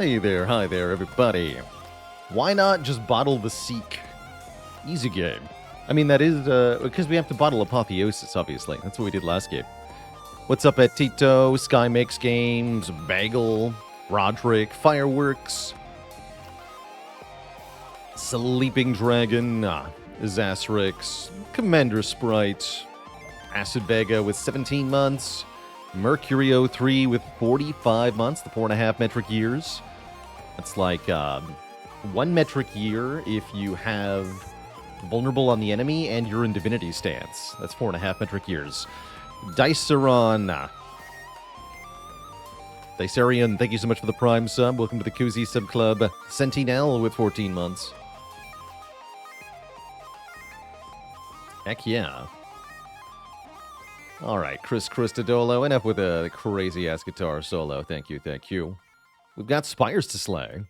Hey there, hi there, everybody. Why not just bottle the Seek? Easy game. I mean, that is, because we have to bottle Apotheosis, obviously. That's what we did last game. What's up at Tito, Sky Makes Games, Bagel, Roderick, Fireworks, Sleeping Dragon, Zasrix, Commander Sprite, Acid Vega with 17 months, Mercury 03 with 45 months, the 4.5 metric years. That's like 1 metric year if you have vulnerable on the enemy and you're in Divinity stance. That's 4.5 metric years. Diceron. Dicerian, thank you so much for the Prime sub. Welcome to the Cozy Sub Club. Sentinel with 14 months. Heck yeah. Alright, Chris Christodolo, enough with a crazy-ass guitar solo. Thank you, thank you. We've got Spires to slay.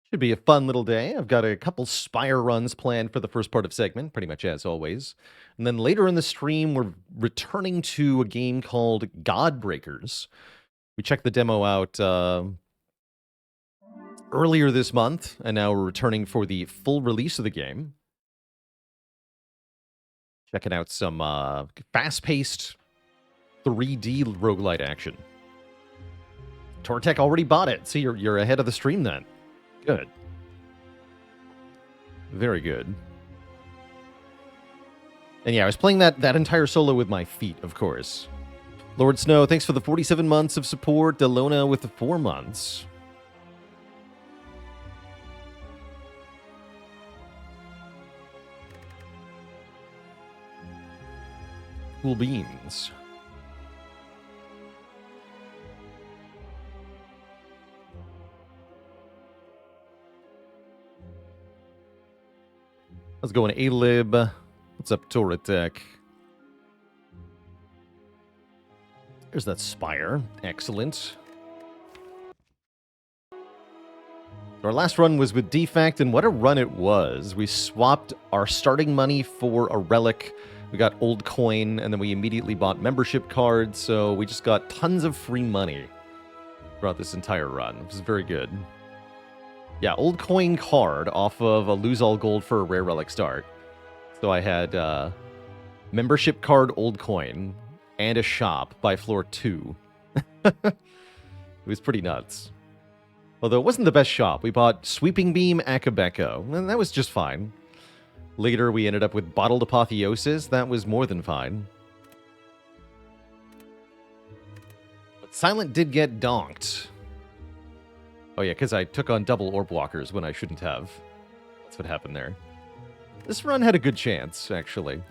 Should be a fun little day. I've got a couple Spire runs planned for the first part of segment, pretty much as always. And then later in the stream, we're returning to a game called Godbreakers. We checked the demo out earlier this month, and now we're returning for the full release of the game. Checking out some fast-paced 3D roguelite action. Tortec already bought it. See, you're ahead of the stream then. Good. Very good. And yeah, I was playing that entire solo with my feet, of course. Lord Snow, thanks for the 47 months of support. Delona with the 4 months. Cool beans. Let's go on A-Lib. What's up, Tortec? There's that Spire. Excellent. Our last run was with Defect, and what a run it was. We swapped our starting money for a relic. We got old coin, and then we immediately bought membership cards, so we just got tons of free money throughout this entire run. It was very good. Yeah, old coin card off of a lose all gold for a rare relic start. So I had membership card old coin and a shop by floor 2. It was pretty nuts. Although it wasn't the best shop. We bought Sweeping Beam Akabeko, and that was just fine. Later we ended up with Bottled Apotheosis. That was more than fine. But Silent did get donked. Oh yeah, because I took on double orb walkers when I shouldn't have. That's what happened there. This run had a good chance, actually.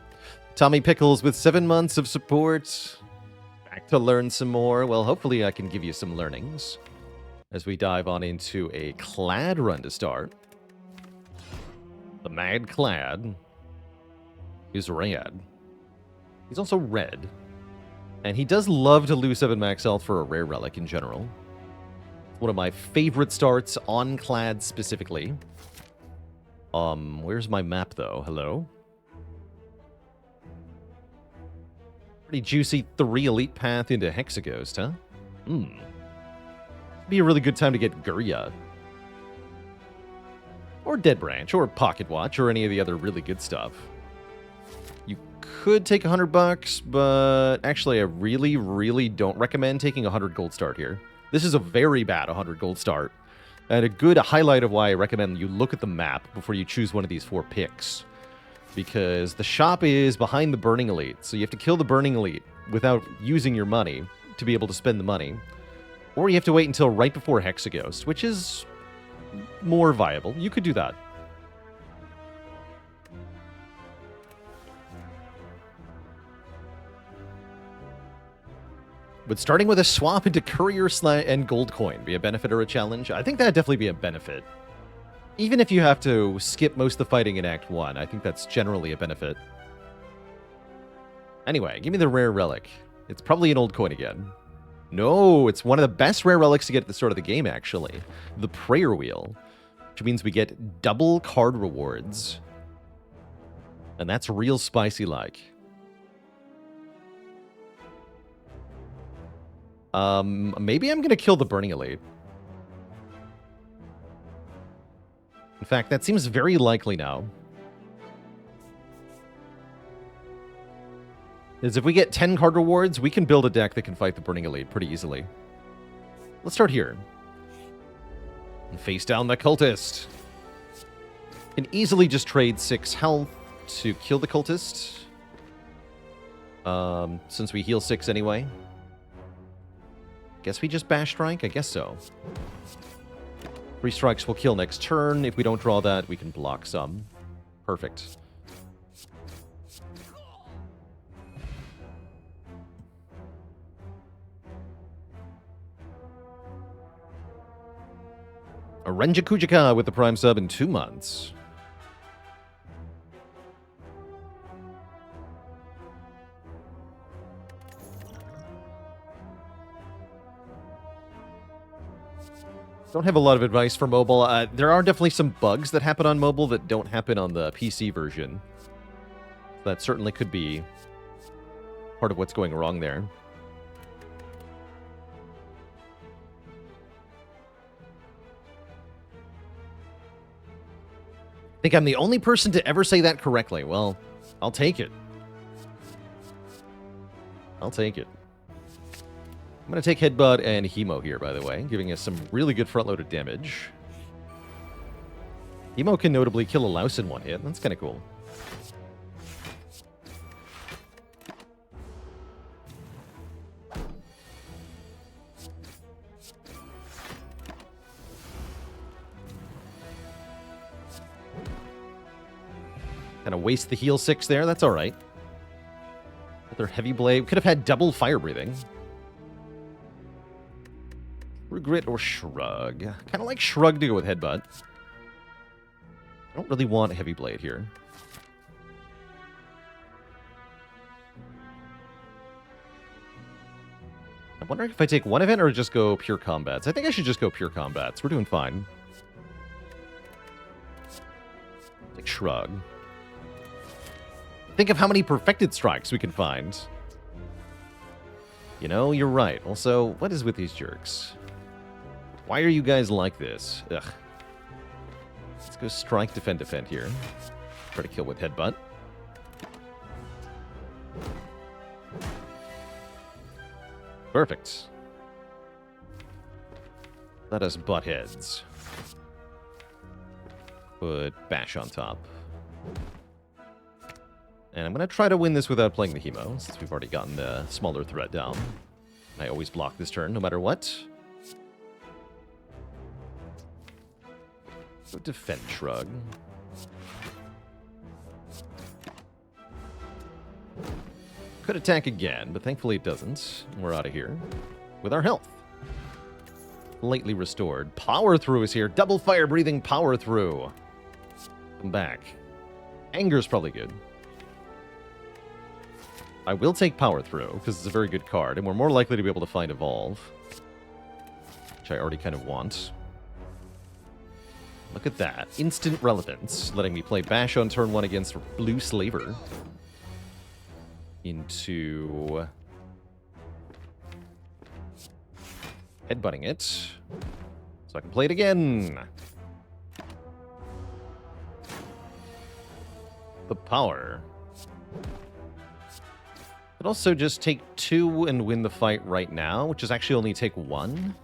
Tommy Pickles with 7 months of support. Back to learn some more. Well, hopefully I can give you some learnings as we dive on into a Clad run to start. The Mad Clad is rad. He's also red. And he does love to lose 7 max health for a rare relic in general. One of my favorite starts on Clad specifically. Where's my map though? Hello? Pretty juicy 3 elite path into Hexaghost, huh? Be a really good time to get Gurya. Or Dead Branch, or Pocket Watch, or any of the other really good stuff. You could take $100, but actually I really, really don't recommend taking a 100 gold start here. This is a very bad 100 gold start. And a good highlight of why I recommend you look at the map before you choose one of these 4 picks. Because the shop is behind the Burning Elite, so you have to kill the Burning Elite without using your money to be able to spend the money. Or you have to wait until right before Hexaghost, which is more viable. You could do that. Would starting with a swap into Courier and Gold Coin be a benefit or a challenge? I think that'd definitely be a benefit. Even if you have to skip most of the fighting in Act 1, I think that's generally a benefit. Anyway, give me the rare relic. It's probably an old coin again. No, it's one of the best rare relics to get at the start of the game, actually. The Prayer Wheel, which means we get double card rewards. And that's real spicy-like. Maybe I'm going to kill the Burning Elite. In fact, that seems very likely now. Is if we get 10 card rewards, we can build a deck that can fight the Burning Elite pretty easily. Let's start here. And face down the Cultist. Can easily just trade 6 health to kill the Cultist. Since we heal 6 anyway. Guess we just Bash Strike? I guess so. 3 strikes will kill next turn. If we don't draw that, we can block some. Perfect. Arenja Kujika with the Prime sub in 2 months. Don't have a lot of advice for mobile. There are definitely some bugs that happen on mobile that don't happen on the PC version. That certainly could be part of what's going wrong there. I think I'm the only person to ever say that correctly. Well, I'll take it. I'll take it. I'm going to take Headbutt and Hemo here, by the way, giving us some really good front-loaded damage. Hemo can notably kill a louse in 1 hit. That's kind of cool. Kind of waste the heal 6 there. That's all right. With their Heavy Blade, could have had double Fire Breathing. Regret or Shrug. Kind of like Shrug to go with Headbutt. I don't really want Heavy Blade here. I'm wondering if I take one event or just go pure combats. I think I should just go pure combats. We're doing fine. Take Shrug. Think of how many perfected strikes we can find. You know, you're right. Also, what is with these jerks? Why are you guys like this? Ugh. Let's go strike, defend, defend here. Try to kill with Headbutt. Perfect. Let us butt heads. Put Bash on top. And I'm going to try to win this without playing the Hemo, since we've already gotten the smaller threat down. I always block this turn, no matter what. So defend Shrug. Could attack again, but thankfully it doesn't. We're out of here. With our health. Lately restored. Power Through is here. Double Fire Breathing Power Through. Come back. Anger's probably good. I will take Power Through, because it's a very good card, and we're more likely to be able to find Evolve. Which I already kind of want. Look at that. Instant relevance, letting me play Bash on turn 1 against Blue Slaver. Into Headbutting it. So I can play it again. The power. Could also just take 2 and win the fight right now, which is actually only take 1.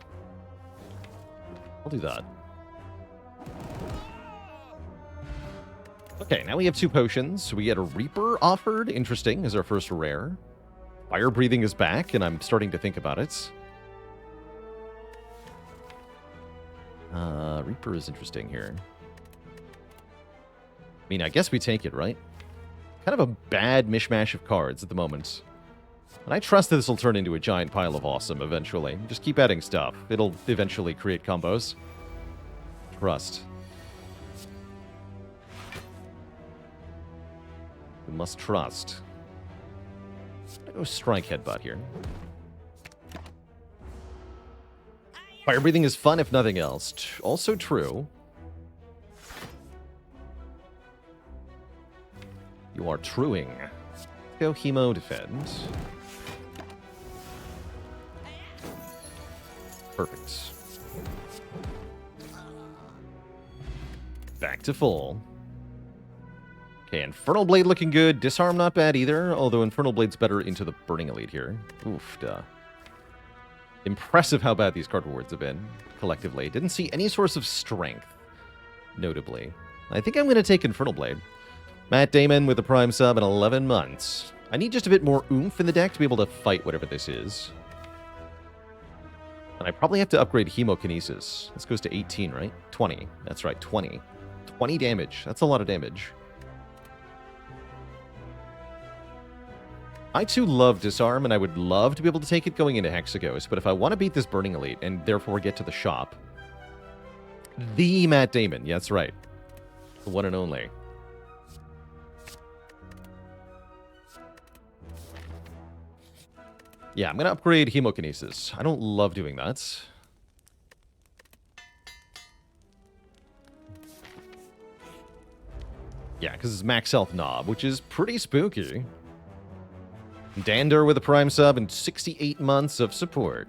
I'll do that. Okay, now we have 2 potions. We get a Reaper offered. Interesting, as our first rare. Fire Breathing is back, and I'm starting to think about it. Reaper is interesting here. I mean, I guess we take it, right? Kind of a bad mishmash of cards at the moment. And I trust that this will turn into a giant pile of awesome eventually. Just keep adding stuff. It'll eventually create combos. Trust. We must trust. I'm gonna go strike Headbutt here. Fire Breathing is fun if nothing else. Also true. You are truing. Go Hemo defend. Perfect. Back to full. Okay, Infernal Blade looking good. Disarm not bad either, although Infernal Blade's better into the Burning Elite here. Oof, duh. Impressive how bad these card rewards have been, collectively. Didn't see any source of strength, notably. I think I'm going to take Infernal Blade. Matt Damon with the Prime sub in 11 months. I need just a bit more oomph in the deck to be able to fight whatever this is. And I probably have to upgrade Hemokinesis. This goes to 18, right? 20. That's right, 20. 20 damage. That's a lot of damage. I too love Disarm, and I would love to be able to take it going into Hexaghost, but if I want to beat this Burning Elite, and therefore get to the shop... The Matt Damon, yeah, that's right. The one and only. Yeah, I'm going to upgrade Hemokinesis. I don't love doing that. Yeah, because it's Max Health Knob, which is pretty spooky. Dander with a Prime sub and 68 months of support.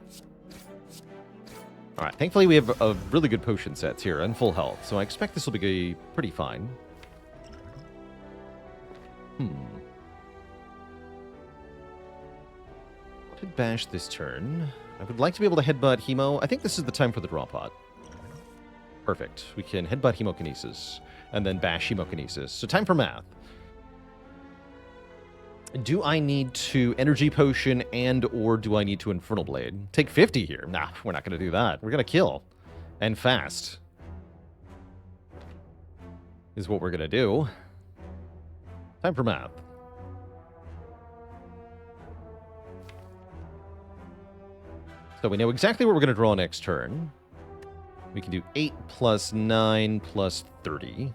Alright, thankfully we have a really good potion sets here and full health, so I expect this will be pretty fine. What did bash this turn? I would like to be able to headbutt Hemo. I think this is the time for the draw pot. Perfect. We can headbutt Hemokinesis and then bash Hemokinesis. So time for math. Do I need to Energy Potion and or do I need to Infernal Blade? Take 50 here. Nah, we're not going to do that. We're going to kill. And fast. Is what we're going to do. Time for math. So we know exactly what we're going to draw next turn. We can do 8 plus 9 plus 30.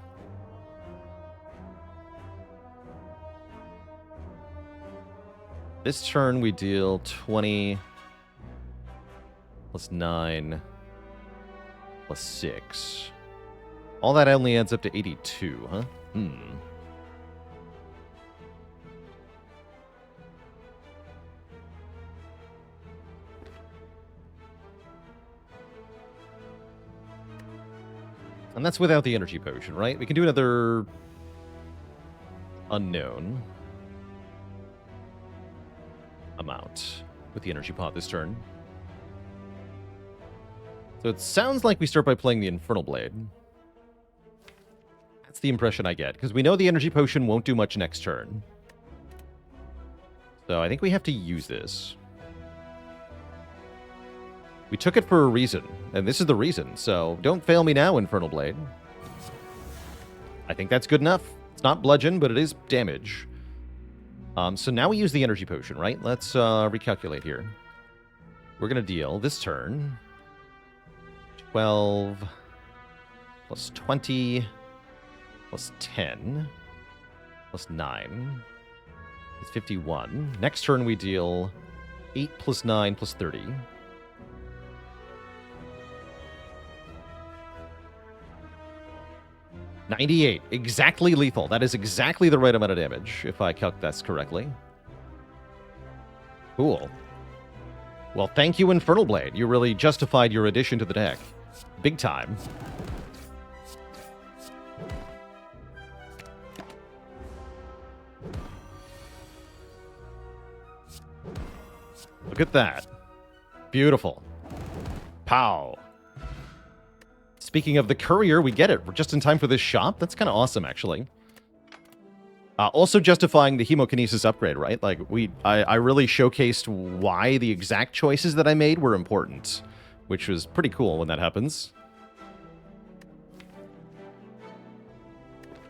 This turn we deal 20 plus 9 plus 6. All that only adds up to 82, huh? And that's without the energy potion, right? We can do another unknown amount with the energy pot this turn. So it sounds like we start by playing the Infernal Blade. That's the impression I get, because we know the energy potion won't do much next turn. So I think we have to use this. We took it for a reason, and this is the reason, so don't fail me now, Infernal Blade. I think that's good enough. It's not bludgeon, but it is damage. So now we use the energy potion, right? Let's recalculate here. We're going to deal this turn 12 plus 20 plus 10 plus 9 is 51. Next turn we deal 8 plus 9 plus 30. 98. Exactly lethal. That is exactly the right amount of damage, if I calc this correctly. Cool. Well, thank you, Infernal Blade. You really justified your addition to the deck. Big time. Look at that. Beautiful. Pow. Speaking of the courier, we get it. We're just in time for this shop. That's kind of awesome, actually. Also justifying the Hemokinesis upgrade, right? Like, I really showcased why the exact choices that I made were important, which was pretty cool when that happens.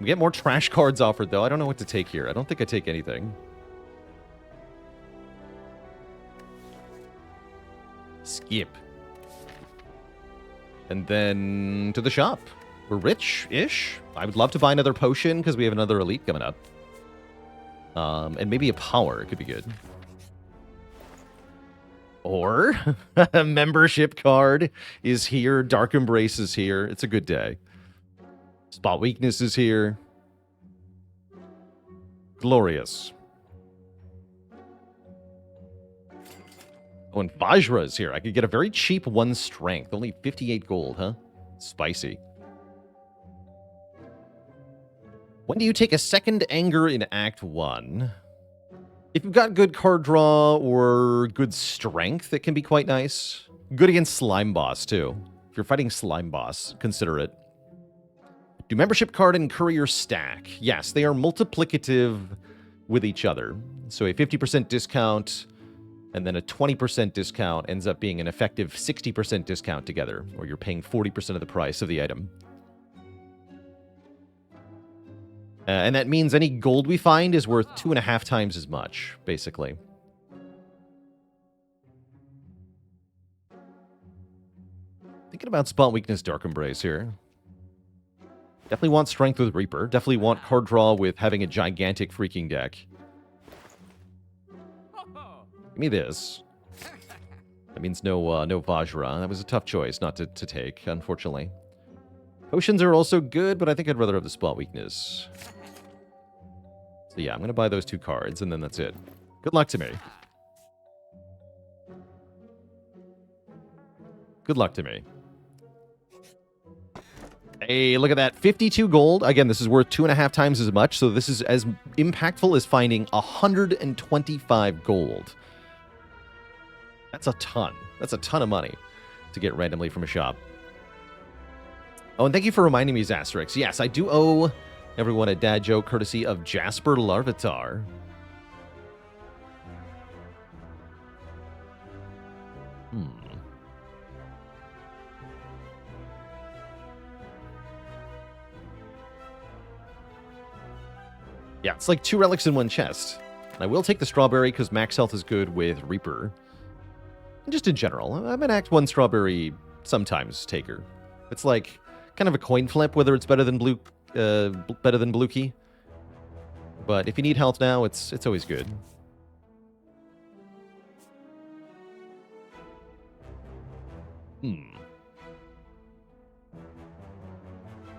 We get more trash cards offered, though. I don't know what to take here. I don't think I take anything. Skip. And then to the shop. We're rich-ish. I would love to buy another potion because we have another elite coming up. And maybe a power could be good. Or a membership card is here. Dark Embrace is here. It's a good day. Spot Weakness is here. Glorious. Oh, and Vajra's here. I could get a very cheap 1 strength. Only 58 gold, huh? Spicy. When do you take a second anger in Act 1? If you've got good card draw or good strength, it can be quite nice. Good against Slime Boss, too. If you're fighting Slime Boss, consider it. Do membership card and courier stack? Yes, they are multiplicative with each other. So a 50% discount and then a 20% discount ends up being an effective 60% discount together, or you're paying 40% of the price of the item. And that means any gold we find is worth 2.5 times as much, basically. Thinking about spot weakness Dark Embrace here. Definitely want strength with Reaper. Definitely want card draw with having a gigantic freaking deck. Give me this. That means no no Vajra. That was a tough choice not to take, unfortunately. Potions are also good, but I think I'd rather have the spot weakness. So yeah, I'm going to buy those 2 cards, and then that's it. Good luck to me. Good luck to me. Hey, look at that. 52 gold. Again, this is worth 2.5 times as much, so this is as impactful as finding 125 gold. That's a ton. That's a ton of money to get randomly from a shop. Oh, and thank you for reminding me, Zastrix. Yes, I do owe everyone a dad joke courtesy of Jasper Larvitar. Yeah, it's like 2 relics in 1 chest. I will take the strawberry because max health is good with Reaper. And just in general, I'm an Act 1 strawberry sometimes taker. It's like kind of a coin flip whether it's better than Blue Key. But if you need health now, it's always good.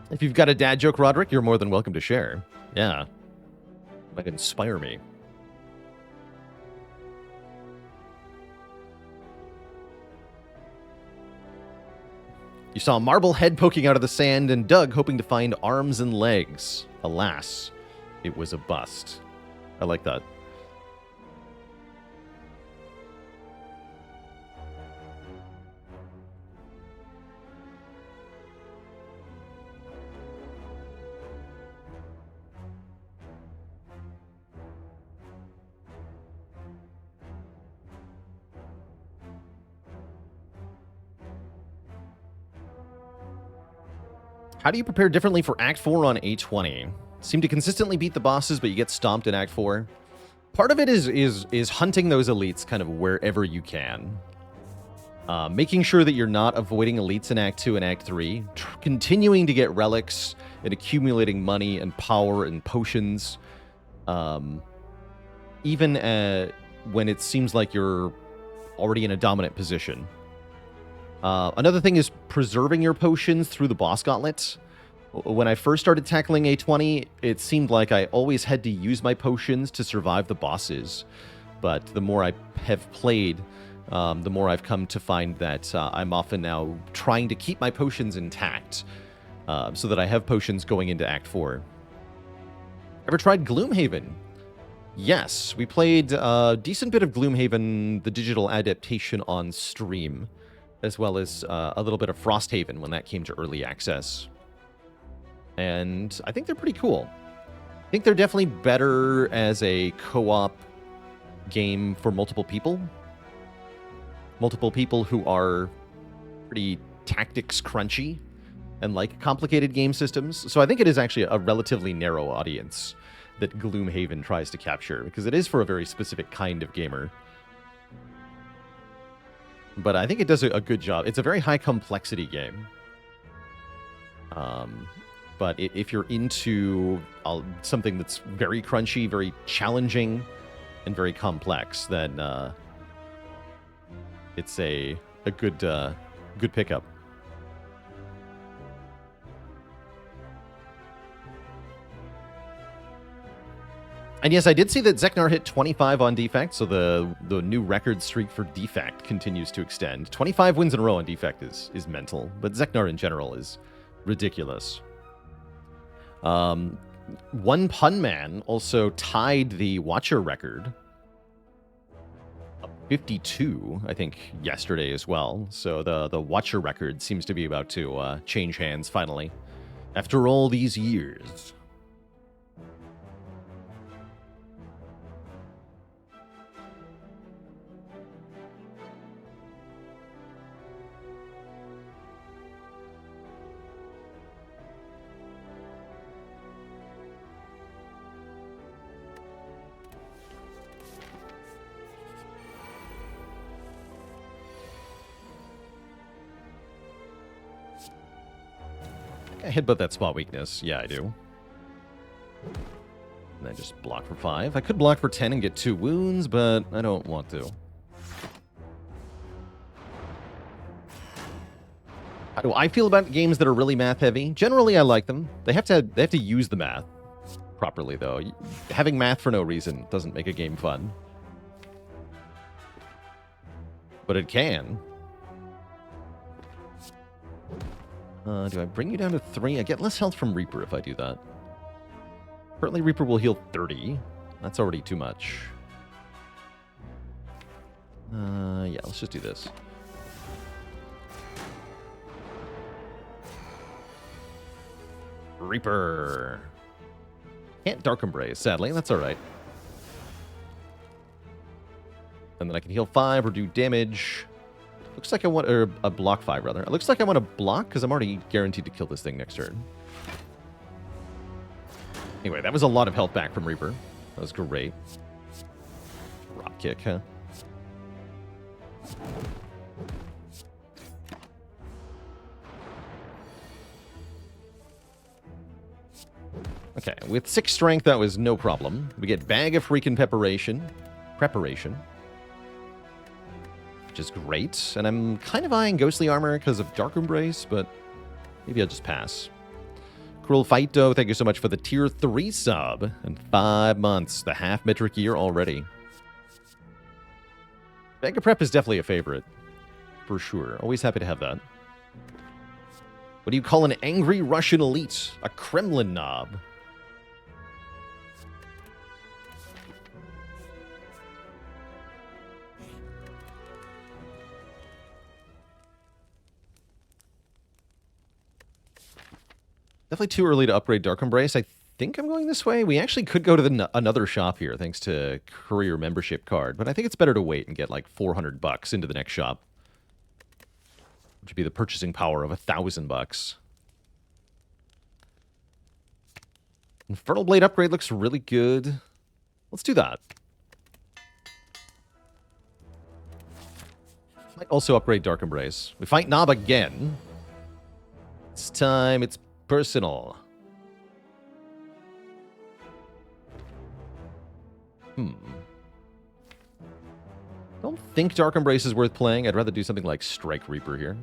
If you've got a dad joke, Roderick, you're more than welcome to share. Yeah. Might inspire me. You saw a marble head poking out of the sand and dug, hoping to find arms and legs. Alas, it was a bust. I like that. How do you prepare differently for Act 4 on A20? Seem to consistently beat the bosses, but you get stomped in Act 4. Part of it is hunting those elites kind of wherever you can. Making sure that you're not avoiding elites in Act 2 and Act 3. Continuing to get relics and accumulating money and power and potions. Even when it seems like you're already in a dominant position. Another thing is preserving your potions through the boss gauntlet. When I first started tackling A20, it seemed like I always had to use my potions to survive the bosses. But the more I have played, the more I've come to find that I'm often now trying to keep my potions intact so that I have potions going into Act 4. Ever tried Gloomhaven? Yes, we played a decent bit of Gloomhaven, the digital adaptation, on stream, as well as a little bit of Frosthaven when that came to early access. And I think they're pretty cool. I think they're definitely better as a co-op game for multiple people. Multiple people who are pretty tactics crunchy and like complicated game systems. So I think it is actually a relatively narrow audience that Gloomhaven tries to capture, because it is for a very specific kind of gamer. But I think it does a good job. It's a very high complexity game. But if you're into something that's very crunchy, very challenging, and very complex, then it's a good pickup. And yes, I did see that Zeknar hit 25 on Defect, so the new record streak for Defect continues to extend. 25 wins in a row on Defect is mental, but Zeknar in general is ridiculous. One Pun Man also tied the Watcher record. 52, I think, yesterday as well. So the Watcher record seems to be about to change hands finally. After all these years. I headbutt that spot weakness. Yeah, I do. And I just block for 5. I could block for 10 and get 2 wounds, but I don't want to. How do I feel about games that are really math heavy? Generally, I like them. They have to use the math properly, though. Having math for no reason doesn't make a game fun. But it can. Do I bring you down to 3? I get less health from Reaper if I do that. Currently, Reaper will heal 30. That's already too much. Yeah, let's just do this. Reaper. Can't Dark Embrace, sadly. That's alright. And then I can heal 5 or do damage. Looks like I want a block 5, rather. It looks like I want to block because I'm already guaranteed to kill this thing next turn. Anyway, that was a lot of health back from Reaper. That was great. Drop kick, huh? Okay, with 6 strength, that was no problem. We get Bag of Freaking Preparation. Which is great. And I'm kind of eyeing Ghostly Armor because of Dark Embrace, but maybe I'll just pass. Cruel Fighto, thank you so much for the tier 3 sub. And 5 months, the half metric year already. Bag of Prep is definitely a favorite. For sure. Always happy to have that. What do you call an angry Russian elite? A Kremlin knob. Definitely too early to upgrade Dark Embrace. I think I'm going this way. We actually could go to another shop here, thanks to Courier membership card. But I think it's better to wait and get like $400 into the next shop. Which would be the purchasing power of $1,000. Infernal Blade upgrade looks really good. Let's do that. Might also upgrade Dark Embrace. We fight Nob again. This time it's personal. Don't think Dark Embrace is worth playing. I'd rather do something like Strike Reaper here.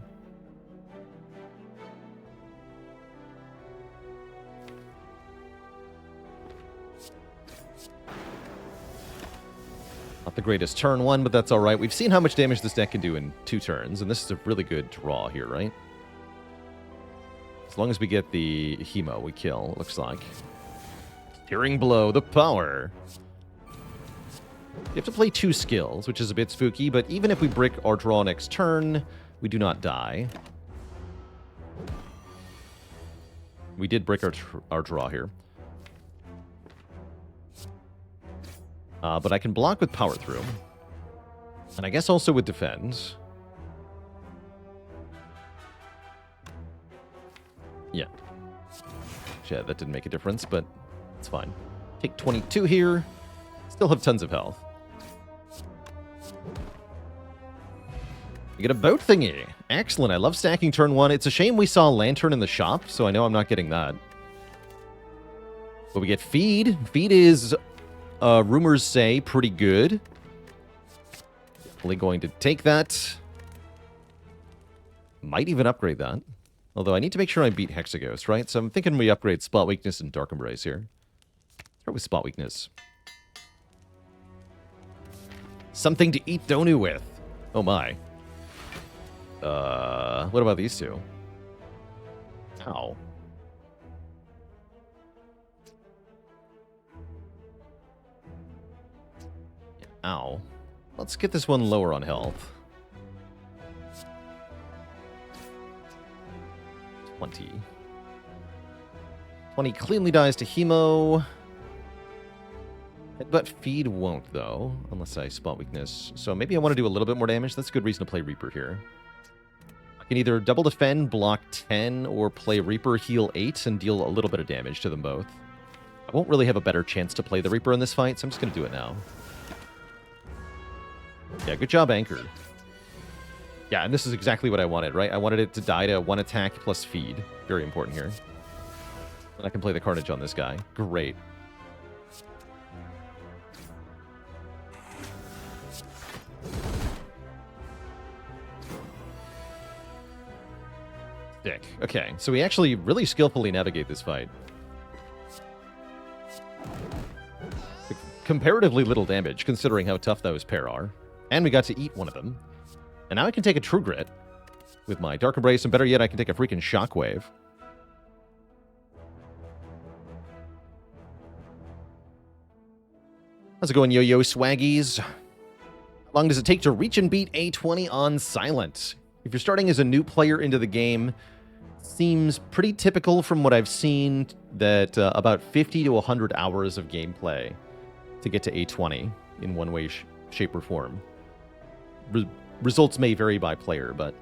Not the greatest turn 1, but that's alright. We've seen how much damage this deck can do in 2 turns, and this is a really good draw here, right? As long as we get the Hemo, we kill, it looks like. Searing Blow, the power. You have to play 2 skills, which is a bit spooky, but even if we brick our draw next turn, we do not die. We did break our draw here. But I can block with Power Through. And I guess also with Defend. Yeah. Yeah, that didn't make a difference, but it's fine. Take 22 here. Still have tons of health. We get a boat thingy. Excellent. I love stacking turn 1. It's a shame we saw Lantern in the shop, so I know I'm not getting that. But we get Feed. Feed is, rumors say, pretty good. Definitely going to take that. Might even upgrade that. Although I need to make sure I beat Hexaghost, right? So I'm thinking we upgrade Spot Weakness and Dark Embrace here. Start with Spot Weakness. Something to eat Donu with. Oh my. What about these two? Ow. Ow. Let's get this one lower on health. 20. 20 cleanly dies to Hemo. But feed won't, though, unless I spot weakness. So maybe I want to do a little bit more damage. That's a good reason to play Reaper here. I can either double defend, block 10, or play Reaper, heal 8, and deal a little bit of damage to them both. I won't really have a better chance to play the Reaper in this fight, so I'm just going to do it now. Yeah, good job, Anchor. Yeah, and this is exactly what I wanted, right? I wanted it to die to 1 attack plus feed. Very important here. And I can play the Carnage on this guy. Great. Dick. Okay, so we actually really skillfully navigate this fight. Comparatively little damage, considering how tough those pair are. And we got to eat one of them. And now I can take a True Grit with my Dark Embrace, and better yet, I can take a freaking Shockwave. How's it going, Yo-Yo Swaggies? How long does it take to reach and beat A20 on Silent? If you're starting as a new player into the game, seems pretty typical from what I've seen that about 50 to 100 hours of gameplay to get to A20 in one way, shape, or form. Results may vary by player, but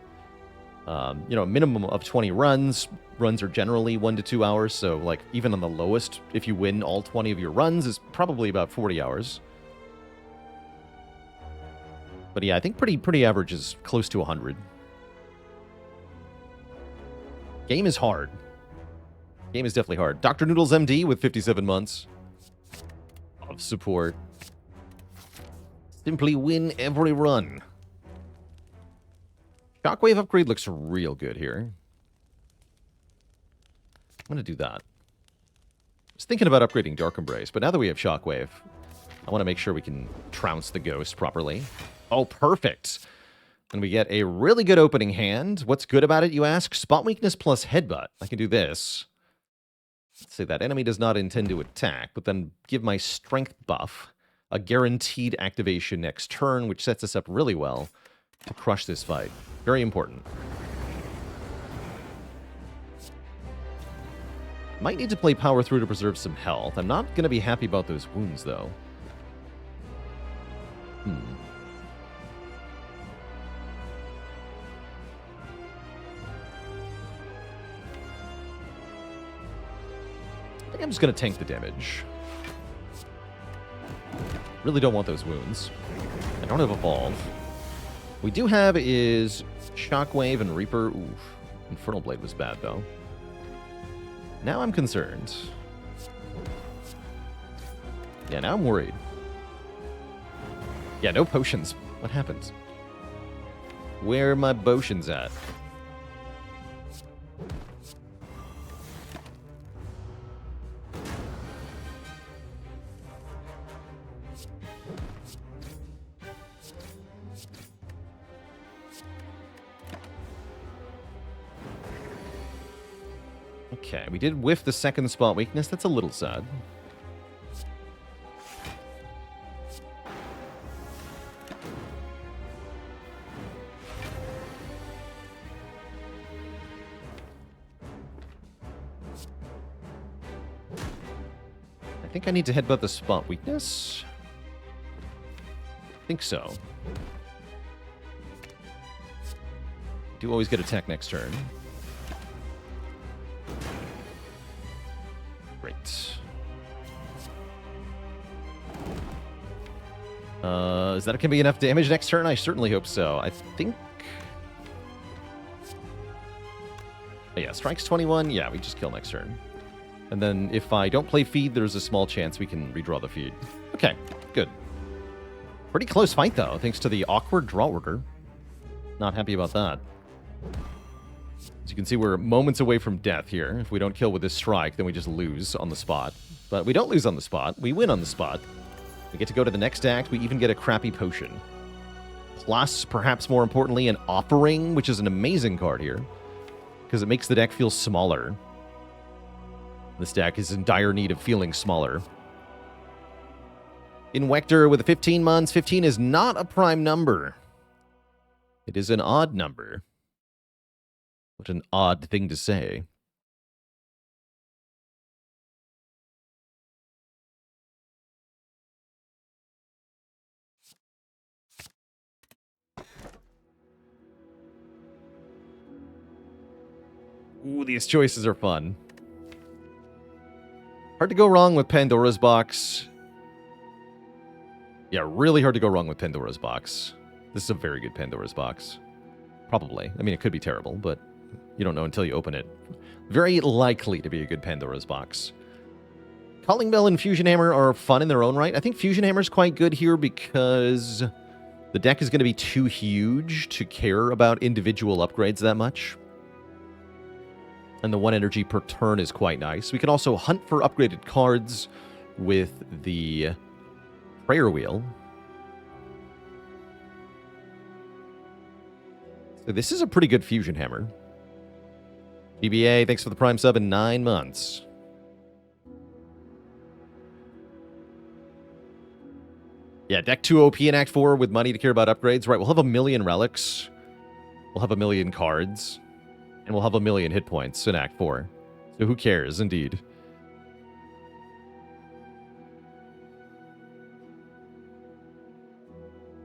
you know, a minimum of 20 runs. Runs are generally 1 to 2 hours, so like even on the lowest, if you win all 20 of your runs, is probably about 40 hours. But yeah, I think pretty average is close to 100. Game is hard. Game is definitely hard. Dr. Noodles MD with 57 months of support. Simply win every run. Shockwave upgrade looks real good here. I'm going to do that. I was thinking about upgrading Dark Embrace, but now that we have Shockwave, I want to make sure we can trounce the ghost properly. Oh, perfect. And we get a really good opening hand. What's good about it, you ask? Spot weakness plus headbutt. I can do this. Let's say that enemy does not intend to attack, but then give my strength buff a guaranteed activation next turn, which sets us up really well to crush this fight. Very important. Might need to play power through to preserve some health. I'm not going to be happy about those wounds, though. I think I'm just going to tank the damage. Really don't want those wounds. I don't have Evolve. We do have is Shockwave and Reaper. Oof. Infernal Blade was bad, though. Now I'm concerned. Yeah, now I'm worried. Yeah, no potions. What happened? Where are my potions at? Okay, we did whiff the second spot weakness. That's a little sad. I think I need to headbutt the spot weakness. I think so. Do always get attack next turn. Great. Is that going to be enough damage next turn? I certainly hope so. I think... Oh yeah, strikes 21. Yeah, we just kill next turn. And then if I don't play feed, there's a small chance we can redraw the feed. Okay, good. Pretty close fight, though, thanks to the awkward draw order. Not happy about that. As you can see, we're moments away from death here. If we don't kill with this strike, then we just lose on the spot. But we don't lose on the spot. We win on the spot. We get to go to the next act. We even get a crappy potion. Plus, perhaps more importantly, an Offering, which is an amazing card here, because it makes the deck feel smaller. This deck is in dire need of feeling smaller. Invector with the 15 months. 15 is not a prime number. It is an odd number. What an odd thing to say. Ooh, these choices are fun. Hard to go wrong with Pandora's Box. Yeah, really hard to go wrong with Pandora's Box. This is a very good Pandora's Box. Probably. I mean, it could be terrible, but you don't know until you open it. Very likely to be a good Pandora's Box. Calling Bell and Fusion Hammer are fun in their own right. I think Fusion Hammer is quite good here because the deck is going to be too huge to care about individual upgrades that much. And the 1 energy per turn is quite nice. We can also hunt for upgraded cards with the Prayer Wheel. So this is a pretty good Fusion Hammer. BBA, thanks for the Prime sub in 9 months. Yeah, deck 2 OP in Act 4 with money to care about upgrades. Right, we'll have 1 million relics. We'll have 1 million cards. And we'll have 1 million hit points in Act 4. So who cares, indeed.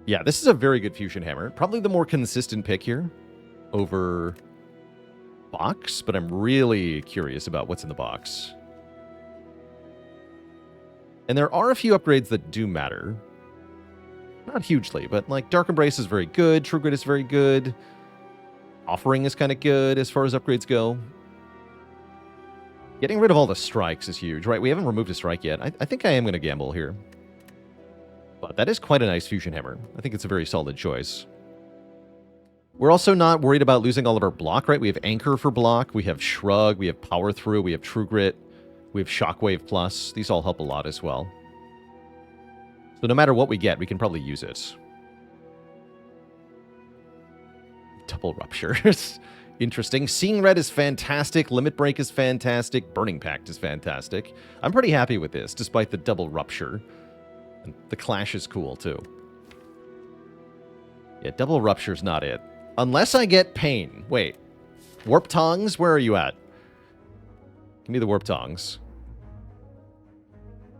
Yeah, this is a very good Fusion Hammer. Probably the more consistent pick here over box, but I'm really curious about what's in the box. And there are a few upgrades that do matter. Not hugely, but like Dark Embrace is very good, True Grit is very good. Offering is kind of good as far as upgrades go. Getting rid of all the strikes is huge, right? We haven't removed a strike yet. I think I am going to gamble here. But that is quite a nice Fusion Hammer. I think it's a very solid choice. We're also not worried about losing all of our block, right? We have Anchor for block, we have Shrug, we have Power Through, we have True Grit, we have Shockwave Plus. These all help a lot as well. So no matter what we get, we can probably use it. Double Ruptures. Interesting. Seeing Red is fantastic. Limit Break is fantastic. Burning Pact is fantastic. I'm pretty happy with this, despite the Double Rupture. And the Clash is cool, too. Yeah, Double Rupture's not it. Unless I get Pain. Wait. Warp Tongs? Where are you at? Give me the Warp Tongs.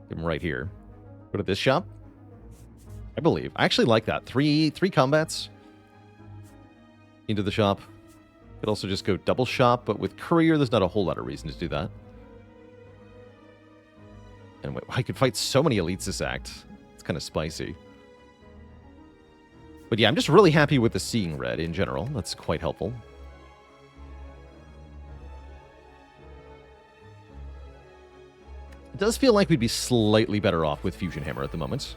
Give them right here. Go to this shop. I believe. I actually like that. Three combats into the shop. Could also just go double shop, but with Courier, there's not a whole lot of reason to do that. And wait, I could fight so many elites this act. It's kind of spicy. But yeah, I'm just really happy with the Seeing Red in general. That's quite helpful. It does feel like we'd be slightly better off with Fusion Hammer at the moment.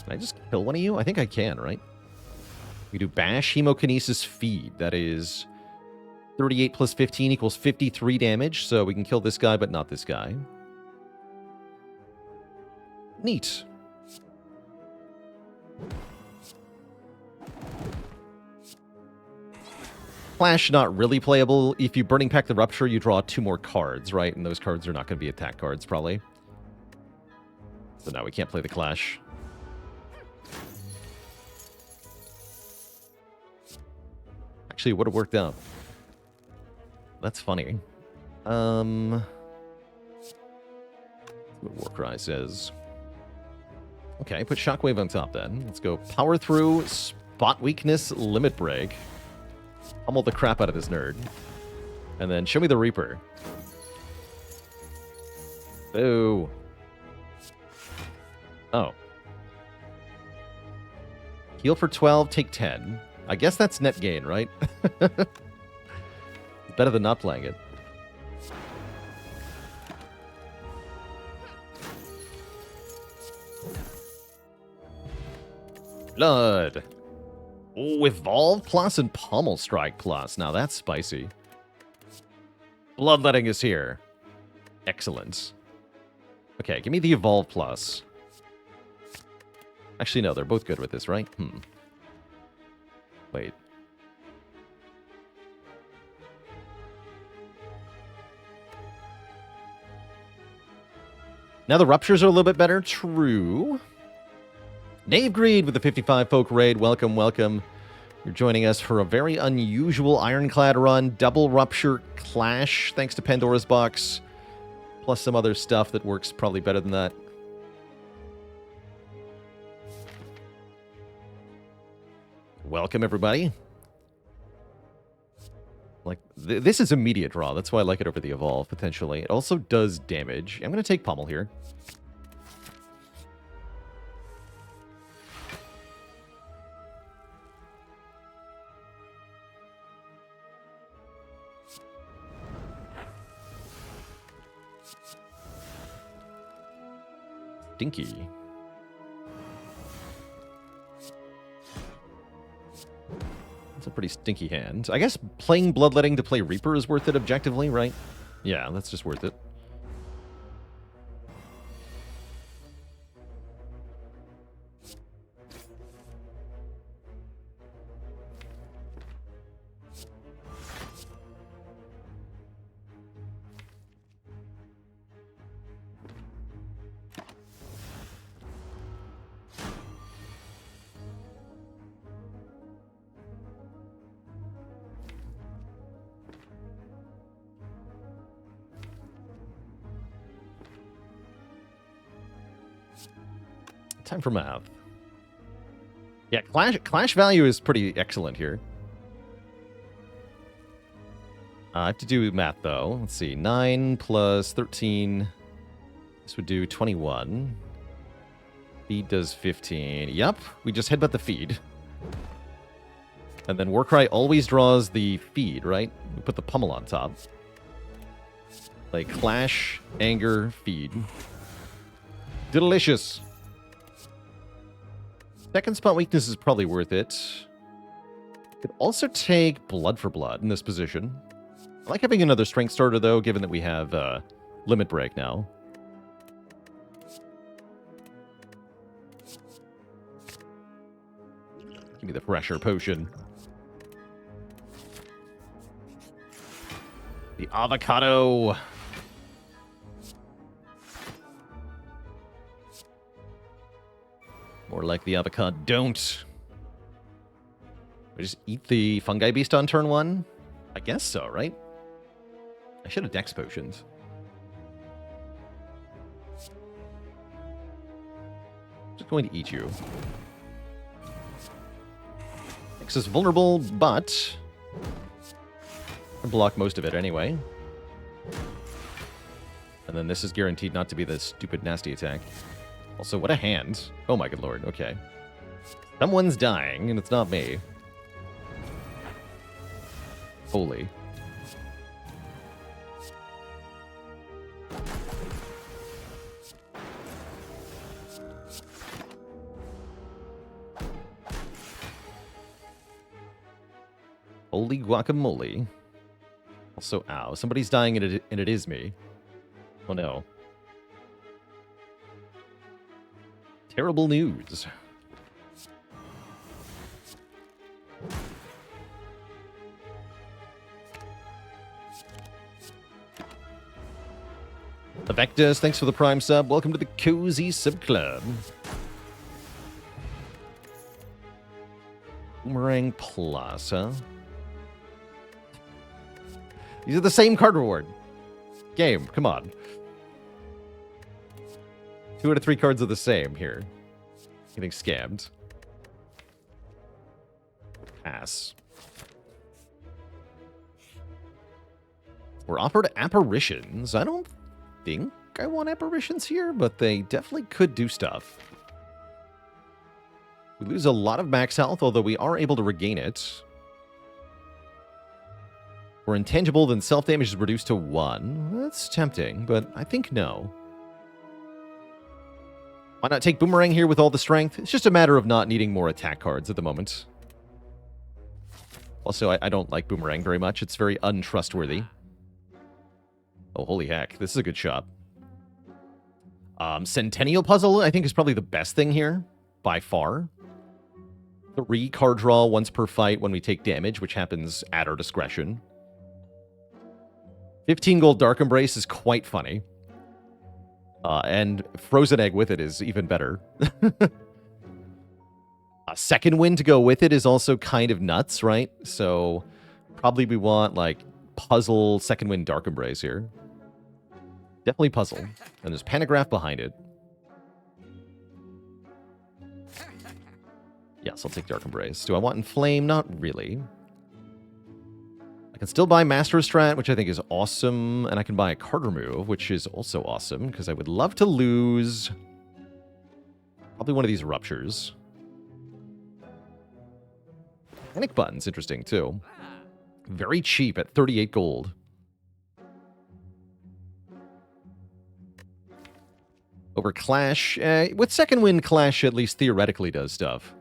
Can I just kill one of you? I think I can, right? We do Bash, Hemokinesis, Feed. That is 38 plus 15 equals 53 damage, so we can kill this guy, but not this guy. Neat. Flash not really playable. If you Burning Pact the Rupture, you draw 2 more cards, right? And those cards are not going to be attack cards, probably. So now we can't play the Clash. Actually, it would have worked out. That's funny. What Warcry says. Okay, put Shockwave on top then. Let's go Power Through, Spot Weakness, Limit Break. Pummel the crap out of this nerd. And then show me the Reaper. Boo. Oh. Heal for 12, take 10. I guess that's net gain, right? Better than not playing it. Blood. Oh, Evolve Plus and Pummel Strike Plus. Now that's spicy. Bloodletting is here. Excellent. Okay, give me the Evolve Plus. Actually, no, they're both good with this, right? Wait. Now the Ruptures are a little bit better. True. Dave Greed with the 55 folk raid. Welcome, welcome. You're joining us for a very unusual Ironclad run. Double Rupture Clash, thanks to Pandora's Box. Plus some other stuff that works probably better than that. Welcome, everybody. Like, this is immediate draw. That's why I like it over the Evolve, potentially. It also does damage. I'm going to take Pommel here. Stinky. That's a pretty stinky hand. I guess playing Bloodletting to play Reaper is worth it objectively, right? Yeah, that's just worth it. Time for math. Yeah, Clash value is pretty excellent here. I have to do math, though. Let's see. 9 plus 13. This would do 21. Feed does 15. Yep, we just headbutt the feed. And then Warcry always draws the feed, right? We put the pummel on top. Like Clash, Anger, Feed. Delicious. Second spot weakness is probably worth it. Could also take Blood for Blood in this position. I like having another Strength starter, though, given that we have Limit Break now. Give me the Pressure Potion. The Avocado. More like the avocado don't. We just eat the Fungi Beast on turn 1? I guess so, right? I should have Dex Potions. Just going to eat you. Makes us vulnerable, but I block most of it anyway. And then this is guaranteed not to be the stupid nasty attack. Also, what a hand. Oh my good lord, okay. Someone's dying, and it's not me. Holy. Holy guacamole. Also, ow. Somebody's dying, and it is me. Oh no. Terrible news. Avectus, thanks for the Prime sub. Welcome to the Cozy Sub Club. Boomerang Plus, huh? These are the same card reward. Game, come on. 2 out of 3 cards are the same here. Getting scammed. Pass. We're offered apparitions. I don't think I want apparitions here, but they definitely could do stuff. We lose a lot of max health, although we are able to regain it. We're intangible, then self-damage is reduced to 1. That's tempting, but I think no. Why not take Boomerang here with all the strength? It's just a matter of not needing more attack cards at the moment. Also, I don't like Boomerang very much. It's very untrustworthy. Oh, holy heck. This is a good shot. Centennial Puzzle, I think, is probably the best thing here, by far. 3 card draw once per fight when we take damage, which happens at our discretion. 15 gold Dark Embrace is quite funny. And Frozen Egg with it is even better. A second win to go with it is also kind of nuts, right? So probably we want, like, Puzzle, second win Dark Embrace here. Definitely Puzzle. And there's Panagraph behind it. Yes, I'll take Dark Embrace. Do I want Inflame? Not really. I can still buy Master Strat, which I think is awesome. And I can buy a card remove, which is also awesome, because I would love to lose probably one of these Ruptures. Panic Button's interesting, too. Very cheap at 38 gold. Over Clash. With second win, Clash at least theoretically does stuff.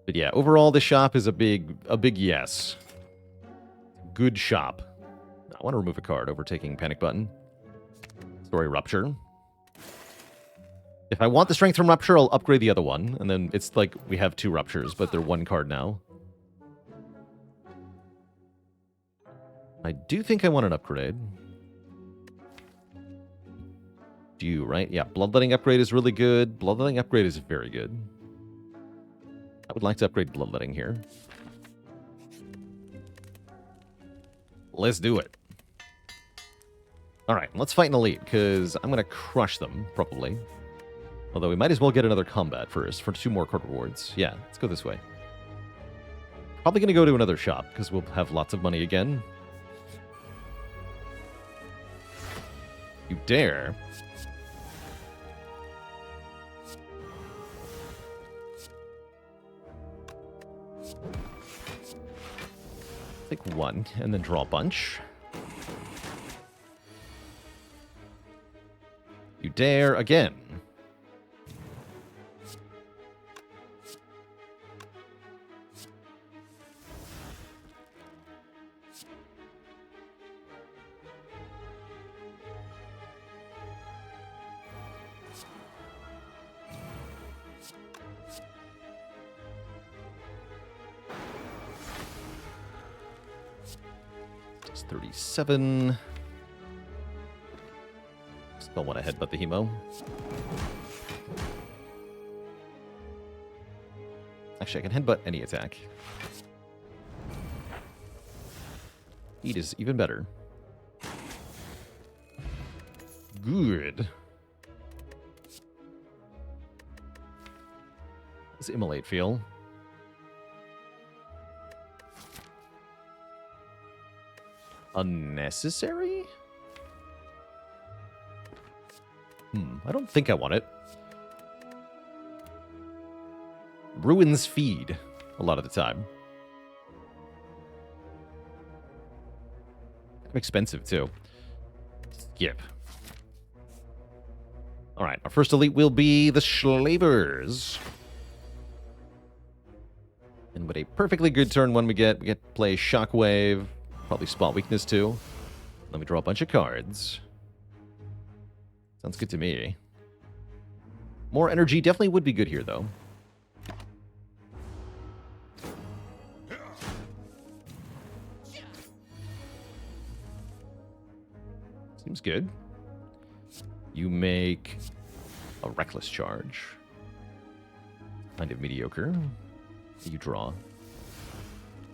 But yeah, overall, the shop is a big yes. Good shop. I want to remove a card, overtaking Panic Button. Story Rupture. If I want the Strength from Rupture, I'll upgrade the other one. And then it's like we have 2 Ruptures, but they're 1 card now. I do think I want an upgrade. Do you, right? Yeah, Bloodletting upgrade is really good. Bloodletting upgrade is very good. I would like to upgrade Bloodletting here. Let's do it. Alright, let's fight an elite, because I'm going to crush them, probably. Although we might as well get another combat first, for 2 more card rewards. Yeah, let's go this way. Probably going to go to another shop, because we'll have lots of money again. You dare. Take 1, and then draw a bunch. You dare again. It's 37. Still want to headbutt the Hemo. Actually, I can headbutt any attack. Eat is even better. Good. How does Immolate feel? Unnecessary? I don't think I want it. Ruins feed a lot of the time. Expensive, too. Skip. Alright, our first elite will be the Slavers. And with a perfectly good turn one we get to play Shockwave. Probably Spot Weakness, too. Let me draw a bunch of cards. Sounds good to me. More energy definitely would be good here, though. Seems good. You make a Reckless Charge. Kind of mediocre. You draw.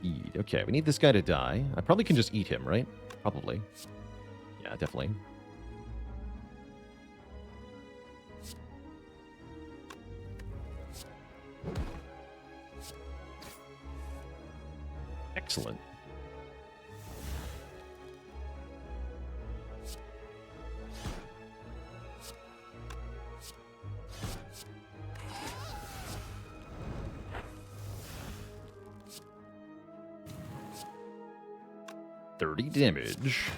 Eat. Okay, we need this guy to die. I probably can just eat him, right? Probably. Yeah, definitely. Excellent. $30 damage.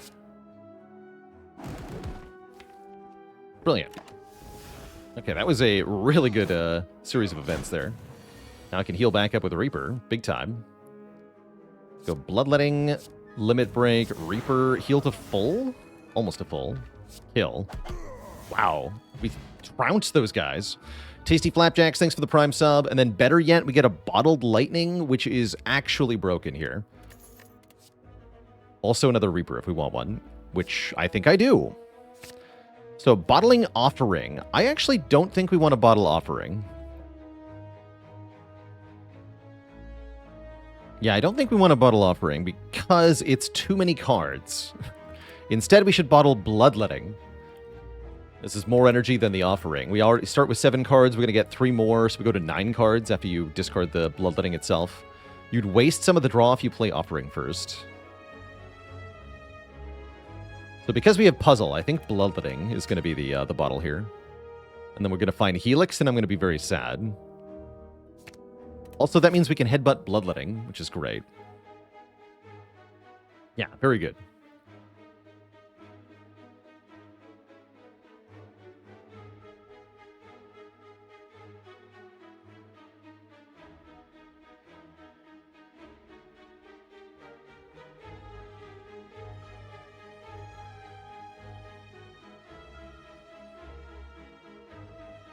Brilliant. Okay, that was a really good series of events there. Now I can heal back up with Reaper. Big time. Go Bloodletting, Limit Break, Reaper, heal to full? Almost to full. Kill. Wow. We trounced those guys. Tasty Flapjacks, thanks for the Prime sub. And then better yet, we get a Bottled Lightning, which is actually broken here. Also another Reaper if we want one, which I think I do. So Bottling Offering. I actually don't think we want a Bottle Offering. Yeah, I don't think we want a Bottle Offering because it's too many cards. Instead, we should bottle Bloodletting. This is more energy than the Offering. We already start with 7 cards. We're going to get 3 more, so we go to 9 cards after you discard the Bloodletting itself. You'd waste some of the draw if you play Offering first. So because we have Puzzle, I think Bloodletting is going to be the bottle here. And then we're going to find Helix, and I'm going to be very sad. Also, that means we can headbutt Bloodletting, which is great. Yeah, very good.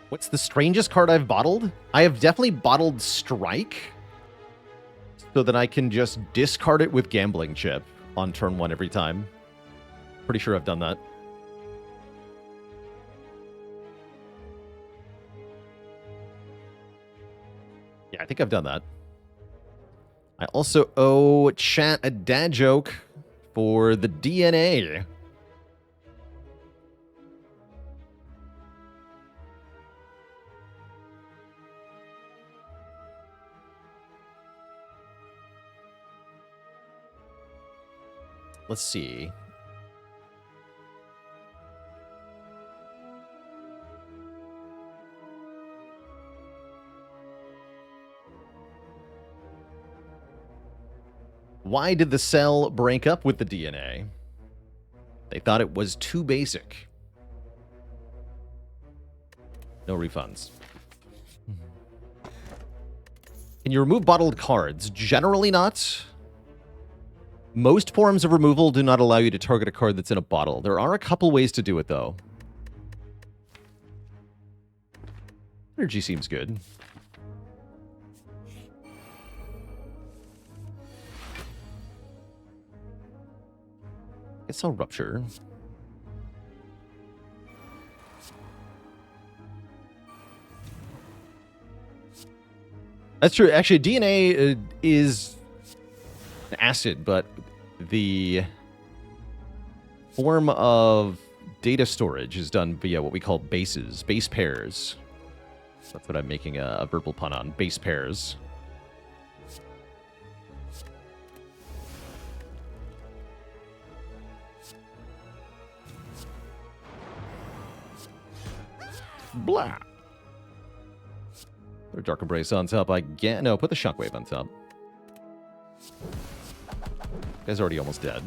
What's the strangest card I've bottled? I have definitely bottled Strike so that I can just discard it with Gambling Chip on turn 1 every time. Pretty sure I've done that. Yeah, I think I've done that. I also owe chat a dad joke for the DNA. Let's see. Why did the cell break up with the DNA? They thought it was too basic. No refunds. Can you remove bottled cards? Generally not. Most forms of removal do not allow you to target a card that's in a bottle. There are a couple ways to do it, though. Energy seems good. Guess I'll Rupture. That's true. Actually, DNA is acid, but the form of data storage is done via what we call bases, base pairs. That's what I'm making a verbal pun on, base pairs. Blah. Put a Dark Embrace on top, I get. No, put the Shockwave on top. Guy's already almost dead.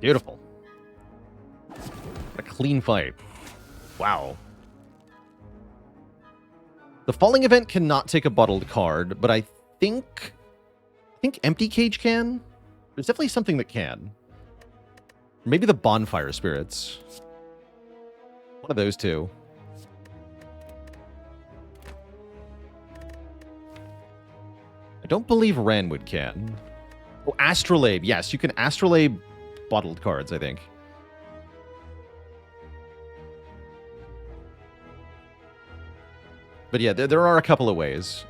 Beautiful. What a clean fight. Wow. The Falling Event cannot take a bottled card, but I think Empty Cage can. There's definitely something that can. Maybe the Bonfire Spirits. One of those two. I don't believe Ranwood can. Oh, Astrolabe. Yes, you can Astrolabe bottled cards, I think. But yeah, there are a couple of ways.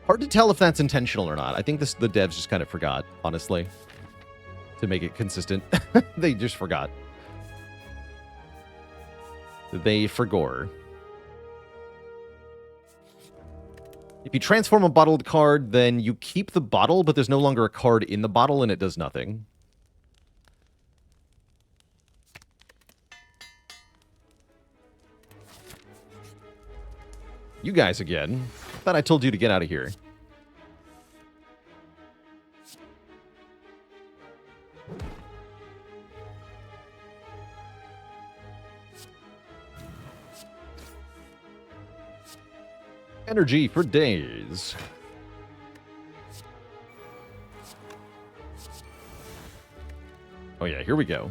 Hard to tell if that's intentional or not. I think the devs just kind of forgot, honestly, to make it consistent. They just forgot. They forgore. If you transform a bottled card, then you keep the bottle, but there's no longer a card in the bottle, and it does nothing. You guys again. I thought I told you to get out of here. Energy for days. Oh yeah, here we go.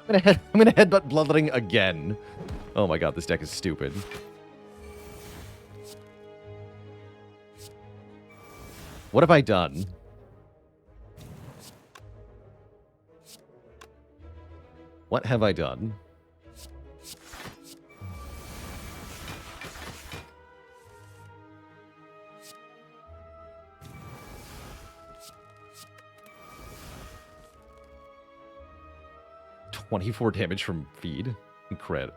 I'm gonna headbutt Bloodletting again. Oh my god, this deck is stupid. What have I done? What have I done? $24 damage from feed.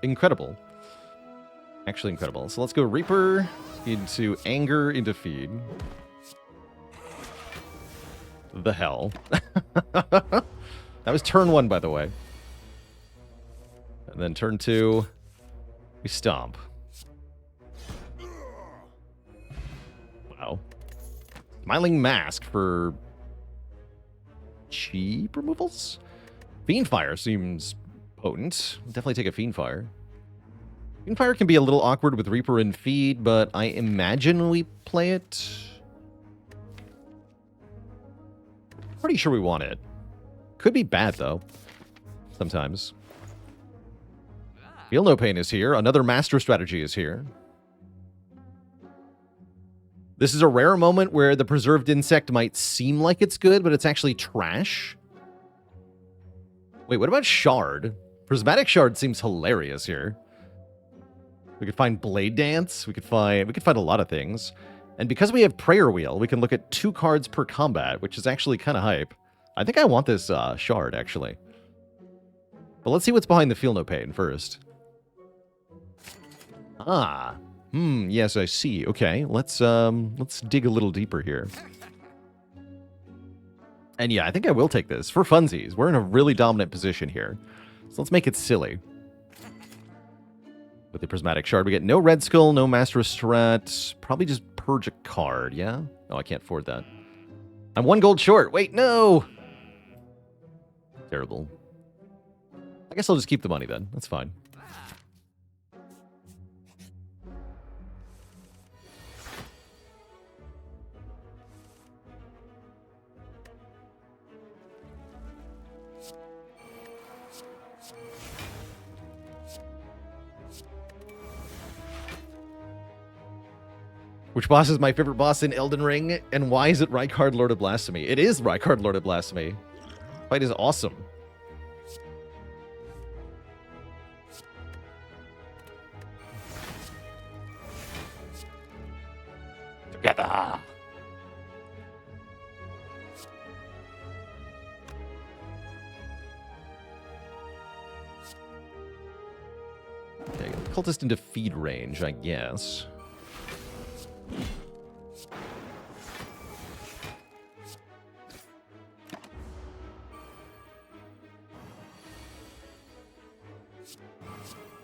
Incredible. Actually incredible. So let's go Reaper into Anger into feed. The hell. That was turn 1, by the way. And then turn 2, we stomp. Wow. Smiling Mask for cheap removals? Fiendfire seems potent. Definitely take a Fiendfire. Fiendfire can be a little awkward with Reaper and feed, but I imagine we play it. Pretty sure we want it. Could be bad, though. Sometimes. Feel No Pain is here. Another Master Strategy is here. This is a rare moment where the Preserved Insect might seem like it's good, but it's actually trash. Wait, what about Shard? Prismatic Shard seems hilarious here. We could find Blade Dance. We could find a lot of things. And because we have Prayer Wheel, we can look at 2 cards per combat, which is actually kind of hype. I think I want this Shard, actually. But let's see what's behind the Feel No Pain first. Ah. Yes, I see. Okay, let's dig a little deeper here. And yeah, I think I will take this. For funsies, we're in a really dominant position here. So let's make it silly. With the Prismatic Shard, we get no Red Skull, no Master Strat. Probably just purge a card, yeah? Oh, I can't afford that. I'm 1 gold short. Wait, no! Terrible. I guess I'll just keep the money then. That's fine. Which boss is my favorite boss in Elden Ring? And why is it Rykard, Lord of Blasphemy? It is Rykard, Lord of Blasphemy. Fight is awesome. Together. Okay, Cultist into feed range, I guess.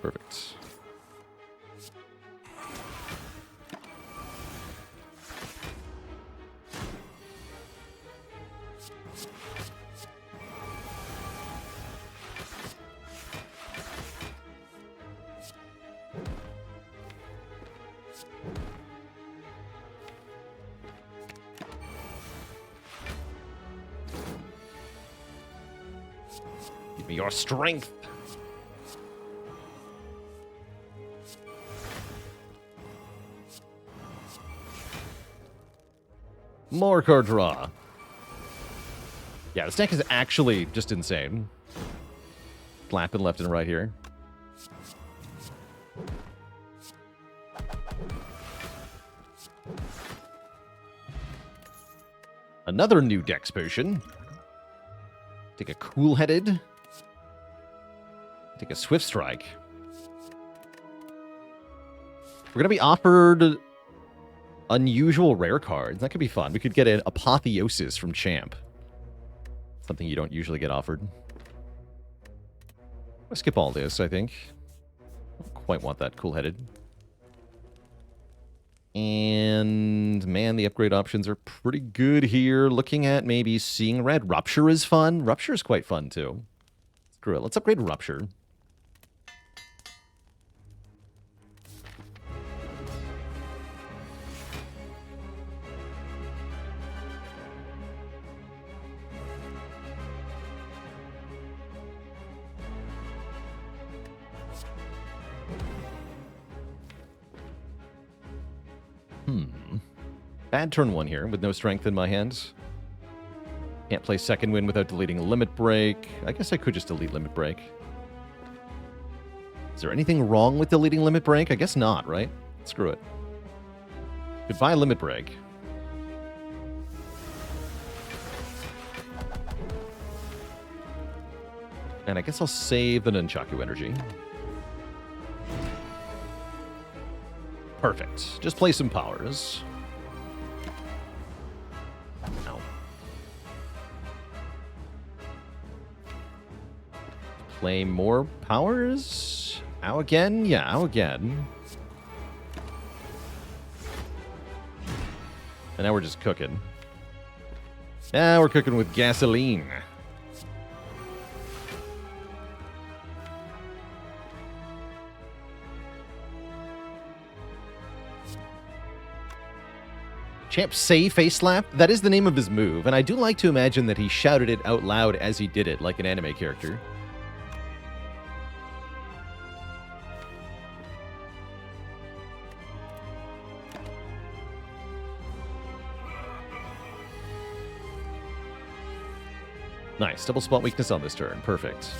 Perfect. Give me your strength. More card draw. Yeah, this deck is actually just insane. Slapping left and right here. Another new Dex Potion. Take a Cool-Headed. Take a Swift Strike. We're going to be offered unusual rare cards. That could be fun. We could get an Apotheosis from Champ. Something you don't usually get offered. I'll skip all this, I think. Don't quite want that Cool-Headed. And, man, the upgrade options are pretty good here. Looking at maybe Seeing Red. Rupture is fun. Rupture is quite fun, too. Screw it. Let's upgrade Rupture. Bad turn 1 here, with no strength in my hands. Can't play second wind without deleting Limit Break. I guess I could just delete Limit Break. Is there anything wrong with deleting Limit Break? I guess not, right? Screw it. Goodbye, Limit Break. And I guess I'll save the Nunchaku energy. Perfect. Just play some powers. Ow. Play more powers? Ow again? Yeah, ow again. And now we're just cooking. Now we're cooking with gasoline. Champ Say Face Slap? That is the name of his move, and I do like to imagine that he shouted it out loud as he did it, like an anime character. Nice. Double spot weakness on this turn. Perfect.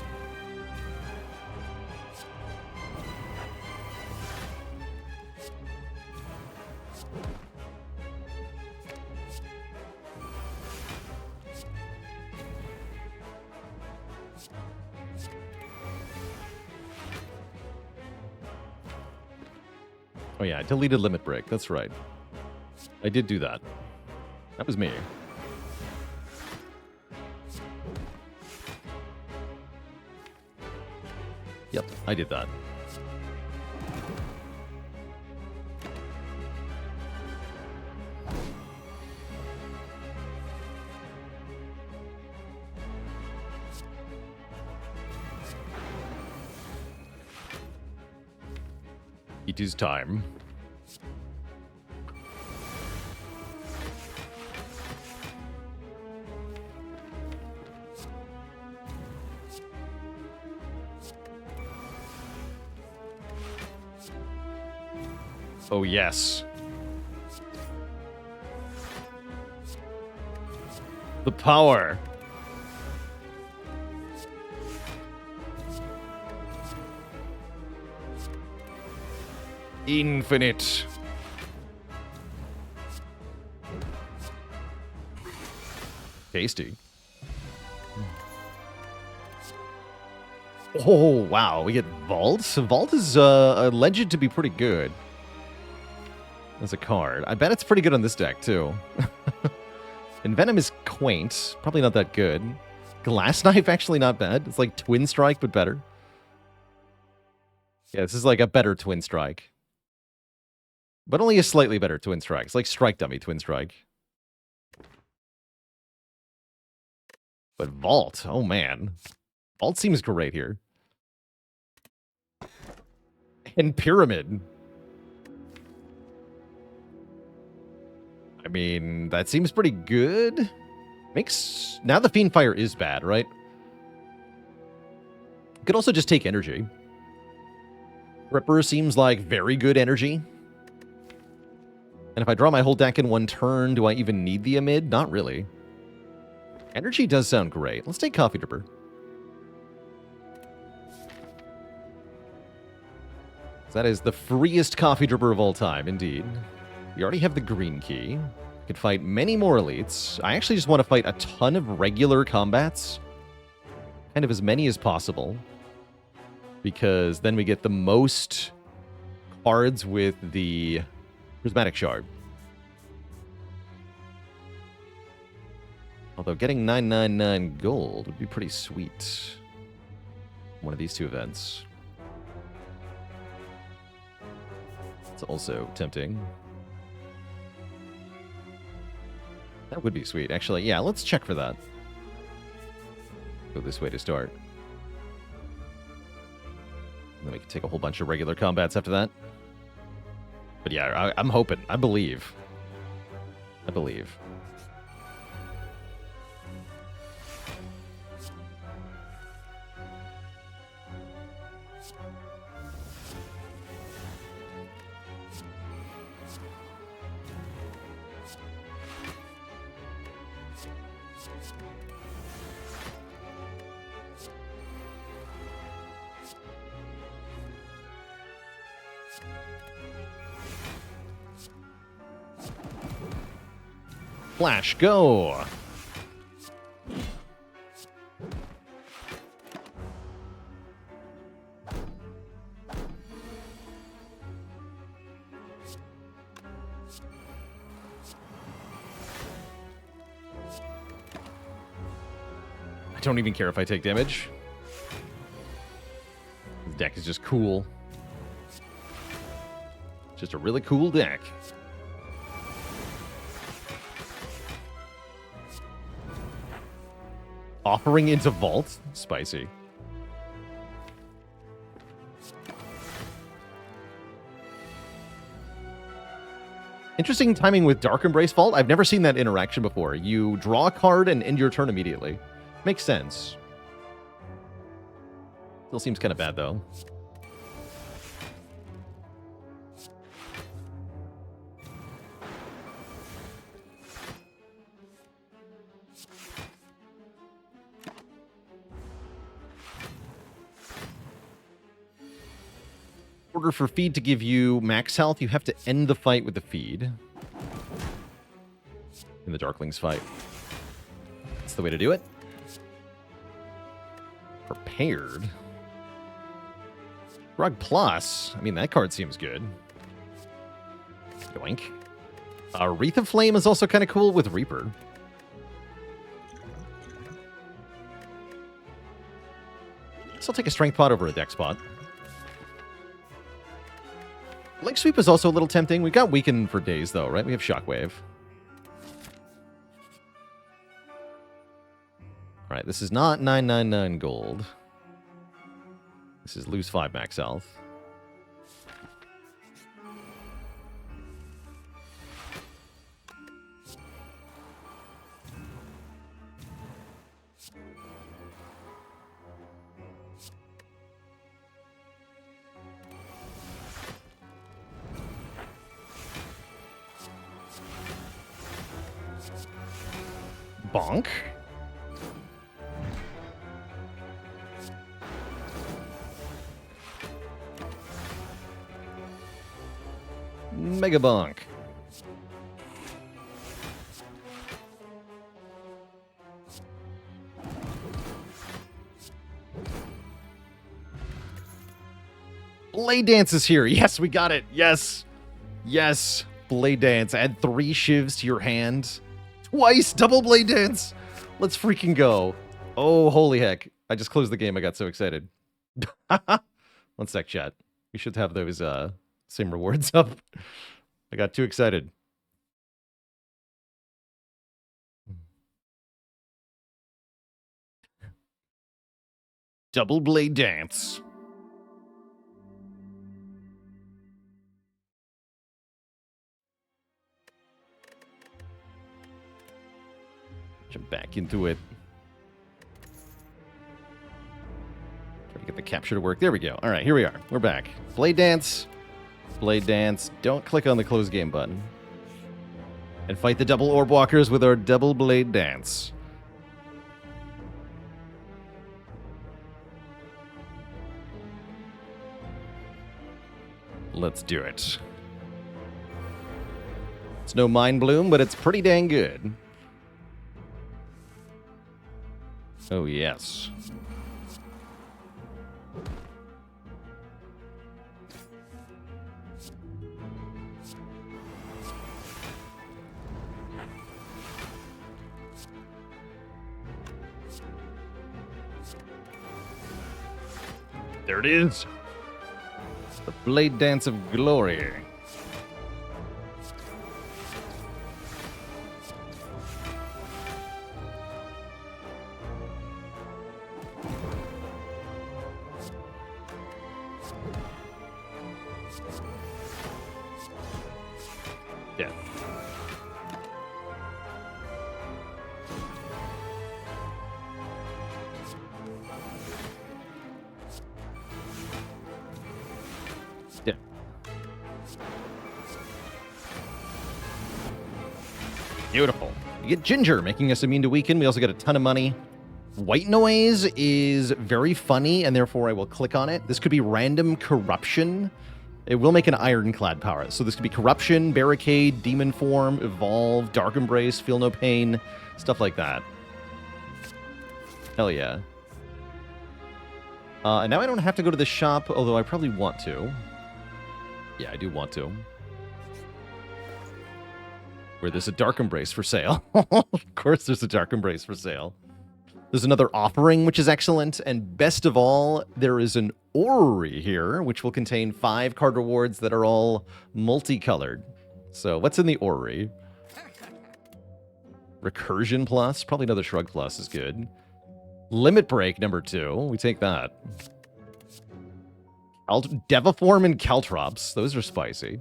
Oh yeah, I deleted Limit Break. That's right. I did do that. That was me. Yep, I did that. It is time. Oh, yes. The power. Infinite. Tasty. Oh, wow. We get Vault? Vault is alleged to be pretty good as a card. I bet it's pretty good on this deck, too. Envenom is quaint. Probably not that good. Glass Knife, actually not bad. It's like Twin Strike, but better. Yeah, this is like a better Twin Strike. But only a slightly better Twin Strike. It's like Strike Dummy Twin Strike. But Vault, oh man. Vault seems great here. And Pyramid. I mean, that seems pretty good. Makes... Now the Fiendfire is bad, right? Could also just take energy. Ripper seems like very good energy. And if I draw my whole deck in one turn, do I even need the Amid? Not really. Energy does sound great. Let's take Coffee Dripper. That is the freest Coffee Dripper of all time, indeed. We already have the green key. We could fight many more elites. I actually just want to fight a ton of regular combats. Kind of as many as possible. Because then we get the most cards with the Prismatic Shard. Although getting 999 gold would be pretty sweet. One of these two events. It's also tempting. That would be sweet. Actually, yeah, let's check for that. Go this way to start. And then we can take a whole bunch of regular combats after that. But yeah, I'm hoping. I believe. I believe. Flash, go! I don't even care if I take damage. This deck is just cool. Just a really cool deck. Offering into Vault? Spicy. Interesting timing with Dark Embrace Vault. I've never seen that interaction before. You draw a card and end your turn immediately. Makes sense. Still seems kind of bad, though. In order for feed to give you max health, you have to end the fight with the feed. In the Darklings fight. That's the way to do it. Prepared. Rug Plus. I mean, that card seems good. Yoink. Wreath of Flame is also kind of cool with Reaper. So I'll take a Strength Pot over a Dex Pot. Leg Sweep is also a little tempting. We've got Weaken for days, though, right? We have Shockwave. All right, this is not 999 gold. This is lose 5 max health. Bonk. Mega Bonk. Blade Dance is here. Yes, we got it. Yes. Yes. Blade Dance. Add 3 shivs to your hand. Twice. Double Blade Dance. Let's freaking go. Oh, holy heck. I just closed the game. I got so excited. 1 sec, chat. We should have those same rewards up. I got too excited. Double Blade Dance. Jump back into it. Try to get the capture to work. There we go. All right, here we are. We're back. Blade Dance. Blade Dance. Don't click on the close game button. And fight the double orb walkers with our double Blade Dance. Let's do it. It's no Mind Bloom, but it's pretty dang good. Oh, yes. There it is. The Blade Dance of Glory. Yeah. Yeah. Beautiful. You get Ginger, making us immune to weaken. We also get a ton of money. White Noise is very funny, and therefore I will click on it. This could be random corruption It will make an ironclad power. So this could be Corruption, Barricade, Demon Form, Evolve, Dark Embrace, Feel No Pain, stuff like that. Hell yeah. And now I don't have to go to the shop, although I probably want to. Yeah, I do want to. Where there's a Dark Embrace for sale. Of course there's a Dark Embrace for sale. There's another Offering, which is excellent. And best of all, there is an Orrery here, which will contain 5 card rewards that are all multicolored. So what's in the Orrery? Recursion Plus. Probably another Shrug Plus is good. Limit Break number 2. We take that. Deviform and Caltrops. Those are spicy.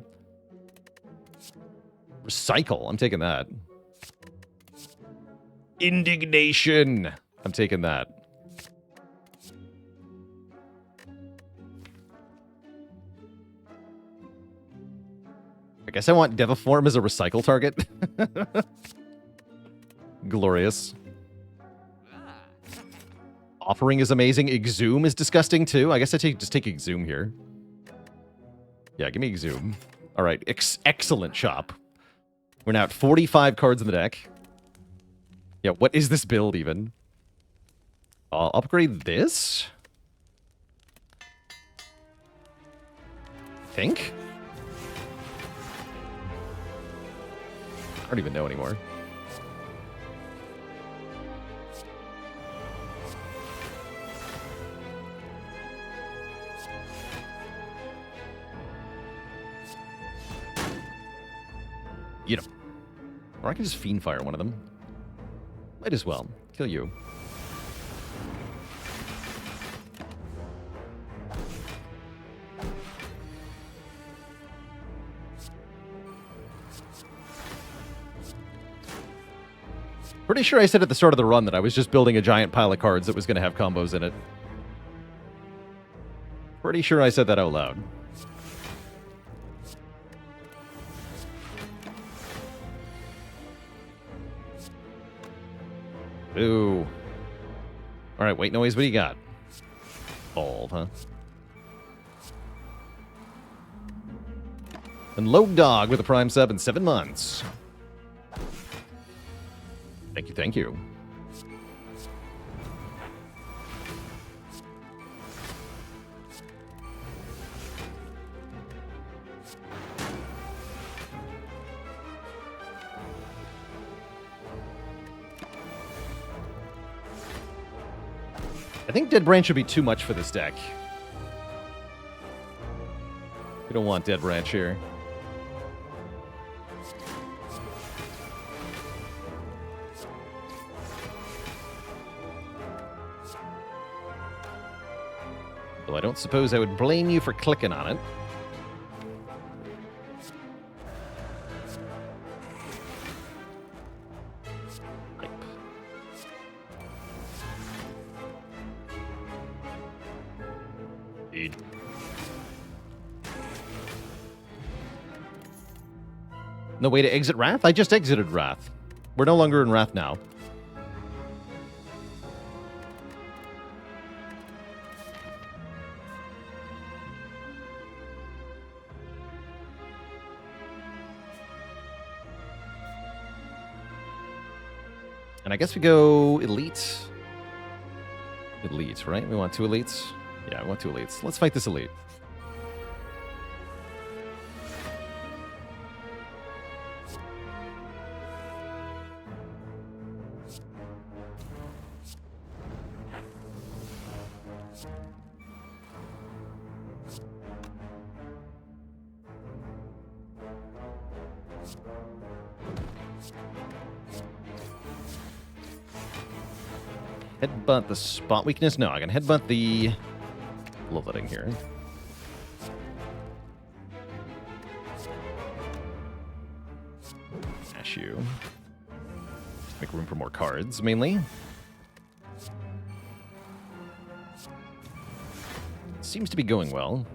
Recycle. I'm taking that. Indignation. I'm taking that. I guess I want Deviform as a recycle target. Glorious. Offering is amazing. Exhume is disgusting too. I guess I just take Exhume here. Yeah, give me Exhume. All right, excellent shop. We're now at 45 cards in the deck. Yeah, what is this build even? I'll upgrade this? Think? I don't even know anymore. You know. Or I can just Fiend Fire one of them. Might as well. Kill you. Pretty sure I said at the start of the run that I was just building a giant pile of cards that was going to have combos in it. Pretty sure I said that out loud. Ooh. Alright, White Noise, what do you got? Bald, huh? And Load Dog with a Prime sub in 7 months. Thank you, thank you. I think Dead Branch would be too much for this deck. We don't want Dead Branch here. Well, I don't suppose I would blame you for clicking on it. Indeed. No way to exit Wrath? I just exited Wrath. We're no longer in Wrath now. And I guess we go Elite. Elite, right? We want 2 Elites? Yeah, we want 2 Elites. Let's fight this Elite. Headbutt the spot weakness? No, I can headbutt the bloodletting here. Smash you. Make room for more cards, mainly. Seems to be going well.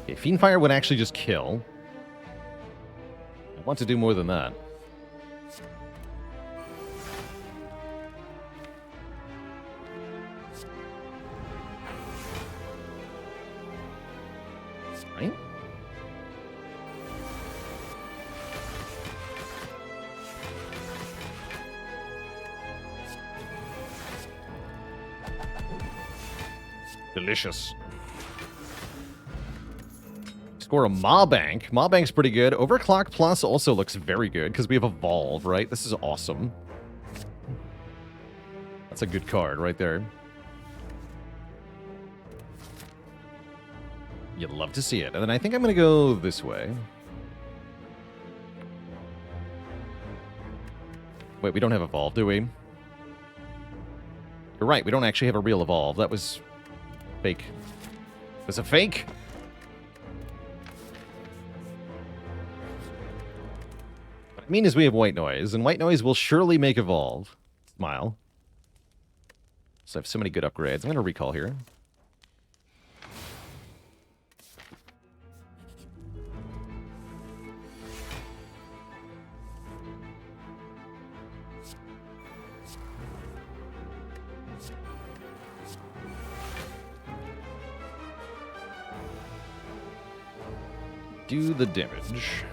Okay, Fiend Fire would actually just kill. Want to do more than that. Right? Delicious. Score a Mabank. Mabank's pretty good. Overclock Plus also looks very good because we have Evolve, right? This is awesome. That's a good card right there. You'd love to see it. And then I think I'm going to go this way. Wait, we don't have Evolve, do we? You're right, we don't actually have a real Evolve. That was fake. Was it fake? What I mean is we have White Noise, and White Noise will surely make Evolve. Smile. So I have so many good upgrades. I'm going to recall here. Do the damage.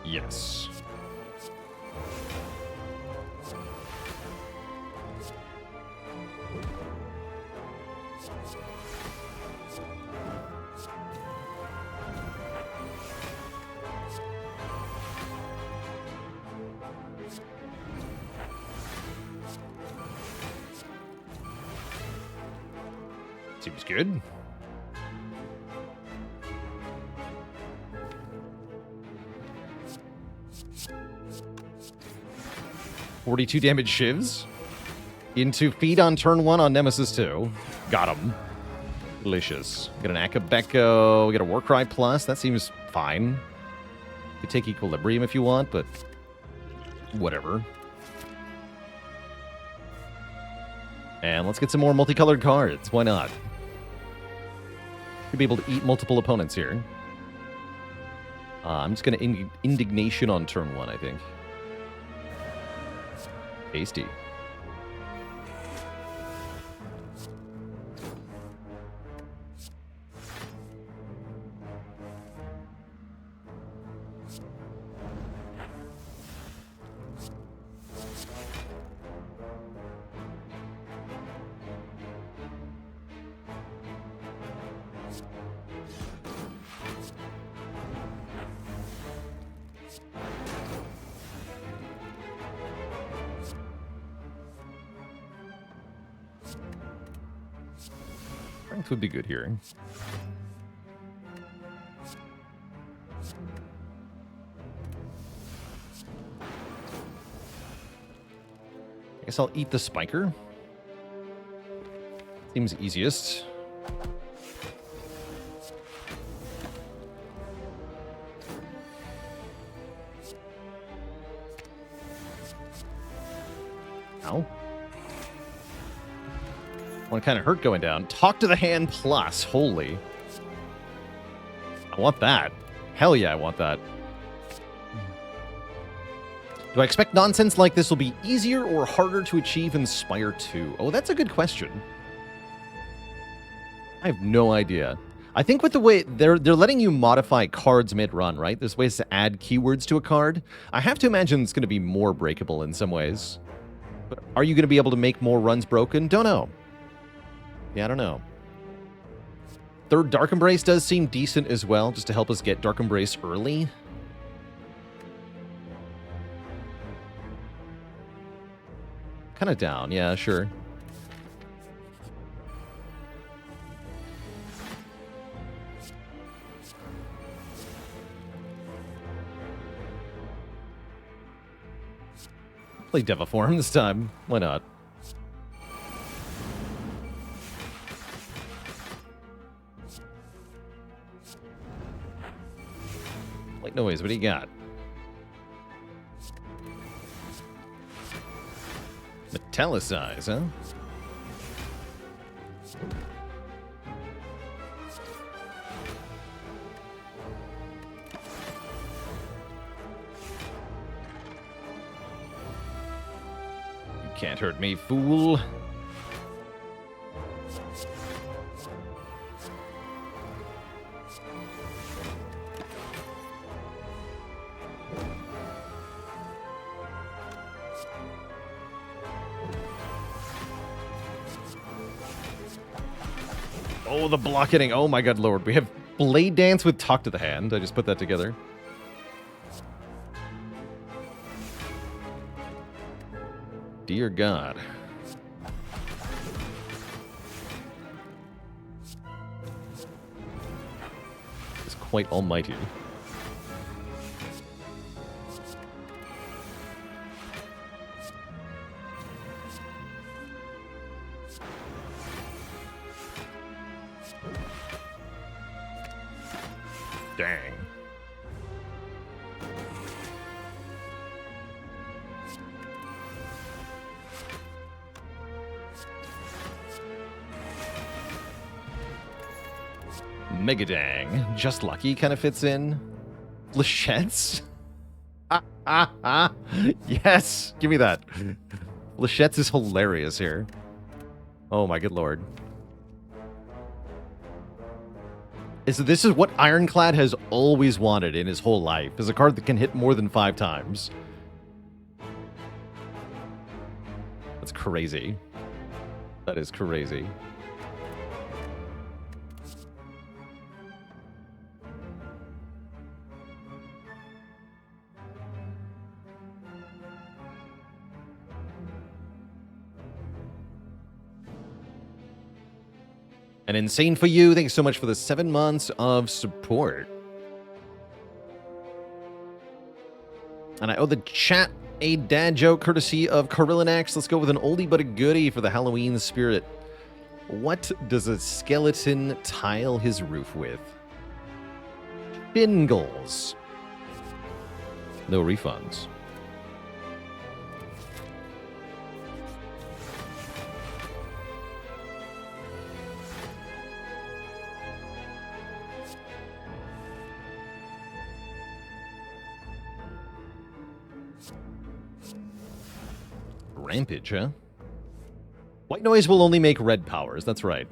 Yes. Seems good. $42 damage shivs. Into feed on turn 1 on Nemesis 2. Got him. Delicious. Get an Akabeko. Get a Warcry Plus. That seems fine. You could take Equilibrium if you want, but whatever. And let's get some more multicolored cards. Why not? Could be able to eat multiple opponents here. I'm just going to Indignation on turn 1, I think. Tasty. Strength would be good here. I guess I'll eat the Spiker. Seems easiest. Ow. One kind of hurt going down. Talk to the Hand Plus. Holy. I want that. Hell yeah, I want that. Do I expect nonsense like this will be easier or harder to achieve in Spire 2? Oh, that's a good question. I have no idea. I think with the way they're letting you modify cards mid-run, right? There's ways to add keywords to a card. I have to imagine it's going to be more breakable in some ways. But are you going to be able to make more runs broken? Don't know. Yeah, I don't know. Third Dark Embrace does seem decent as well, just to help us get Dark Embrace early. Kind of down, yeah, sure. Play Deviform this time. Why not? White Noise, what do you got? Metallicize, huh? Can't hurt me, fool. Oh, the block hitting. Oh my god, lord. We have Blade Dance with Talk to the Hand. I just put that together. Dear God. It's quite almighty. Dang. Megadang. Just Lucky kind of fits in. Flechette's? Yes! Give me that. Flechette's is hilarious here. Oh my good lord. This is what Ironclad has always wanted in his whole life, is a card that can hit more than 5 times. That's crazy. That is crazy. And Insane for You, thanks so much for the 7 months of support. And I owe the chat a dad joke courtesy of Corillanax. Let's go with an oldie but a goodie for the Halloween spirit. What does a skeleton tile his roof with? Shingles. No refunds. Rampage, huh? White noise will only make red powers, that's right.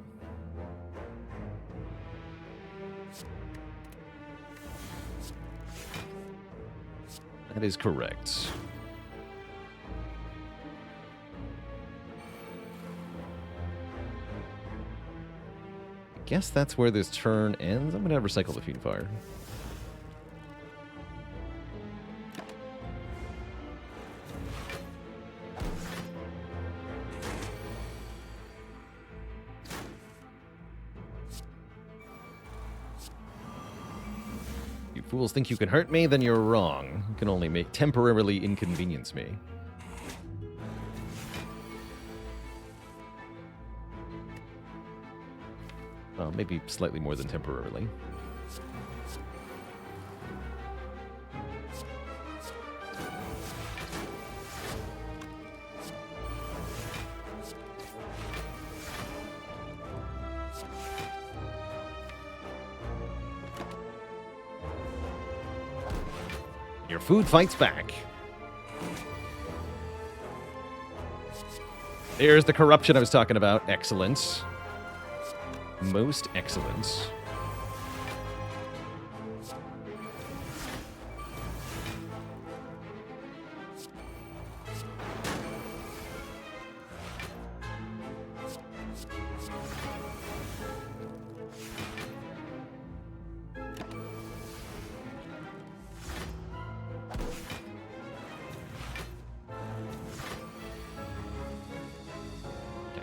That is correct. I guess that's where this turn ends. I'm gonna recycle the Fiendfire. Fools think you can hurt me, then you're wrong. You can only temporarily inconvenience me. Well, maybe slightly more than temporarily. Your food fights back. There's the corruption I was talking about. Excellent. Most excellent.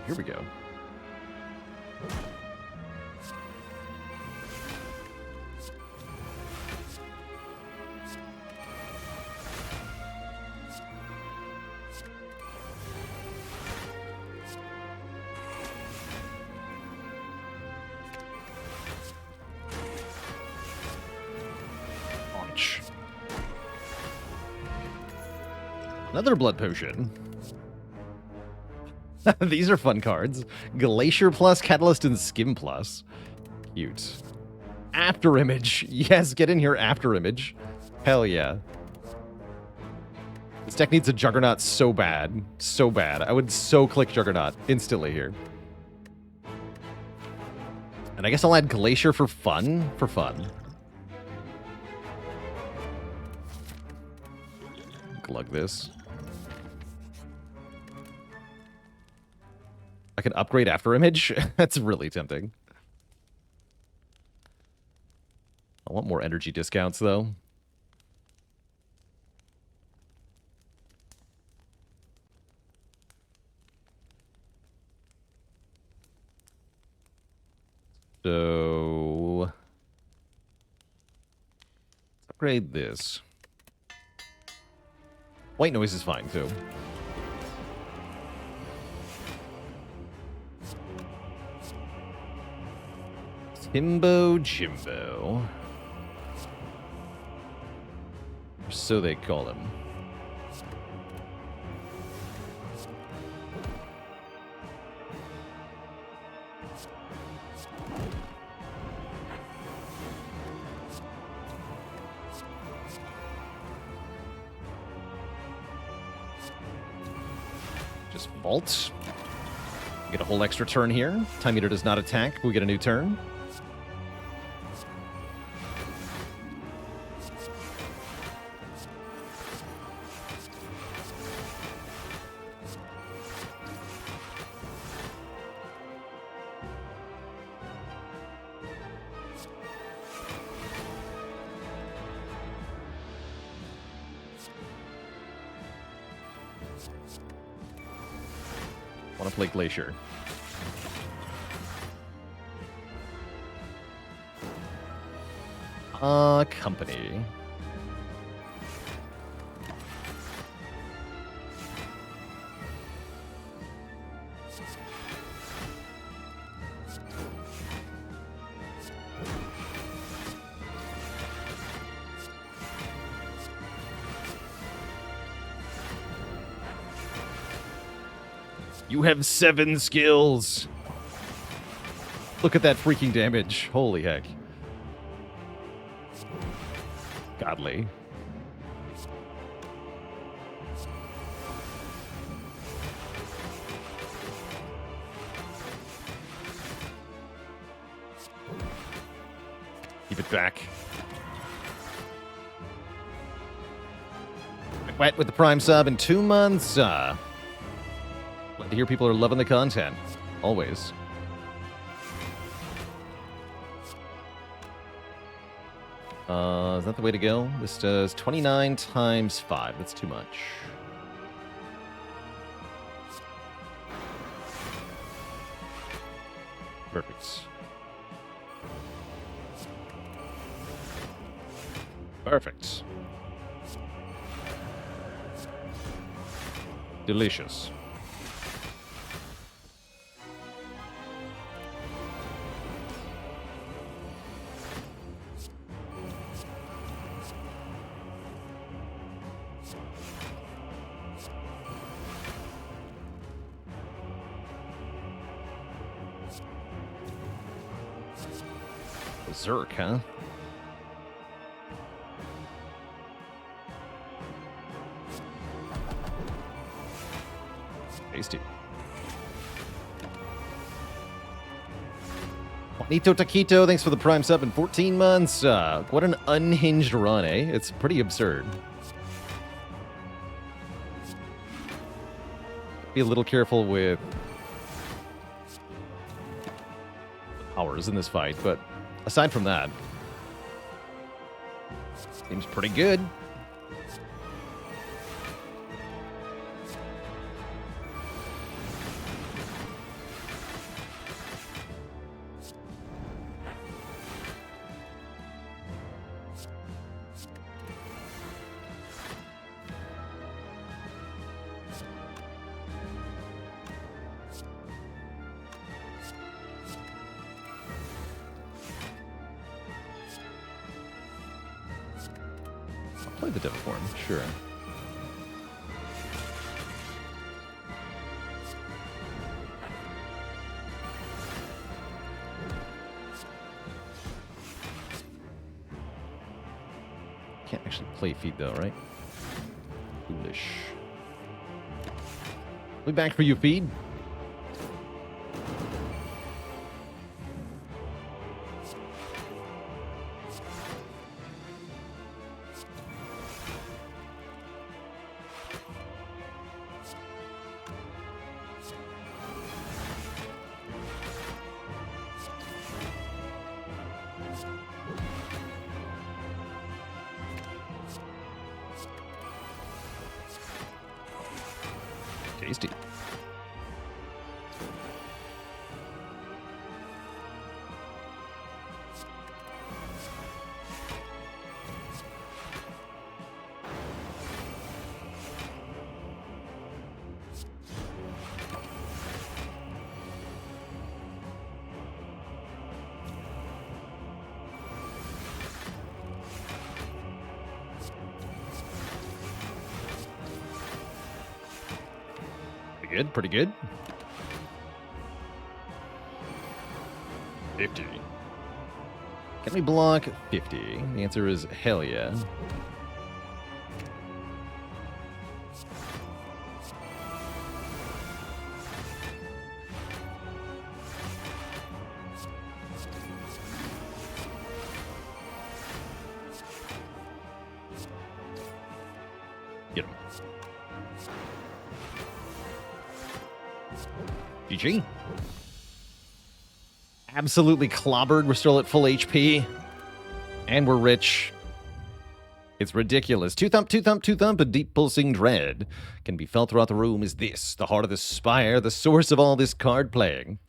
Here we go. Launch. Another blood potion. These are fun cards. Glacier Plus, Catalyst, and Skim Plus. Cute. After Image. Yes, get in here, After Image. Hell yeah. This deck needs a Juggernaut so bad. So bad. I would so click Juggernaut instantly here. And I guess I'll add Glacier for fun. For fun. Glug this. I can upgrade After Image? That's really tempting. I want more energy discounts, though. So... let's upgrade this. White noise is fine, too. Timbo Jimbo. Or so they call him. Just vault. Get a whole extra turn here. Time Eater does not attack. We get a new turn. Want to play Glacier. Company. You have 7 skills. Look at that freaking damage. Holy heck. Godly. Keep it back. Wet with the Prime sub in 2 months. Glad to hear people are loving the content. Always. Is that the way to go? This does 29 times 5. That's too much. Perfect. Perfect. Delicious. Berserk, huh? Tasty. Juanito Taquito, thanks for the Prime sub in 14 months. What an unhinged run, eh? It's pretty absurd. Be a little careful with the powers in this fight, but aside from that, seems pretty good. Play the Devil Form, sure. Can't actually play feed though, right? Foolish. We'll be back for you, feed. Tasty. Good, pretty good. 50. Can we block 50? The answer is hell yeah. Get him. GG. Absolutely clobbered. We're still at full HP. And we're rich. It's ridiculous. Two thump, two thump, two thump, a deep pulsing dread can be felt throughout the room. Is this the heart of the spire, the source of all this card playing?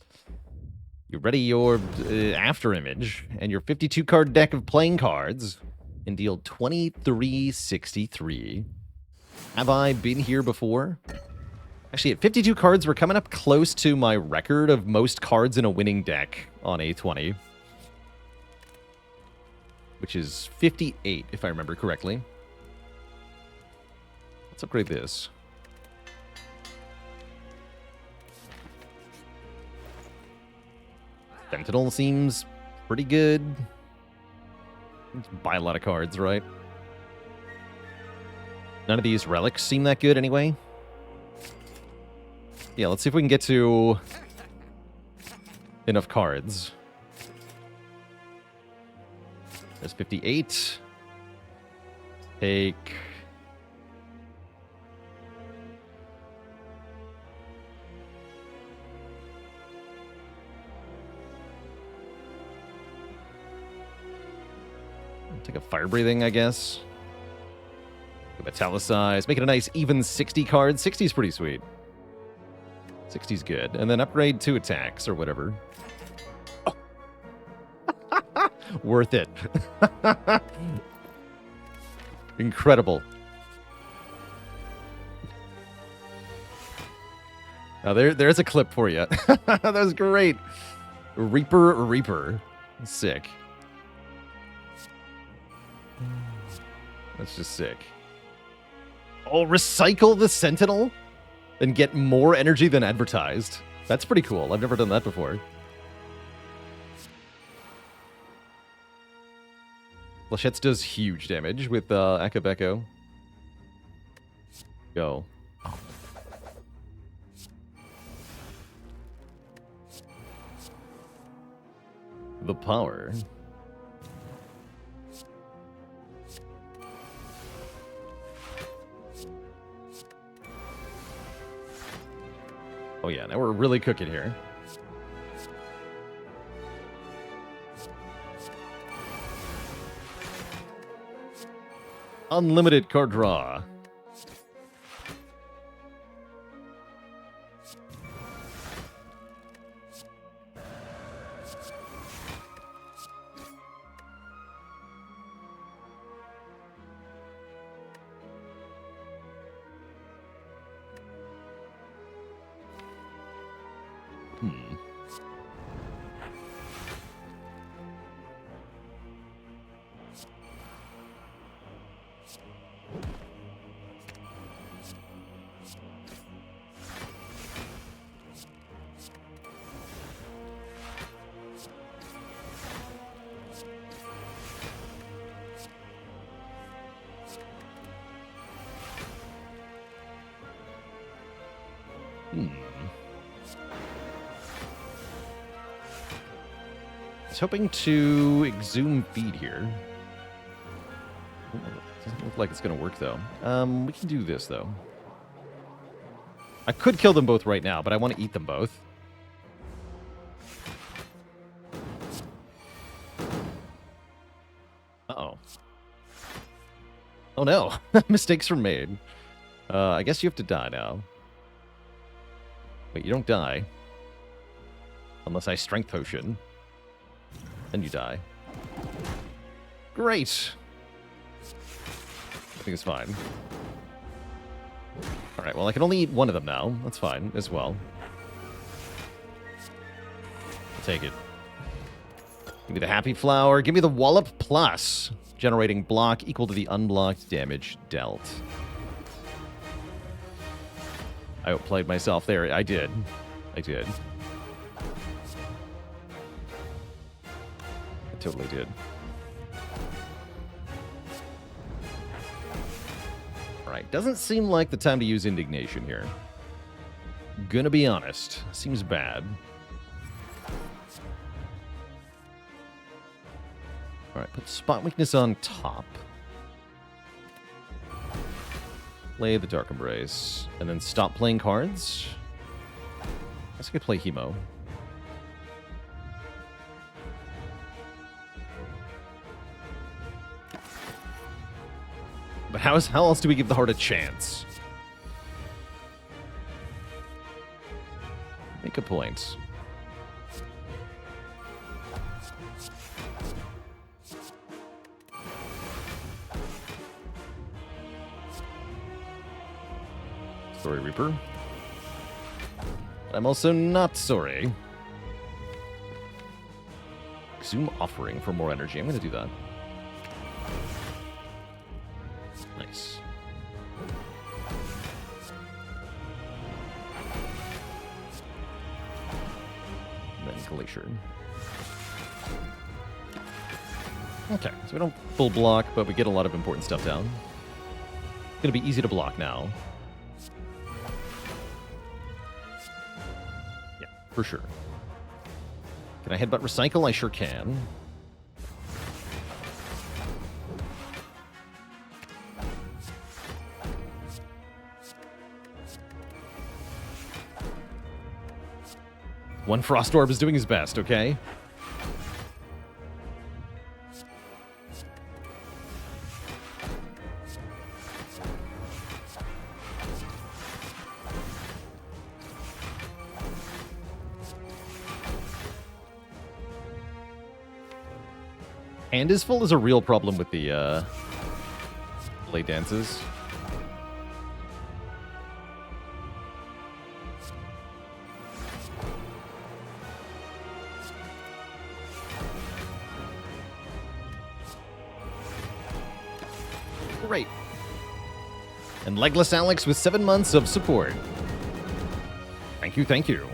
You ready your after image and your 52 card deck of playing cards and deal 2363. Have I been here before? Actually, at 52 cards, we're coming up close to my record of most cards in a winning deck on A20. Which is 58, if I remember correctly. Let's upgrade this. Sentinel seems pretty good. Let's buy a lot of cards, right? None of these relics seem that good anyway. Yeah, let's see if we can get to enough cards. There's 58. Take... Take a fire breathing, I guess. Metallicize. Make it a nice even 60 cards. 60 is pretty sweet. 60's good. And then upgrade 2 attacks or whatever. Oh. Worth it. Incredible. Now there's a clip for you. That was great. Reaper. Sick. That's just sick. Oh, recycle the Sentinel and get more energy than advertised. That's pretty cool. I've never done that before. Flechette's does huge damage with Akabeko. Go. The power. Oh yeah, now we're really cooking here. Unlimited card draw. I was hoping to exhume feed here. Doesn't look like it's going to work, though. We can do this, though. I could kill them both right now, but I want to eat them both. Uh-oh. Oh, no. Mistakes were made. I guess you have to die now. Wait, you don't die. Unless I strength potion. Then you die. Great. I think it's fine. Alright, well, I can only eat one of them now. That's fine as well. I'll take it. Give me the Happy Flower. Give me the Wallop Plus. Generating block equal to the unblocked damage dealt. I outplayed myself there. I did. I totally did. Alright, doesn't seem like the time to use Indignation here. Gonna be honest. Seems bad. Alright, put Spot Weakness on top. Play the Dark Embrace. And then stop playing cards. I guess I could play Hemo. But how else do we give the heart a chance? Make a point. Sorry, Reaper. I'm also not sorry. Exhume Offering for more energy. I'm going to do that. Nice. And then Glacier. Okay, so we don't full block, but we get a lot of important stuff down. It's going to be easy to block now. Yeah, for sure. Can I headbutt Recycle? I sure can. One Frost Orb is doing his best, okay? Hand is full is a real problem with the blade dances. Great. And Legless Alex with 7 months of support. Thank you, thank you.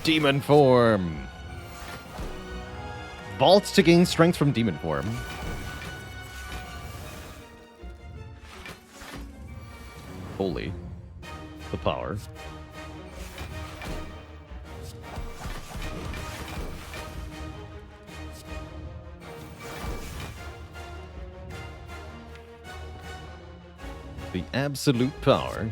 Demon Form. Vault to gain strength from Demon Form. Holy. The power. The absolute power.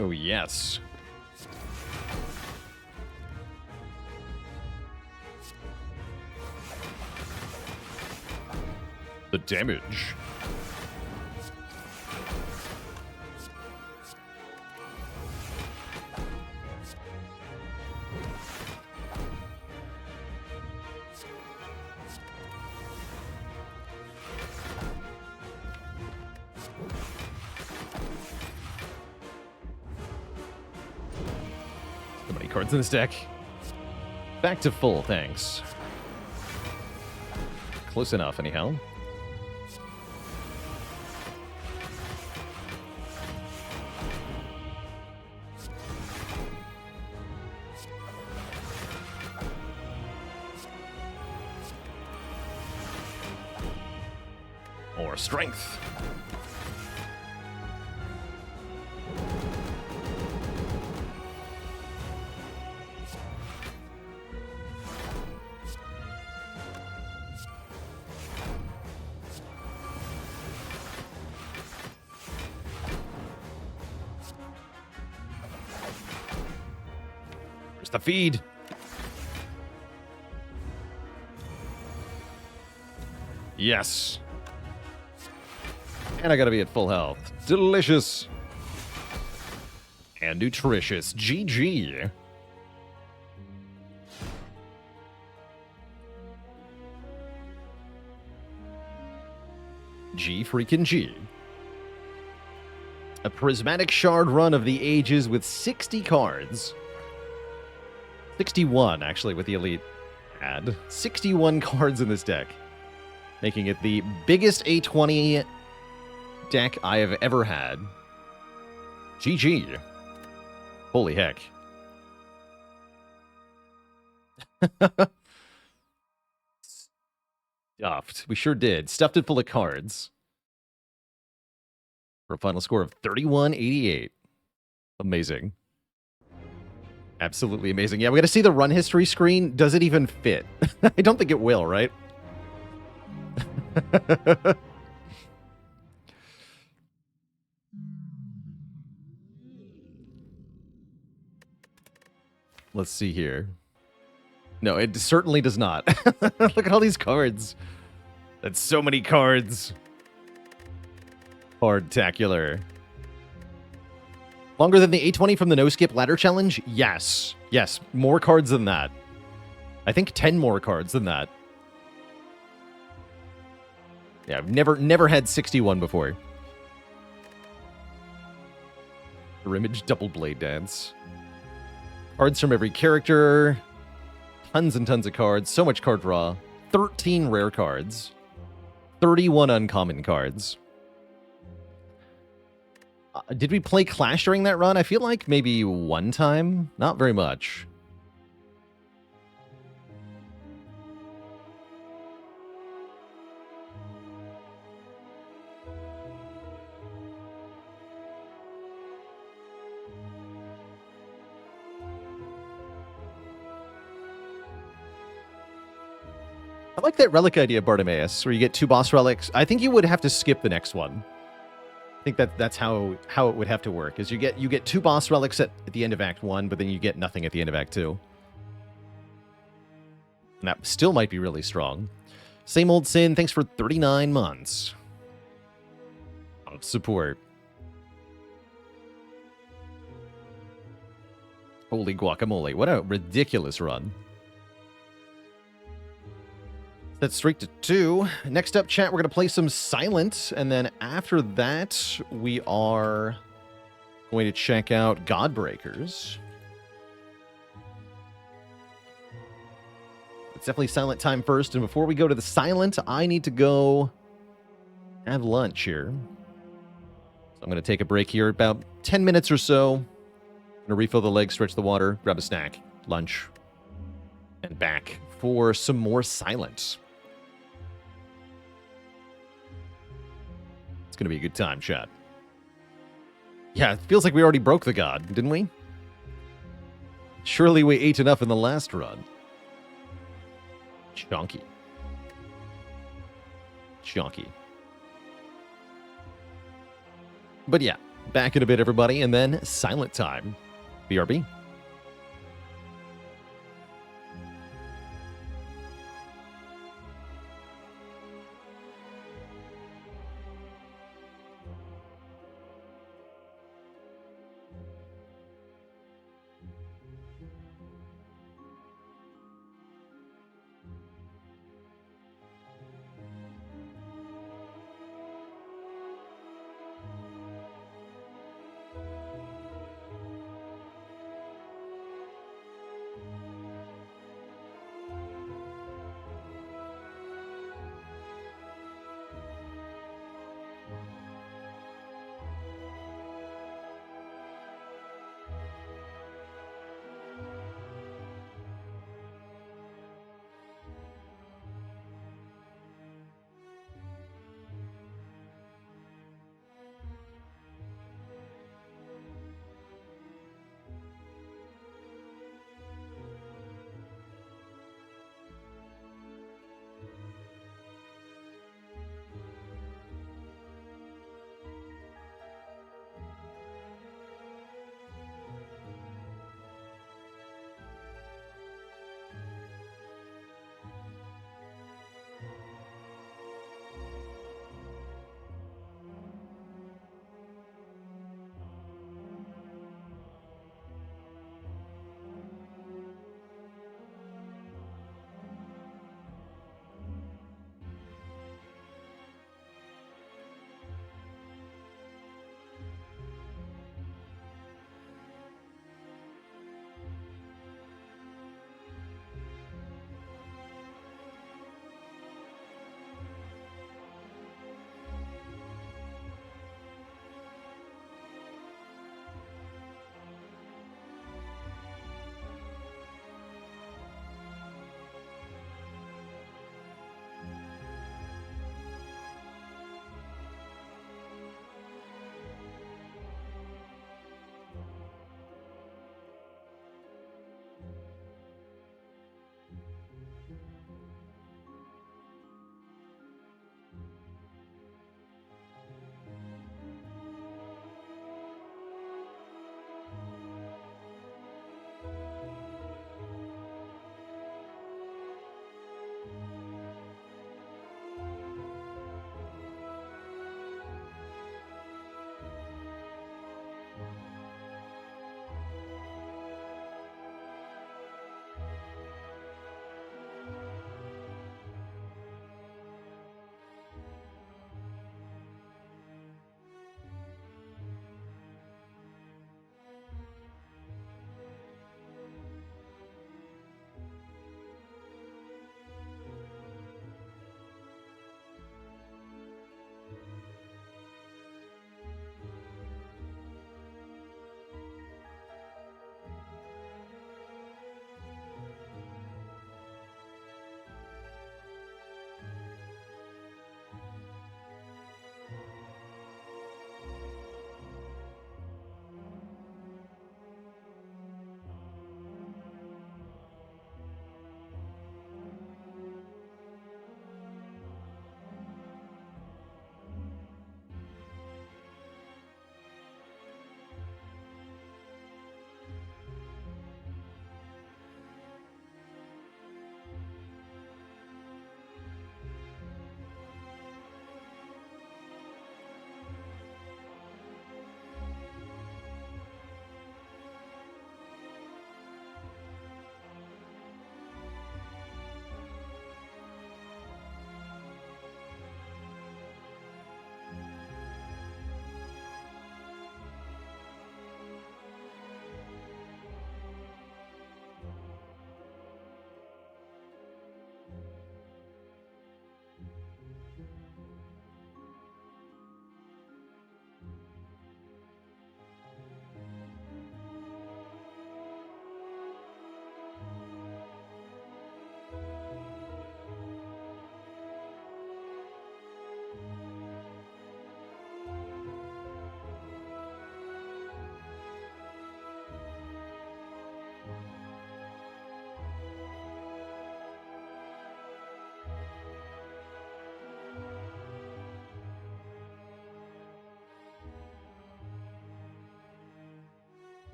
Oh, yes. The damage. So many cards in this deck. Back to full, thanks. Close enough, anyhow. More strength. There's the feed. Yes. And I gotta be at full health. Delicious. And nutritious. GG. G freaking G. A prismatic shard run of the ages with 60 cards. 61, actually, with the elite ad. 61 cards in this deck. Making it the biggest A20 deck I have ever had. GG. Holy heck. Stuffed. We sure did. Stuffed it full of cards. For a final score of 3188. Amazing. Absolutely amazing. Yeah, we got to see the run history screen. Does it even fit? I don't think it will, right? Let's see here. No, it certainly does not. Look at all these cards. That's so many cards. Hardtacular. Longer than the A20 from the No Skip Ladder Challenge? Yes. Yes, more cards than that. I think 10 more cards than that. Yeah, I've never had 61 before. Image Double Blade Dance. Cards from every character. Tons and tons of cards. So much card draw. 13 rare cards. 31 uncommon cards. Did we play Clash during that run? I feel like maybe one time. Not very much. I like that relic idea, Bartimaeus, where you get 2 boss relics. I think you would have to skip the next one. I think that's how it would have to work. Is you get 2 boss relics at the end of Act 1, but then you get nothing at the end of Act 2. And that still might be really strong. Same Old Sin, thanks for 39 months of support. Holy guacamole, what a ridiculous run. That streak to 2. Next up, chat, we're going to play some Silent, and then after that, we are going to check out Godbreakers. It's definitely Silent time first, and before we go to the Silent, I need to go have lunch here. So I'm going to take a break here, about 10 minutes or so. I'm going to refill the legs, stretch the water, grab a snack, lunch, and back for some more Silent. It's going to be a good time, chat. Yeah, it feels like we already broke the god, didn't we? Surely we ate enough in the last run. Chonky. Chonky. But yeah, back in a bit, everybody, and then Silent time. BRB.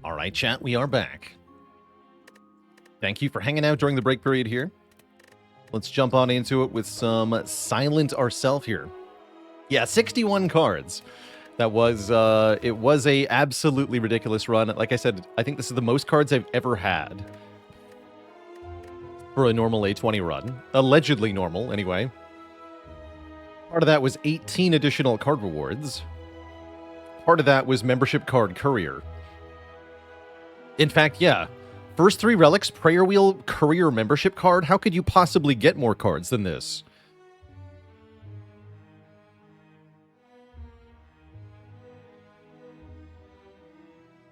All right, chat, we are back. Thank you for hanging out during the break period here. Let's jump on into it with some Silent Ourself here. Yeah, 61 cards. That was, it was a absolutely ridiculous run. Like I said, I think this is the most cards I've ever had for a normal A20 run. Allegedly normal, anyway. Part of that was 18 additional card rewards. Part of that was membership card courier. In fact, yeah. First 3 relics, prayer wheel, courier, membership card. How could you possibly get more cards than this?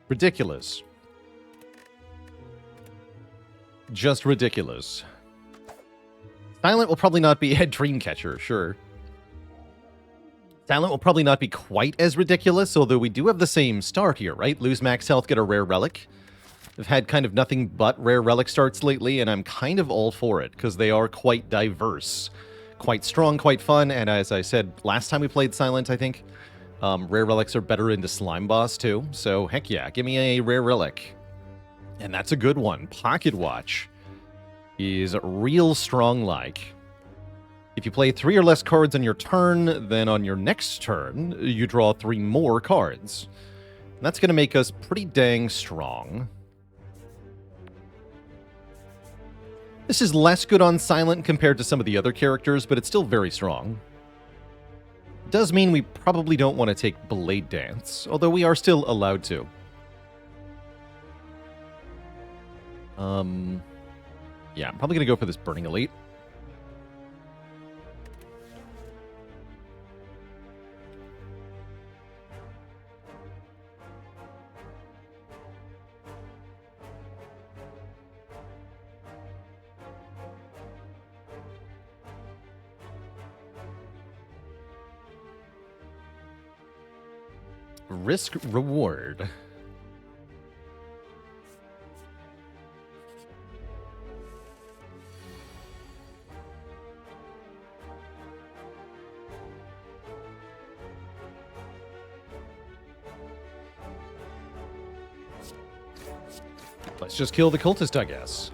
Ridiculous. Just ridiculous. Silent will probably not be a Dreamcatcher, sure. Silent will probably not be quite as ridiculous, although we do have the same start here, right? Lose max health, get a rare relic. I've had kind of nothing but rare relic starts lately, and I'm kind of all for it, because they are quite diverse. Quite strong, quite fun, and as I said last time we played Silent, I think, rare relics are better into Slime Boss, too. So, heck yeah, give me a rare relic. And that's a good one. Pocket Watch is real strong-like. If you play 3 or less cards on your turn, then on your next turn, you draw 3 more cards. And that's going to make us pretty dang strong. This is less good on Silent compared to some of the other characters, but it's still very strong. It does mean we probably don't want to take Blade Dance, although we are still allowed to. Yeah, I'm probably going to go for this Burning Elite. Risk reward. Let's just kill the cultist, I guess.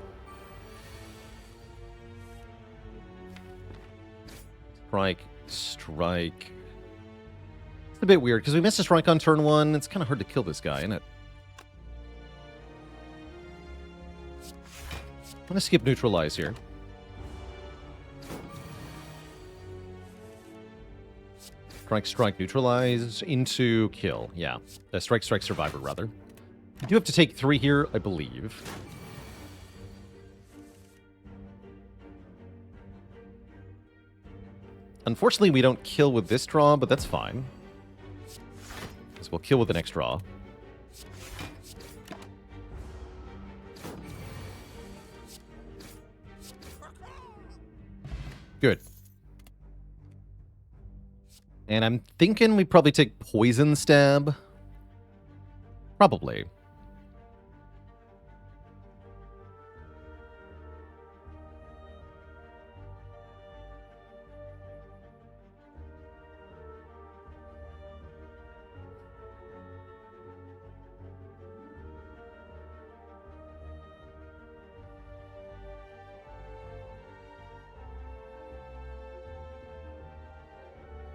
Strike. It's a bit weird, because we missed a strike on turn 1. It's kind of hard to kill this guy, isn't it? I'm going to skip Neutralize here. Strike, Neutralize into kill. Yeah. Strike, Survivor, rather. You do have to take 3 here, I believe. Unfortunately, we don't kill with this draw, but that's fine. Because we'll kill with the next draw. Good. And I'm thinking we probably take Poison Stab. Probably.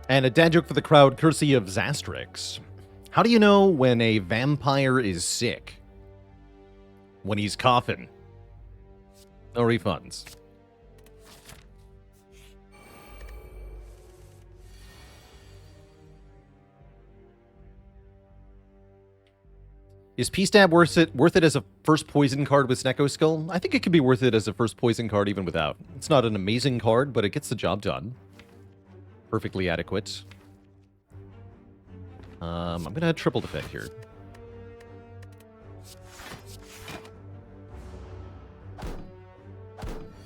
And a dad joke for the crowd, courtesy of Zastrix. How do you know when a vampire is sick? When he's coughing. No refunds. Is P-Stab worth it as a first poison card with Snecko Skull? I think it could be worth it as a first poison card even without. It's not an amazing card, but it gets the job done. Perfectly adequate. I'm going to triple defend here.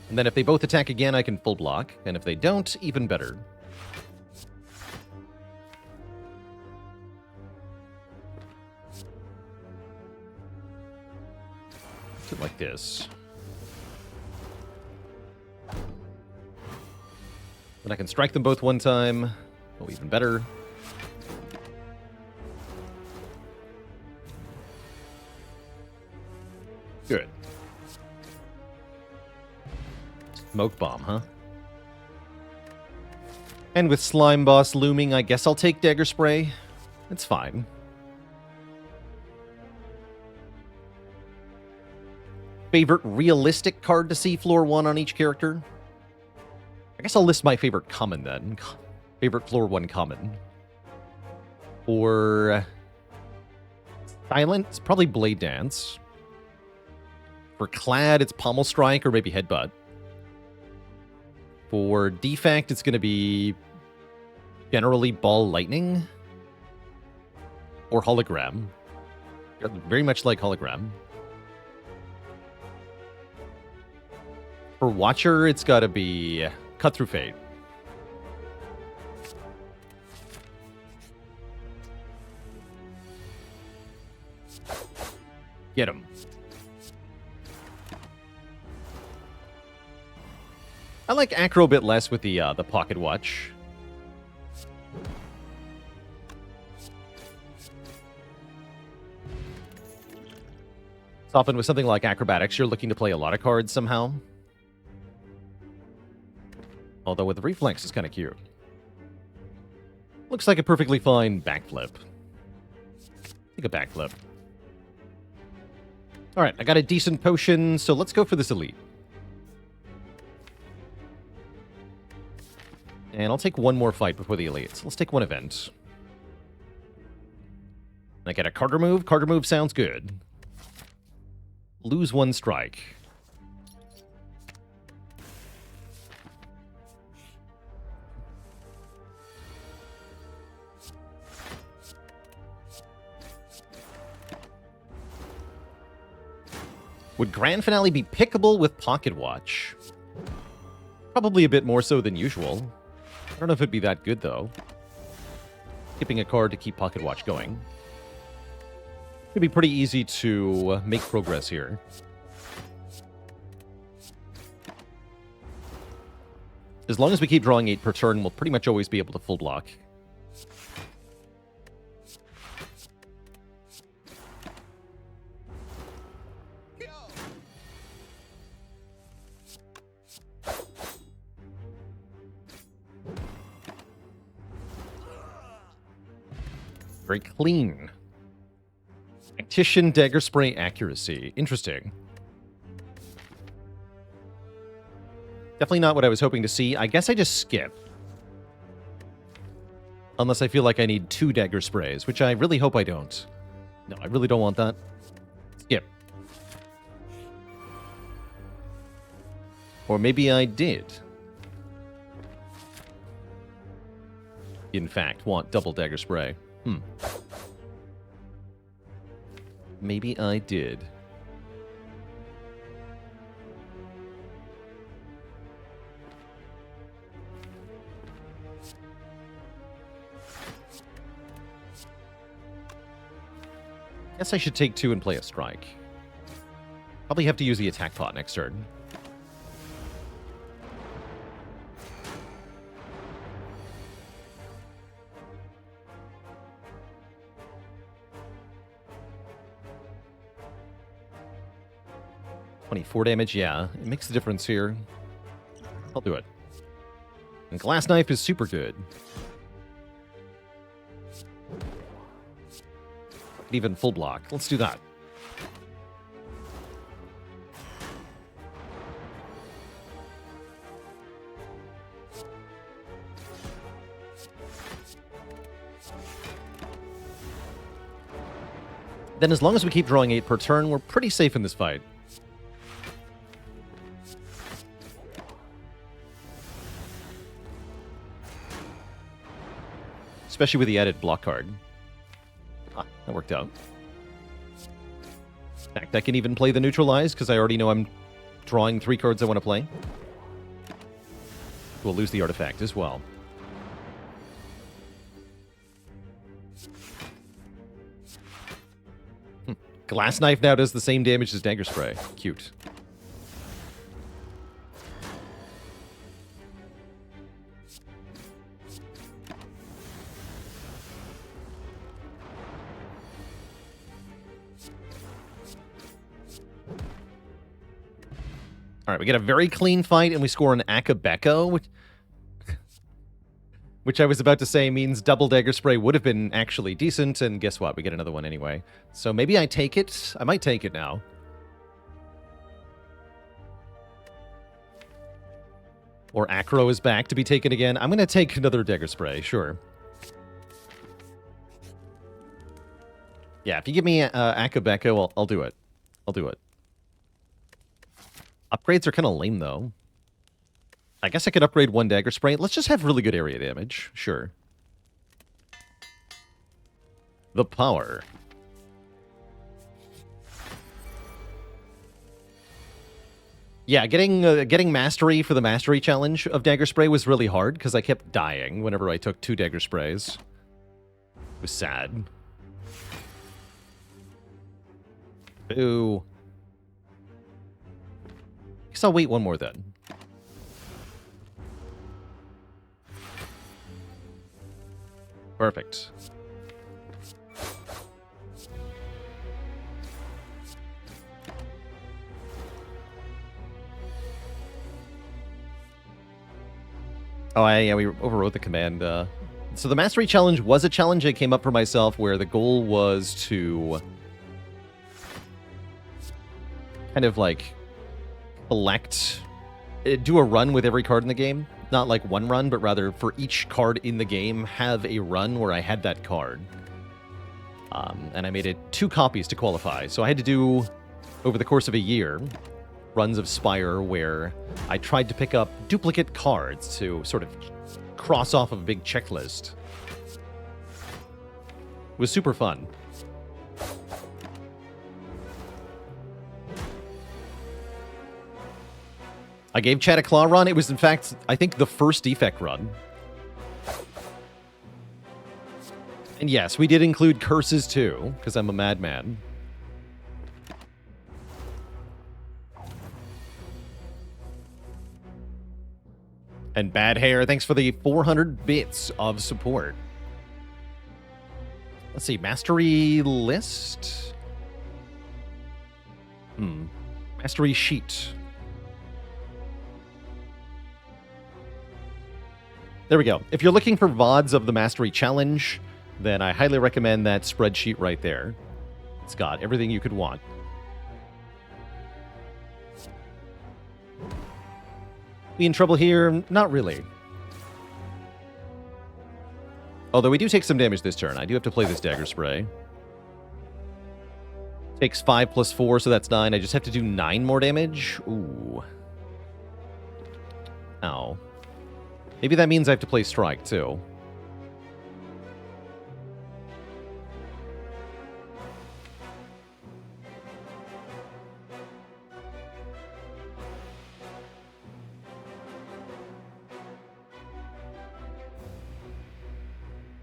And then if they both attack again, I can full block. And if they don't, even better. Do it like this. Then I can strike them both one time. Oh, even better. Good. Smoke bomb, huh? And with Slime Boss looming, I guess I'll take Dagger Spray. It's fine. Favorite realistic card to see floor 1 on each character? I guess I'll list my favorite common then. Favorite floor 1 common. For Silent, it's probably Blade Dance. For Clad, it's Pommel Strike or maybe Headbutt. For Defect, it's going to be generally Ball Lightning or Hologram. Very much like Hologram. For Watcher, it's got to be Cut Through Fate. Get him. I like Acro a bit less with the Pocket Watch. It's often with something like Acrobatics, you're looking to play a lot of cards somehow. Although with Reflex, it's kind of cute. Looks like a perfectly fine backflip. Take a backflip. Alright, I got a decent potion, so let's go for this elite. And I'll take one more fight before the elite. So let's take one event. I get a Carter move. Carter move sounds good. Lose 1 strike. Would Grand Finale be pickable with Pocket Watch? Probably a bit more so than usual. I don't know if it'd be that good, though. Skipping a card to keep Pocket Watch going. It'd be pretty easy to make progress here. As long as we keep drawing 8 per turn, we'll pretty much always be able to full block. Very clean. Tactician, Dagger Spray, Accuracy. Interesting. Definitely not what I was hoping to see. I guess I just skip. Unless I feel like I need 2 Dagger Sprays, which I really hope I don't. No, I really don't want that. Skip. Or maybe I did. In fact, want double Dagger Spray. Maybe I did. Guess I should take 2 and play a strike. Probably have to use the attack pot next turn. .4 damage, yeah. It makes a difference here. I'll do it. And Glass Knife is super good. Even full block. Let's do that. Then as long as we keep drawing 8 per turn, we're pretty safe in this fight. Especially with the added block card. Ah, that worked out. In fact, I can even play the Neutralize, because I already know I'm drawing 3 cards I want to play. We'll lose the artifact as well. Glass Knife now does the same damage as Dagger Spray. Cute. All right, we get a very clean fight, and we score an Akabeko, which I was about to say means double Dagger Spray would have been actually decent, and guess what? We get another one anyway. So maybe I take it. I might take it now. Or Acro is back to be taken again. I'm going to take another Dagger Spray, sure. Yeah, if you give me Akabeko, I'll do it. I'll do it. Upgrades are kind of lame, though. I guess I could upgrade one Dagger Spray. Let's just have really good area damage. Sure. The power. Yeah, getting mastery for the mastery challenge of Dagger Spray was really hard because I kept dying whenever I took 2 Dagger Sprays. It was sad. Ooh. I guess I'll wait one more then. Perfect. Oh, yeah, we overrode the command. So the Mastery Challenge was a challenge I came up for myself where the goal was to kind of like collect, do a run with every card in the game. Not like one run, but rather for each card in the game, have a run where I had that card. And I made it 2 copies to qualify. So I had to do, over the course of a year, runs of Spire where I tried to pick up duplicate cards to sort of cross off of a big checklist. It was super fun. I gave Chad a claw run. It was, in fact, I think the first defect run. And yes, we did include curses too, because I'm a madman. And Bad Hair, thanks for the 400 bits of support. Let's see, Mastery List? Mastery Sheet. There we go. If you're looking for VODs of the Mastery Challenge, then I highly recommend that spreadsheet right there. It's got everything you could want. We in trouble here? Not really. Although we do take some damage this turn. I do have to play this Dagger Spray. Takes 5 plus 4, so that's 9. I just have to do 9 more damage? Ooh. Ow. Maybe that means I have to play Strike, too.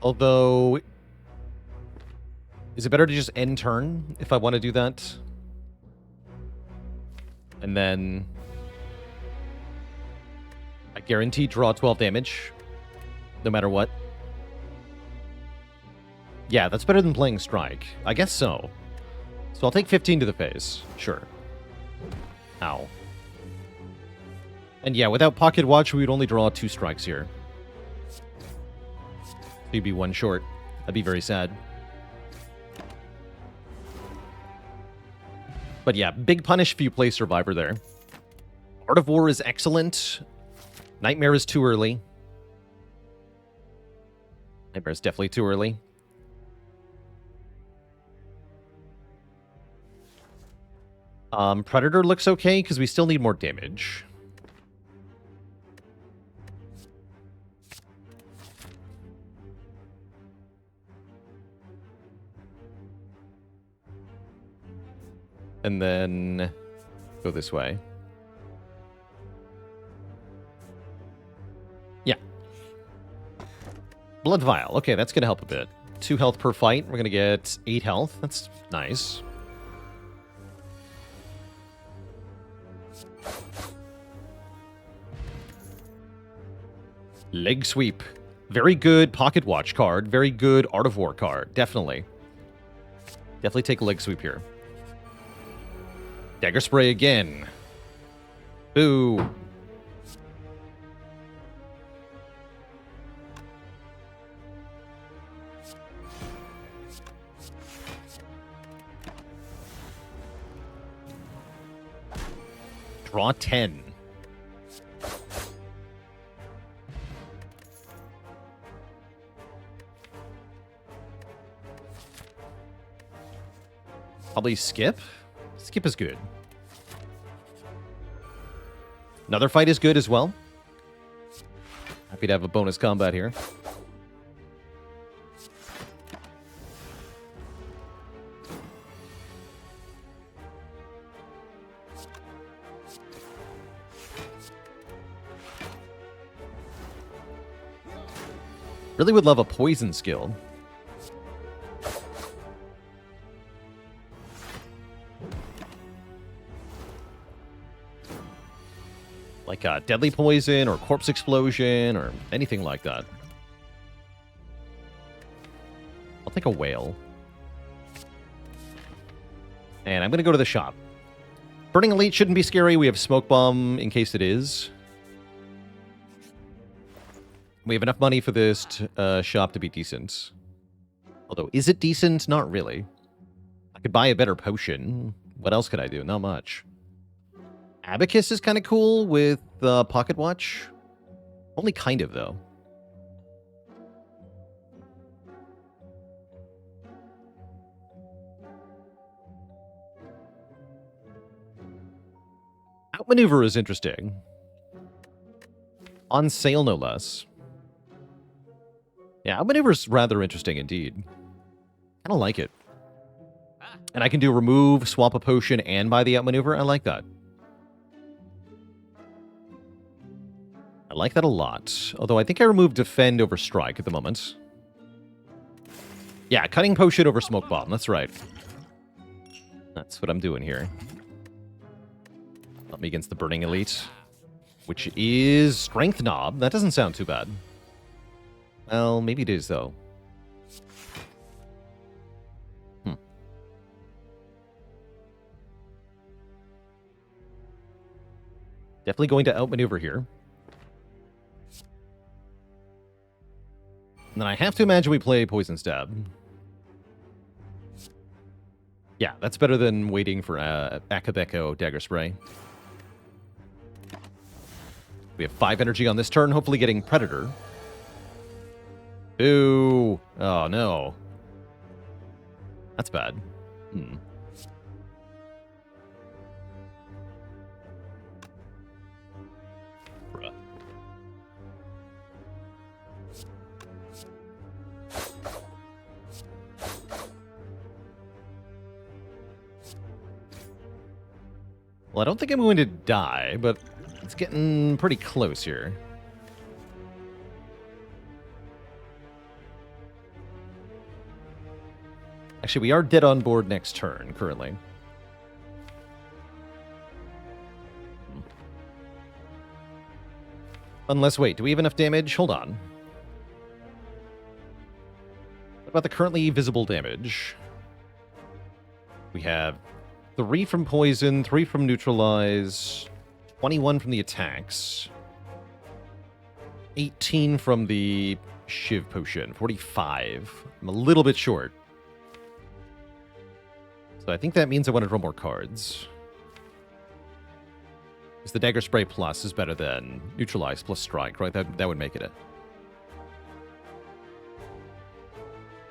Although, is it better to just end turn if I want to do that? And then I guarantee draw 12 damage, no matter what. Yeah, that's better than playing Strike. I guess so. So I'll take 15 to the face. Sure. Ow. And yeah, without Pocket Watch, we would only draw 2 strikes here. You'd be 1 short. That'd be very sad. But yeah, big punish if you play Survivor there. Art of War is excellent. Nightmare is too early. Nightmare is definitely too early. Predator looks okay, because we still need more damage. And then go this way. Yeah. Blood Vial. Okay, that's going to help a bit. 2 health per fight. We're going to get 8 health. That's nice. Leg Sweep. Very good Pocket Watch card. Very good Art of War card. Definitely. Definitely take a Leg Sweep here. Dagger Spray again. Boo. Draw 10. Probably skip. Skip is good. Another fight is good as well. Happy to have a bonus combat here. Really would love a poison skill. Like deadly poison or corpse explosion or anything like that. I'll take a whale. And I'm going to go to the shop. Burning Elite shouldn't be scary. We have Smoke Bomb in case it is. We have enough money for this shop to be decent. Although, is it decent? Not really. I could buy a better potion. What else could I do? Not much. Abacus is kind of cool with Pocket Watch. Only kind of, though. Outmaneuver is interesting. On sale, no less. Yeah, Outmaneuver is rather interesting indeed. I don't like it. And I can do remove, swap a potion, and buy the Outmaneuver. I like that. I like that a lot. Although I think I removed Defend over Strike at the moment. Yeah, Cutting Potion over Smoke Bomb. That's right. That's what I'm doing here. Help me against the Burning Elite. Which is Strength Knob. That doesn't sound too bad. Well, maybe it is, though. Definitely going to outmaneuver here. And then I have to imagine we play Poison Stab. Yeah, that's better than waiting for Akabeko Dagger Spray. We have 5 energy on this turn, hopefully getting Predator. Ooh. Oh, no. That's bad. Bruh. Well, I don't think I'm going to die, but it's getting pretty close here. Actually, we are dead on board next turn, currently. Unless, wait, do we have enough damage? Hold on. What about the currently visible damage? We have 3 from Poison, 3 from Neutralize, 21 from the attacks, 18 from the Shiv Potion, 45. I'm a little bit short. So I think that means I want to draw more cards. Because the Dagger Spray Plus is better than Neutralize plus Strike, right? That would make it a...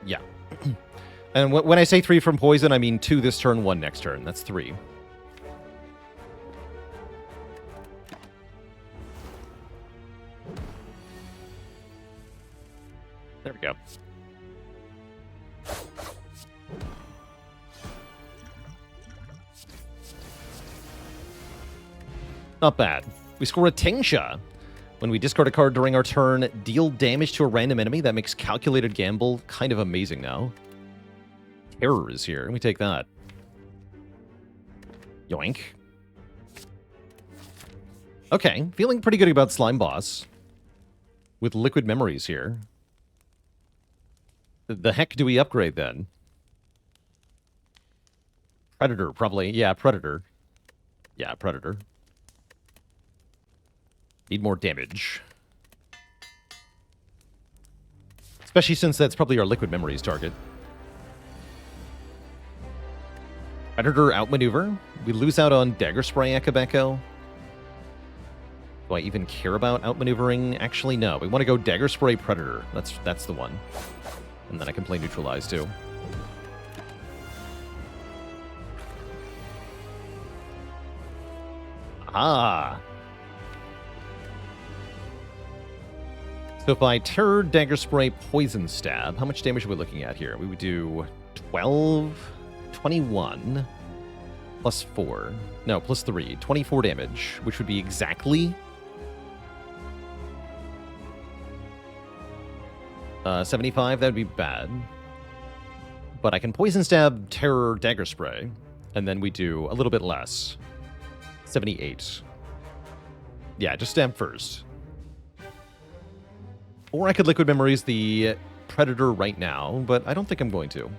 Yeah. And when I say 3 from Poison, I mean 2 this turn, 1 next turn. That's 3. There we go. Not bad. We score a Tingsha. When we discard a card during our turn, deal damage to a random enemy. That makes Calculated Gamble kind of amazing now. Terror is here. We take that. Yoink. Okay, feeling pretty good about Slime Boss. With Liquid Memories here. The heck do we upgrade then? Predator, probably. Yeah, Predator. Yeah, Predator. Need more damage. Especially since that's probably our Liquid Memories target. Predator outmaneuver. We lose out on Dagger Spray Akabeko. Do I even care about outmaneuvering? Actually, no. We want to go Dagger Spray Predator. That's the one. And then I can play Neutralize, too. Ah. So if I Terror, Dagger Spray, Poison Stab, how much damage are we looking at here? We would do 12, 21, plus 4. No, plus 3. 24 damage, which would be exactly 75. That would be bad. But I can Poison Stab, Terror, Dagger Spray, and then we do a little bit less. 78. Yeah, just stab first. Or I could Liquid Memories the Predator right now, but I don't think I'm going to.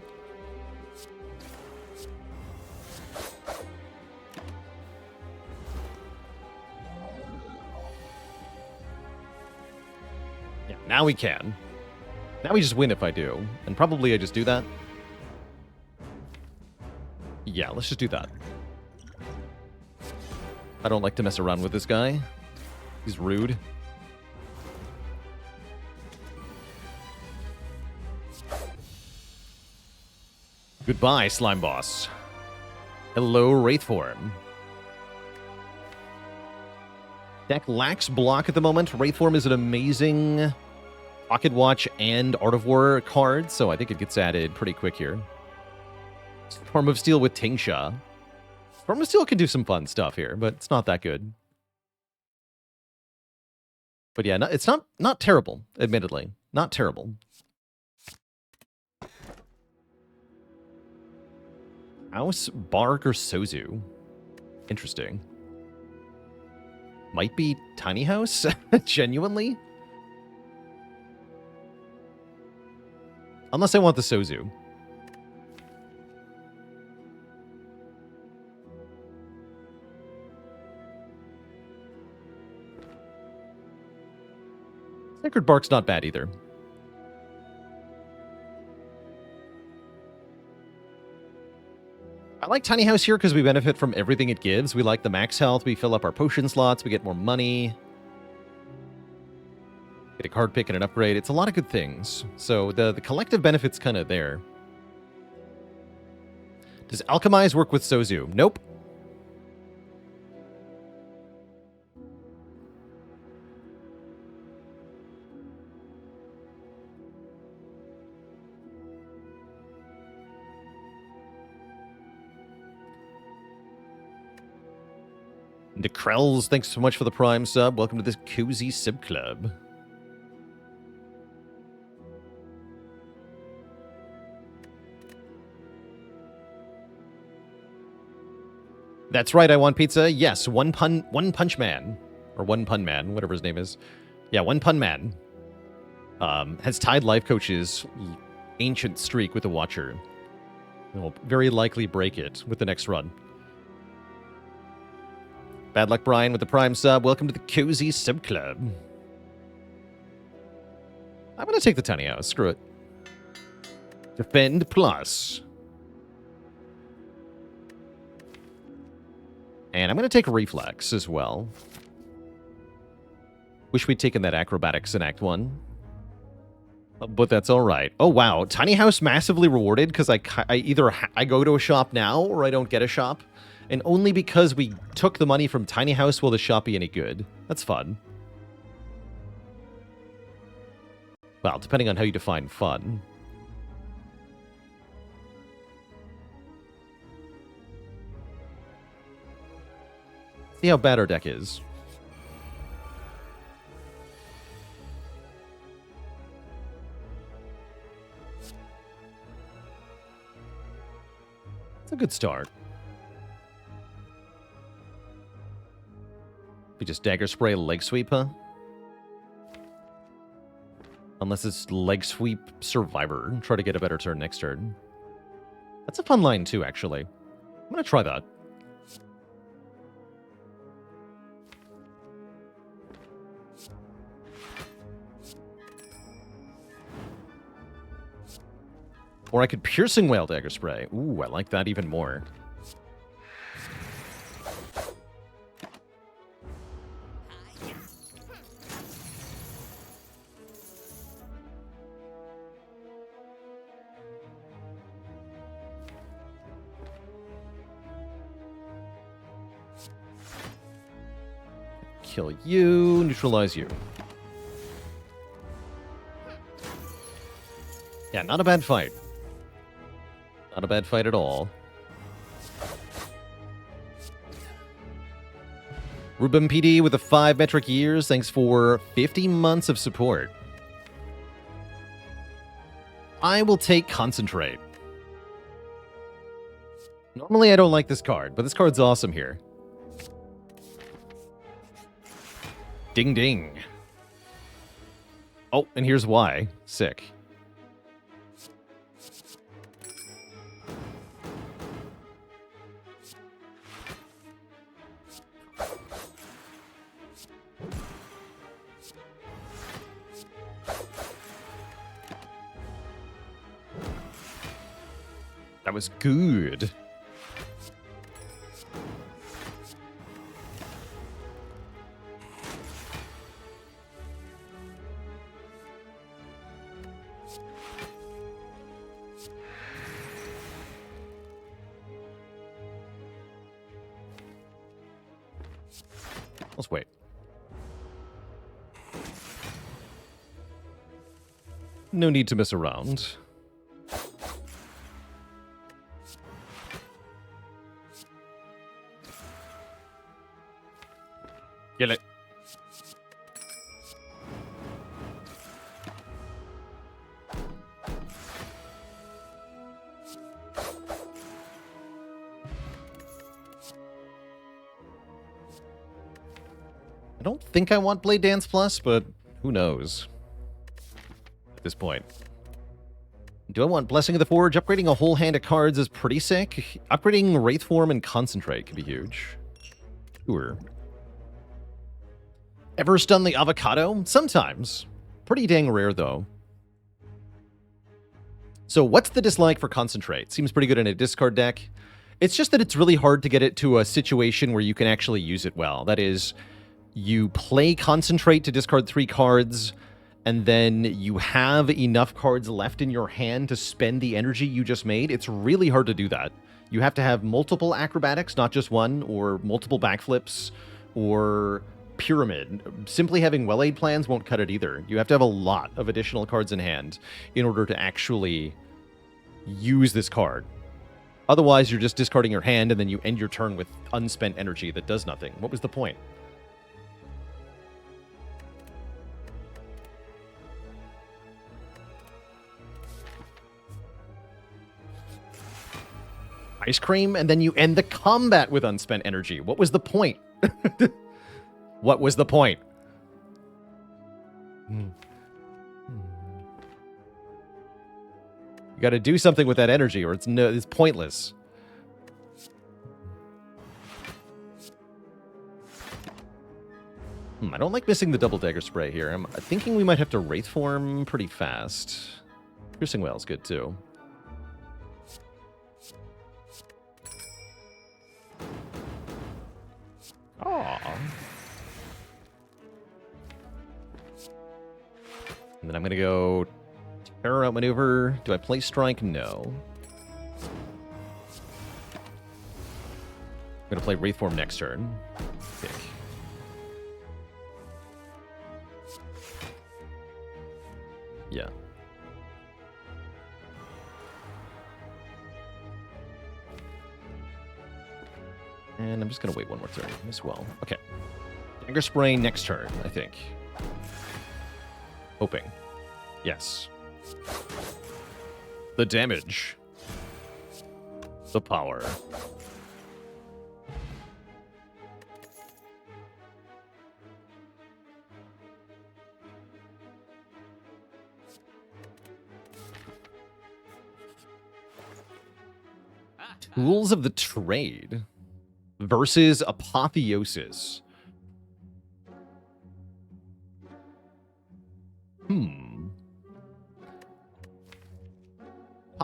Yeah, now we can. Now we just win if I do. And probably I just do that. Yeah, let's just do that. I don't like to mess around with this guy. He's rude. Goodbye, Slime Boss. Hello, Wraithform. Deck lacks block at the moment. Wraithform is an amazing Pocket Watch and Art of War card, so I think it gets added pretty quick here. Storm of Steel with Tingsha. Storm of Steel can do some fun stuff here, but it's not that good. But yeah, it's not terrible, admittedly. Not terrible. House, Bark, or Sozu? Interesting. Might be Tiny House? Genuinely? Unless I want the Sozu. Sacred Bark's not bad either. I like Tiny House here because we benefit from everything it gives. We like the max health, we fill up our potion slots, we get more money. Get a card pick and an upgrade. It's a lot of good things. So the collective benefit's kind of there. Does Alchemize work with Sozu? Nope. Dekrells, thanks so much for the Prime sub. Welcome to this cozy sub club. That's right, I want pizza. Yes, One Punch Man. Or One Pun Man, whatever his name is. Yeah, One Pun Man. Has tied Life Coach's ancient streak with the Watcher. And will very likely break it with the next run. Bad Luck Brian with the Prime sub. Welcome to the cozy sub club. I'm going to take the Tiny House. Screw it. Defend Plus. And I'm going to take Reflex as well. Wish we'd taken that Acrobatics in Act 1. But that's all right. Oh, wow. Tiny House massively rewarded because I either I go to a shop now or I don't get a shop. And only because we took the money from Tiny House will the shop be any good. That's fun. Well, depending on how you define fun. See how bad our deck is. It's a good start. We just Dagger Spray Leg Sweep, huh? Unless it's Leg Sweep Survivor. Try to get a better turn next turn. That's a fun line too, actually. I'm gonna try that. Or I could Piercing Whale Dagger Spray. Ooh, I like that even more. Kill you, neutralize you. Yeah, not a bad fight. Not a bad fight at all. Rubim PD with the 5 metric years. Thanks for 50 months of support. I will take Concentrate. Normally I don't like this card, but this card's awesome here. Ding ding. Oh, and here's why. Sick. That was good. Let's wait. No need to mess around. Kill it. I don't think I want Blade Dance Plus, but who knows at this point. Do I want Blessing of the Forge? Upgrading a whole hand of cards is pretty sick. Upgrading Wraith Form and Concentrate could be huge. Sure. Ever stun the avocado? Sometimes. Pretty dang rare, though. So what's the dislike for Concentrate? Seems pretty good in a discard deck. It's just that it's really hard to get it to a situation where you can actually use it well. That is, you play Concentrate to discard 3 cards, and then you have enough cards left in your hand to spend the energy you just made. It's really hard to do that. You have to have multiple acrobatics, not just one, or multiple backflips, or pyramid. Simply having well-aid plans won't cut it either. You have to have a lot of additional cards in hand in order to actually use this card. Otherwise, you're just discarding your hand, and then you end your turn with unspent energy that does nothing. What was the point? Ice cream, and then you end the combat with unspent energy. What was the point? What was the point? You got to do something with that energy, or it's pointless. I don't like missing the double dagger spray here. I'm thinking we might have to Wraith Form pretty fast. Piercing Whale's good too. Aww. And then I'm going to go Terror Outmaneuver. Do I play Strike? No. I'm going to play Wraith Form next turn. Pick. Yeah. And I'm just going to wait one more turn as well. Okay. Dagger Spray next turn, I think. Hoping. Yes. The damage. The power. Tools of the Trade versus Apotheosis.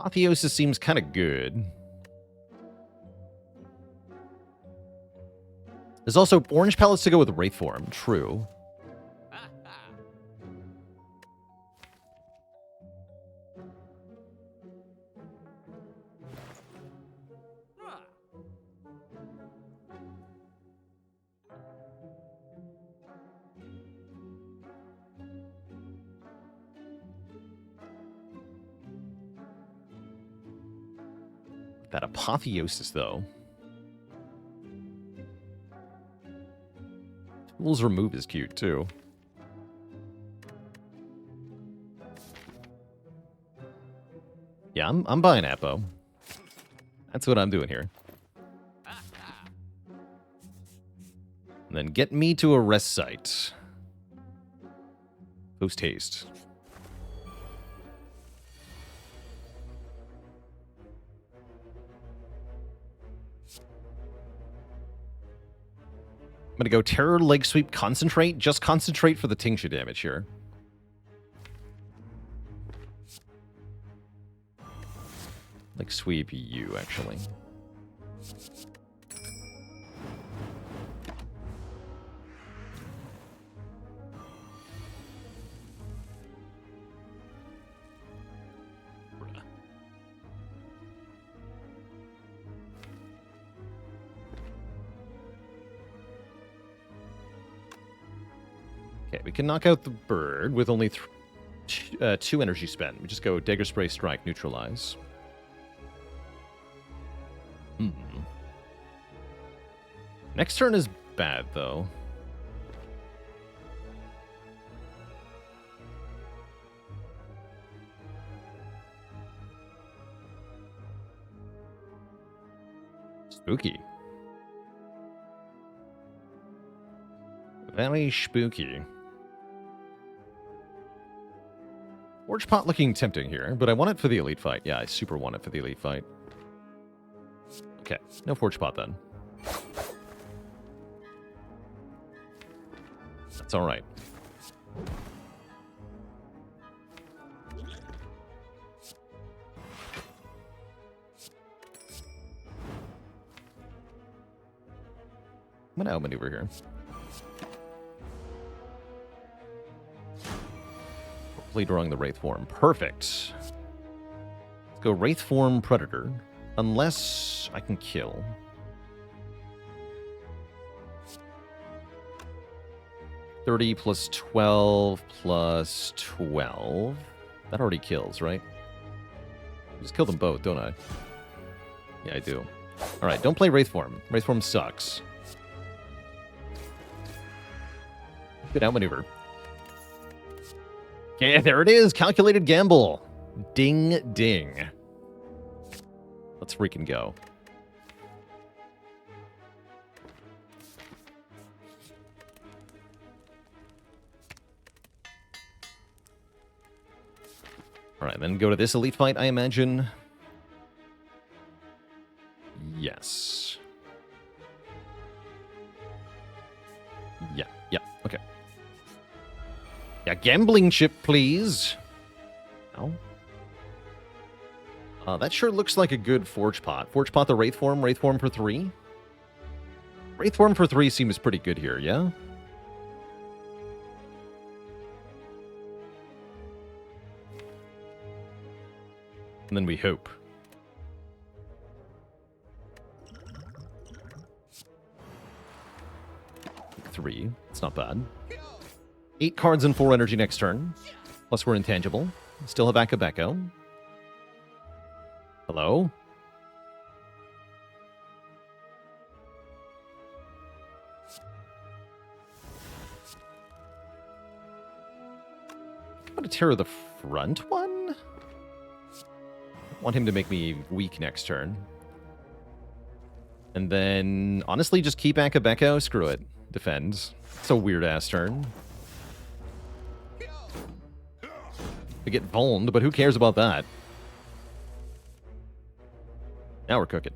Apotheosis seems kind of good. There's also orange pellets to go with Wraith Form. True. That Apotheosis, though. Tools Remove is cute, too. Yeah, I'm buying Apo. That's what I'm doing here. And then get me to a rest site. Post haste. I'm gonna go Terror, Leg Sweep, Concentrate. Just Concentrate for the tincture damage here. Leg Sweep you, actually. Okay, we can knock out the bird with only 2 energy spent. We just go Dagger Spray, Strike, Neutralize. Next turn is bad, though. Spooky. Very spooky. Forge Pot looking tempting here, but I want it for the elite fight. Yeah, I super want it for the elite fight. Okay, no Forge Pot then. That's alright. I'm gonna outmaneuver here. Hopefully drawing the Wraith Form. Perfect. Let's go Wraith Form Predator. Unless I can kill. $30 plus 12 plus 12. That already kills, right? Just kill them both, don't I? Yeah, I do. Alright, don't play Wraith Form. Wraith Form sucks. Good outmaneuver. Okay, there it is. Calculated gamble. Ding, ding. Let's freaking go. Alright, then go to this elite fight, I imagine. Yes. Yeah, okay. Yeah, gambling chip, please. No. That sure looks like a good Forge Pot. Forge Pot the Wraith Form for 3. Wraith Form for 3 seems pretty good here, yeah? And then we hope. 3. It's not bad. 8 cards and 4 energy next turn. Plus we're intangible. Still have Akabeko. Hello? I'm gonna tear the front one? I want him to make me weak next turn. And then, honestly, just keep Akabeko. Screw it. Defend. It's a weird-ass turn. We get vulned, but who cares about that? Now we're cooking.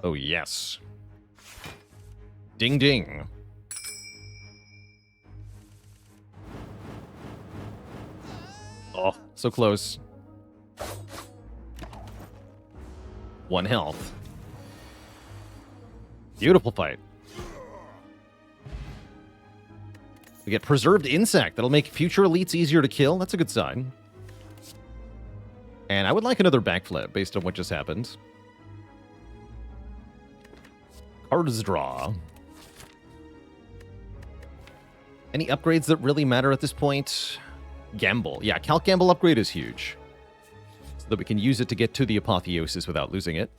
Oh, yes. Ding, ding. So close. 1 health. Beautiful fight. We get Preserved Insect. That'll make future elites easier to kill. That's a good sign. And I would like another backflip based on what just happened. Cards draw. Any upgrades that really matter at this point? Gamble. Yeah, Calc Gamble upgrade is huge. So that we can use it to get to the Apotheosis without losing it.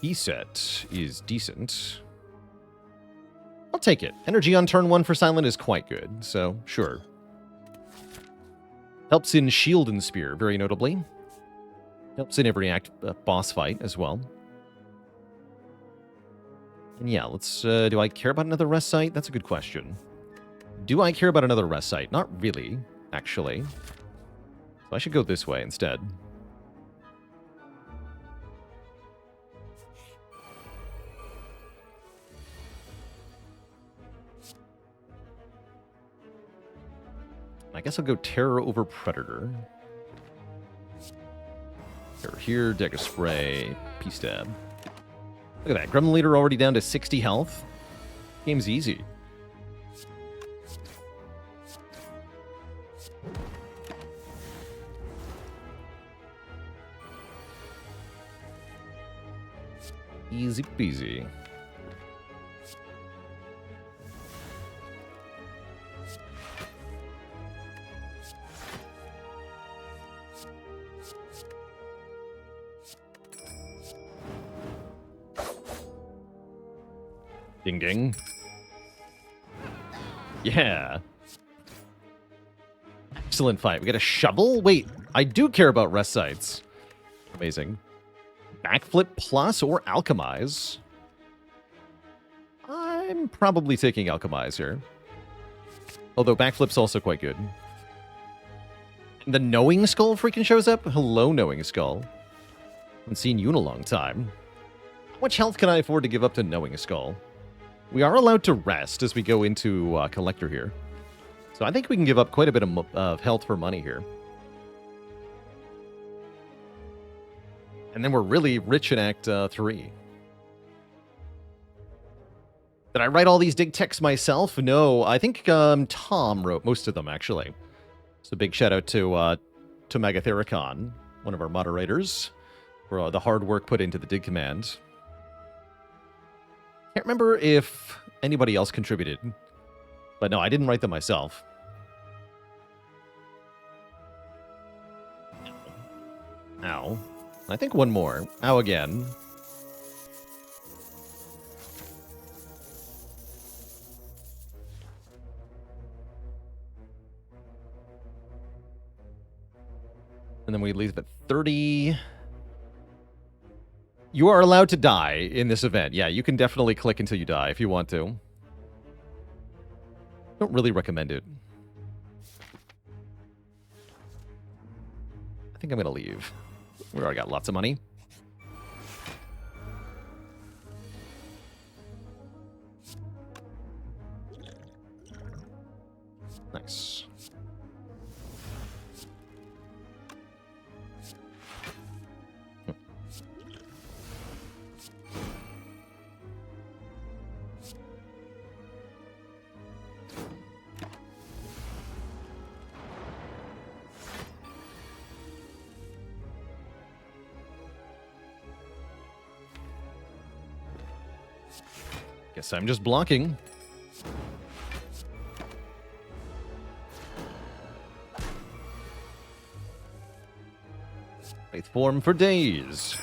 E-set is decent. I'll take it. Energy on turn 1 for Silent is quite good, so sure. Helps in Shield and Spear, very notably. Helps in every boss fight as well. And yeah, let's... do I care about another rest site? That's a good question. Do I care about another rest site? Not really, actually. So I should go this way instead. I guess I'll go Terror over Predator. Terror here, Dagger Spray, P-Stab. Look at that, Gremlin Leader already down to 60 health. Game's easy. Easy peasy. Ding ding. Yeah. Excellent fight. We get a shovel? Wait, I do care about rest sites. Amazing. Backflip plus or Alchemize? I'm probably taking Alchemize here. Although Backflip's also quite good. And the Knowing Skull freaking shows up? Hello, Knowing Skull. Haven't seen you in a long time. How much health can I afford to give up to Knowing Skull? We are allowed to rest as we go into Collector here. So I think we can give up quite a bit of health for money here. And then we're really rich in Act 3. Did I write all these dig texts myself? No, I think Tom wrote most of them, actually. So big shout out to Megathericon, one of our moderators, for the hard work put into the dig command. Can't remember if anybody else contributed. But no, I didn't write them myself. Ow. I think one more. Ow again. And then we leave at 30. You are allowed to die in this event. Yeah, you can definitely click until you die if you want to. Don't really recommend it. I think I'm going to leave. We already got lots of money. Nice. Guess I'm just blocking. Faith form for days.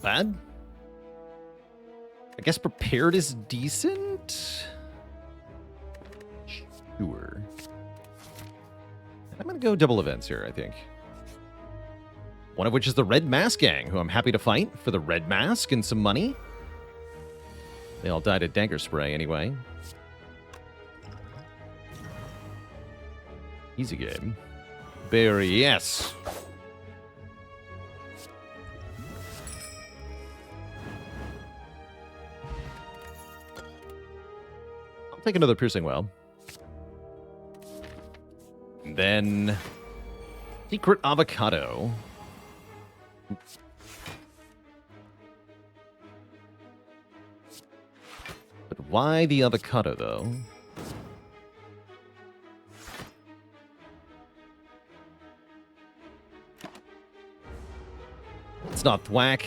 bad. I guess prepared is decent. Sure. I'm going to go double events here, I think. One of which is the Red Mask Gang, who I'm happy to fight for the Red Mask and some money. They all died at Dagger Spray anyway. Easy game. Barry, yes. I'll take another Piercing Well. And then Secret Avocado. But why the avocado, though? It's not thwack.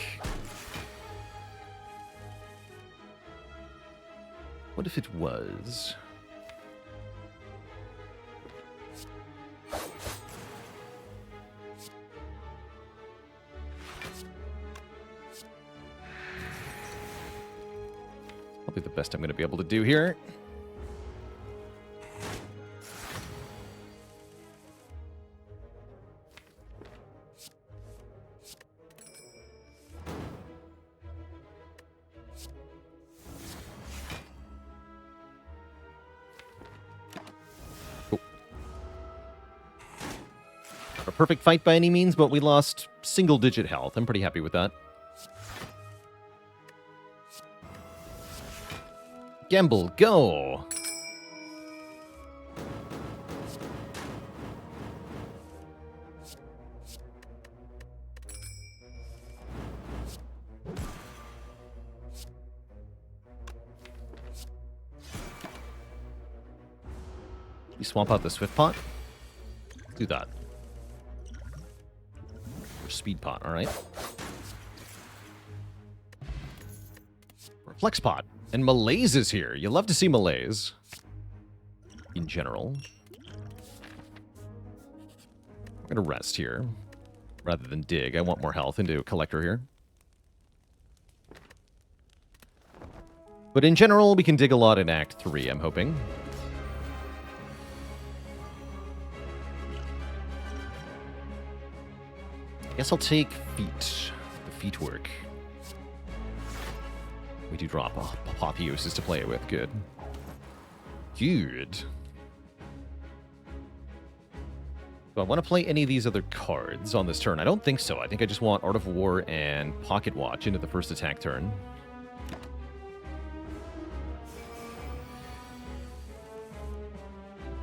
What if it was? Probably the best I'm going to be able to do here. A perfect fight by any means, but we lost single-digit health. I'm pretty happy with that. Gamble, go! You swamp out the Swift Pot? Do that. Or Speed Pot, alright. Flex Pot. And Malaise is here. You love to see Malaise. In general. I'm going to rest here. Rather than dig. I want more health into a Collector here. But in general, we can dig a lot in Act 3, I'm hoping. I guess I'll take feet. The feet work. We do drop Apotheosis to play it with. Good. Good. Do I want to play any of these other cards on this turn? I don't think so. I think I just want Art of War and Pocket Watch into the first attack turn.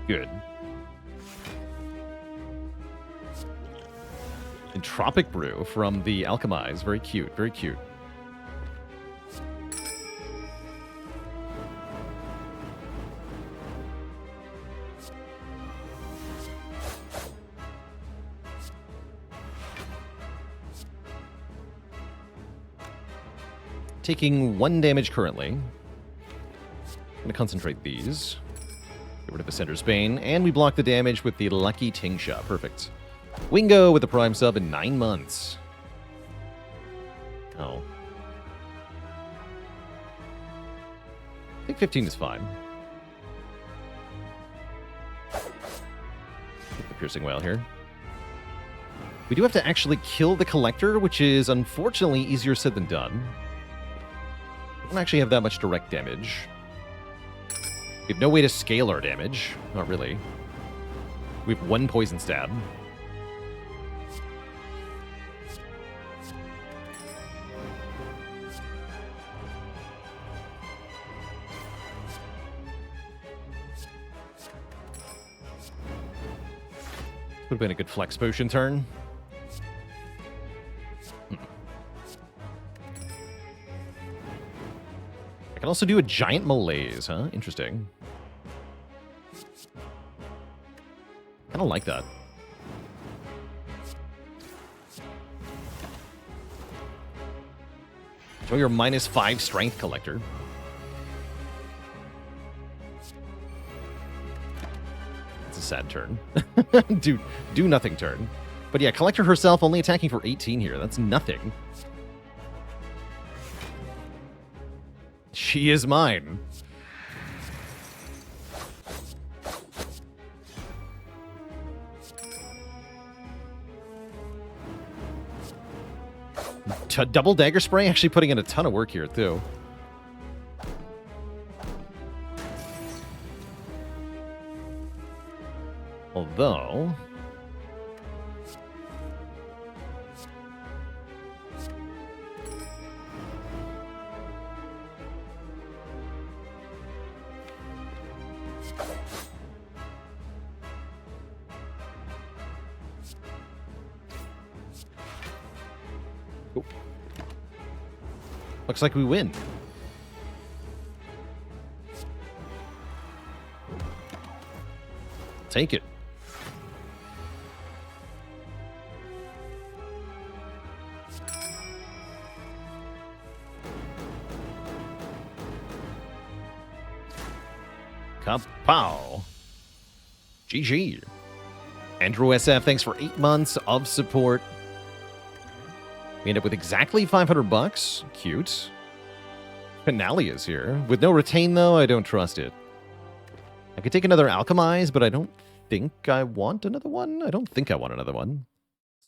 Good. Entropic Brew from the Alchemize. Very cute. Very cute. Taking 1 damage currently. I'm going to concentrate these. Get rid of the Sender's Bane. And we block the damage with the Lucky Tingsha. Perfect. Wingo with the Prime sub in 9 months. Oh. I think 15 is fine. Get the Piercing Whale here. We do have to actually kill the Collector, which is unfortunately easier said than done. We don't actually have that much direct damage. We have no way to scale our damage. Not really. We have 1 Poison Stab. Would have been a good Flex Potion turn. I can also do a Giant Malaise, huh? Interesting. Kind of like that. Enjoy your -5 strength, Collector. It's a sad turn. do nothing turn. But yeah, Collector herself only attacking for 18 here. That's nothing. She is mine. Double dagger spray, actually putting in a ton of work here, too. Although... Ooh. Looks like we win. Take it. Kapow. GG. Andrew SF, thanks for 8 months of support. We end up with exactly 500 bucks. Cute. Finale is here. With no retain, though, I don't trust it. I could take another Alchemize, but I don't think I want another one. I don't think I want another one.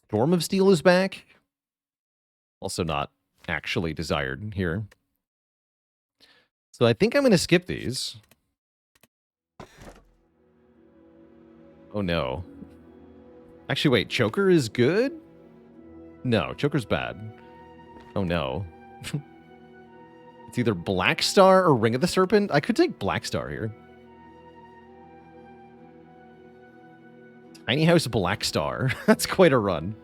Storm of Steel is back. Also not actually desired here. So I think I'm going to skip these. Oh, no. Actually, wait. Choker is good? No, Choker's bad. Oh, no. It's either Black Star or Ring of the Serpent. I could take Black Star here. Tiny House Black Star. That's quite a run.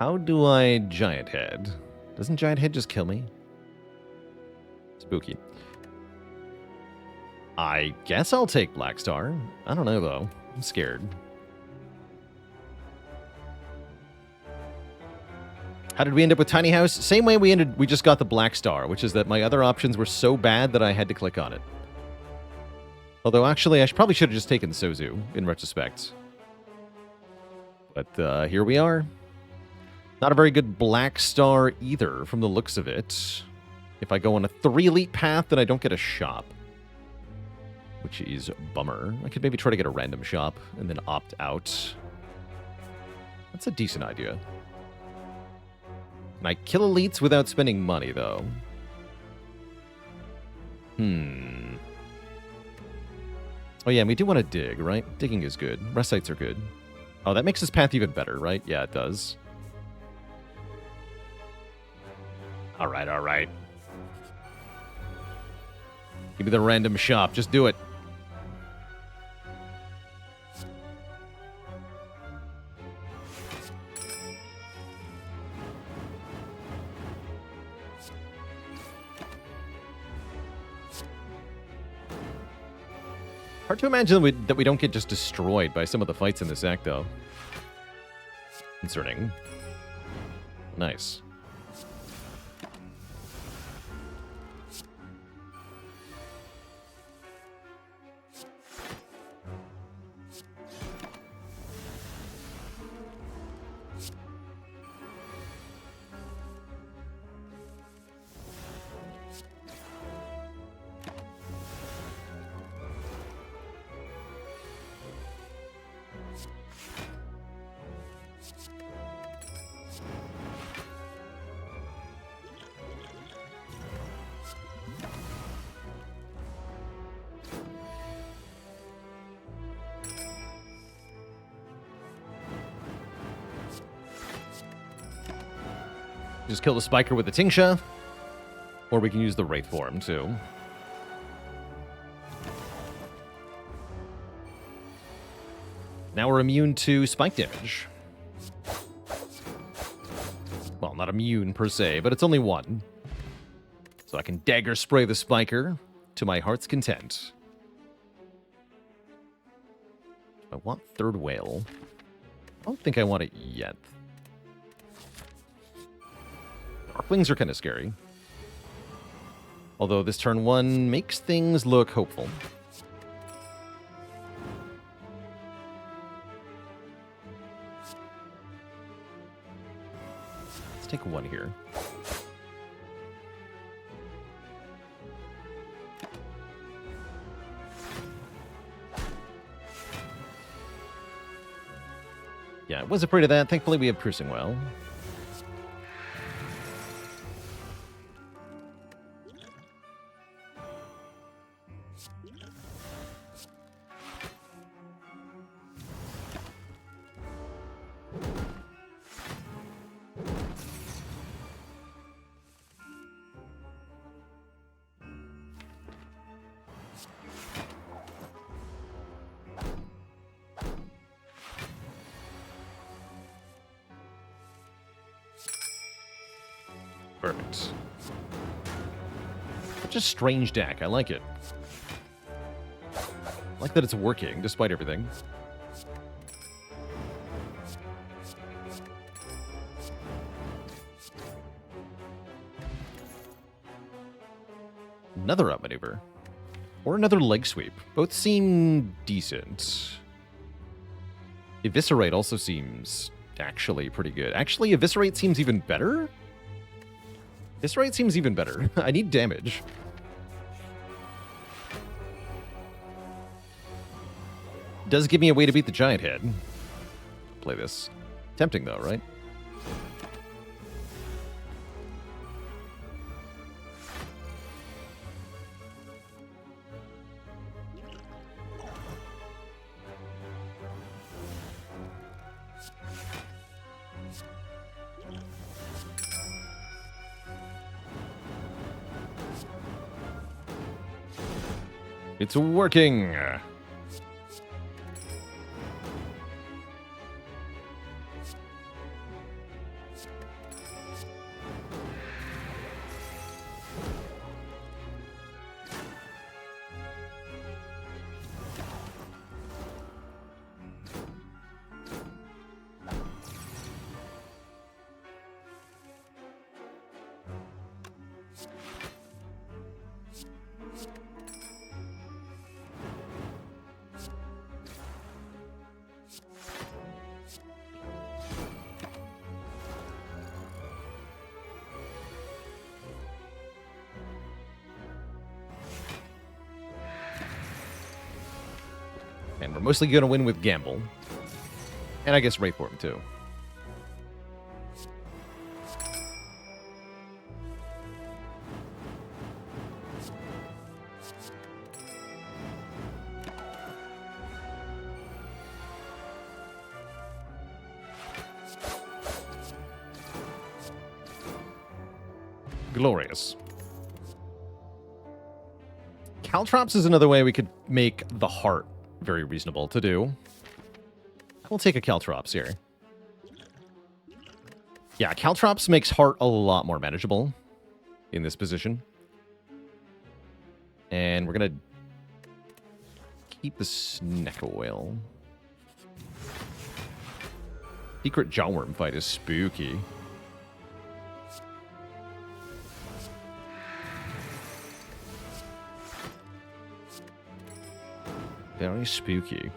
How do I Giant Head? Doesn't Giant Head just kill me? Spooky. I guess I'll take Black Star. I don't know, though. I'm scared. How did we end up with Tiny House? Same way we just got the Black Star, which is that my other options were so bad that I had to click on it. Although, actually, I probably should have just taken Sozu, in retrospect. But here we are. Not a very good Black Star either, from the looks of it. If I go on a 3 elite path, then I don't get a shop. Which is a bummer. I could maybe try to get a random shop and then opt out. That's a decent idea. Can I kill elites without spending money, though? Oh, yeah, and we do want to dig, right? Digging is good. Rest sites are good. Oh, that makes this path even better, right? Yeah, it does. All right, all right. Give me the random shop. Just do it. Hard to imagine that we don't get just destroyed by some of the fights in this act, though. Concerning. Nice. Just kill the Spiker with the Tingsha. Or we can use the Wraith form, too. Now we're immune to spike damage. Well, not immune per se, but it's only 1. So I can dagger spray the Spiker to my heart's content. I want Third Whale. I don't think I want it yet. Darklings are kind of scary. Although this turn 1 makes things look hopeful. take one here. Yeah, I was afraid of that. Thankfully, we have Piercing Well. Perfect. Such a strange deck. I like it. I like that it's working despite everything. Another up maneuver. Or another leg sweep. Both seem decent. Eviscerate also seems actually pretty good. Actually, Eviscerate seems even better? Eviscerate seems even better. I need damage. Does give me a way to beat the giant head. Play this. Tempting though, right? It's working! And we're mostly going to win with Gamble. And I guess Wraithform, too. Glorious. Caltrops is another way we could make the heart very reasonable to do. We'll take a Caltrops here. Yeah, Caltrops makes heart a lot more manageable in this position. And we're going to keep the Snack Oil. Secret Jawworm fight is spooky. Very spooky.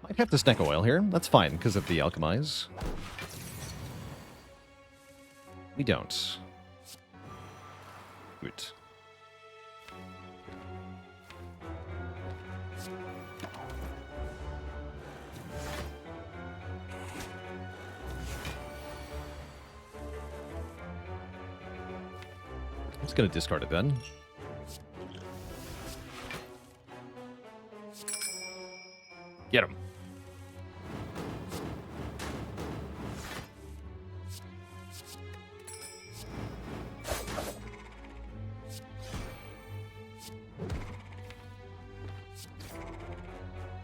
Might have to Snack Oil here. That's fine, because of the Alchemize. We don't. Good. I'm just going to discard it then. Get him.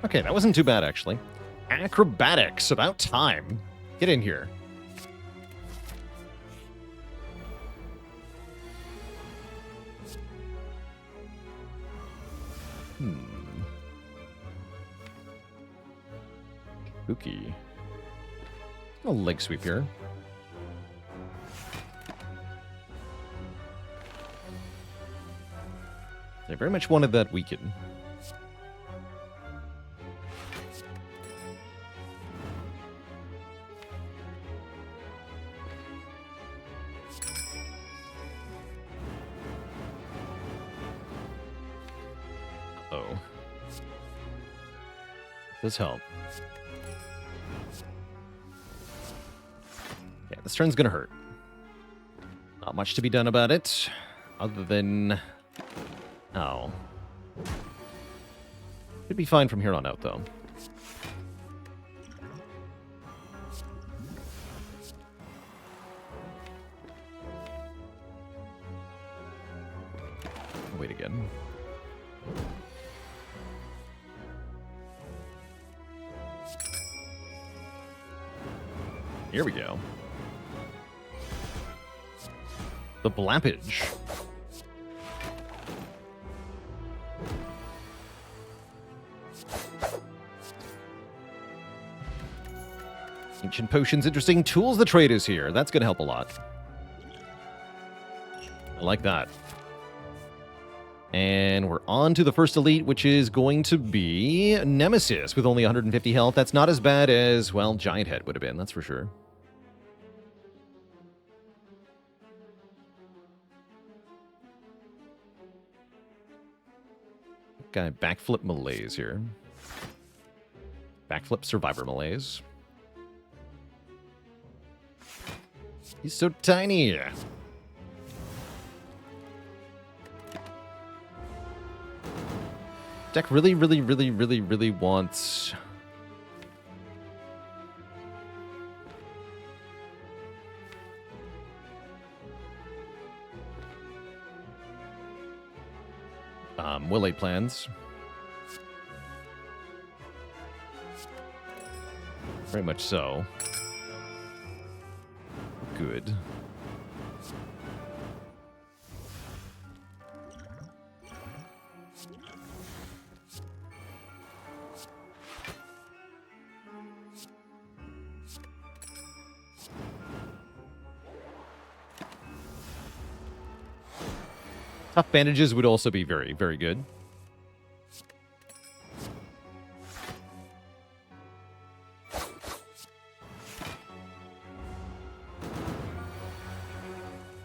Okay, that wasn't too bad, actually. Acrobatics, about time. Get in here. Spooky. A leg sweep here. I very much wanted that weaken. Uh-oh. Does help. Yeah, this turn's gonna hurt. Not much to be done about it, other than... Oh. Should be fine from here on out, though. Wait again. Here we go. The Blampage. Ancient Potions, interesting tools the trade is here. That's going to help a lot. I like that. And we're on to the first elite, which is going to be Nemesis with only 150 health. That's not as bad as, well, Giant Head would have been, that's for sure. Guy backflip malaise here. Backflip survivor malaise. He's so tiny. Deck really wants... Will-Aid plans. Very much so. Good. Tough bandages would also be very good.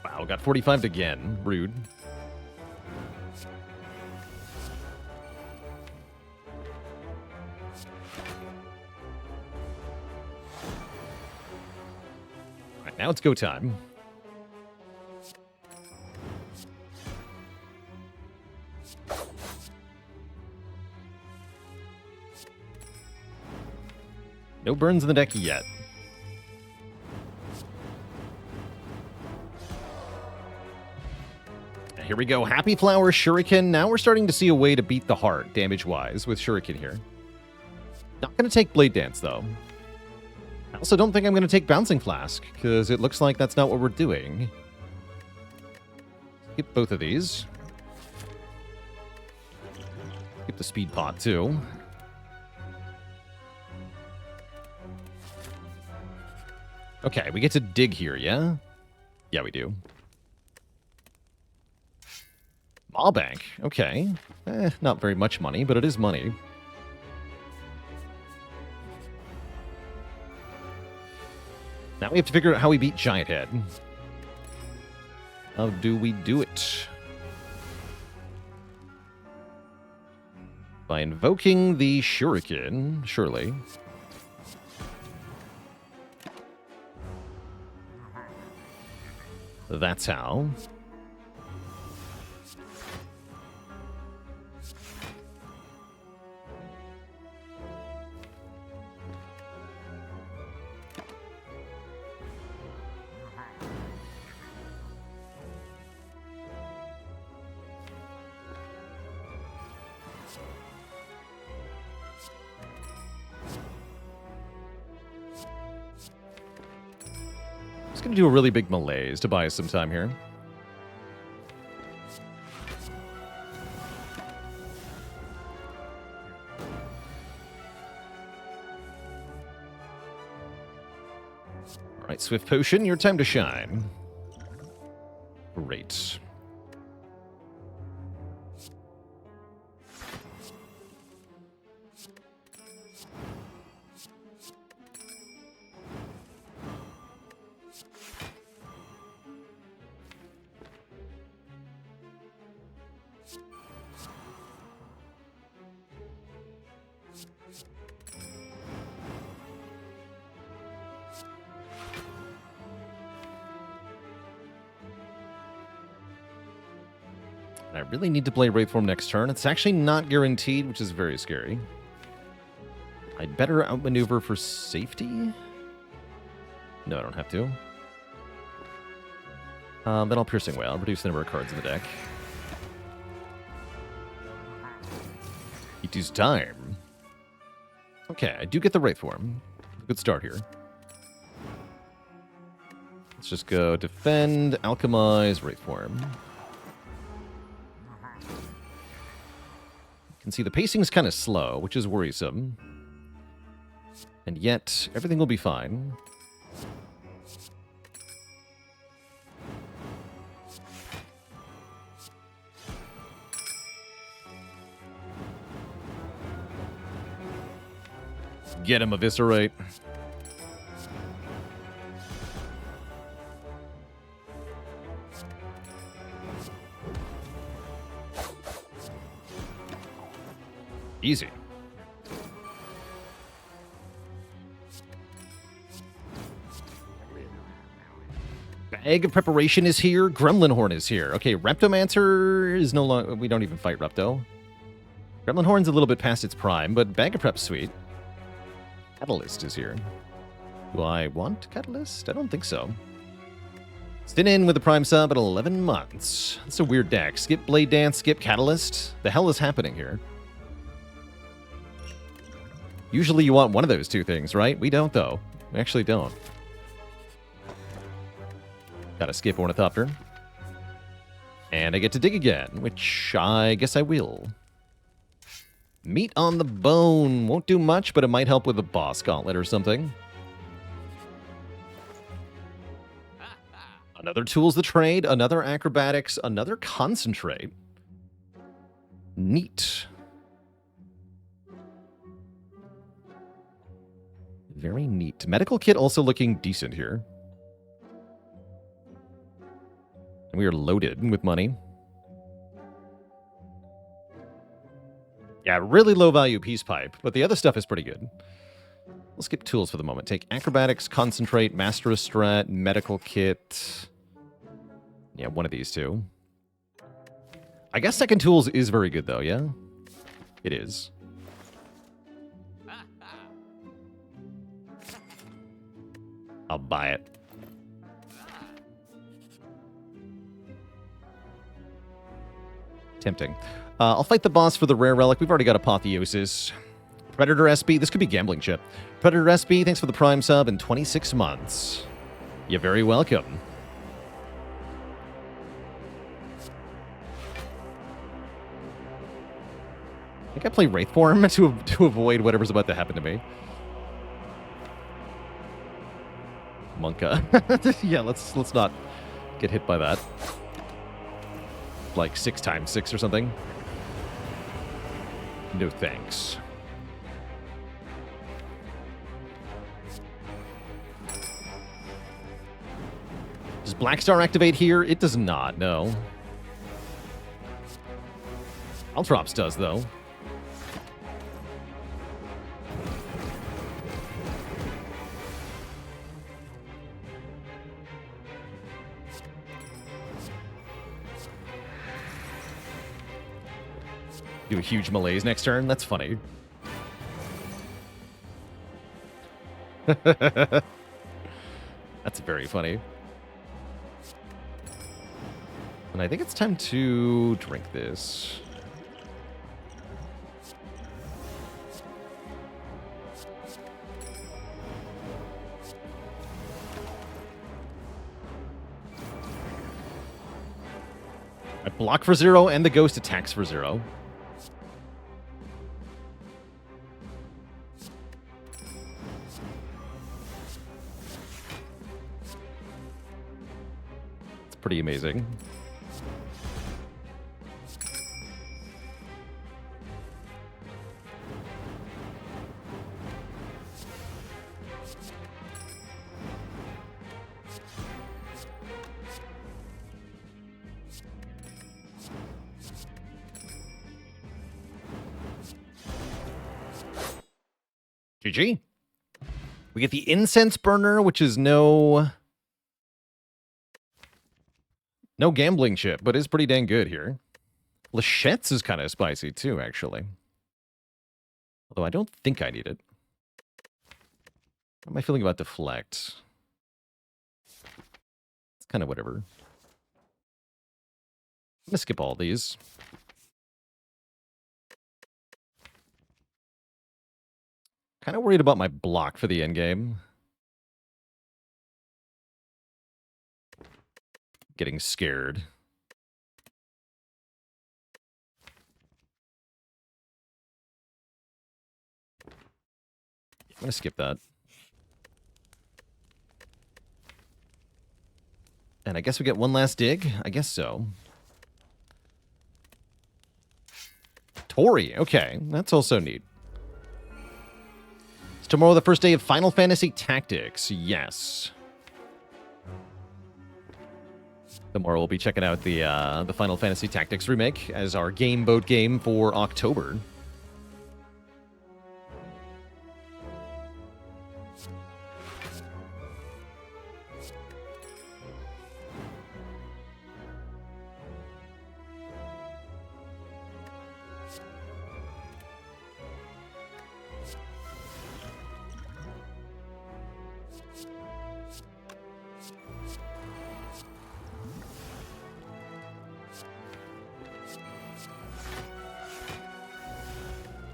Wow, got 45 again. Rude. All right, now it's go time. No burns in the deck yet. Here we go. Happy Flower, Shuriken. Now we're starting to see a way to beat the heart, damage-wise, with Shuriken here. Not going to take Blade Dance, though. I also don't think I'm going to take Bouncing Flask, because it looks like that's not what we're doing. Skip both of these. Skip the Speed Pot, too. Okay, we get to dig here, yeah? Yeah, we do. Maw-Bank, okay. Not very much money, but it is money. Now we have to figure out how we beat Giant Head. How do we do it? By invoking the Shuriken, surely. That's how. gonna do a really big malaise to buy us some time here. All right, Swift Potion, your time to shine. Great. I really need to play Wraithform next turn. It's actually not guaranteed, which is very scary. I'd better outmaneuver for safety? No, I don't have to. Then I'll Piercing Wail. I'll reduce the number of cards in the deck. It is time. Okay, I do get the Wraithform. Good start here. Let's just go defend, alchemize, Wraithform. You can see the pacing's kind of slow, which is worrisome. And yet, everything will be fine. Get him, Eviscerate. Easy. Bag of Preparation is here. Gremlin Horn is here. Okay, Reptomancer is no longer... We don't even fight Repto. Gremlin Horn's a little bit past its prime, but Bag of Prep's sweet. Catalyst is here. Do I want Catalyst? I don't think so. Stint in with the prime sub at 11 months. That's a weird deck. Skip Blade Dance, skip Catalyst. The hell is happening here? Usually you want one of those two things, right? We don't, though. We actually don't. Gotta skip Ornithopter. And I get to dig again, which I guess I will. Meat on the bone. Won't do much, but it might help with a boss gauntlet or something. Another Tools the Trade, another Acrobatics, another Concentrate. Neat. Very neat. Medical Kit also looking decent here. And we are loaded with money. Yeah, really low value Peace Pipe, but the other stuff is pretty good. We'll skip tools for the moment. Take Acrobatics, Concentrate, Master of Strat, Medical Kit. Yeah, one of these two. I guess second tools is very good, though, yeah? It is. I'll buy it. Tempting. I'll fight the boss for the rare relic. We've already got Apotheosis. Predator SB. This could be Gambling Chip. Predator SB, thanks for the Prime sub in 26 months. You're very welcome. I think I play Wraithform to avoid whatever's about to happen to me. Monka. Yeah, let's not get hit by that. Like 6 times 6 or something. No thanks. Does Blackstar activate here? It does not, no. Altrops does, though. Do a huge malaise next turn? That's funny. That's very funny. And I think it's time to drink this. I block for 0, and the ghost attacks for 0. It's pretty amazing. GG. We get the Incense Burner, which is no gambling chip, but is pretty dang good here. Lachette's is kind of spicy too, actually. Although I don't think I need it. How am I feeling about Deflect? It's kind of whatever. I'm gonna skip all these. Kind of worried about my block for the endgame. Getting scared. I'm going to skip that. And I guess we get one last dig? I guess so. Tori, okay. That's also neat. Is tomorrow the first day of Final Fantasy Tactics? Yes. Tomorrow we'll be checking out the Final Fantasy Tactics remake as our game boat game for October.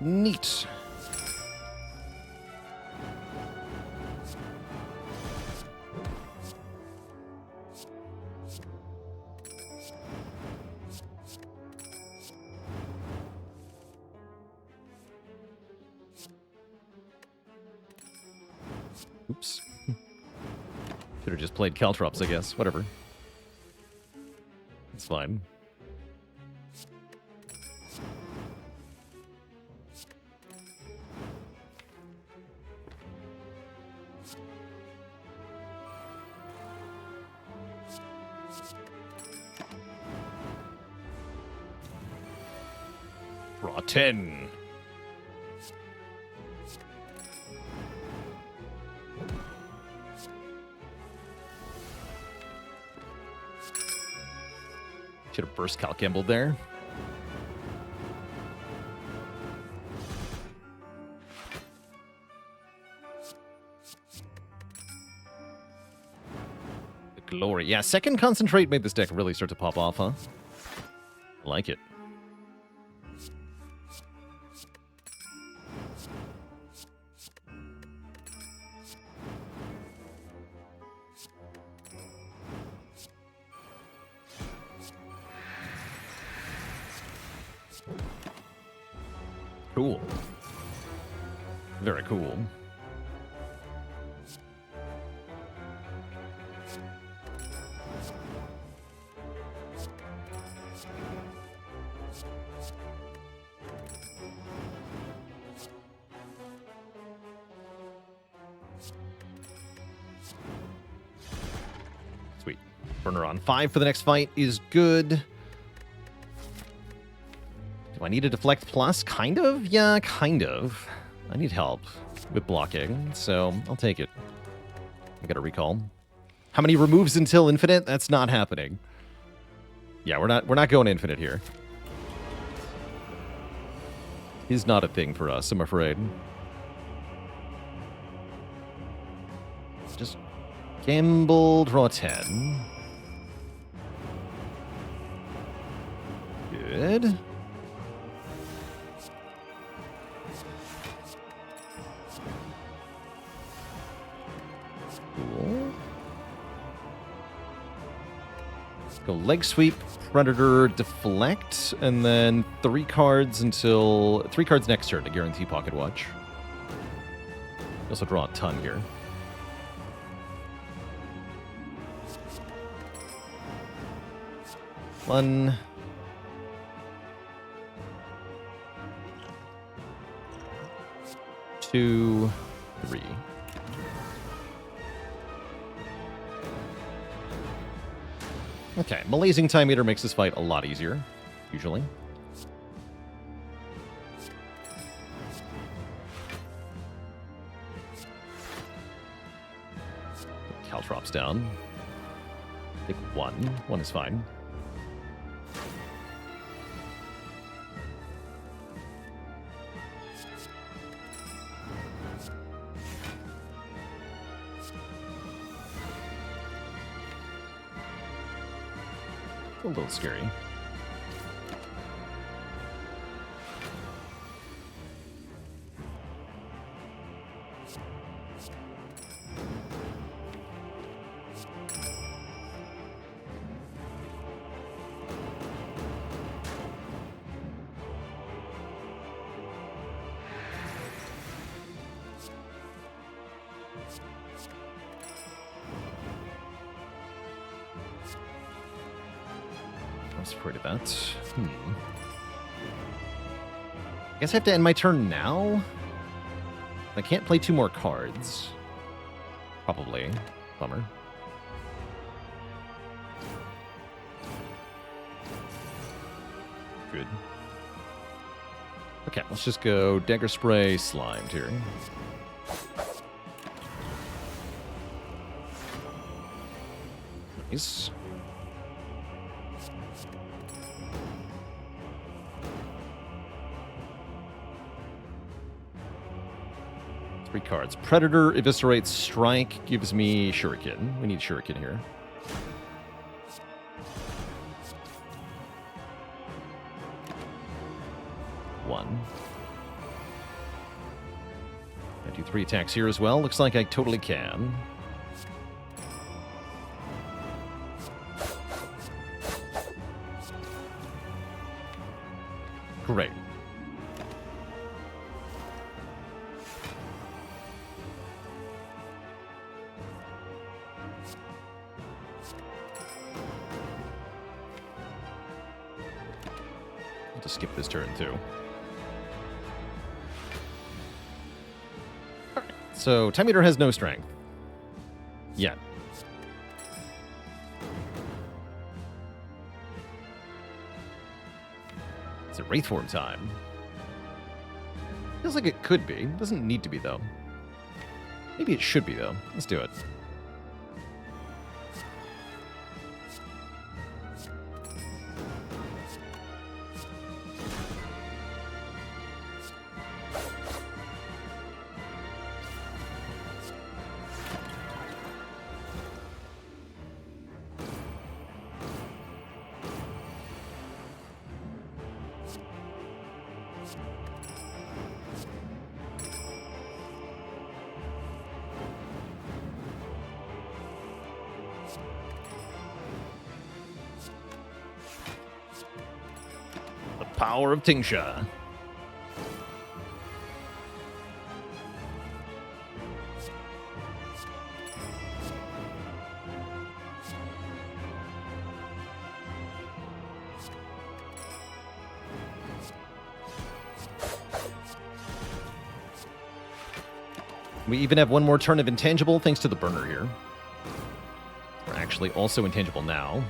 Neat. Oops. Should have just played Caltrops, I guess. Whatever. It's fine. Draw 10. Should have burst Calcamble there. The glory. Yeah, second concentrate made this deck really start to pop off, huh? I like it. Cool. Very cool. Sweet. Burner on 5 for the next fight is good. Do I need a Deflect Plus? Kind of? Yeah, kind of. I need help with blocking, so I'll take it. I got a recall. How many removes until infinite? That's not happening. Yeah, we're not going infinite here. Is not a thing for us, I'm afraid. Just gamble, draw 10. Good. Cool. Let's go leg sweep. Predator deflect, and then 3 cards next turn to guarantee Pocket Watch. Also draw a ton here. One. Two, 3. Okay, Malazing Time Eater makes this fight a lot easier, usually. Caltrops down. Take 1. 1 is fine. A little scary. I was afraid of that. I guess I have to end my turn now? I can't play 2 more cards. Probably. Bummer. Good. Okay, let's just go Dagger Spray, Slimed here. Nice. Three cards. Predator, Eviscerate, Strike gives me Shuriken. We need Shuriken here. One. I do 3 attacks here as well. Looks like I totally can. Great. To skip this turn too. Alright, so Time Eater has no strength. Yet. It's a Wraithform time. Feels like it could be. Doesn't need to be though. Maybe it should be though. Let's do it. Power of Tingsha. We even have one more turn of Intangible thanks to the burner here. We're actually also Intangible now.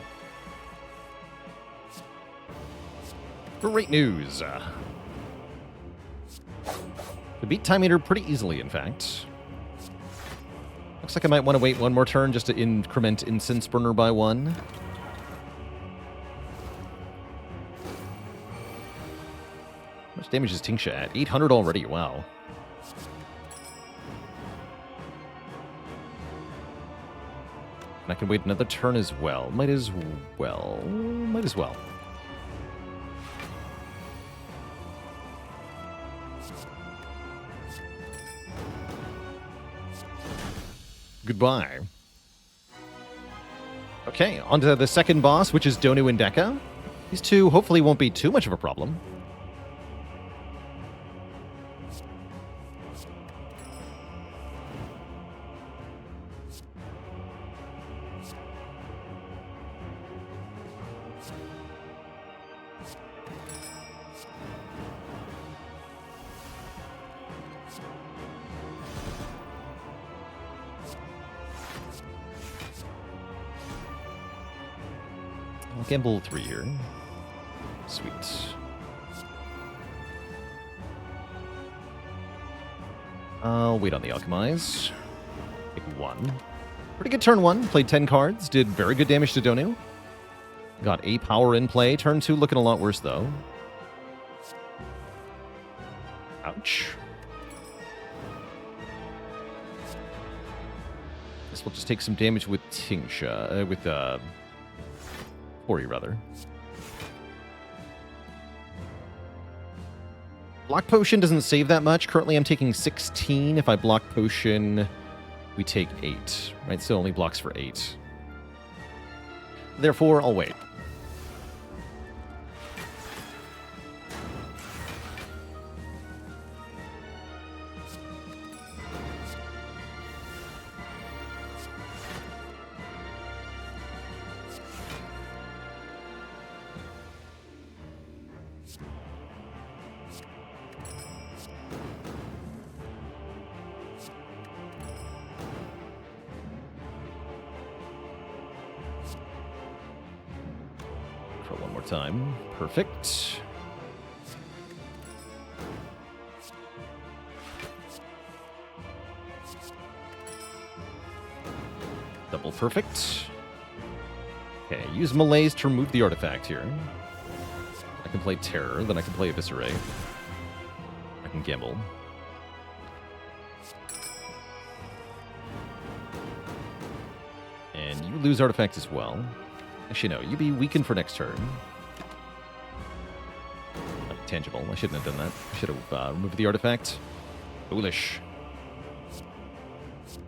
Great news. We beat Time Eater pretty easily, in fact. Looks like I might want to wait one more turn just to increment Incense Burner by 1. How much damage is Tingsha at? 800 already, wow. And I can wait another turn as well. Might as well. Might as well. Goodbye. Okay, on to the second boss, which is Donu Indeka. These two hopefully won't be too much of a problem. I'll gamble 3 here. Sweet. I'll wait on the Alchemize. Take 1. Pretty good turn 1. Played 10 cards. Did very good damage to Donu. Got a power in play. Turn 2 looking a lot worse, though. Ouch. Guess we'll just take some damage with Tingsha. With, Ori, rather. Block Potion doesn't save that much. Currently, I'm taking 16. If I block Potion, we take 8. Right, so it only blocks for 8. Therefore, I'll wait. One more time. Perfect. Double perfect. Okay, use Malaise to remove the artifact here. I can play Terror, then I can play Eviscerate. I can gamble. And you lose artifact as well. Actually, no. You be weakened for next turn. Tangible. I shouldn't have done that. I should have removed the artifact. Foolish.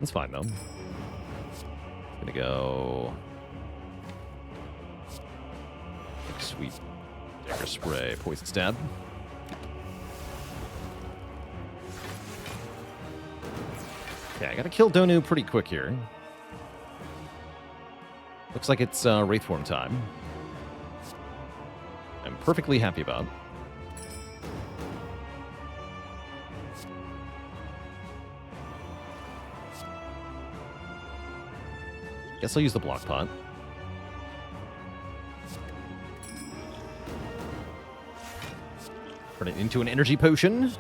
That's fine, though. Gonna go... Sweet. Dagger Spray. Poison Stab. Okay, I gotta kill Donu pretty quick here. Looks like it's Wraithform time. I'm perfectly happy about. Guess I'll use the block pot. Turn it into an energy potion.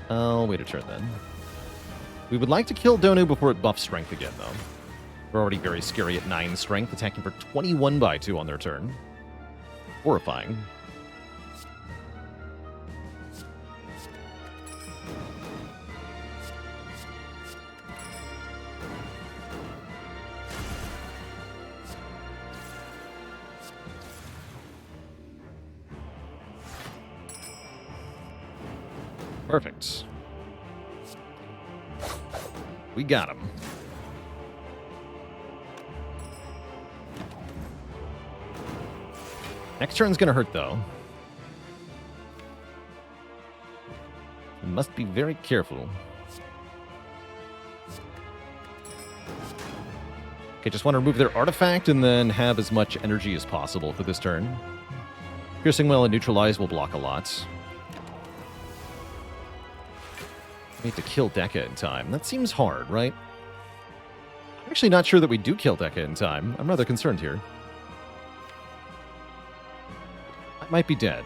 I'll wait a turn then. We would like to kill Donu before it buffs strength again, though. We're already very scary at 9 strength, attacking for 21 by 2 on their turn. Horrifying. Perfect. We got him. Next turn's gonna hurt, though. We must be very careful. Okay, just want to remove their artifact and then have as much energy as possible for this turn. Piercing Well and Neutralize will block a lot. We need to kill Dekka in time. That seems hard, right? I'm actually not sure that we do kill Dekka in time. I'm rather concerned here. I might be dead.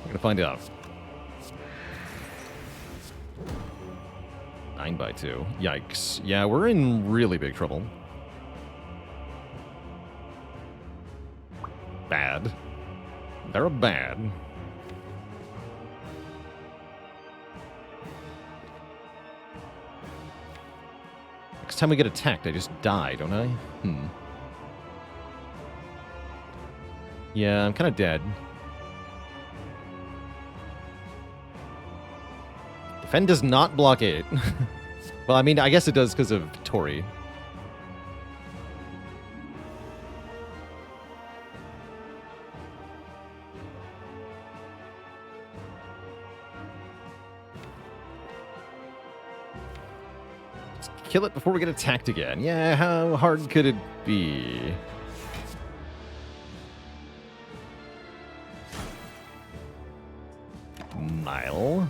I'm gonna find out. 9 by 2. Yikes. Yeah, we're in really big trouble. Bad. They're bad. next time we get attacked, I just die, don't I? Yeah, I'm kind of dead. Defend does not blockade. Well, I mean, I guess it does because of Tori. Let's kill it before we get attacked again. Yeah, how hard could it be? Mile.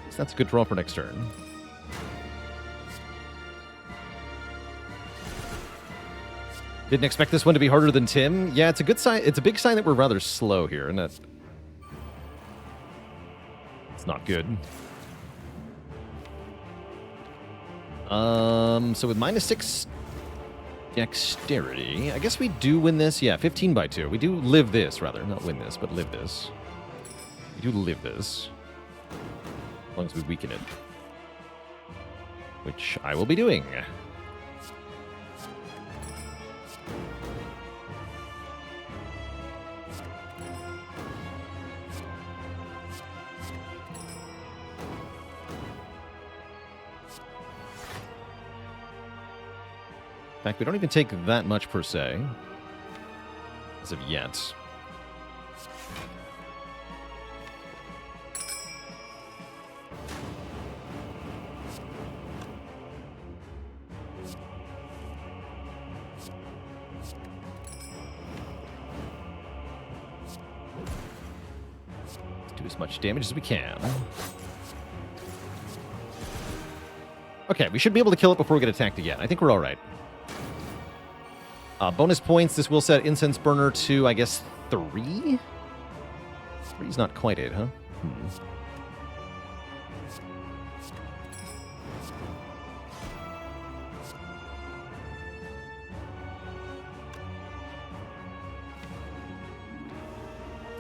So that's a good draw for next turn. Didn't expect this one to be harder than Tim. Yeah, it's a good sign. It's a big sign that we're rather slow here, and that it's not good. So with -6 dexterity, I guess we do win this. Yeah, 15 by 2. We do live this, rather. Not win this, but live this. We do live this. As long as we weaken it. Which I will be doing. In fact, we don't even take that much per se. As of yet. Let's do as much damage as we can. Okay, we should be able to kill it before we get attacked again. I think we're all right. Bonus points, this will set Incense Burner to, I guess, 3? 3's not quite it, huh?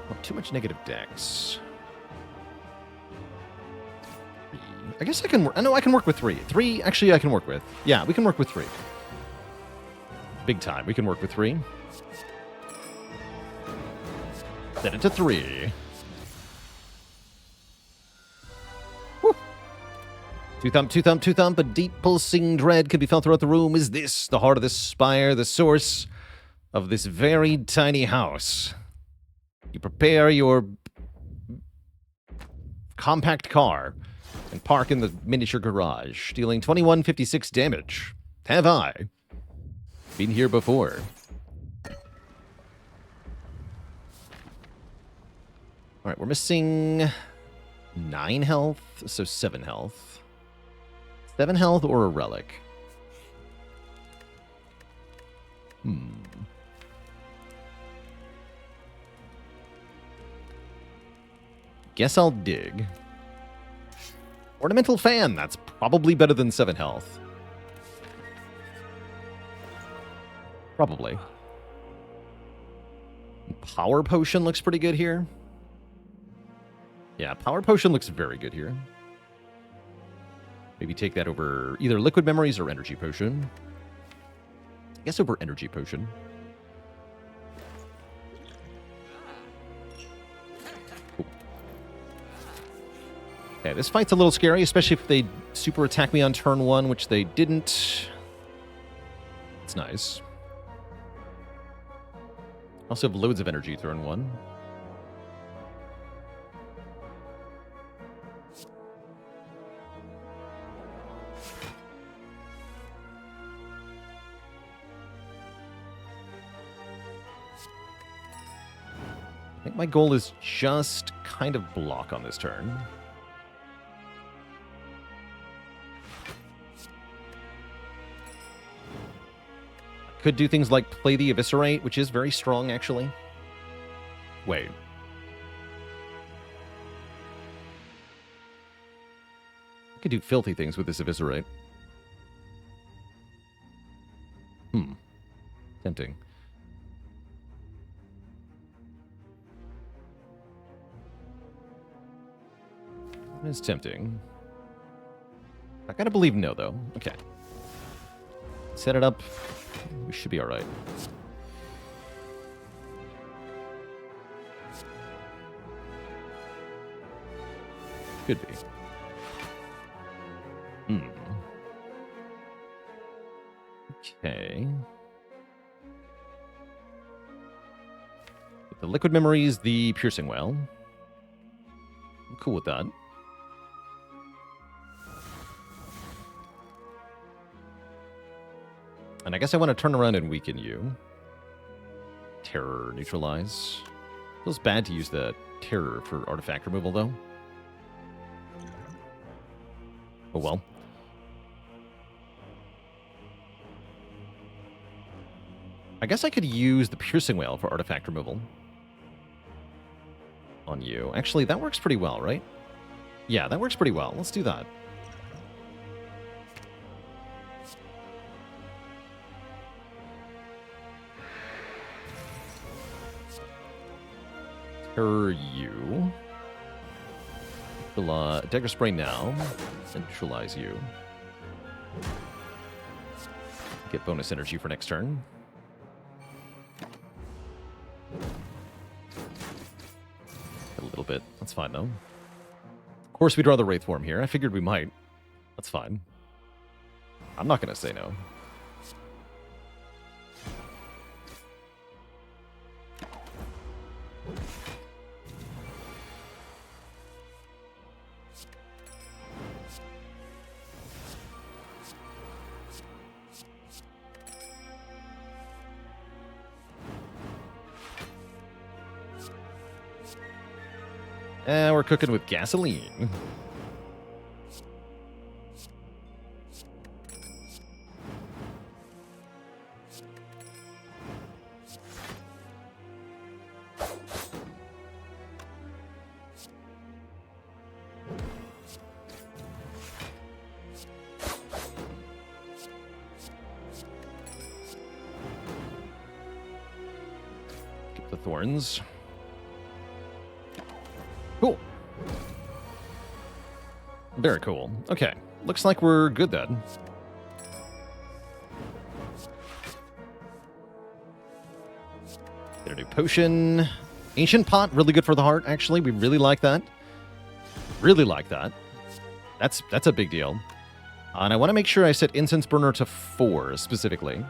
Oh, too much negative dex. 3. I guess I can work. No, I can work with 3. 3, actually, I can work with. Yeah, we can work with 3. Big time. We can work with 3. Set it to 3. Woo. Two thump, two thump, two thump. A deep pulsing dread can be felt throughout the room. Is this the heart of this spire, the source of this very tiny house? You prepare your compact car and park in the miniature garage, dealing 2156 damage. Have I been here before? All right, we're missing 9 health, so 7 health. 7 health or a relic. Guess I'll dig. Ornamental Fan, that's probably better than 7 health. Probably. Power Potion looks pretty good here. Yeah, Power Potion looks very good here. Maybe take that over either Liquid Memories or Energy Potion. I guess over Energy Potion. Cool. Okay, this fight's a little scary, especially if they super attack me on turn 1, which they didn't. It's nice. Also have loads of energy turn 1. I think my goal is just kind of block on this turn. Could do things like play the Eviscerate, which is very strong, actually. Wait. Could do filthy things with this Eviscerate. Tempting. It is tempting. I gotta believe no, though. Okay. Set it up. We should be alright. Could be. Okay. The liquid memories, the piercing well. I'm cool with that. And I guess I want to turn around and weaken you. Terror, neutralize. Feels bad to use the terror for artifact removal, though. Oh well. I guess I could use the piercing whale for artifact removal. On you. Actually, that works pretty well, right? Yeah, that works pretty well. Let's do that. Terror you. Dagger spray now. Centralize you. Get bonus energy for next turn. A little bit. That's fine, though. Of course, we draw the Wraith Form here. I figured we might. That's fine. I'm not going to say no. We're cooking with gasoline. Get the thorns. Cool. Very cool. Okay. Looks like we're good then. Get a new potion. Ancient Pot, really good for the heart, actually. We really like that. Really like that. That's a big deal. And I want to make sure I set Incense Burner to 4 specifically.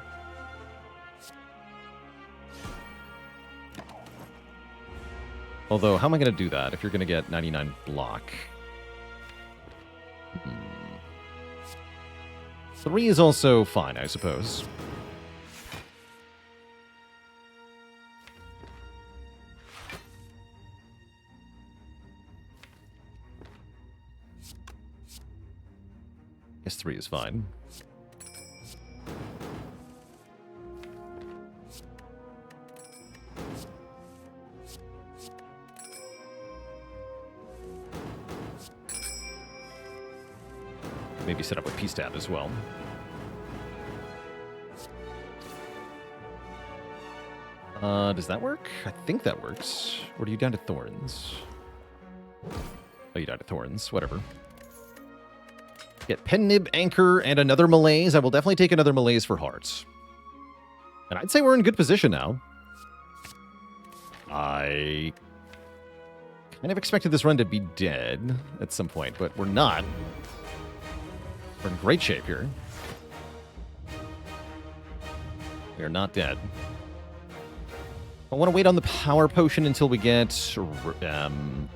Although, how am I going to do that if you're going to get 99 block? 3 is also fine, I suppose. Guess 3 is fine. Maybe set up with P-Stab as well. Does that work? I think that works. Or do you down to Thorns? Oh, you down to Thorns. Whatever. Get Pen Nib, Anchor, and another Malaise. I will definitely take another Malaise for hearts. And I'd say we're in good position now. I kind of expected this run to be dead at some point, but we're not. We're in great shape here. We are not dead. I want to wait on the power potion until we get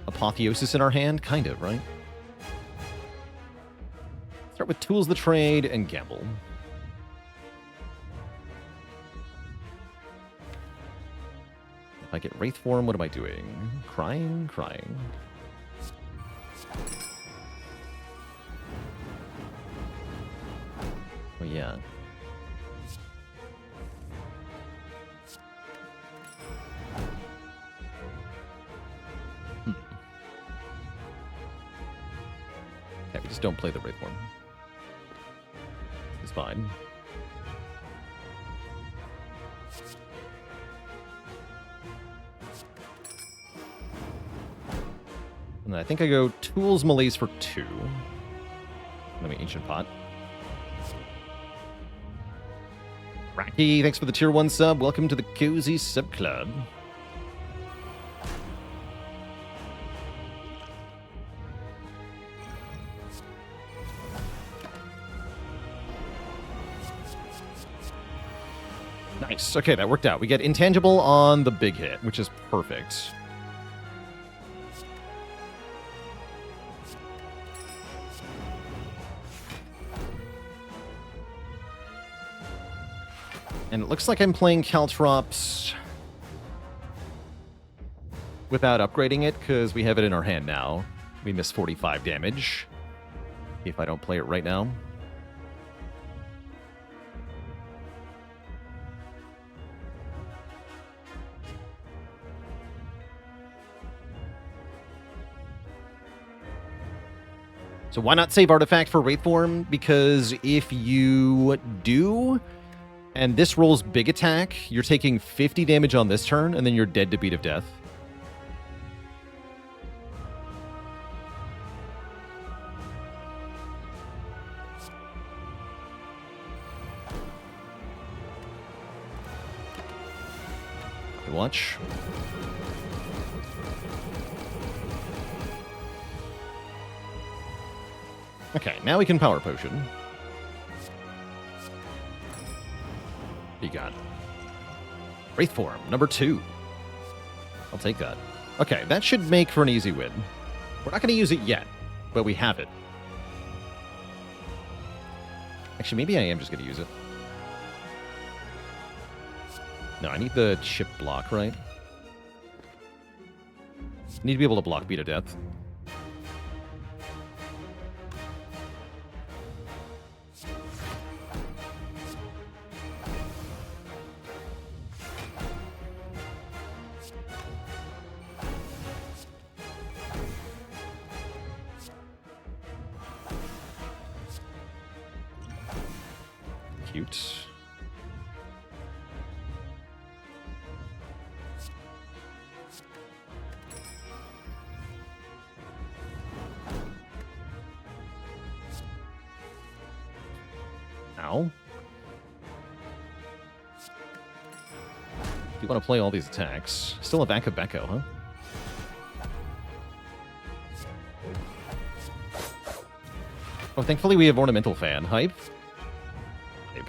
Apotheosis in our hand. Kind of, right? Start with Tools of the Trade and Gamble. If I get Wraith Form, what am I doing? Crying? Crying. Oh, yeah. Just don't play the Wraithform. It's fine. And then I think I go Tools Malaise for 2. Let me Ancient Pot. Racky, thanks for the tier 1 sub. Welcome to the Cozy Sub Club. Nice. Okay, that worked out. We get Intangible on the big hit, which is perfect. And it looks like I'm playing Caltrops without upgrading it, because we have it in our hand now. We miss 45 damage if I don't play it right now. So why not save Artifact for Wraithform? Because if you do, and this rolls big attack, you're taking 50 damage on this turn, and then you're dead to Beat of Death. Watch. Okay, now we can Power Potion. You got Wraithform, number 2. I'll take that. Okay, that should make for an easy win. We're not going to use it yet, but we have it. Actually, maybe I am just going to use it. No, I need the chip block, right? Need to be able to block Beat of Death. Cute. Ow. You want to play all these attacks. Still a back of Becco, huh? Oh, thankfully we have Ornamental Fan. Hype. Hype.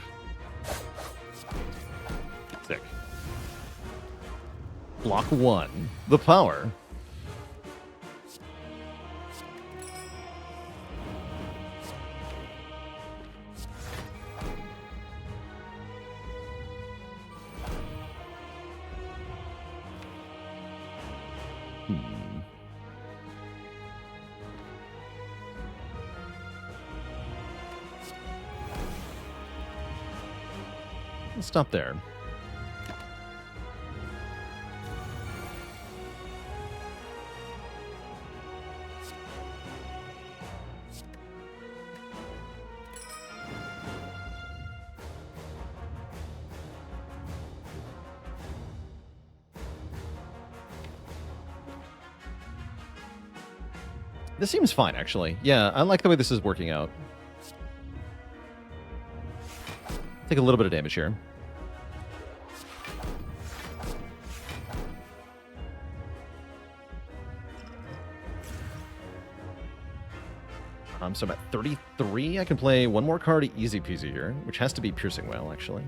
Sick. Block 1. The power. Let's stop there. This seems fine, actually. Yeah, I like the way this is working out. Take a little bit of damage here. So I'm at 33. I can play one more card easy peasy here, which has to be Piercing Wail, actually.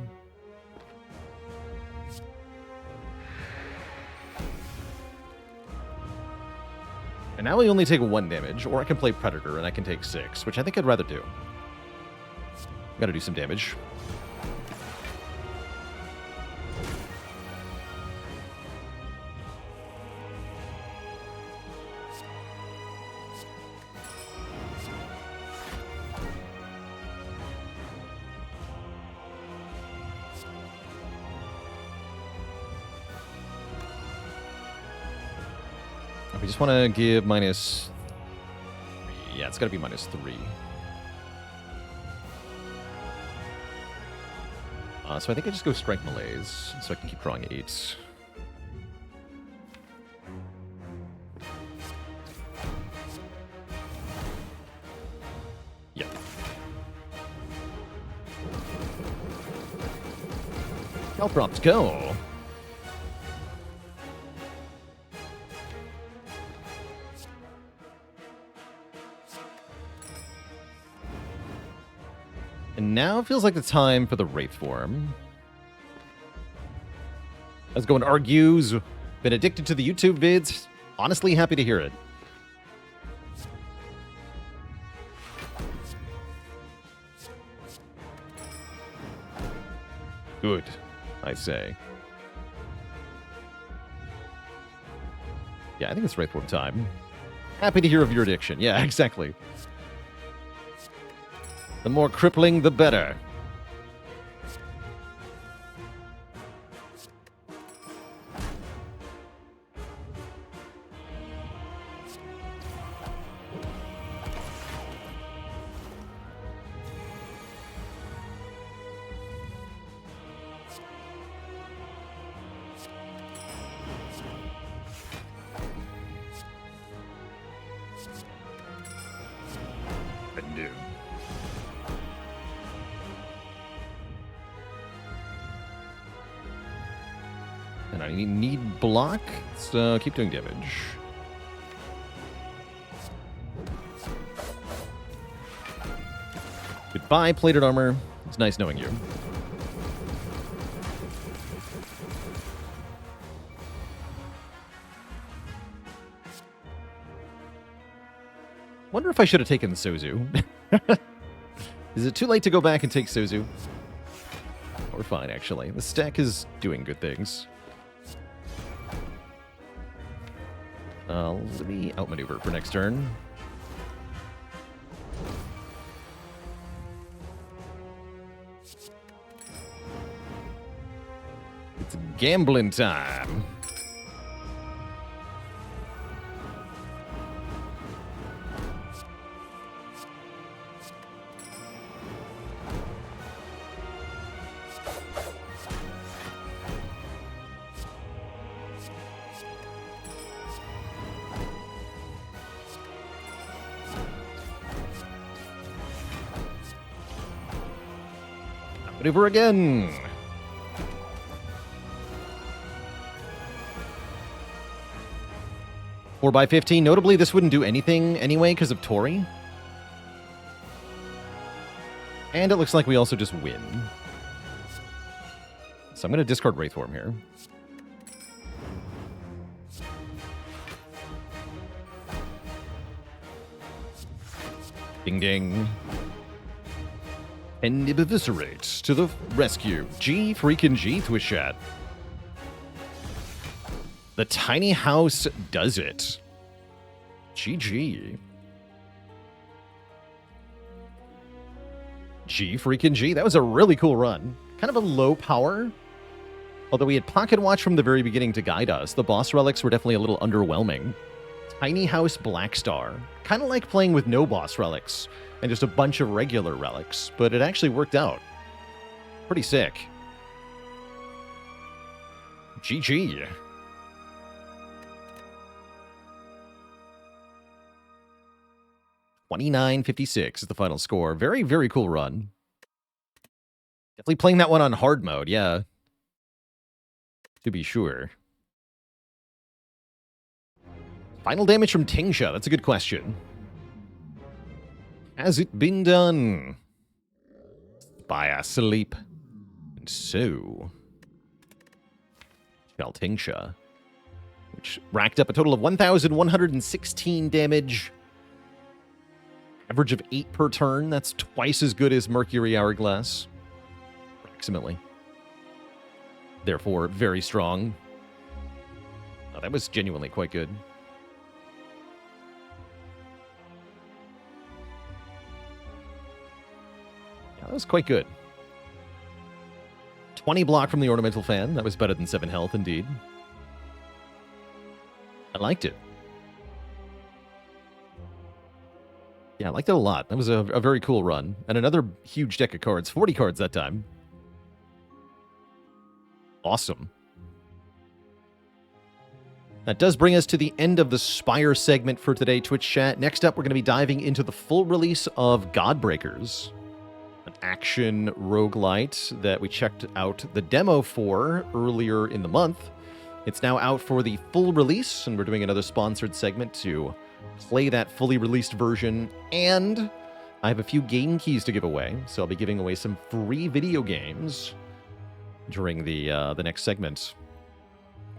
And now we only take 1 damage, or I can play Predator and I can take 6, which I think I'd rather do. Gotta do some damage. We just want to give minus... Yeah, Yeah, it's got to be -3. So I think I just go Strike Malaise, so I can keep drawing 8. Yep. Caltrops, go! And now feels like the time for the Wraith form. Let's go and argues. Been addicted to the YouTube vids. Honestly, happy to hear it. Good, I say. Yeah, I think it's Wraith form time. Happy to hear of your addiction. Yeah, exactly. The more crippling, the better. And I need block, so keep doing damage. Goodbye, plated armor. It's nice knowing you. Wonder if I should have taken Sozu. Is it too late to go back and take Sozu? We're fine, actually. The stack is doing good things. Let me outmaneuver for next turn. It's gambling time. Maneuver again. Four by 15. Notably, this wouldn't do anything anyway because of Tori. And it looks like we also just win. So I'm going to discard Wraithform here. Ding ding. And eviscerate to the rescue. G freaking G Thwishat. The tiny house does it. GG. G freaking G. That was a really cool run. Kind of a low power. Although we had Pocket Watch from the very beginning to guide us, the boss relics were definitely a little underwhelming. Tiny House Blackstar. Kind of like playing with no boss relics and just a bunch of regular relics, but it actually worked out. Pretty sick. GG. $29.56 is the final score. Very, very cool run. Definitely playing that one on hard mode, yeah. To be sure. Final damage from Tingsha. That's a good question. Has it been done? By a sleep. And so... shall Tingsha. Which racked up a total of 1,116 damage. Average of 8 per turn. That's twice as good as Mercury Hourglass. Approximately. Therefore, very strong. Oh, that was genuinely quite good. Yeah, that was quite good. 20 block from the Ornamental Fan. That was better than 7 health, indeed. I liked it. Yeah, I liked it a lot. That was a very cool run. And another huge deck of cards. 40 cards that time. Awesome. That does bring us to the end of the Spire segment for today, Twitch chat. Next up, we're going to be diving into the full release of Godbreakers, an action roguelite that we checked out the demo for earlier in the month. It's now out for the full release, and we're doing another sponsored segment to play that fully released version. And I have a few game keys to give away, so I'll be giving away some free video games during the next segment.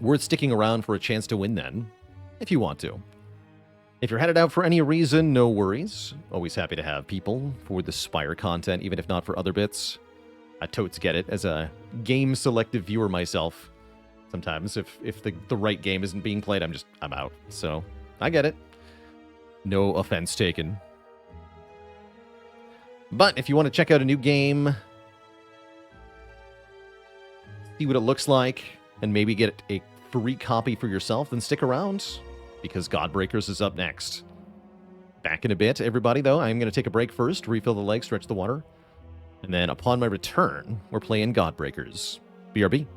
Worth sticking around for a chance to win then, if you want to. If you're headed out for any reason, no worries. Always happy to have people for the Spire content, even if not for other bits. I totes get it as a game selective viewer myself. Sometimes if the right game isn't being played, I'm out. So I get it. No offense taken. But if you want to check out a new game, see what it looks like, and maybe get a free copy for yourself, then stick around, because Godbreakers is up next. Back in a bit, everybody, though. I'm going to take a break first, refill the leg, stretch the water, and then upon my return, we're playing Godbreakers. BRB.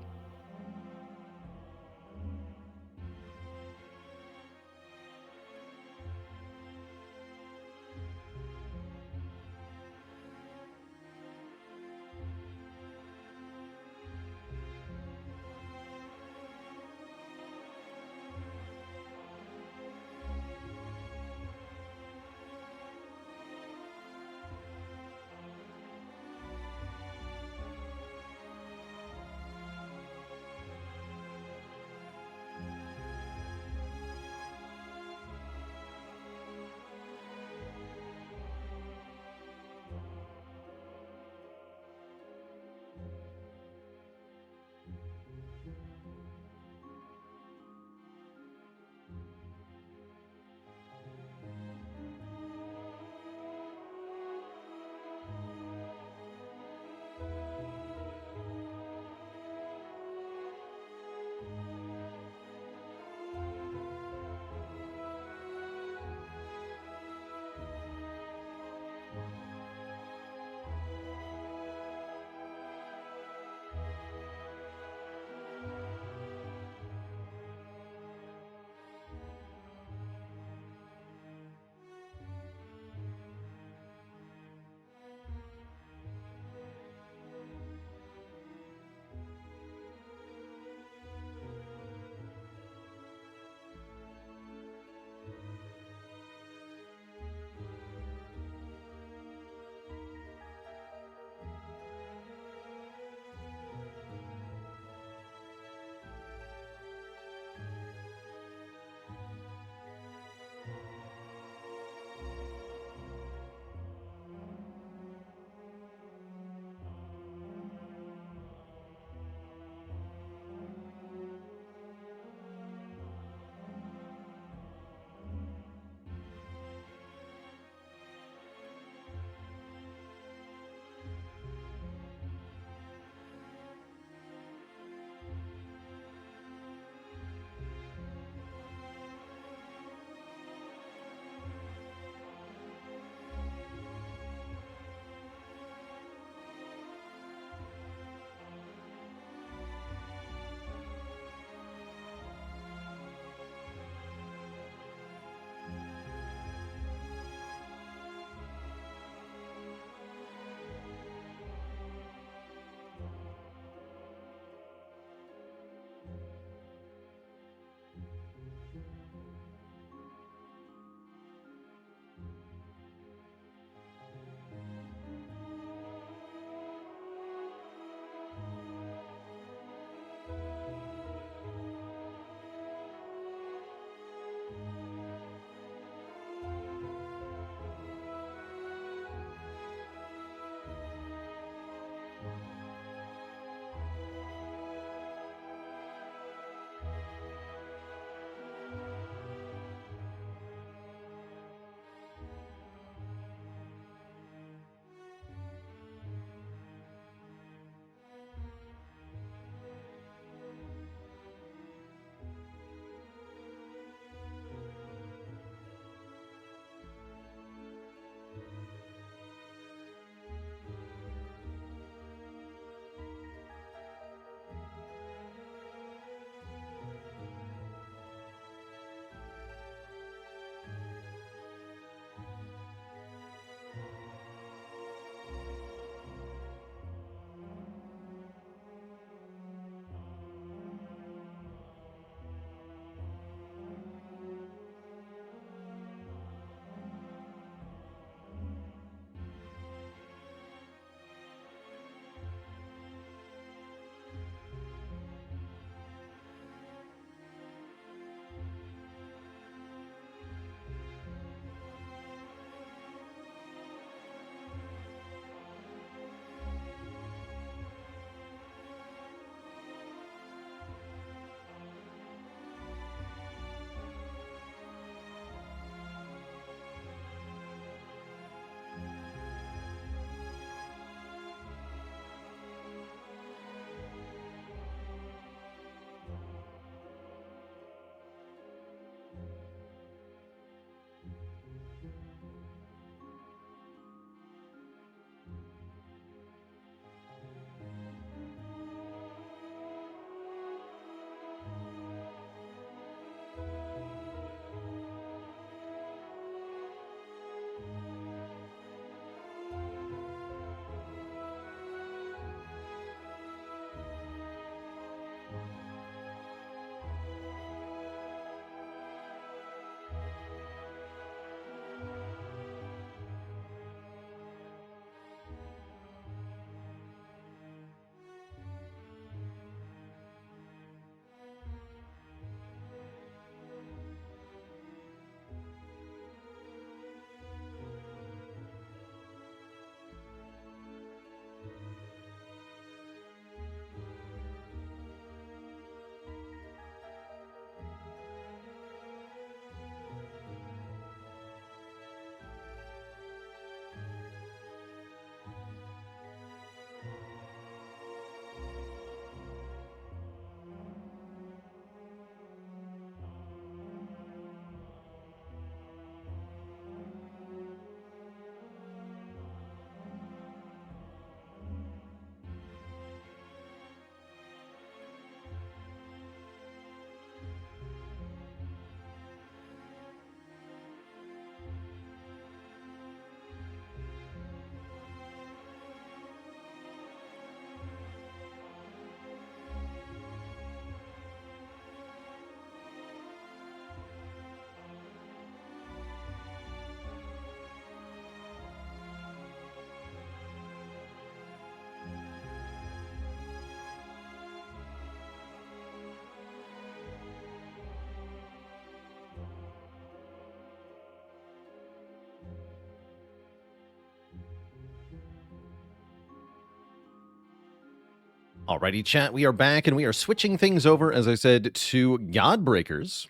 Alrighty, chat, we are back, and we are switching things over, as I said, to Godbreakers,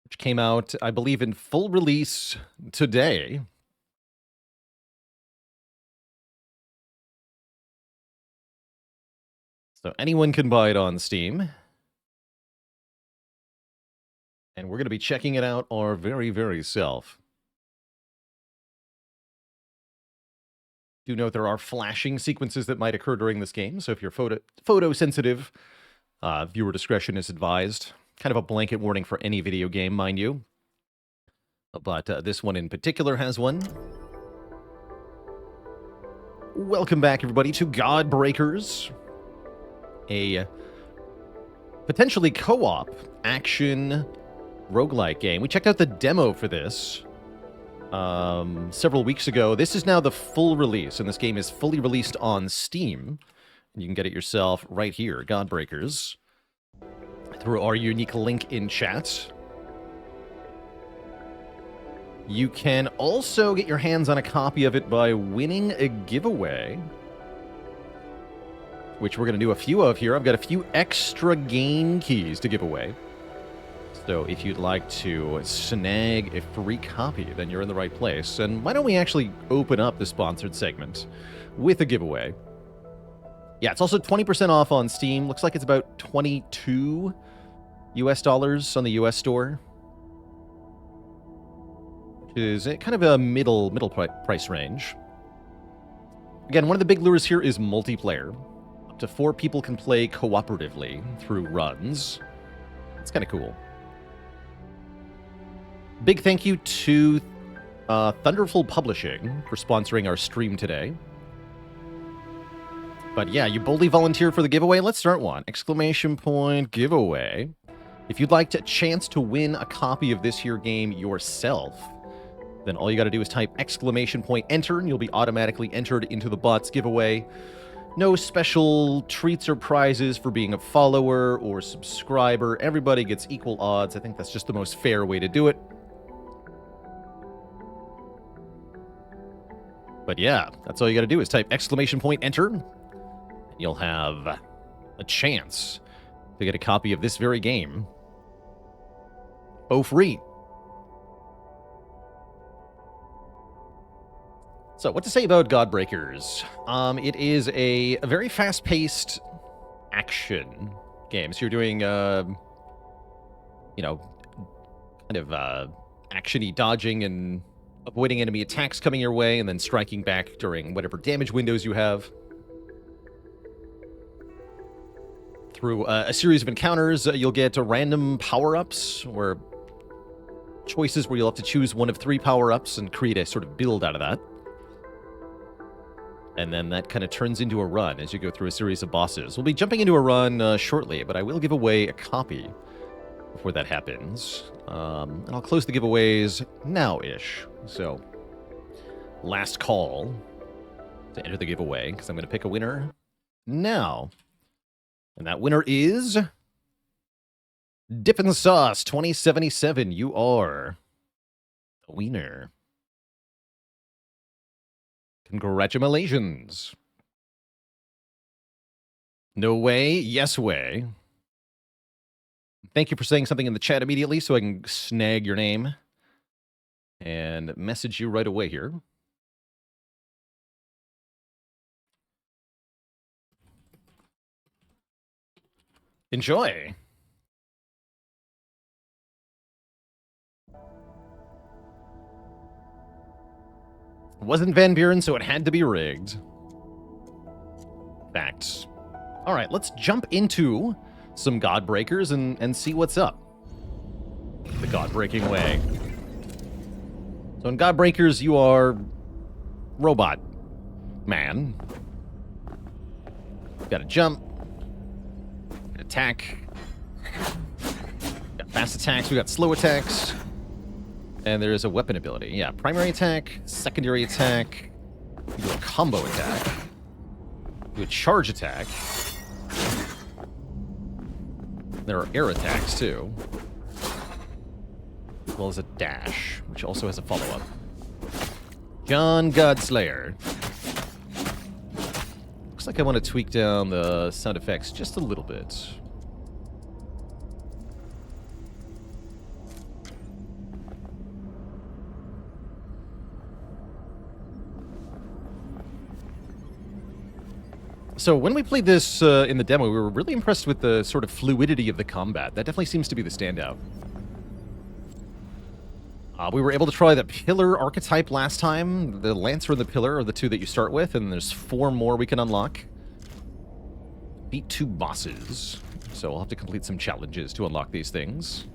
which came out, I believe, in full release today. So anyone can buy it on Steam. And we're going to be checking it out our very, very self. Do note there are flashing sequences that might occur during this game, so if you're photo-sensitive, viewer discretion is advised. Kind of a blanket warning for any video game, mind you. But this one in particular has one. Welcome back, everybody, to Godbreakers, a potentially co-op action roguelike game. We checked out the demo for this several weeks ago. This is now the full release, and this game is fully released on Steam. You can get it yourself right here, Godbreakers, through our unique link in chat. You can also get your hands on a copy of it by winning a giveaway, which we're going to do a few of here. I've got a few extra game keys to give away. So if you'd like to snag a free copy, then you're in the right place. And why don't we actually open up the sponsored segment with a giveaway? Yeah, it's also 20% off on Steam. Looks like it's about $22 US on the US store, which is kind of a middle price range. Again, one of the big lures here is multiplayer. Up to 4 people can play cooperatively through runs. It's kind of cool. Big thank you to Thunderful Publishing for sponsoring our stream today. But yeah, you boldly volunteer for the giveaway. Let's start one. Exclamation point giveaway. If you'd like a chance to win a copy of this here game yourself, then all you got to do is type exclamation point enter, and you'll be automatically entered into the bot's giveaway. No special treats or prizes for being a follower or subscriber. Everybody gets equal odds. I think that's just the most fair way to do it. But yeah, that's all you got to do is type exclamation point enter, and you'll have a chance to get a copy of this very game. Oh, free. So, what to say about Godbreakers? It is a very fast-paced action game. So you're doing, kind of action-y dodging and avoiding enemy attacks coming your way, and then striking back during whatever damage windows you have. Through a series of encounters, you'll get random power-ups, or choices where you'll have to choose one of 3 power-ups and create a sort of build out of that. And then that kind of turns into a run as you go through a series of bosses. We'll be jumping into a run shortly, but I will give away a copy before that happens. And I'll close the giveaways now-ish. So, last call to enter the giveaway, because I'm going to pick a winner now. And that winner is Dippin' Sauce 2077. You are the winner. Congratulations. No way, yes way. Thank you for saying something in the chat immediately so I can snag your name and message you right away here. Enjoy. It wasn't Van Buren, so it had to be rigged. Facts. All right, let's jump into some Godbreakers and see what's up. The God-breaking way. So in Godbreakers, you are robot man. Got to jump, attack. Got fast attacks. We got slow attacks. And there's a weapon ability. Yeah, primary attack, secondary attack. You do a combo attack. Do a charge attack. There are air attacks, too. As well as a dash, which also has a follow-up. John Godslayer. Looks like I want to tweak down the sound effects just a little bit. So when we played this in the demo, we were really impressed with the sort of fluidity of the combat. That definitely seems to be the standout. We were able to try the pillar archetype last time. The Lancer and the pillar are the two that you start with, and there's 4 more we can unlock. Beat 2 bosses, so I'll have to complete some challenges to unlock these things.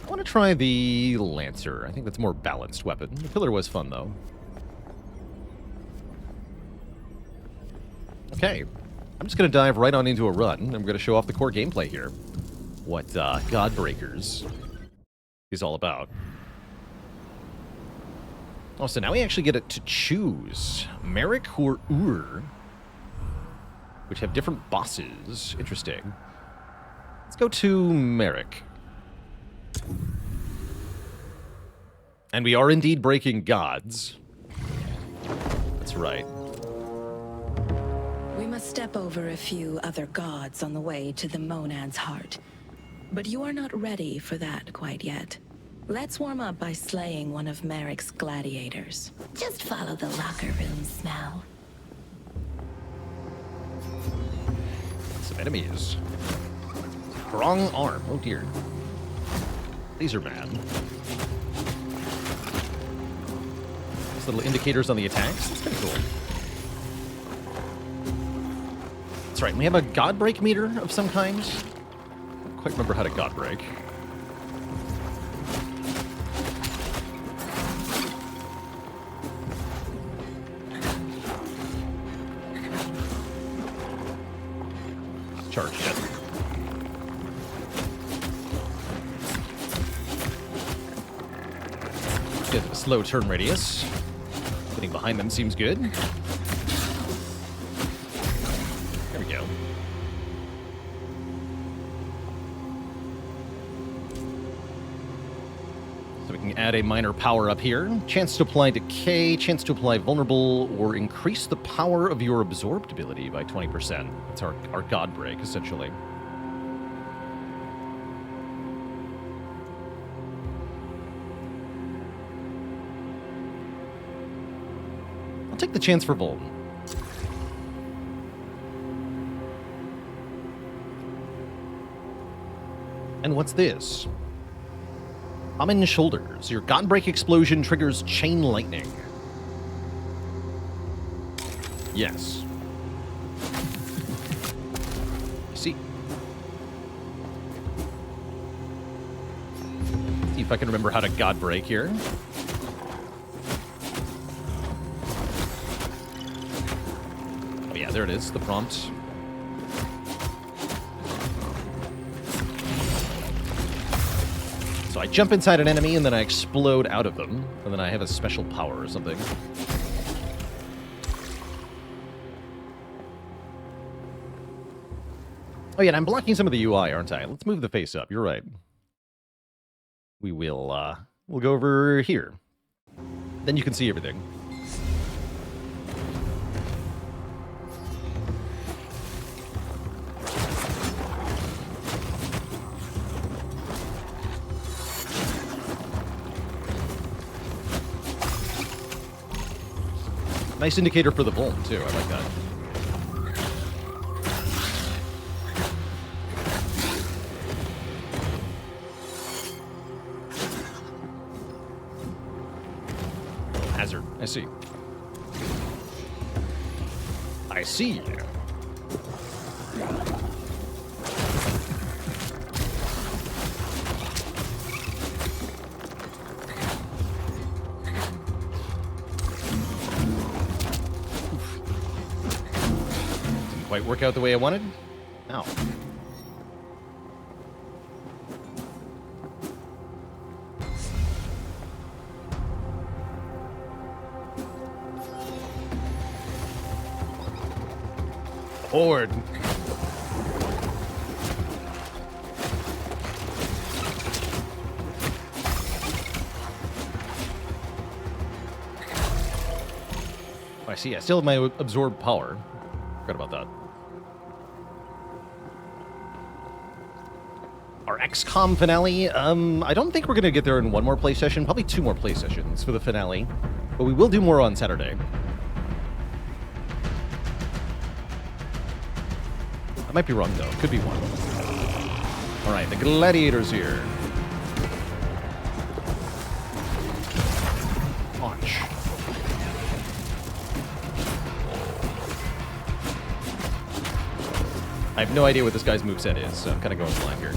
I want to try the Lancer. I think that's a more balanced weapon. The pillar was fun, though. Okay, I'm just going to dive right on into a run. I'm going to show off the core gameplay here. What Godbreakers is all about. Oh, so now we actually get to choose Merrick or Ur, which have different bosses. Interesting. Let's go to Merrick. And we are indeed breaking gods. That's right. We must step over a few other gods on the way to the Monad's heart. But you are not ready for that quite yet. Let's warm up by slaying one of Merrick's gladiators. Just follow the locker room smell. Some enemies. Strong arm. Oh dear. These are bad. These little indicators on the attacks. That's pretty cool. That's right. We have a Godbreak meter of some kind. I don't quite remember how to Godbreak. Charge yet. Get a slow turn radius. Getting behind them seems good. There we go. So we can add a minor power up here. Chance to apply decay, chance to apply vulnerable, or increase the power of your absorbed ability by 20%. It's our God break, essentially. I'll take the chance for Vuln. And what's this? Common Shoulders. Your Godbreak explosion triggers chain lightning. Yes. See. See if I can remember how to Godbreak here. Oh yeah, there it is, the prompt. So I jump inside an enemy, and then I explode out of them, and then I have a special power or something. Oh yeah, and I'm blocking some of the UI, aren't I? Let's move the face up. You're right. We will, we'll go over here. Then you can see everything. Nice indicator for the Vuln, too. I like that. Hazard. I see. I see. Quite work out the way I wanted? Ow. Horde. I see. I still have my absorbed power. Forgot about that. Our XCOM finale, I don't think we're going to get there in one more play session. Probably 2 more play sessions for the finale. But we will do more on Saturday. I might be wrong, though. Could be 1. All right, the gladiators here. Launch. I have no idea what this guy's moveset is, so I'm kind of going blind here.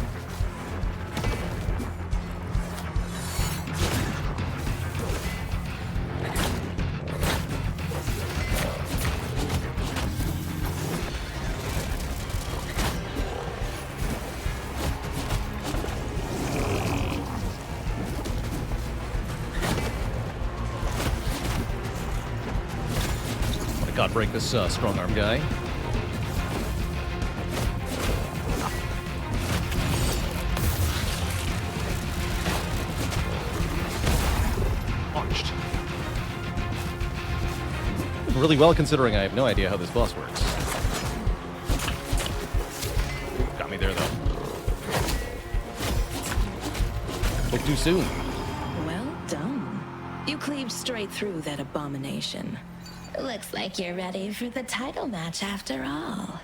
God, break this strong arm guy. Launched. Really well considering I have no idea how this boss works. Got me there though. Spoke too soon. Well done. You cleaved straight through that abomination. Looks like you're ready for the title match after all.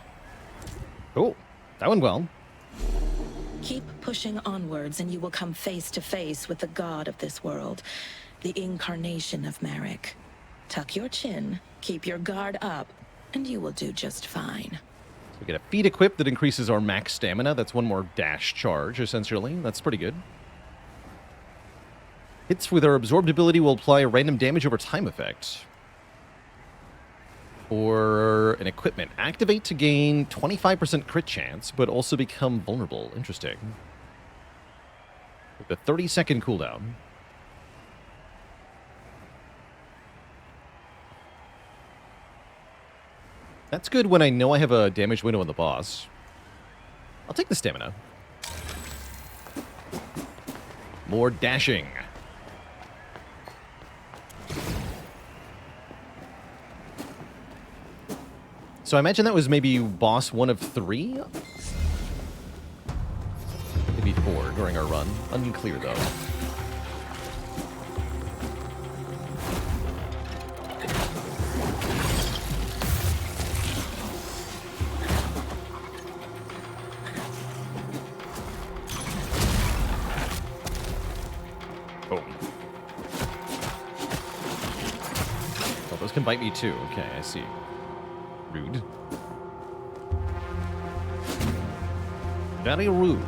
Oh, that went well. Keep pushing onwards and you will come face to face with the god of this world, the incarnation of Merrick. Tuck your chin, keep your guard up, and you will do just fine. We get a feat equipped that increases our max stamina. That's 1 more dash charge, essentially. That's pretty good. Hits with our absorbed ability will apply a random damage over time effect. Or an equipment. Activate to gain 25% crit chance, but also become vulnerable. Interesting. With a 30-second cooldown. That's good when I know I have a damage window on the boss. I'll take the stamina. More dashing. So I imagine that was maybe boss 1 of 3? Maybe 4 during our run. Unclear, though. Oh. Oh, those can bite me, too. Okay, I see. Rude. Very rude.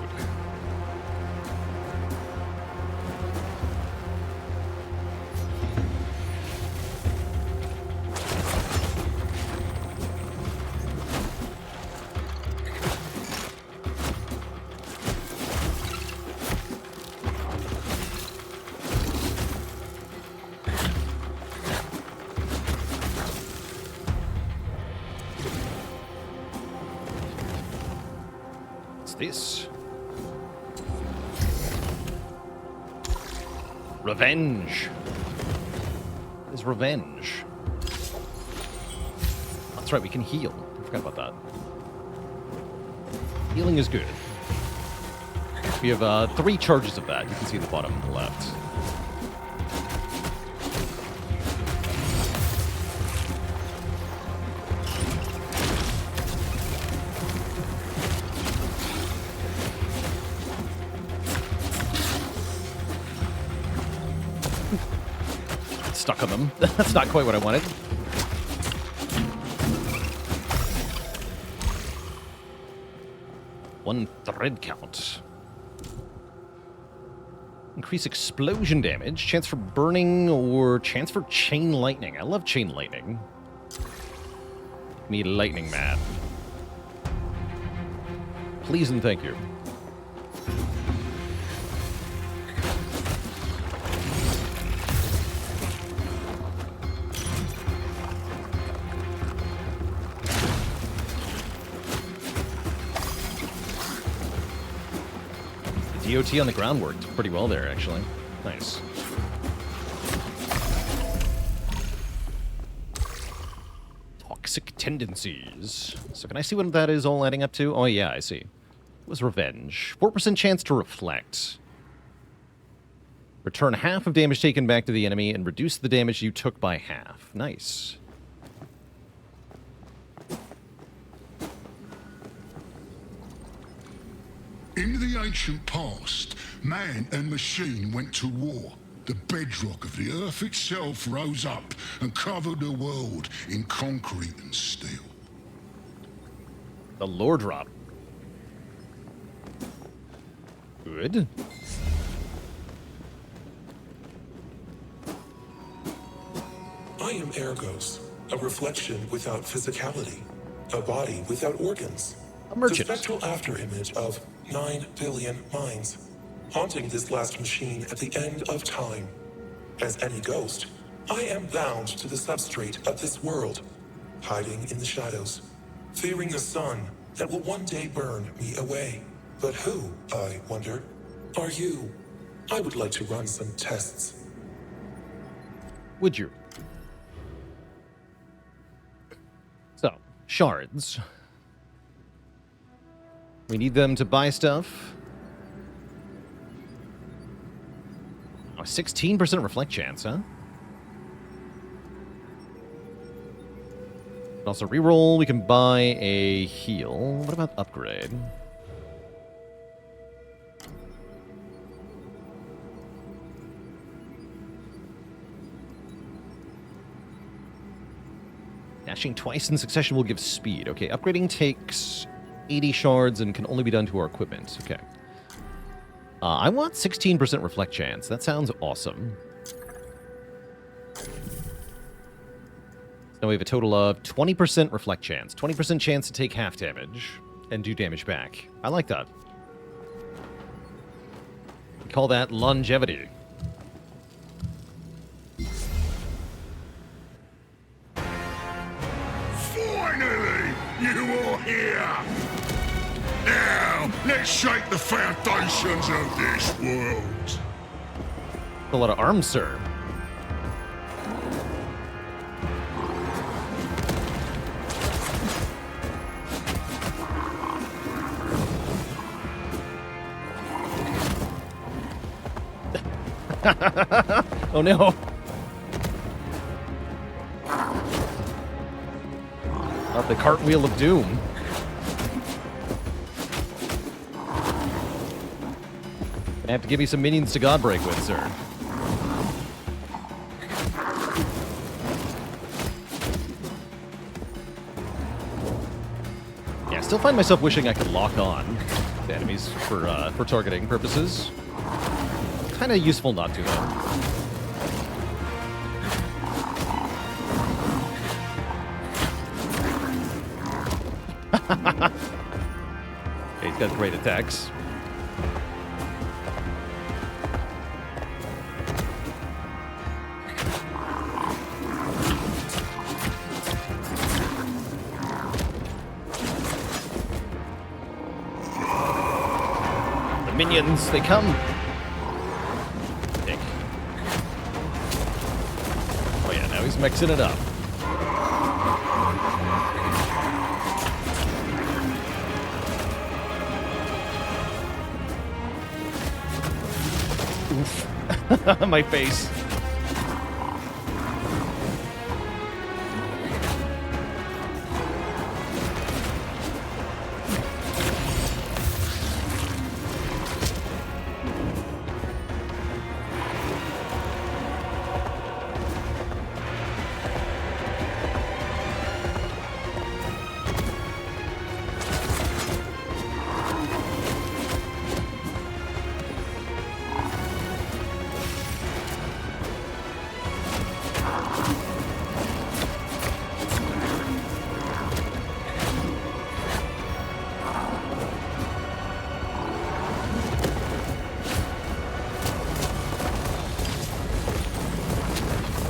This. Revenge. What is revenge? That's right, we can heal. I forgot about that. Healing is good. We have 3 charges of that. You can see at the bottom left. Stuck on them. That's not quite what I wanted. One thread count. Increase explosion damage, chance for burning, or chance for chain lightning. I love chain lightning. Me lightning mad. Please and thank you. DOT on the ground worked pretty well there, actually. Nice. Toxic tendencies. So can I see what that is all adding up to? Oh, yeah, I see. It was revenge. 4% chance to reflect. Return half of damage taken back to the enemy and reduce the damage you took by half. Nice. In the ancient past, man and machine went to war. The bedrock of the earth itself rose up and covered the world in concrete and steel. The lore drop. Good. I am Ergos, a reflection without physicality, a body without organs. A merchant. The spectral afterimage of 9 billion minds, haunting this last machine at the end of time. As any ghost, I am bound to the substrate of this world, hiding in the shadows, fearing a sun that will one day burn me away. But who, I wonder, are you? I would like to run some tests. Would you? So, shards. We need them to buy stuff. Oh, 16% reflect chance, huh? Also, reroll. We can buy a heal. What about upgrade? Dashing twice in succession will give speed. Okay, upgrading takes 80 shards and can only be done to our equipment. Okay. I want 16% reflect chance. That sounds awesome. Now we have a total of 20% reflect chance. 20% chance to take half damage and do damage back. I like that. We call that longevity. Finally, you are here! Now, let's shake the foundations of this world. A lot of arms, sir. Oh no. Not the cartwheel of doom. I have to give you some minions to Godbreak with, sir. Yeah, I still find myself wishing I could lock on to enemies for targeting purposes. Kind of useful not to, though. Okay, he's got great attacks. The minions, they come. Dick. Oh yeah, now he's mixing it up. Oof. My face.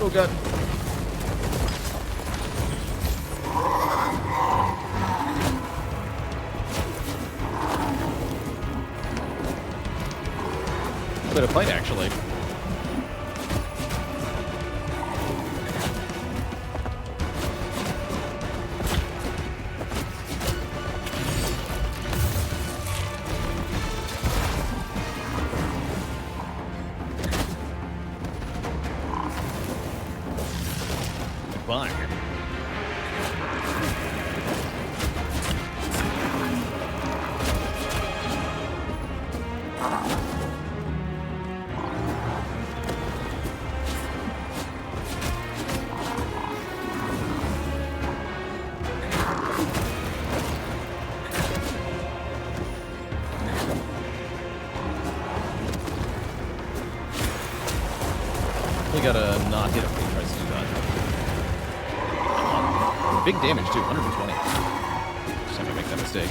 Oh god. Bit of fight, actually. Definitely gotta not hit him when he tries to do that. Big damage too, 120. Just have to make that mistake.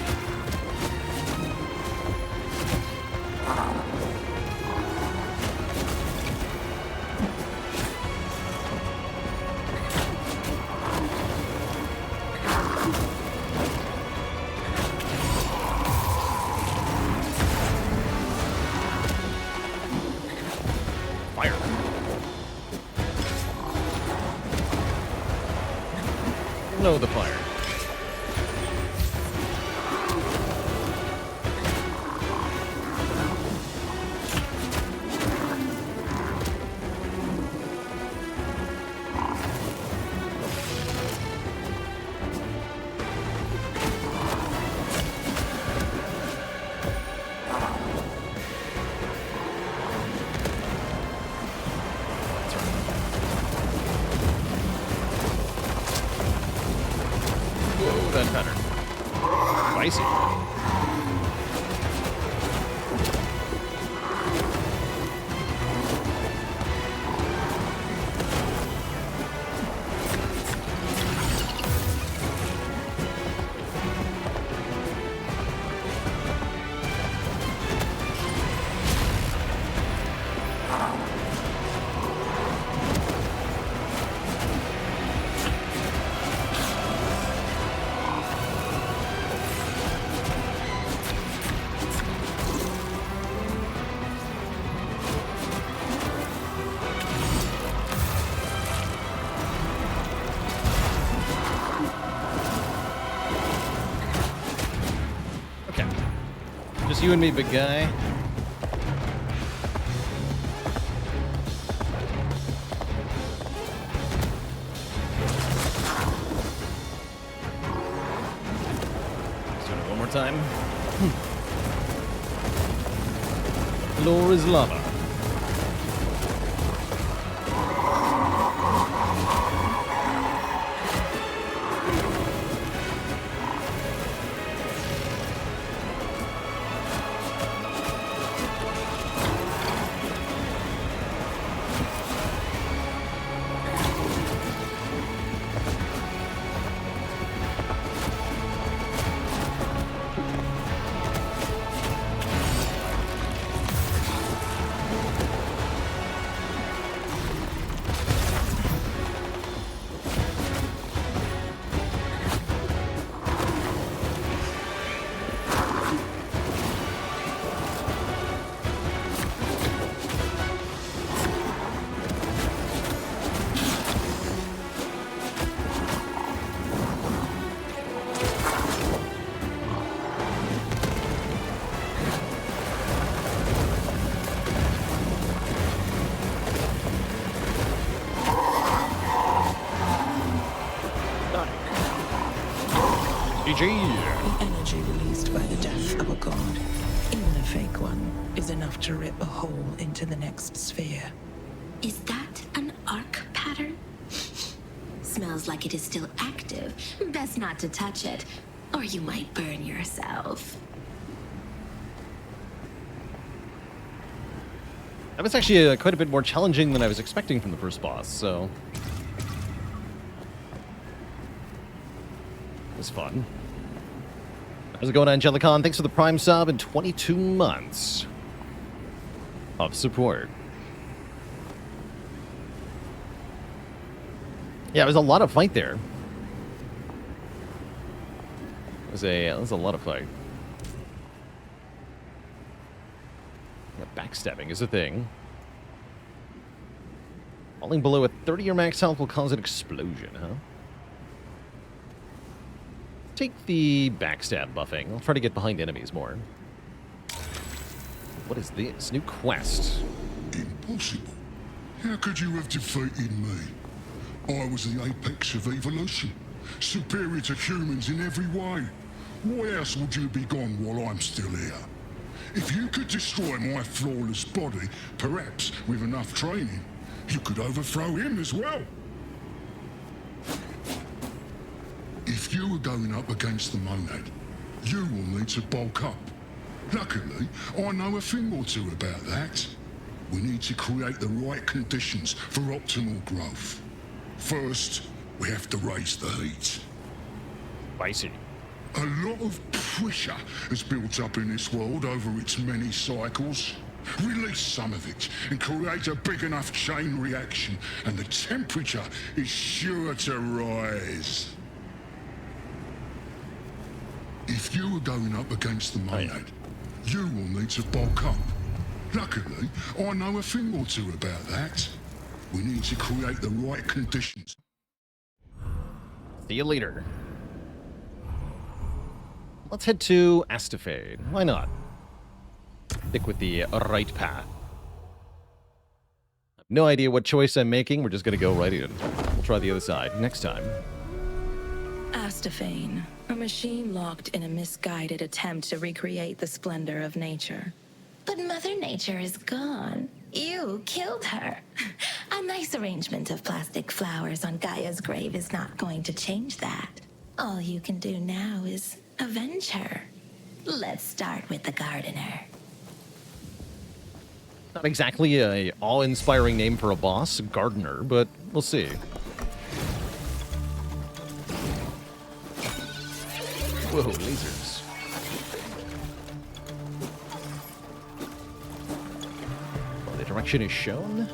Fire. No, the fire. Whoa, that pattern. Spicy. Okay. Just you and me, big guy. Let's do it one more time. Floor is lava. GG. The energy released by the death of a god, even a fake one, is enough to rip a hole into the next sphere. Is that an arc pattern? Smells like it is still active. Best not to touch it, or you might burn yourself. That was actually quite a bit more challenging than I was expecting from the first boss, so... it was fun. How's it going, Angelicon? Thanks for the Prime sub and 22 months of support. Yeah, it was a lot of fight there. It was a lot of fight. Yeah, backstabbing is a thing. Falling below a 30 or max health will cause an explosion, huh? Take the backstab buffing. I'll try to get behind enemies more. What is this? New quest. Impossible. How could you have defeated me? I was the apex of evolution, superior to humans in every way. Why else would you be gone while I'm still here? If you could destroy my flawless body, perhaps with enough training, you could overthrow him as well. If you were going up against the Monad, you will need to bulk up. Luckily, I know a thing or two about that. We need to create the right conditions for optimal growth. First, we have to raise the heat. Spicy. A lot of pressure has built up in this world over its many cycles. Release some of it and create a big enough chain reaction, and the temperature is sure to rise. If you are going up against the monad, you will need to bulk up. Luckily, I know a thing or two about that. We need to create the right conditions. See you later. Let's head to Astafade. Why not? Stick with the right path. No idea what choice I'm making. We're just going to go right in. We'll try the other side next time. Astafane, a machine locked in a misguided attempt to recreate the splendor of nature. But Mother Nature is gone. You killed her. A nice arrangement of plastic flowers on Gaia's grave is not going to change that. All you can do now is avenge her. Let's start with the gardener. Not exactly a awe-inspiring name for a boss, gardener, but we'll see. Whoa, lasers. Well, the direction is shown.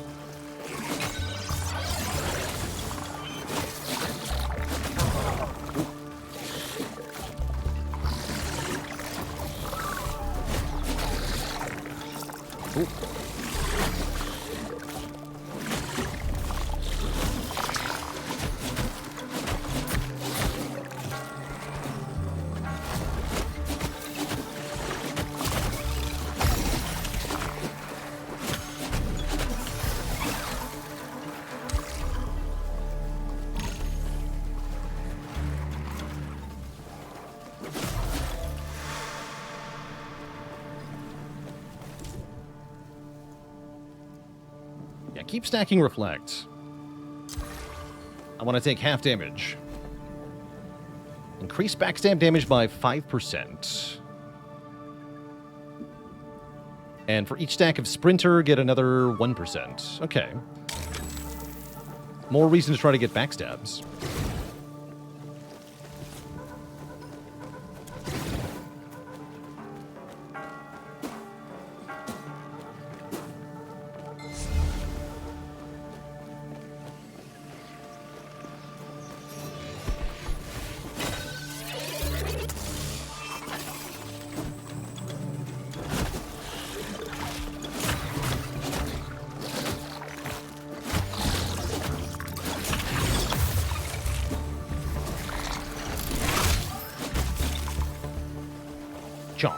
Ooh. Yeah, keep stacking Reflect. I want to take half damage. Increase backstab damage by 5%. And for each stack of Sprinter, get another 1%. Okay. More reason to try to get backstabs. Chomp.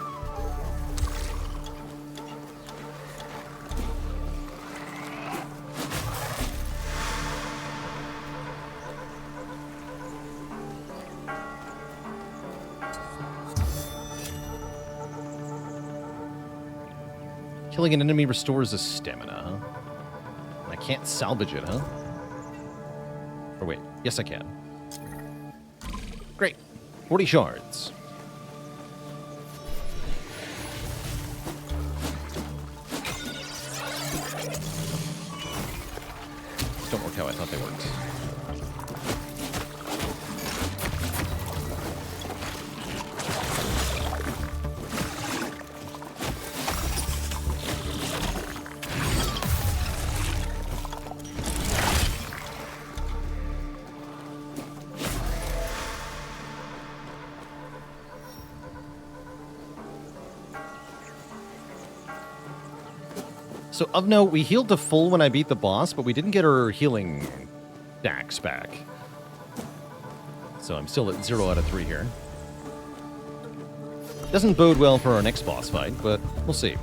Killing an enemy restores his stamina. I can't salvage it, huh? Or wait, yes I can. Great. 40 shards. Don't work how I thought they worked. So, of note, we healed to full when I beat the boss, but we didn't get her healing stacks back. So I'm still at 0 out of 3 here. Doesn't bode well for our next boss fight, but we'll see.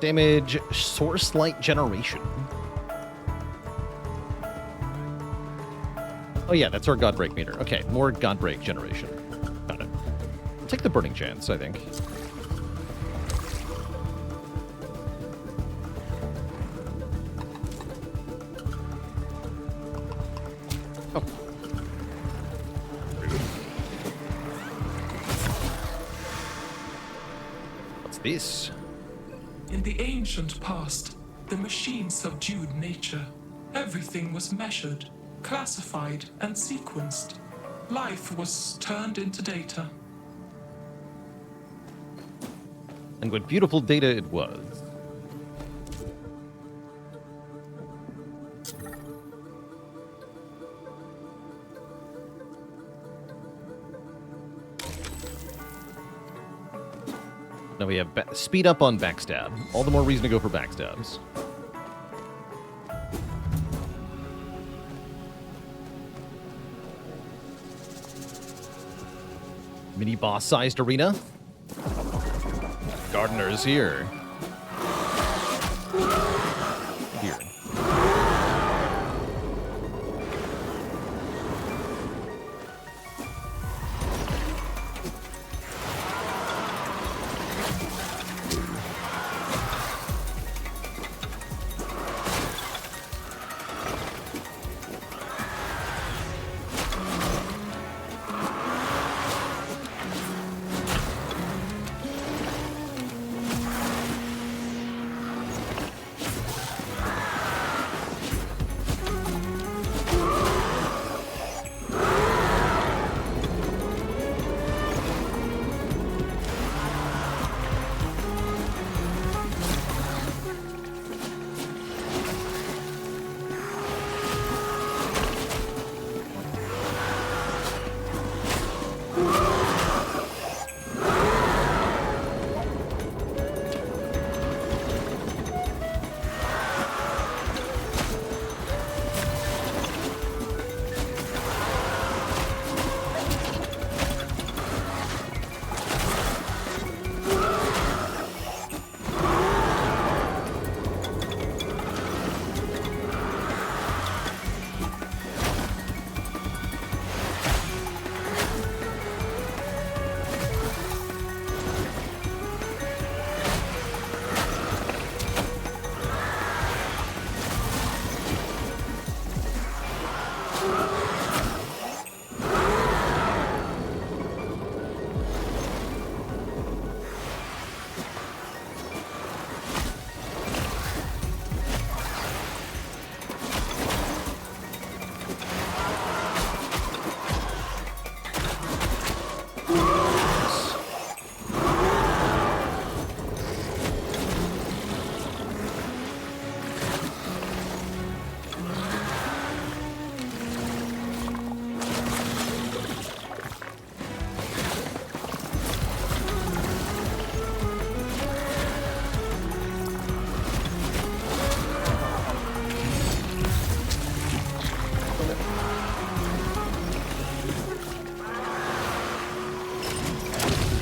Damage, source light generation. Oh yeah, that's our Godbreak meter. Okay, more Godbreak generation. Got it. I'll take the burning chance, I think. Oh. What's this? In the ancient past, the machine subdued nature. Everything was measured, classified, and sequenced. Life was turned into data. And what beautiful data it was. Now we have speed up on backstab. All the more reason to go for backstabs. Mini boss sized arena. Gardener's here. Here.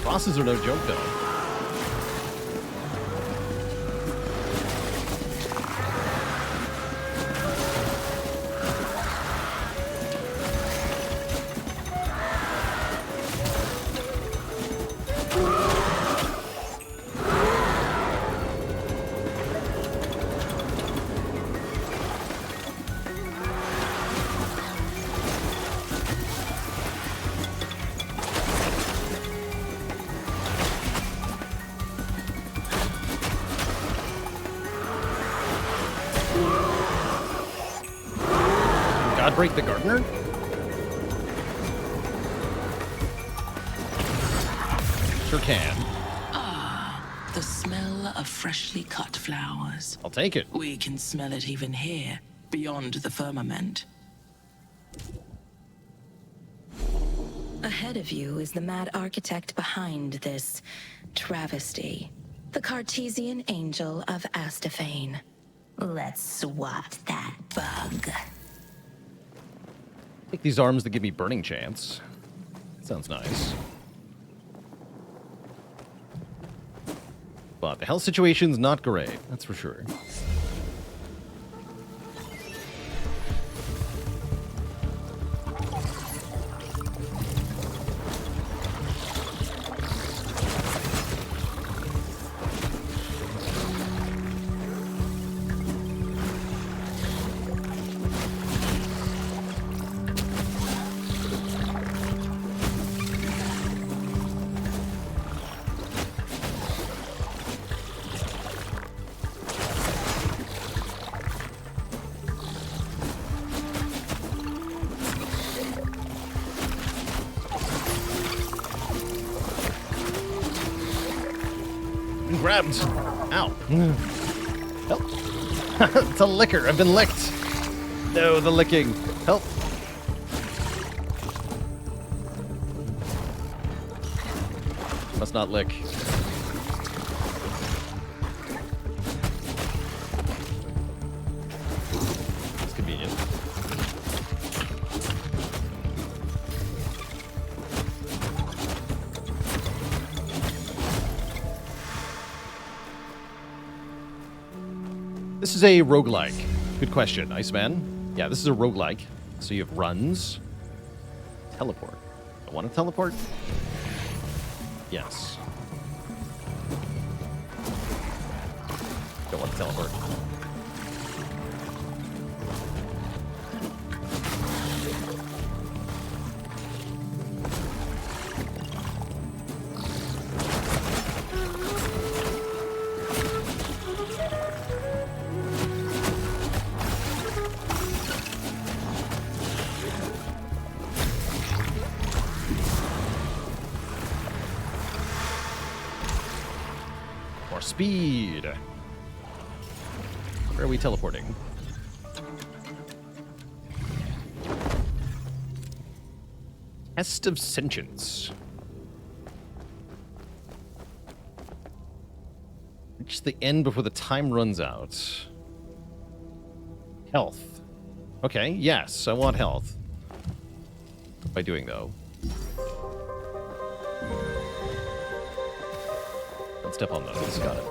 Bosses are no joke, though. Godbreak the Gardener? Sure can. The smell of freshly cut flowers. I'll take it. We can smell it even here, beyond the firmament. Ahead of you is the mad architect behind this travesty. The Cartesian Angel of Astafane. Let's swap that bug. Take these arms that give me burning chance. Sounds nice. But the health situation's not great, that's for sure. Grabbed. Ow. Help. It's a licker. I've been licked. No, the licking. Help. Must not lick. It's convenient. This is a roguelike. Good question, Iceman. Yeah, this is a roguelike. So you have runs. Teleport. I want to teleport? Yes. Don't want to teleport. Speed. Where are we teleporting? Test of Sentience. Reach the end before the time runs out. Health. Okay, yes, I want health. What am I doing, though? Step on those. Got it.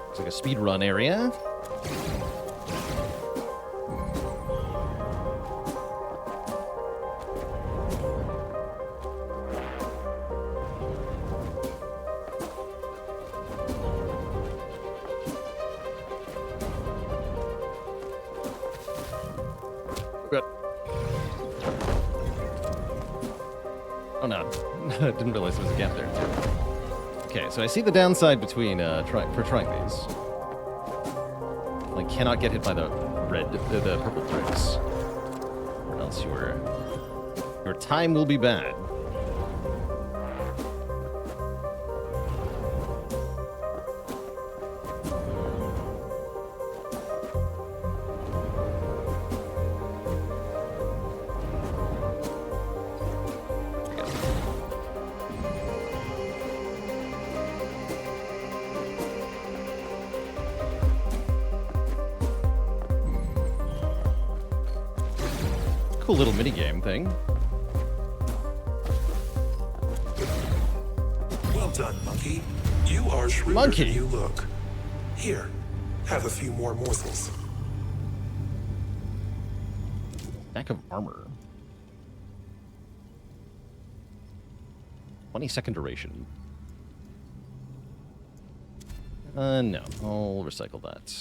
Looks like a speed run area. Good. Oh no. I didn't realize there was a gap there, too. Okay, so I see the downside between for trying these. I cannot get hit by the the purple bricks, or else your time will be bad. Cool little minigame thing. Well done, monkey. You are shrewder Monkey. than you look. Here, have a few more morsels. Stack of armor. 20-second duration. No. I'll recycle that.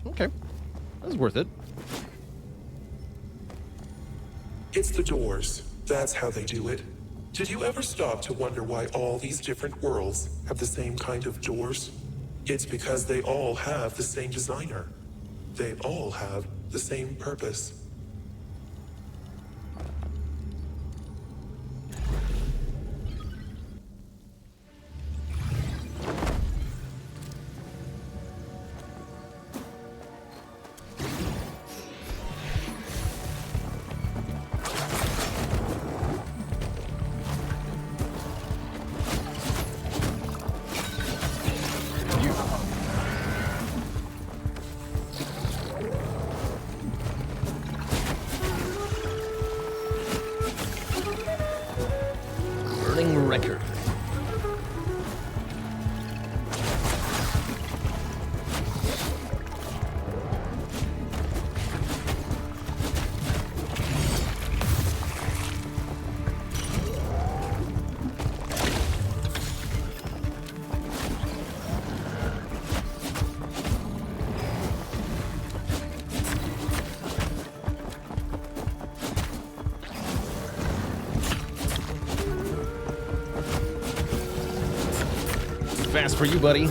Okay. That was worth it. It's the doors. That's how they do it. Did you ever stop to wonder why all these different worlds have the same kind of doors? It's because they all have the same designer. They all have the same purpose. blast for you, buddy.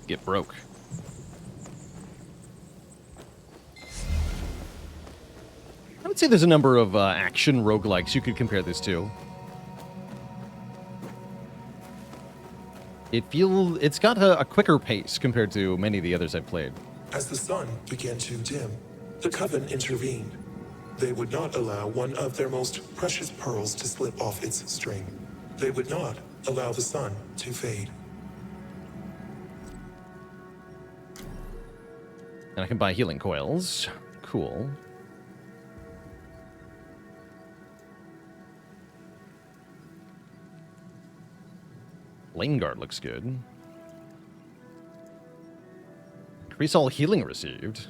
Get broke. I would say there's a number of action roguelikes you could compare this to. It's got a quicker pace compared to many of the others I've played. As the sun began to dim, the Coven intervened. They would not allow one of their most precious pearls to slip off its string. They would not allow the sun to fade. And I can buy healing coils. Cool. Lane Guard looks good. Increase all healing received.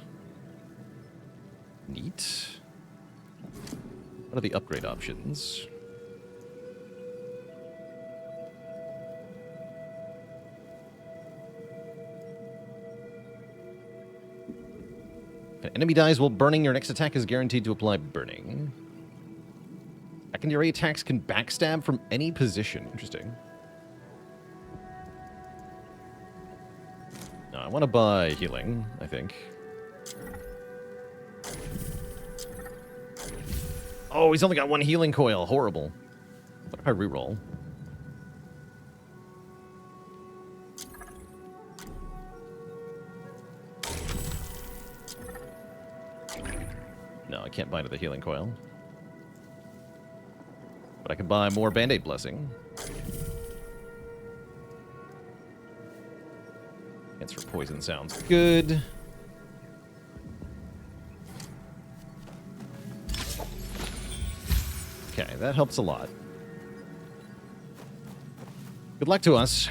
Neat. What are the upgrade options? An enemy dies while burning. Your next attack is guaranteed to apply burning. Secondary attacks can backstab from any position. Interesting. No, I want to buy healing, I think. Oh, he's only got one healing coil. Horrible. What if I reroll? No, I can't buy into the healing coil. But I can buy more Band-Aid Blessing. Answer poison sounds good. Okay, that helps a lot. Good luck to us.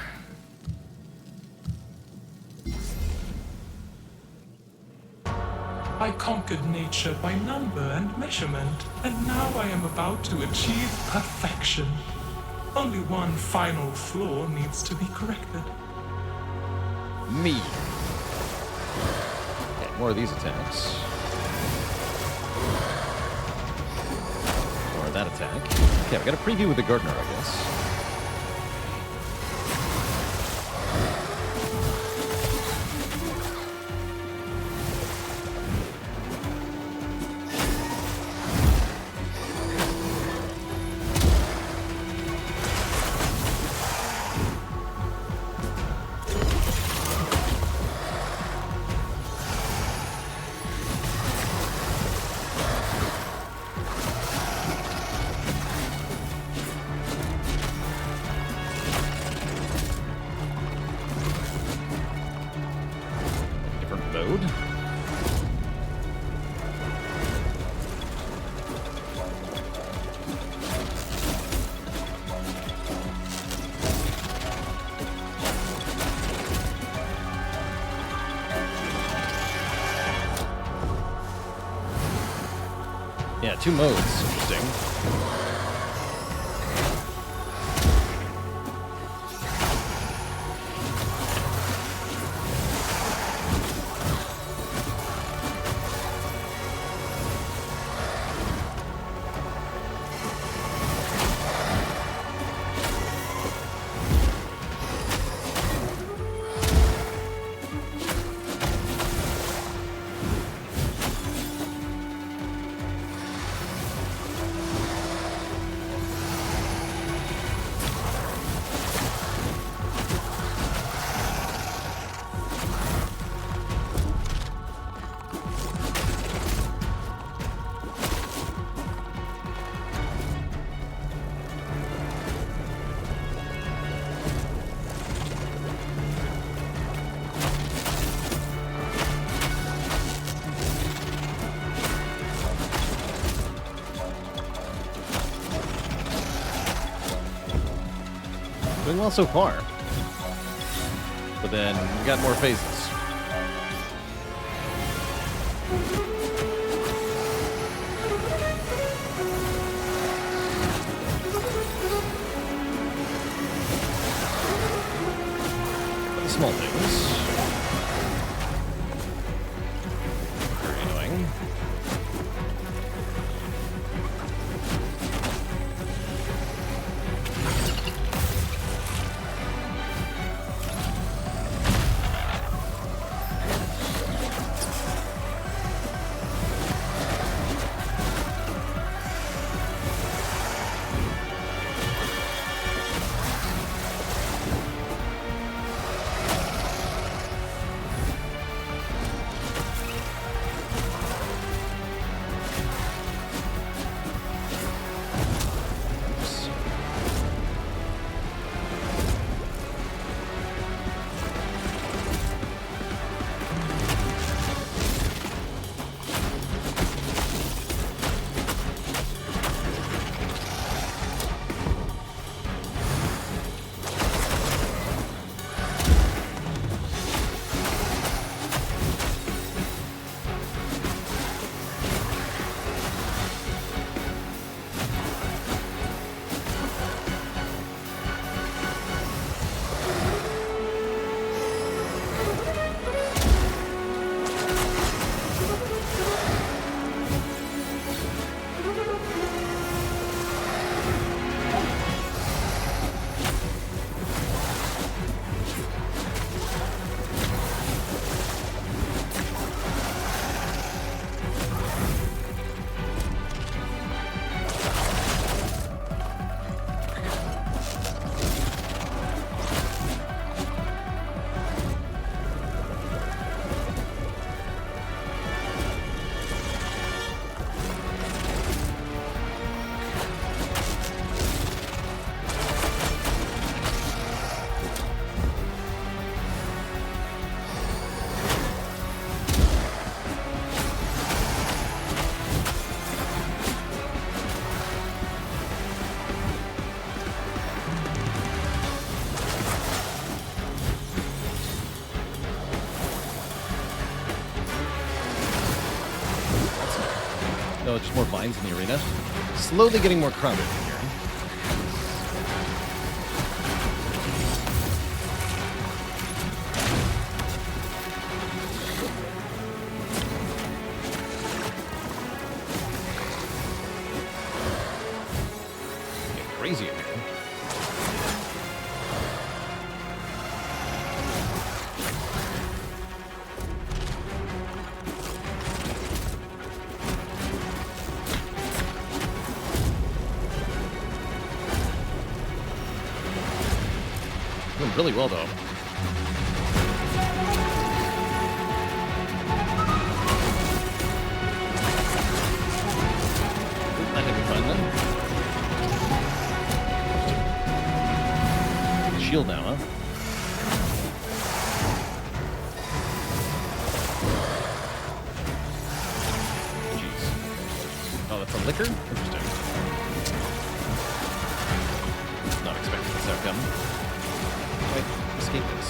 I conquered nature by number and measurement, and now I am about to achieve perfection. Only one final flaw needs to be corrected. Me. Okay, more of these attacks. More of that attack. Okay, we got a preview with the Gardener, I guess. Yeah, 2 modes. Interesting. Doing well so far. But then we got more phases. Small things. Very annoying. it's just more vines in the arena. Slowly getting more crowded in here. Getting crazy in here. Doing really well, though. That could be fun, then. Shield now, huh? Jeez. Oh, that's a liquor? Interesting. Not expecting this outcome. Escape this.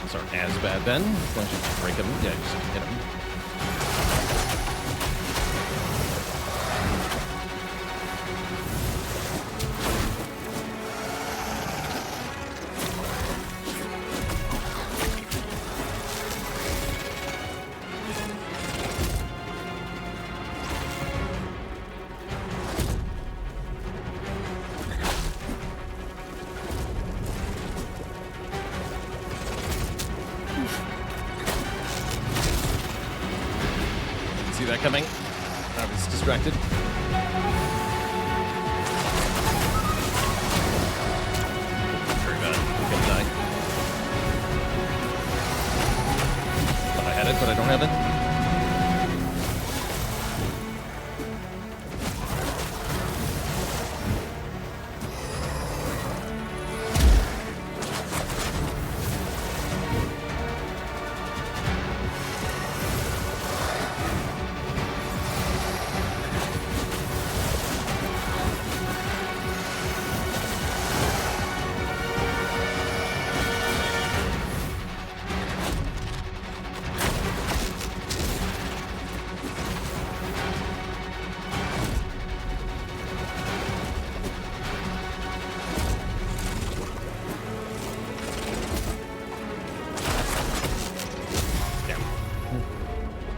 These aren't as bad then. As long as you just break them. Yeah, just hit them. See that coming? I was distracted. Very bad. I'm gonna die. Thought I had it, but I don't have it.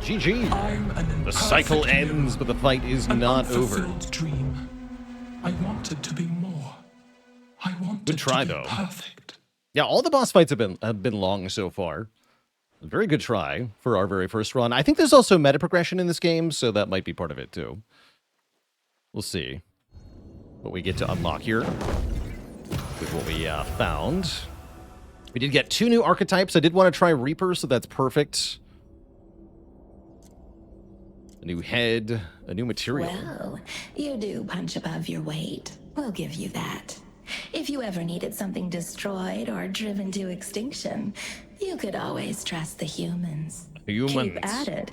GG. The cycle ends, but the fight is not over. Dream. I wanted to be more. I wanted Good try, to be though. perfect. Yeah, all the boss fights have been long so far. A very good try for our very first run. I think there's also meta progression in this game, so that might be part of it too. We'll see what we get to unlock here with what we found. We did get 2 new archetypes. I did want to try Reaper, so that's perfect. A new head, a new material. Well, you do punch above your weight. We'll give you that. If you ever needed something destroyed or driven to extinction, you could always trust the humans. Humans. Keep at it.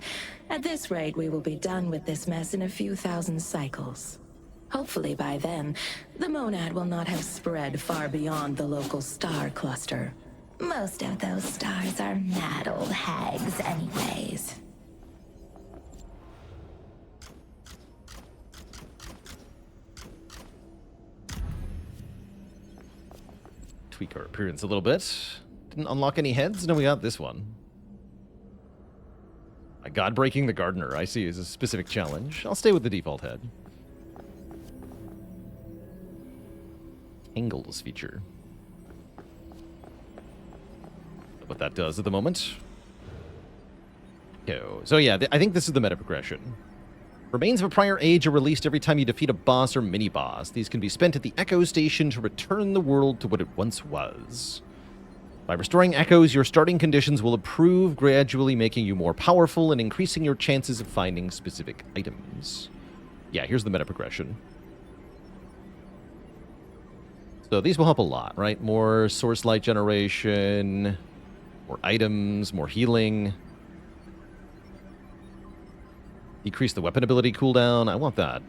At this rate, we will be done with this mess in a few thousand cycles. Hopefully by then, the Monad will not have spread far beyond the local star cluster. Most of those stars are mad old hags anyways. Tweak our appearance a little bit. Didn't unlock any heads? No, we got this one. My God, breaking the gardener, I see, is a specific challenge. I'll stay with the default head. Angles feature. What that does at the moment. So yeah, I think this is the meta progression. Remains of a prior age are released every time you defeat a boss or mini-boss. These can be spent at the Echo Station to return the world to what it once was. By restoring echoes, your starting conditions will improve, gradually making you more powerful and increasing your chances of finding specific items. Yeah, here's the meta progression. So these will help a lot, right? More source light generation, more items, more healing. Decrease the weapon ability cooldown. I want that.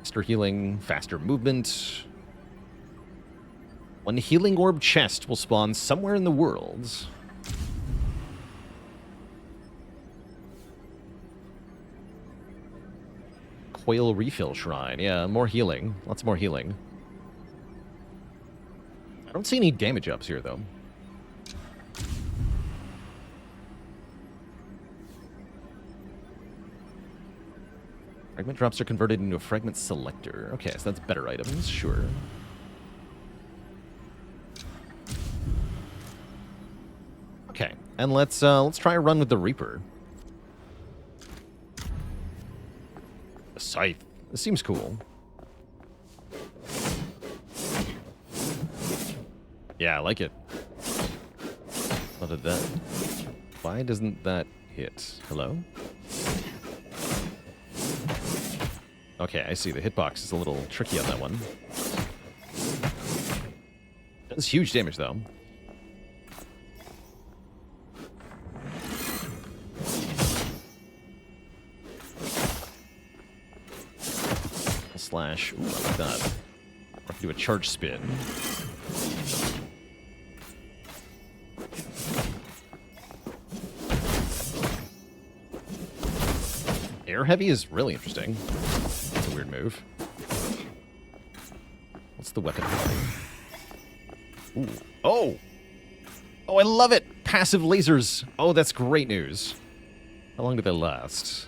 Faster healing, faster movement. 1 healing orb chest will spawn somewhere in the world. Coil refill shrine. Yeah, more healing. Lots more healing. I don't see any damage ups here, though. Fragment drops are converted into a fragment selector. Okay, so that's better items, sure. Okay, and let's try a run with the Reaper. The Scythe. This seems cool. Yeah, I like it. What did that? Why doesn't that hit? Hello? Okay, I see. The hitbox is a little tricky on that one. Does huge damage, though. Slash. Ooh, I like that. I can do a charge spin. Air heavy is really interesting. That's a weird move. What's the weapon ability? Ooh. Oh! Oh, I love it! Passive lasers. Oh, that's great news. How long do they last?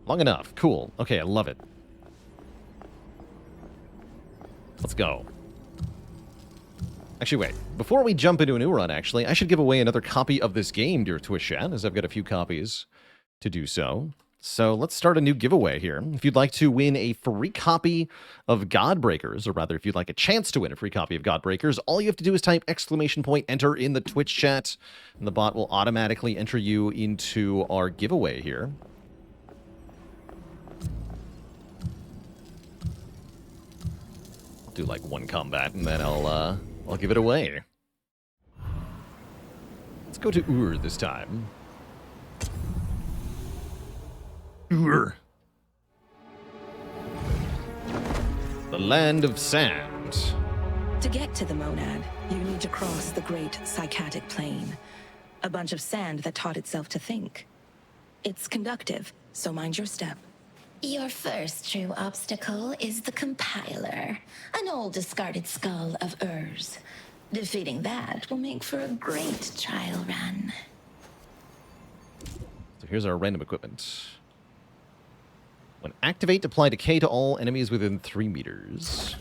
Long enough. Cool. Okay, I love it. Let's go. Actually, wait. Before we jump into a new run, actually, I should give away another copy of this game, dear Twitch chat, as I've got a few copies to do so. So let's start a new giveaway here. If you'd like to win a free copy of Godbreakers, or rather, if you'd like a chance to win a free copy of Godbreakers, all you have to do is type !enter in the Twitch chat, and the bot will automatically enter you into our giveaway here. Do like one combat and then I'll give it away. Let's go to Ur this time. Ur. The land of sand. To get to the Monad, you need to cross the Great Psychatic Plain. A bunch of sand that taught itself to think. It's conductive, so mind your step. Your first true obstacle is the Compiler, an old discarded skull of Ur's. Defeating that will make for a great trial run. So here's our random equipment. When activate, apply decay to all enemies within 3 meters.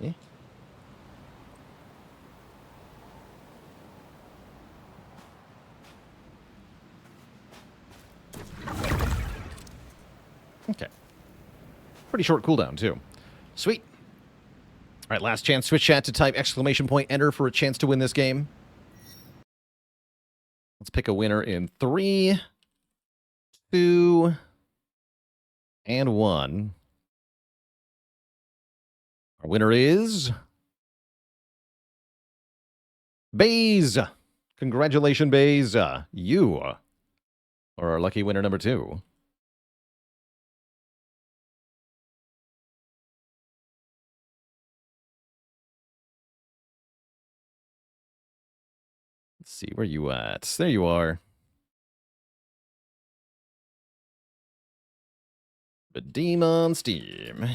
Yeah. Okay. Pretty short cooldown, too. Sweet. All right, last chance. Switch chat to type !enter for a chance to win this game. Let's pick a winner in 3, 2, and 1. Our winner is Baze. Congratulations, Baze. You are our lucky winner number 2. Let's see, where you at? There you are. Redeem on Steam.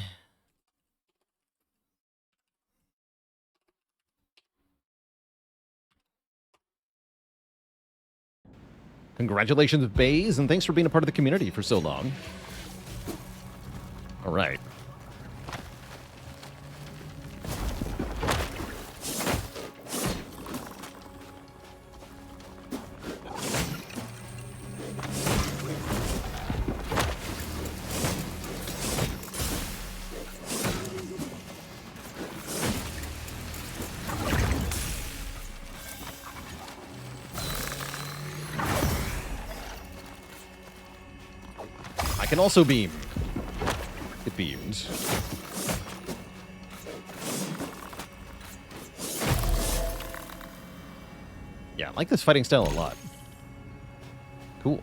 Congratulations, Baze, and thanks for being a part of the community for so long. All right. Can also beam. It beamed. Yeah, like this fighting style a lot. Cool.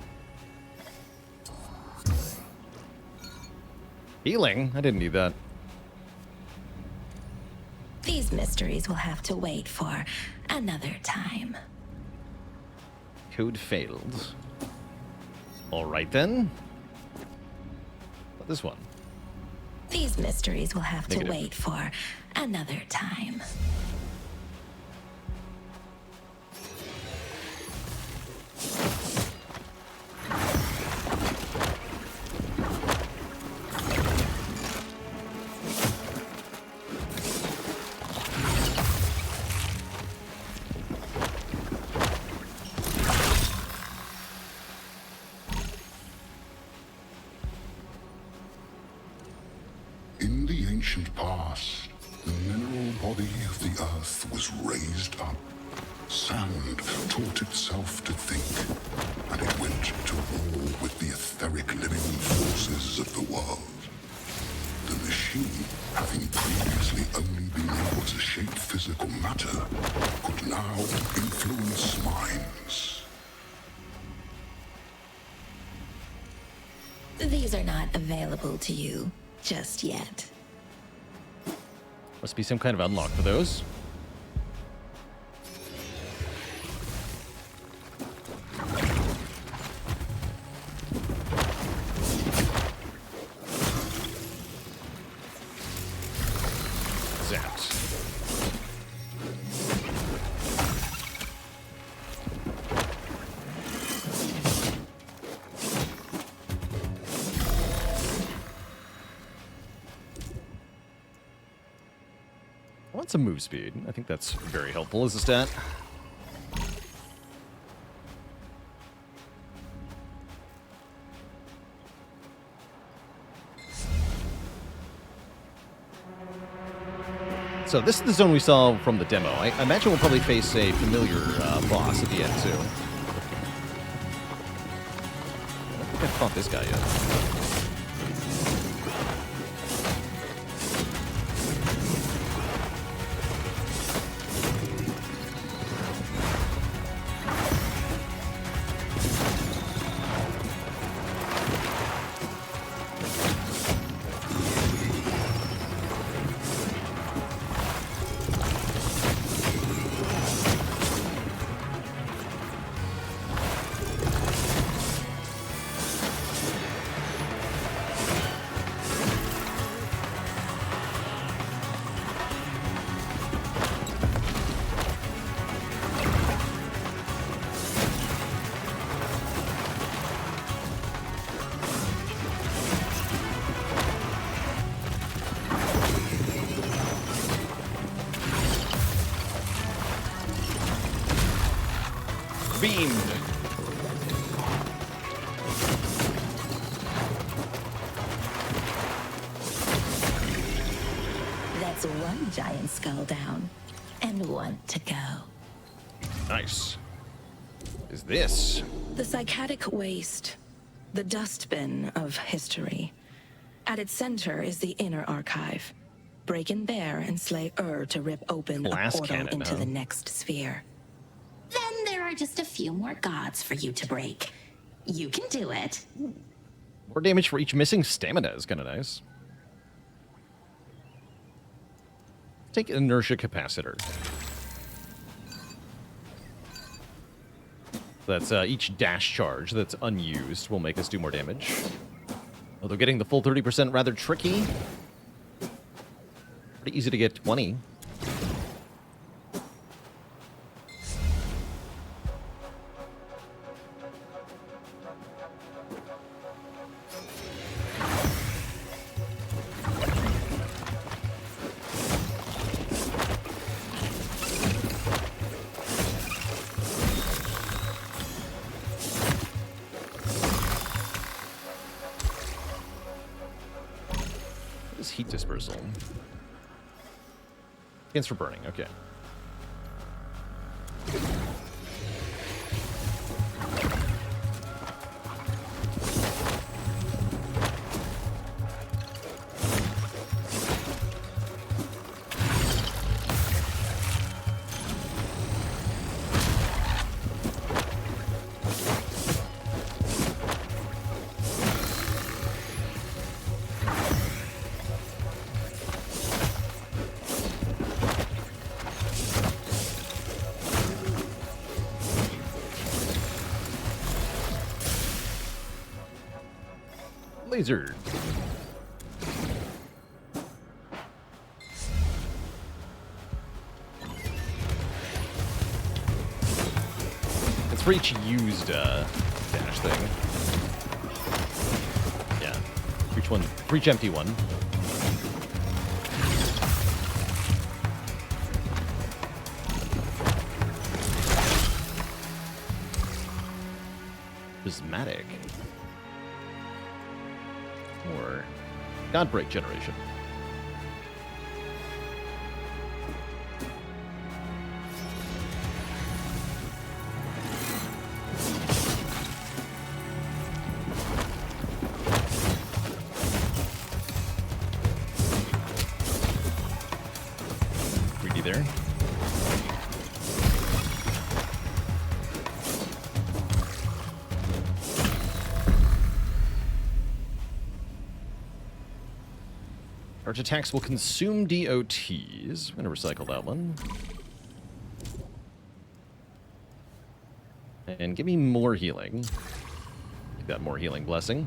Healing? I didn't need that. These mysteries will have to wait for another time. Code failed. Alright then. This one. These mysteries will have Negative. to wait for another time. In the ancient past, the mineral body of the earth was raised up. Sand taught itself to think, and it went to war with the etheric living forces of the world. The machine, having previously only been able to shape physical matter, could now influence minds. These are not available to you just yet. Must be some kind of unlock for those. Zapped. I want some move speed. I think that's very helpful as a stat. So this is the zone we saw from the demo. I imagine we'll probably face a familiar boss at the end too. I don't think I've fought this guy yet. Beamed. That's one giant skull down, and one to go. Nice. Is this? The psychotic waste, the dustbin of history. At its center is the inner archive. Break in there and slay to rip open Glass a portal cannon, into huh? the next sphere. Then there are just a few more gods for you to break. You can do it. More damage for each missing stamina is kind of nice. Take inertia capacitor. That's each dash charge that's unused will make us do more damage. Although getting the full 30% rather tricky. Pretty easy to get 20. What is heat dispersal? Against for burning, okay. Laser. It's for each used dash thing. Yeah. For each empty one. Prismatic. Or Godbreak generation. Greedy there. Charge attacks will consume DOTs. I'm going to recycle that one. And give me more healing. Get that more healing blessing.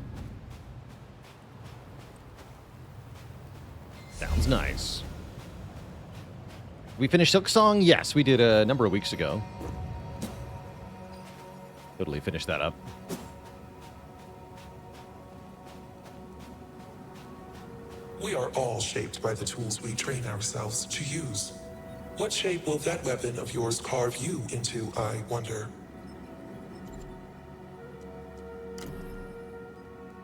Sounds nice. We finished Silksong? Yes, we did a number of weeks ago. Totally finished that up. We are all shaped by the tools we train ourselves to use. What shape will that weapon of yours carve you into, I wonder?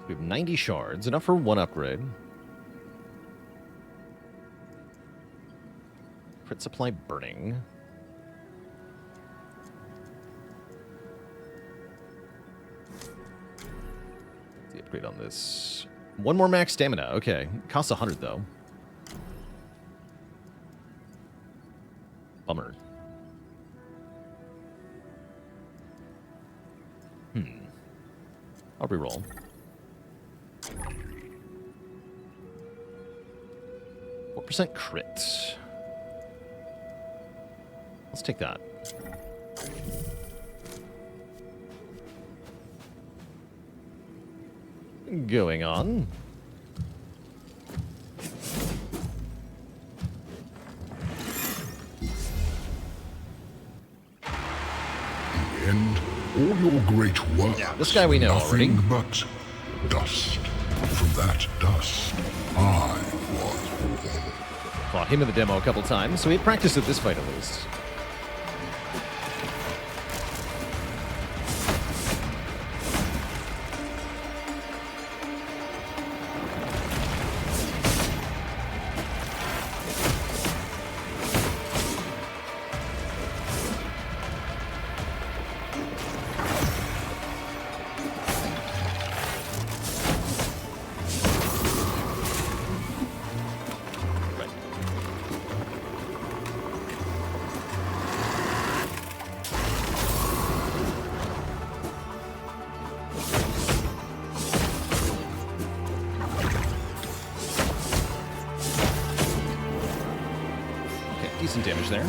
We have 90 shards, enough for one upgrade. Crit supply burning. The upgrade on this. One more max stamina. Okay. Costs 100 though. Bummer. I'll reroll. What percent crit? Let's take that. Going on. And all your great work. Yeah, this guy we know already. Nothing but dust. From that dust, I was born. Fought him in the demo a couple times, so we had practiced at this fight at least. Decent damage there.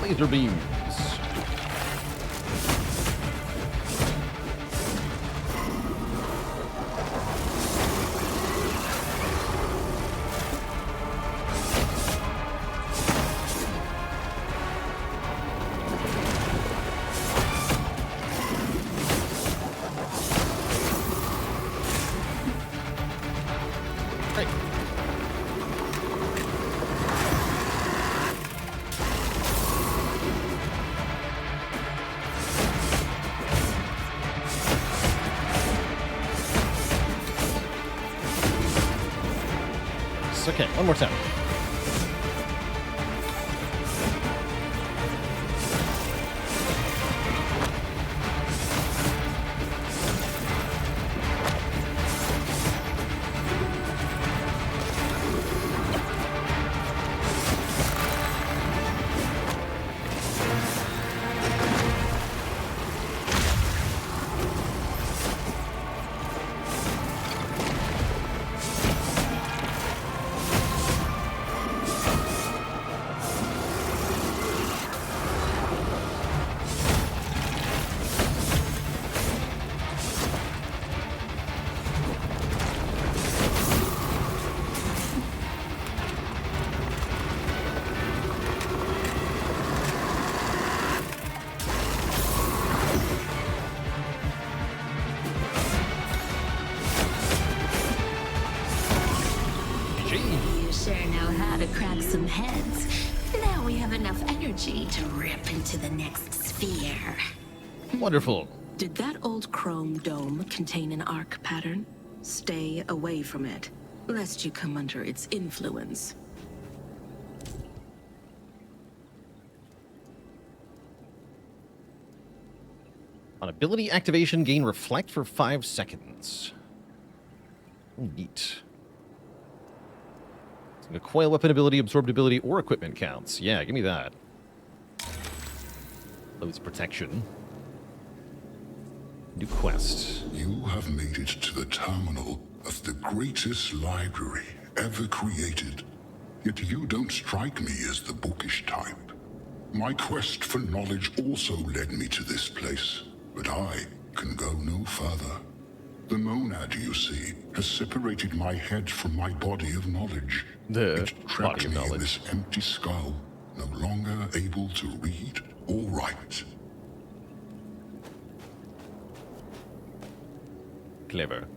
Laser beams. Hey. Okay, one more time. You sure know how to crack some heads. Now we have enough energy to rip into the next sphere. Wonderful. Did that old chrome dome contain an arc pattern? Stay away from it, lest you come under its influence. On ability activation, gain reflect for 5 seconds. Oh, neat. A coil weapon ability, absorbed ability, or equipment counts. Yeah, give me that. Loads protection. New quest. You have made it to the terminal of the greatest library ever created. Yet you don't strike me as the bookish type. My quest for knowledge also led me to this place, but I can go no further. The monad, you see, has separated my head from my body of knowledge. The It trapped body of me in knowledge. this empty skull, no longer able to read or write. Clever.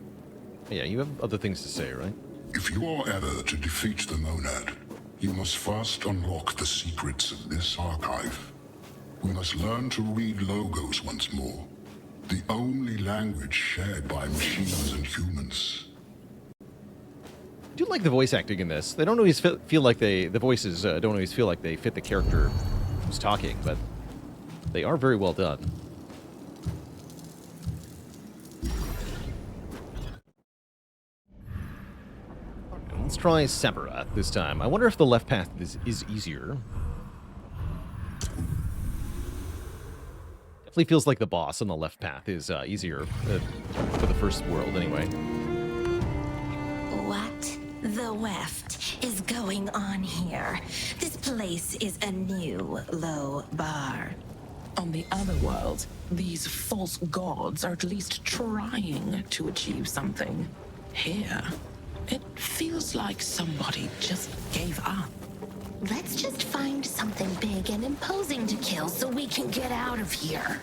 Yeah, you have other things to say, right? If you are ever to defeat the monad, you must first unlock the secrets of this archive. We must learn to read logos once more, the only language shared by machines and humans. I do like the voice acting in this. They don't always feel like the voices don't always feel like they fit the character who's talking, but they are very well done. Let's try Sephiroth this time. I wonder if the left path is easier. Definitely feels like the boss on the left path is easier for the first world, anyway. What the weft is going on here? This place is a new low bar. On the other world, these false gods are at least trying to achieve something. Here, it feels like somebody just gave up. Let's just find something big and imposing to kill so we can get out of here.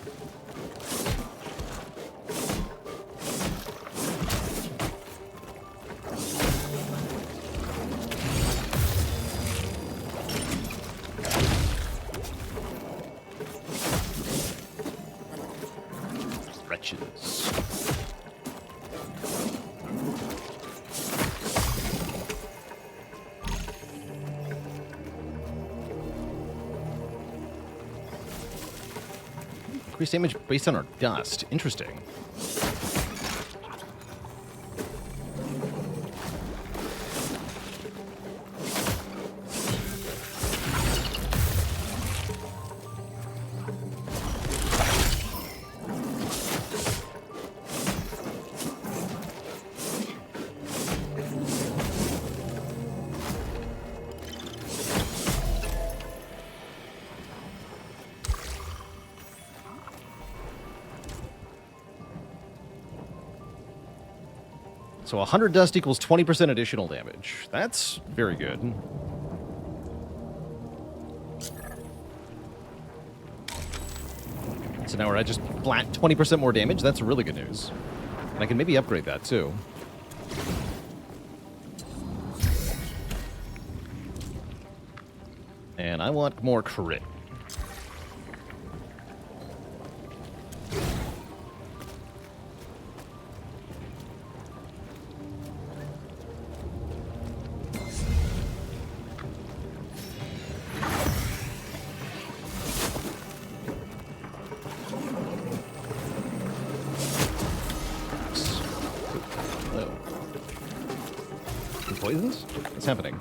Wretches. Increased damage based on our dust. Interesting. So 100 dust equals 20% additional damage. That's very good. So now we're at just flat 20% more damage. That's really good news. And I can maybe upgrade that too. And I want more crit. Poisons? What's happening?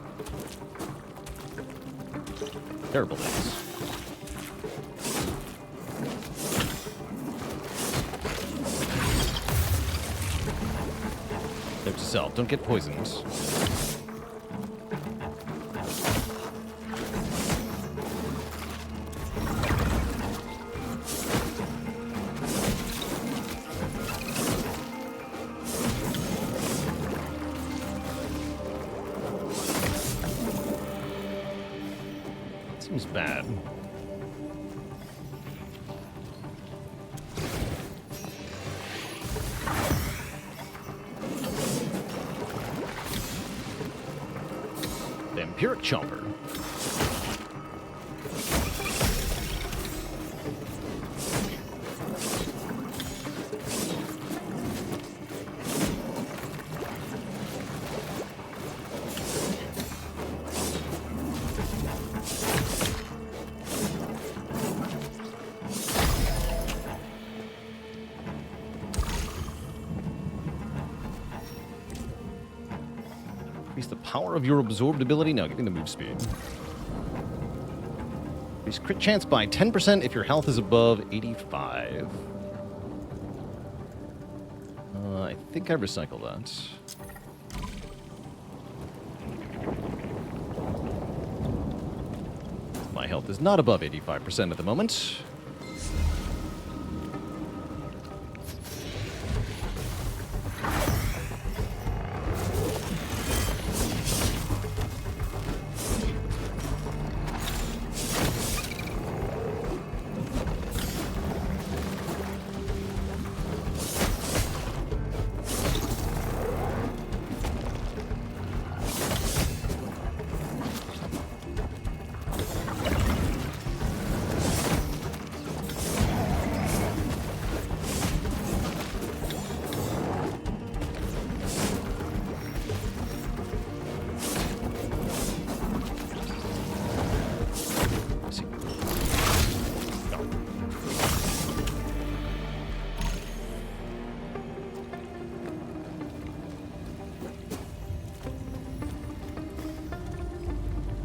Terrible things. Note to self, don't get poisoned. Seems bad. Vampiric Chomper. Increase the power of your absorbed ability. No, give me the move speed. Increase crit chance by 10% if your health is above 85. I think I recycled that. My health is not above 85% at the moment.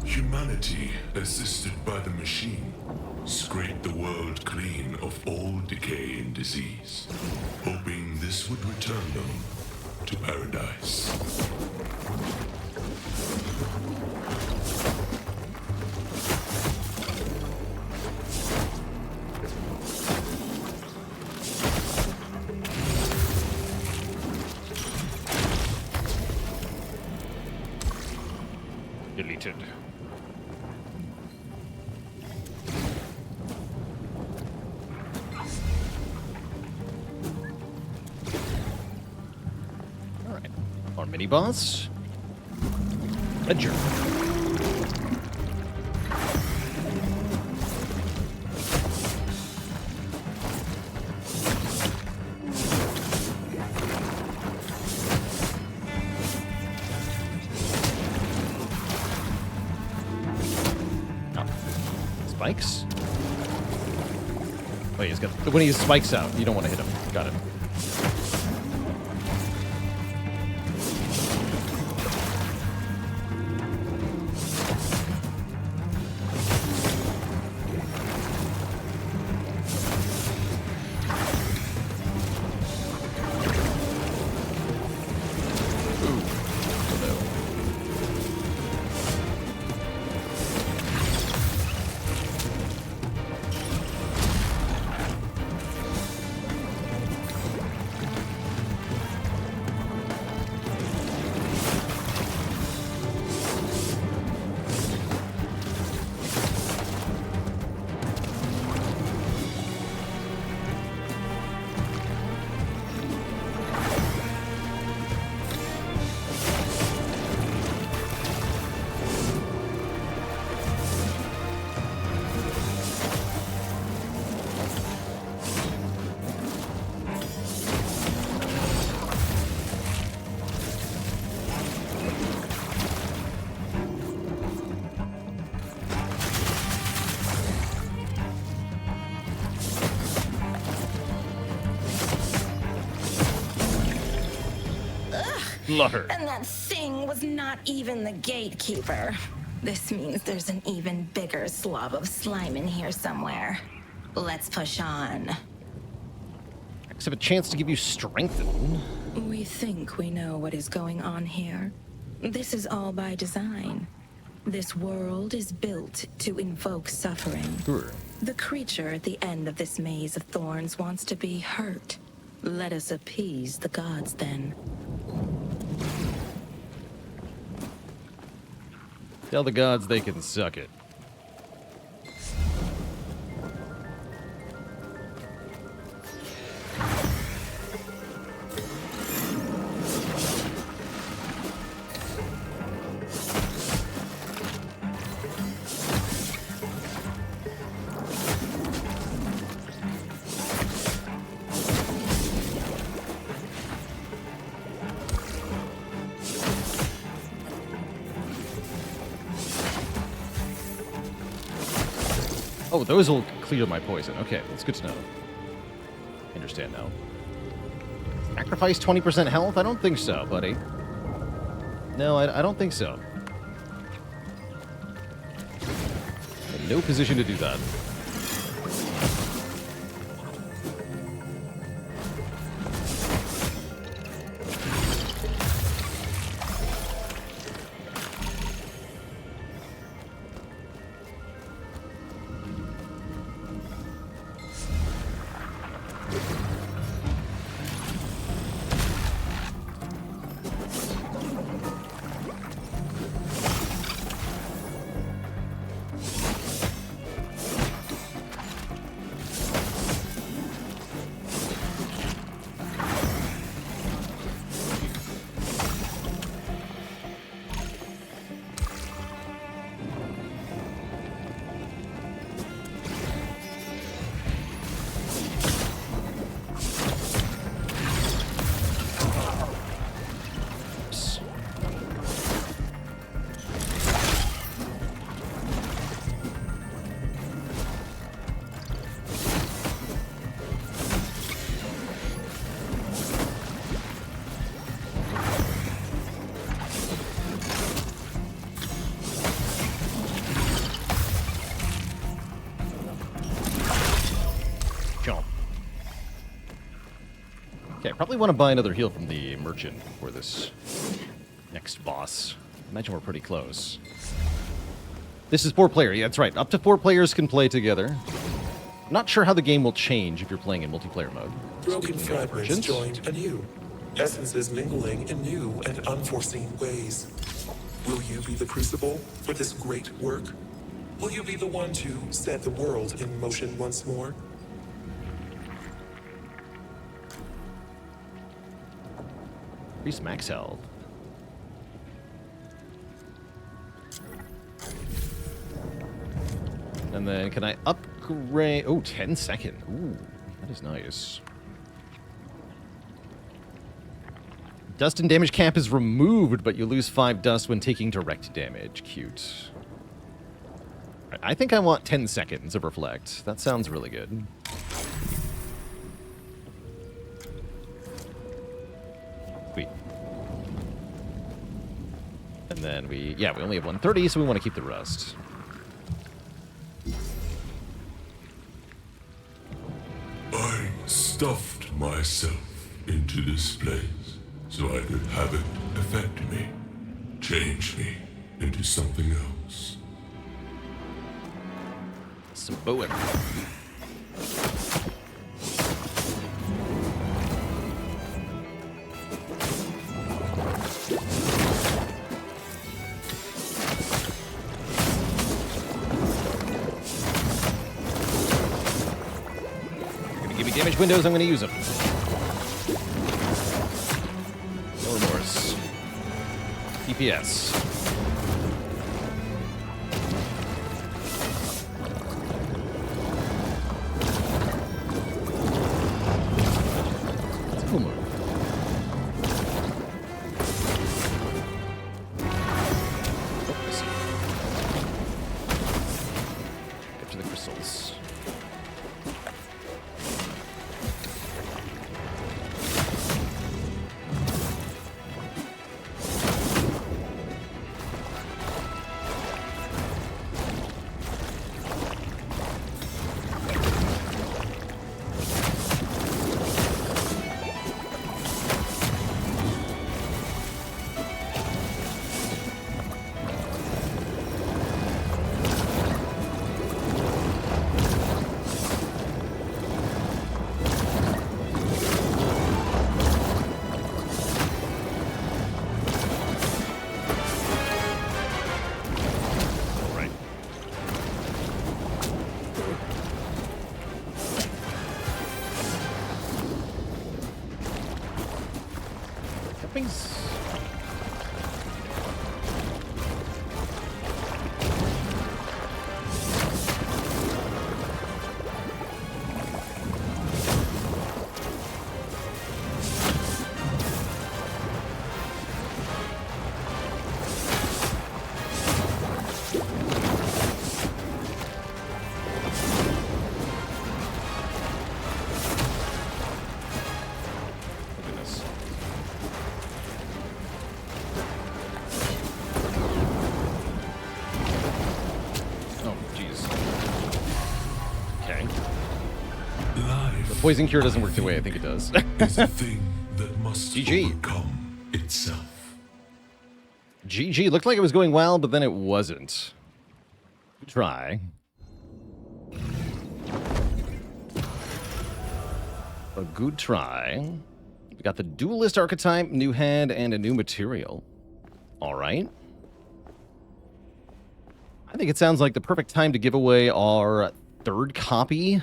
Humanity, assisted by the machine, scraped the world clean of all decay and disease, hoping this would return them to paradise. Deleted. Alright. Our mini boss. Ledger. Spikes? Oh, he's got. When he spikes out, you don't want to hit him. Got it. Slaughter. And that thing was not even the gatekeeper. This means there's an even bigger slob of slime in here somewhere. Let's push on. Let's have a chance to give you strengthen. We think we know what is going on here. This is all by design. This world is built to invoke suffering. Sure. The creature at the end of this maze of thorns wants to be hurt. Let us appease the gods then. Tell the gods they can suck it. Oh, those will clear my poison. Okay, that's good to know. I understand now. Sacrifice 20% health? I don't think so, buddy. No, I don't think so. In no position to do that. Okay, I probably want to buy another heal from the merchant for this next boss. I imagine we're pretty close. This is 4-player. Yeah, that's right. Up to 4 players can play together. I'm not sure how the game will change if you're playing in multiplayer mode. Broken Speaking of fragments merchants. joined anew. Essences mingling in new and unforeseen ways. Will you be the crucible for this great work? Will you be the one to set the world in motion once more? Increase max health. And then can I upgrade? Oh, 10 second. Ooh, that is nice. Dust and damage cap is removed, but you lose 5 dust when taking direct damage. Cute. I think I want 10 seconds of reflect. That sounds really good. Sweet. And then we only have 130, so we want to keep the rest. I stuffed myself into this place so I could have it affect me, change me into something else. Some bow and damage windows, I'm going to use them. No remorse. DPS. That's a cool move. Oh, I see. Get to the crystals. Nice. Poison cure doesn't work the way I think it does. Is a thing that must GG. overcome itself. GG. Looked like it was going well, but then it wasn't. Good try. A good try. We got the duelist archetype, new head, and a new material. All right. I think it sounds like the perfect time to give away our third copy.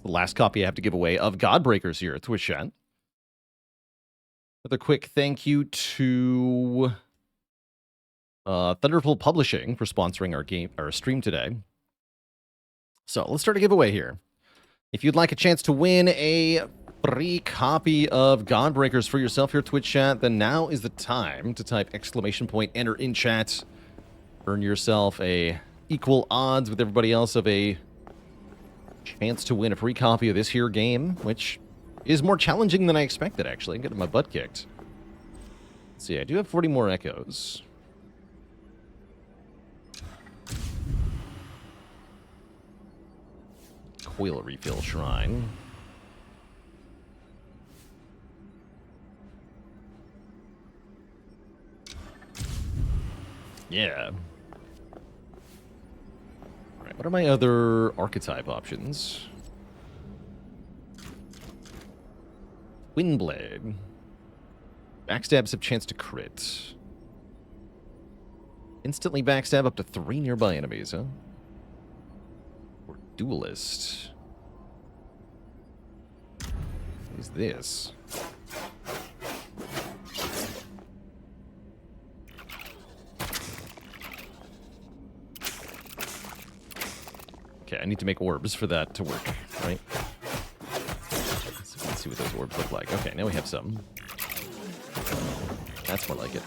The last copy I have to give away of Godbreakers here at Twitch Chat. Another quick thank you to Thunderful Publishing for sponsoring our stream today. So let's start a giveaway here. If you'd like a chance to win a free copy of Godbreakers for yourself here at Twitch Chat, then now is the time to type ! Enter in chat. Earn yourself a equal odds with everybody else of a chance to win a free copy of this here game, which is more challenging than I expected, actually. I'm getting my butt kicked. Let's see, I do have 40 more echoes. Coil refill shrine. Yeah. What are my other archetype options? Windblade. Backstabs have chance to crit. Instantly backstab up to 3 nearby enemies, huh? Or duelist. What is this? Okay, I need to make orbs for that to work, right? Let's see what those orbs look like. Okay, now we have some. That's more like it.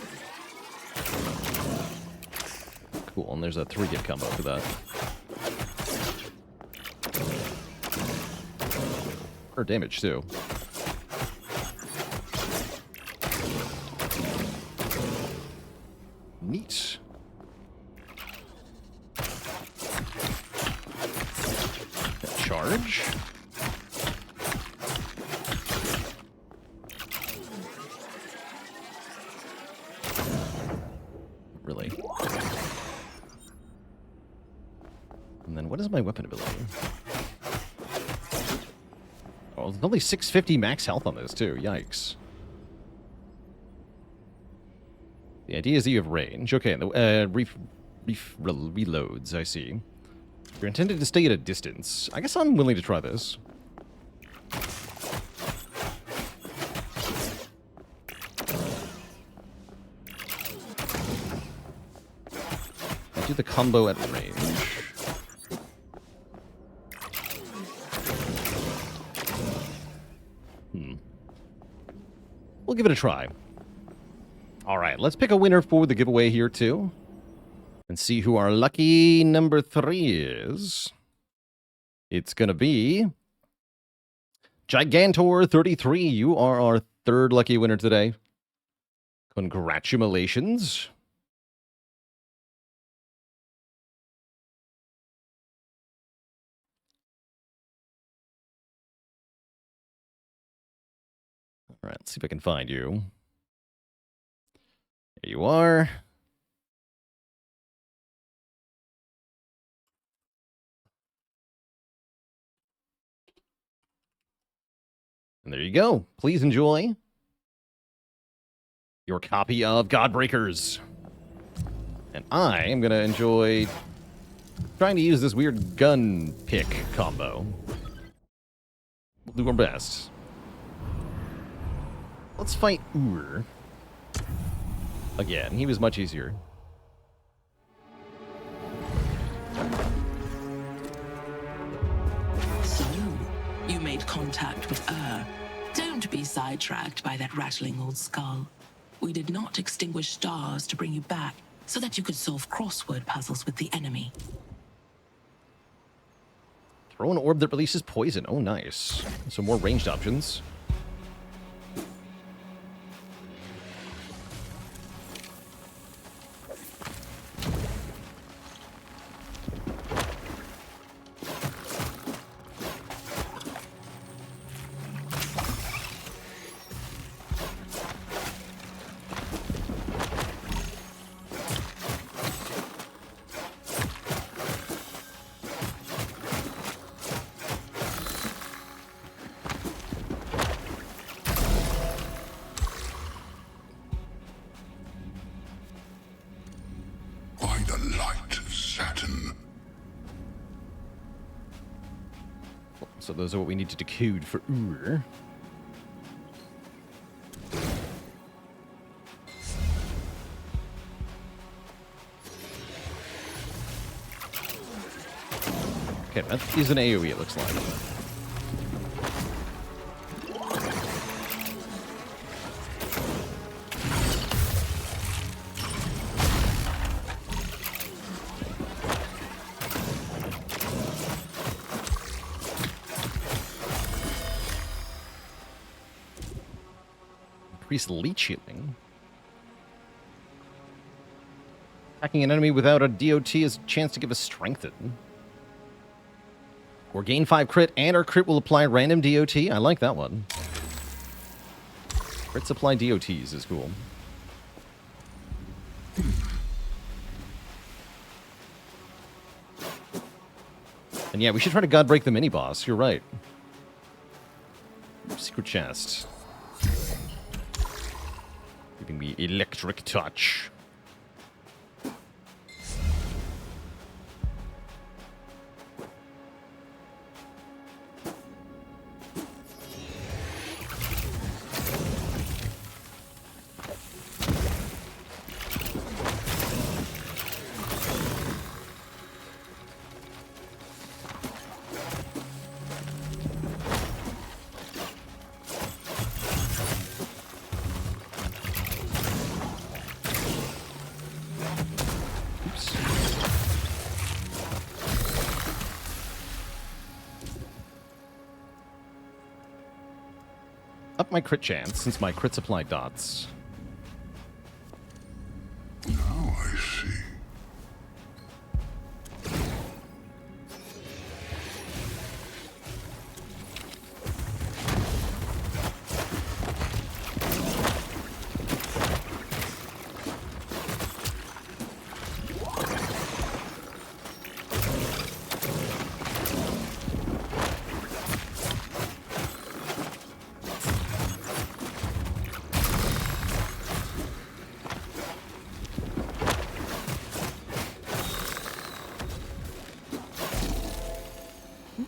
Cool, and there's a 3-hit combo for that. Or damage, too. Neat. Charge. Really? And then what is my weapon ability? Oh, there's only 650 max health on this too. Yikes. The idea is that you have range. Okay, and the reloads, I see. You're intended to stay at a distance. I guess I'm willing to try this. I do the combo at range. We'll give it a try. All right, let's pick a winner for the giveaway here, too. And see who our lucky number 3 is. It's going to be Gigantor33. You are our 3rd lucky winner today. Congratulations. All right, let's see if I can find you. There you are. And there you go. Please enjoy your copy of Godbreakers. And I am going to enjoy trying to use this weird gun pick combo. We'll do our best. Let's fight Ur. Again, he was much easier. So, you made contact with Don't be sidetracked by that rattling old skull. We did not extinguish stars to bring you back so that you could solve crossword puzzles with the enemy. Throw an orb that releases poison. Oh, nice. So more ranged options. By the light of Saturn. So those are what we need to decode for Ur. Okay, that is an AoE, it looks like. Increase leech healing. Attacking an enemy without a DOT is a chance to give us strengthen. Or gain 5 crit, and our crit will apply random DOT. I like that one. Crits apply DOTs is cool. And yeah, we should try to god break the mini-boss. You're right. Secret chest. Giving me electric touch. Up my crit chance, since my crits apply dots. Now I see.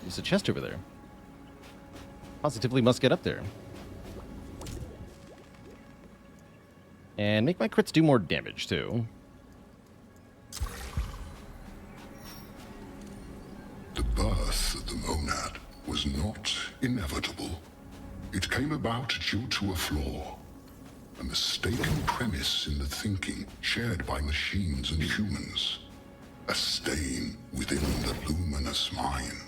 There's a chest over there. Positively must get up there. And make my crits do more damage, too. The birth of the monad was not inevitable. It came about due to a flaw. A mistaken premise in the thinking shared by machines and humans. A stain within the luminous mind.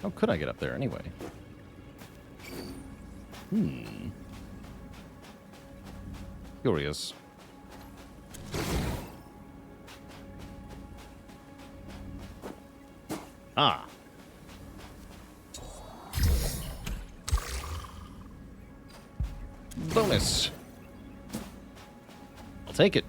How could I get up there anyway? Curious. Ah. Bonus. I'll take it.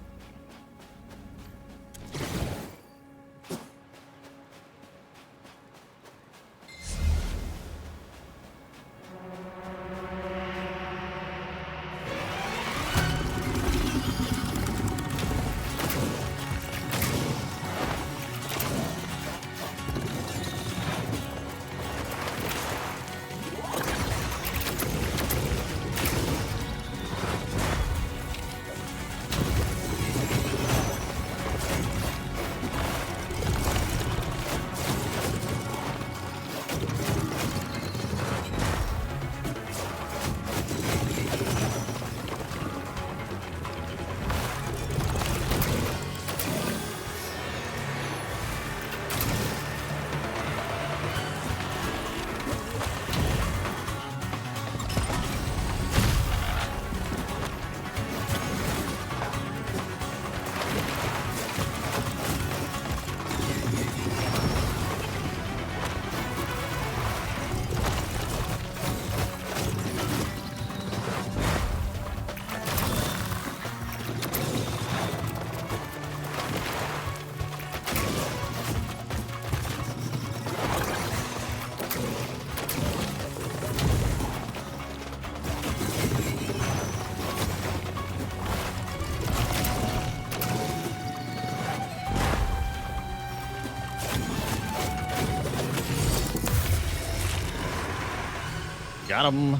Got him.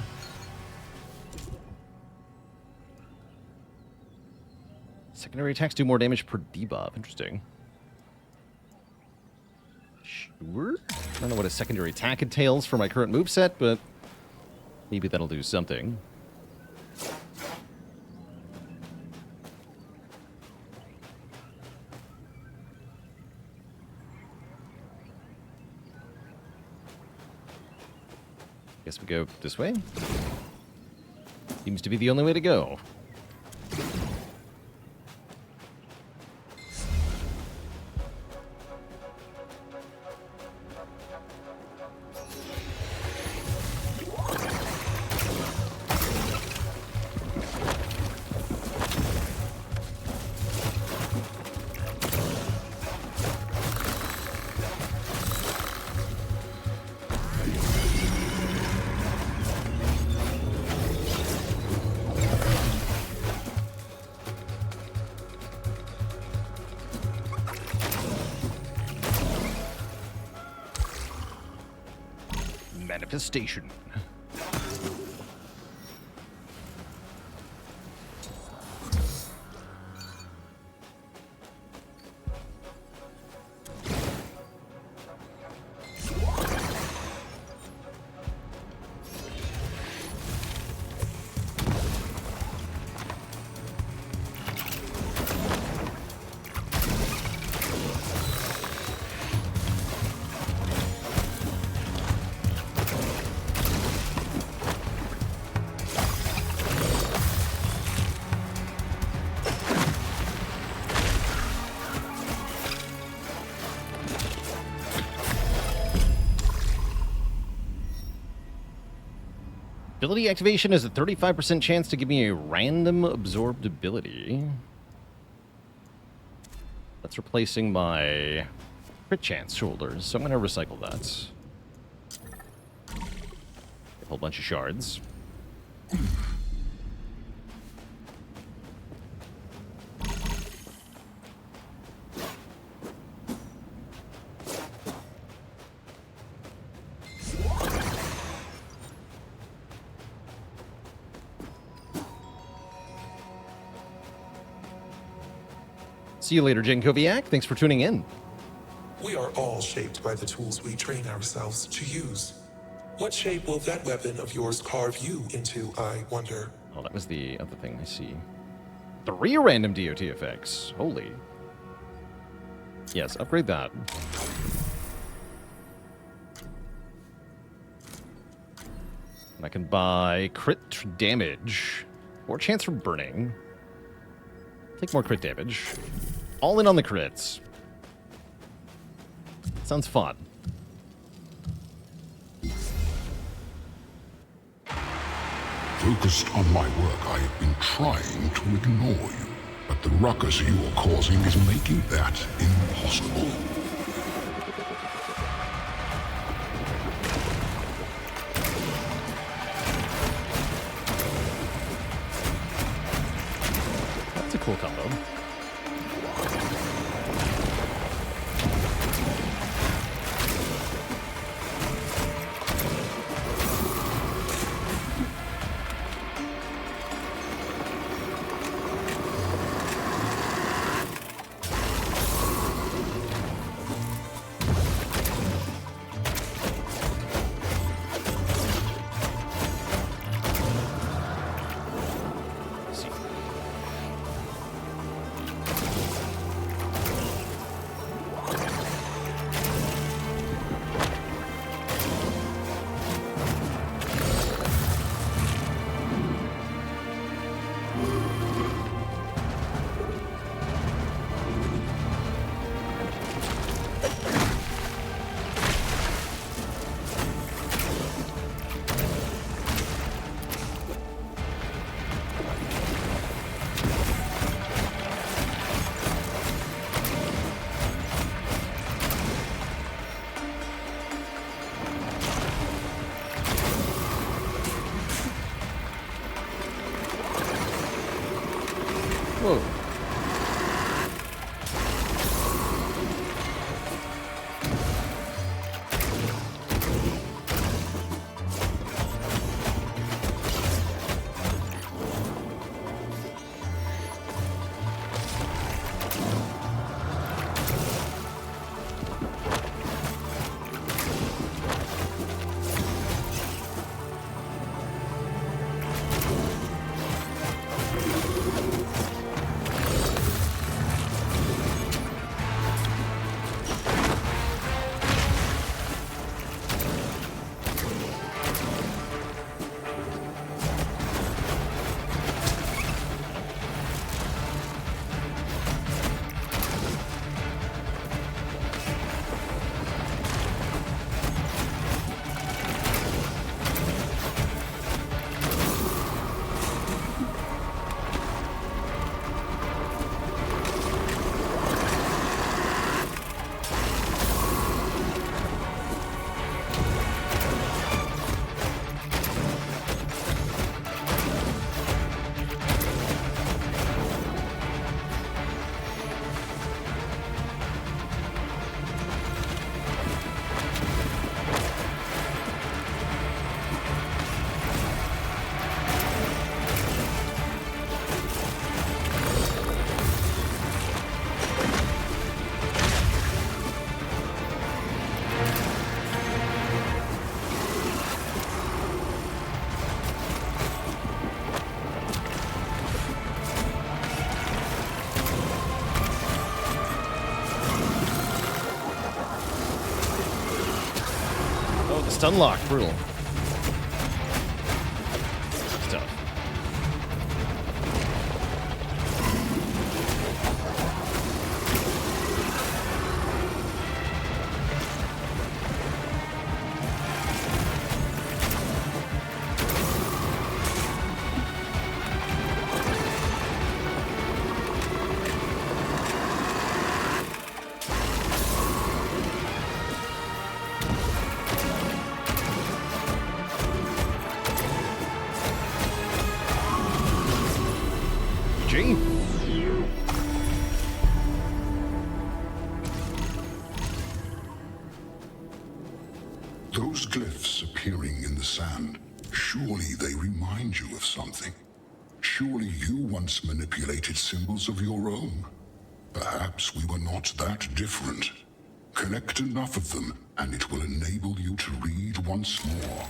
Secondary attacks do more damage per debuff. Interesting. Sure. I don't know what a secondary attack entails for my current moveset, but maybe that'll do something. Guess we go this way. Seems to be the only way to go. Manifestation. Ability activation has a 35% chance to give me a random absorbed ability. That's replacing my crit chance shoulders, so I'm going to recycle that. A whole bunch of shards. See you later, Jen Koviak. Thanks for tuning in. We are all shaped by the tools we train ourselves to use. What shape will that weapon of yours carve you into, I wonder? Oh, that was the other thing I see. 3 random DOT effects. Holy. Yes, upgrade that. And I can buy crit damage. More chance for burning. Take more crit damage. All in on the crits. Sounds fun. Focused on my work, I have been trying to ignore you. But the ruckus you are causing is making that impossible. That's a cool combo. Whoa. Stun lock, brutal. Tough. G. Those glyphs appearing in the sand, surely they remind you of something. Surely you once manipulated symbols of your own. Perhaps we were not that different. Collect enough of them, and it will enable you to read once more.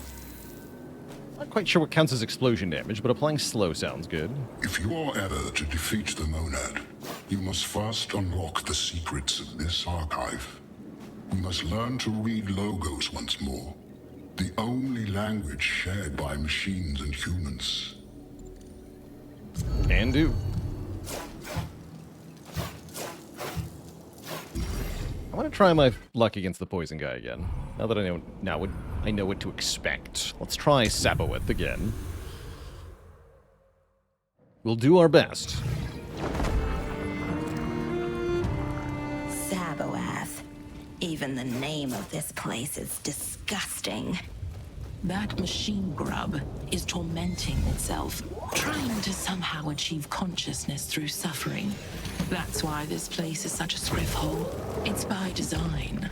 Not quite sure what counts as explosion damage, but applying slow sounds good. If you are ever to defeat the Monad, you must first unlock the secrets of this archive. You must learn to read logos once more, the only language shared by machines and humans. Can do. I want to try my luck against the poison guy again. Now that I know what to expect. Let's try Saboeth again. We'll do our best. Saboeth. Even the name of this place is disgusting. That machine grub is tormenting itself, trying to somehow achieve consciousness through suffering. That's why this place is such a scriff hole. It's by design.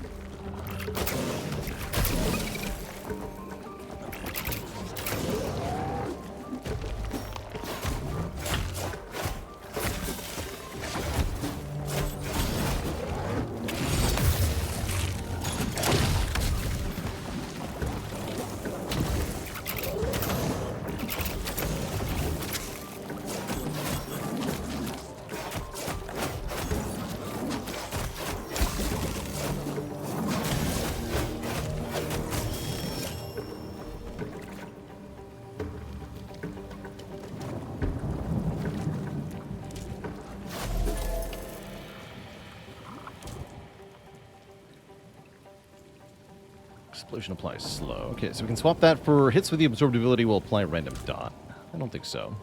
Explosion applies slow. Okay, so we can swap that for hits with the absorbed ability will apply a random dot. I don't think so.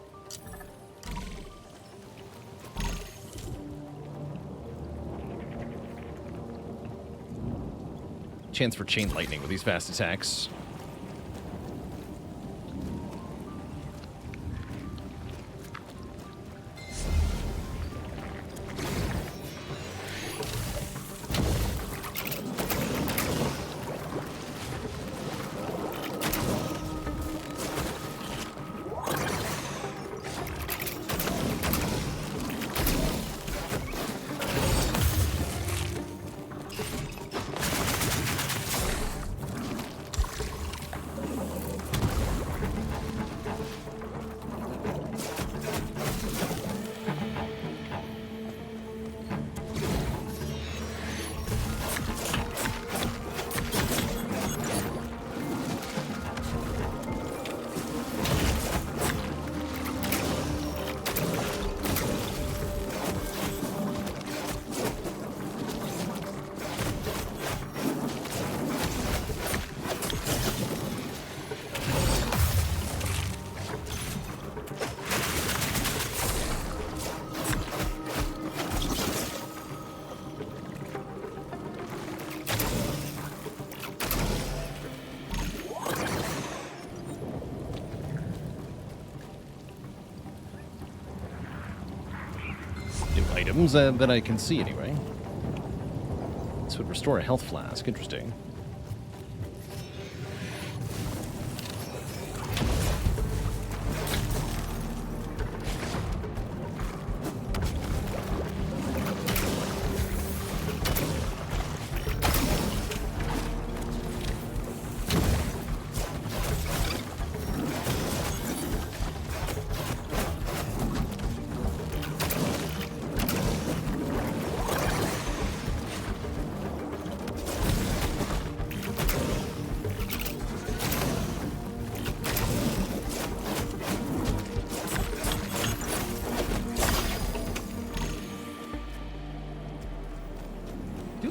Chance for chain lightning with these fast attacks. Items that I can see anyway. This would restore a health flask. Interesting.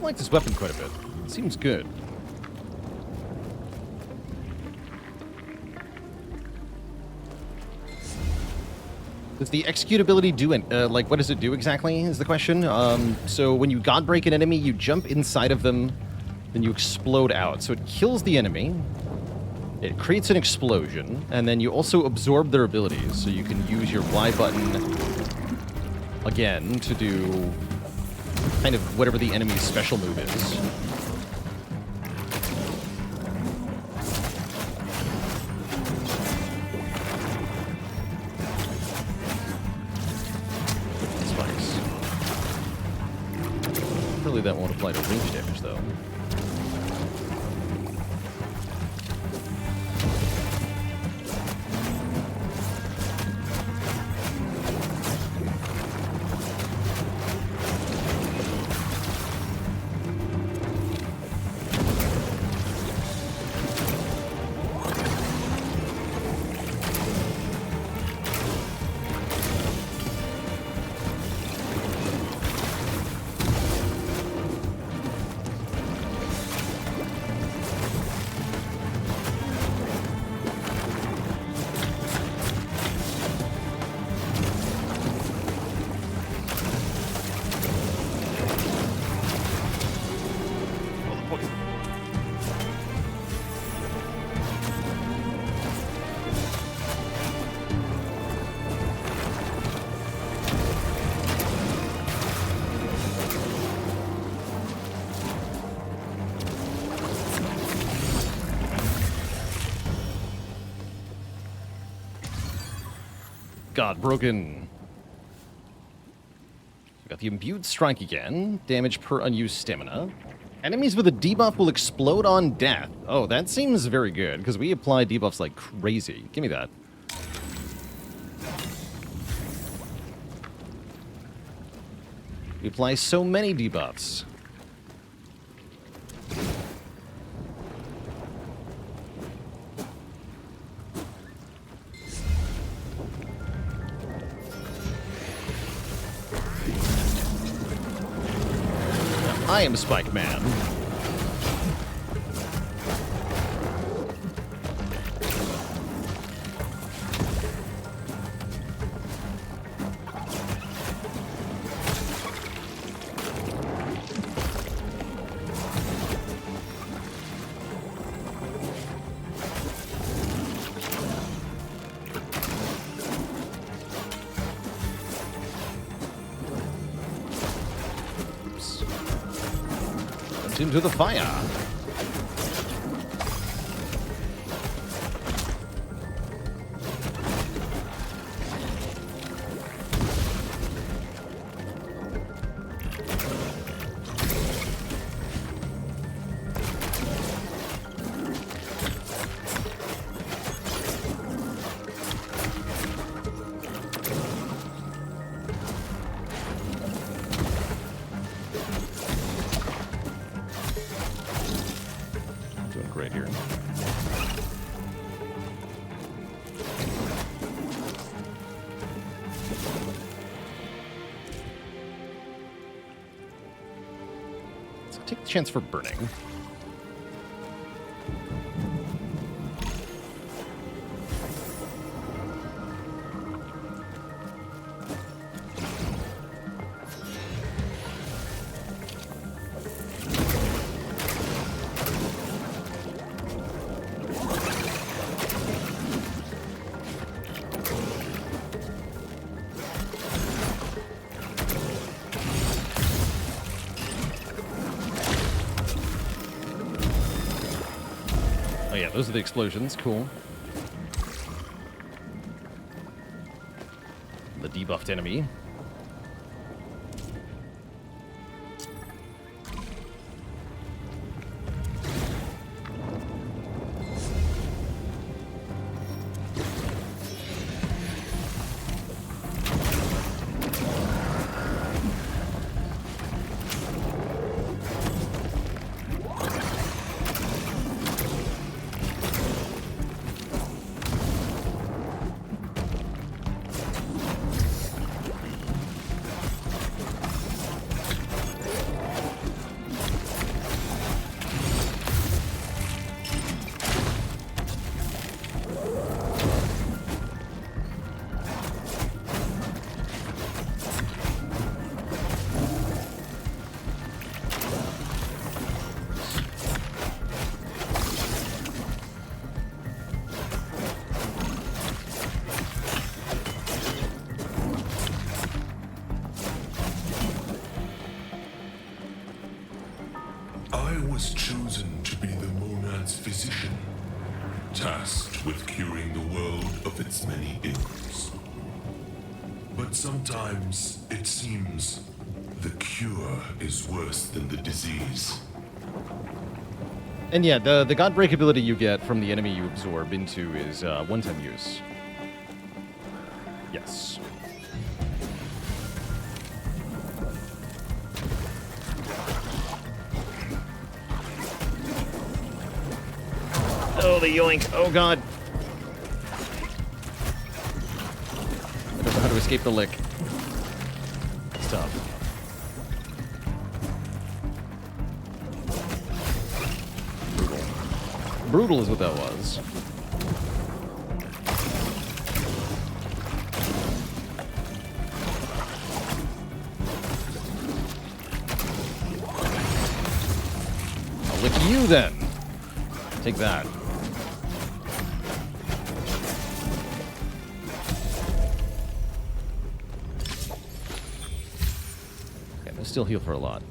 like this weapon quite a bit. It seems good. Does the execute ability do it? Like, what does it do exactly? Is the question. So when you god break an enemy, you jump inside of them, then you explode out. So it kills the enemy. It creates an explosion, and then you also absorb their abilities. So you can use your Y button again to do kind of whatever the enemy's special move is. That won't apply to range damage, though. God broken. We got the imbued strike again. Damage per unused stamina. Enemies with a debuff will explode on death. Oh, that seems very good, because we apply debuffs like crazy. Give me that. We apply so many debuffs. I am Spike Man. Into the fire. Great here. Let's take the chance for burning. Oh yeah, those are the explosions. Cool. The debuffed enemy. I was chosen to be the Monad's physician, tasked with curing the world of its many ills. But sometimes it seems the cure is worse than the disease. And yeah, the god break ability you get from the enemy you absorb into is one-time use. Yes. Oh, the yoink. Oh, God. I don't know how to escape the lick. It's tough. Brutal. Brutal is what that was. I'll lick you then. Take that. Still heal for a lot.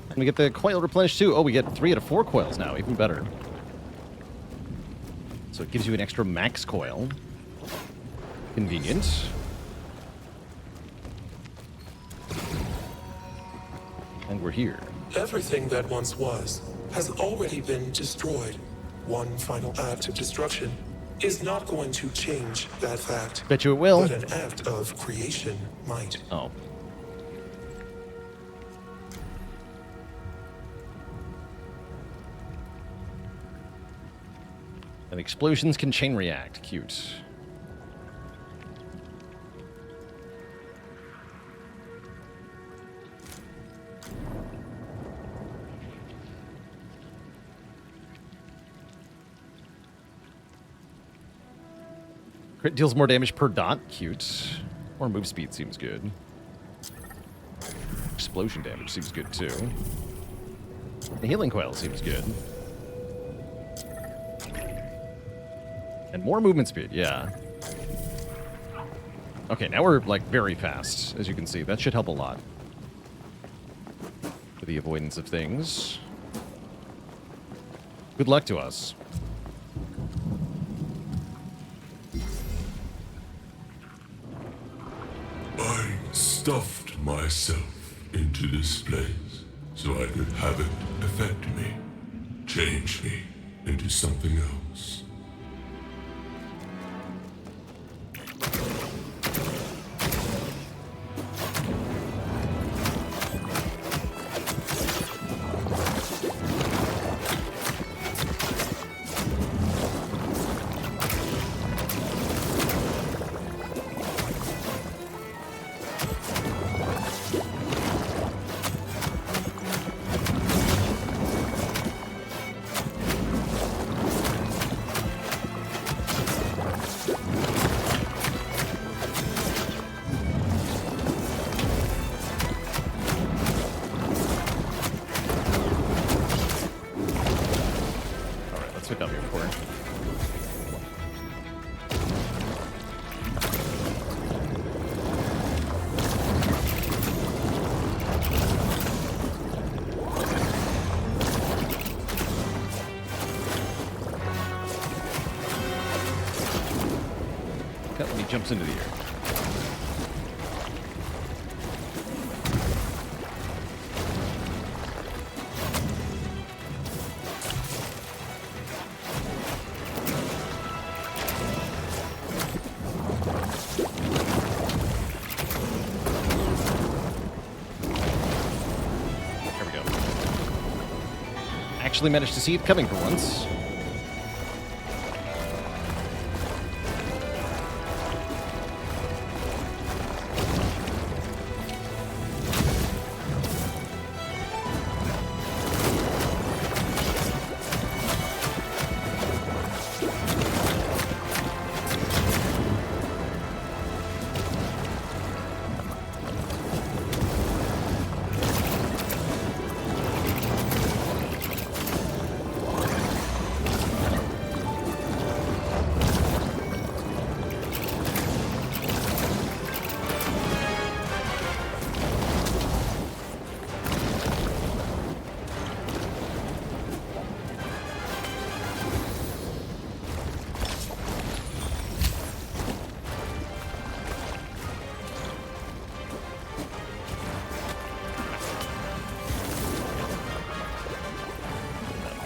And we get the coil replenished too. Oh, we get 3 out of 4 coils now. Even better. So it gives you an extra max coil. Convenient. And we're here. Everything that once was has already been destroyed. One final act of destruction is not going to change that fact. Bet you it will. But an act of creation might. Oh. And explosions can chain react. Cute. Crit deals more damage per dot. Cute. More move speed seems good. Explosion damage seems good too. The healing coil seems good. And more movement speed, yeah. Okay, now we're, like, very fast, as you can see. That should help a lot. For the avoidance of things. Good luck to us. I stuffed myself into this place so I could have it affect me, change me into something else. Jumps into the air. There we go. Actually managed to see it coming for once.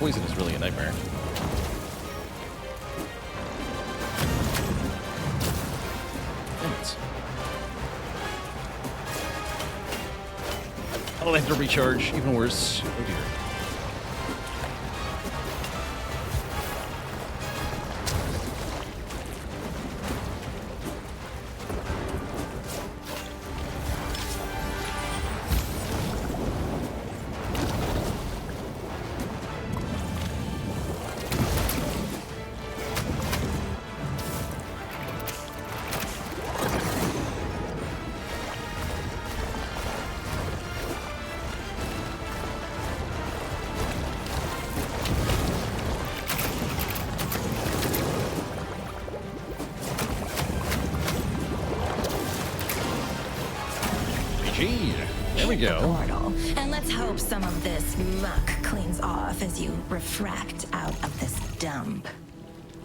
poison is really a nightmare. Oh, I have to recharge. Even worse. Oh dear. There we go. Portal. And let's hope some of this muck cleans off as you refract out of this dump.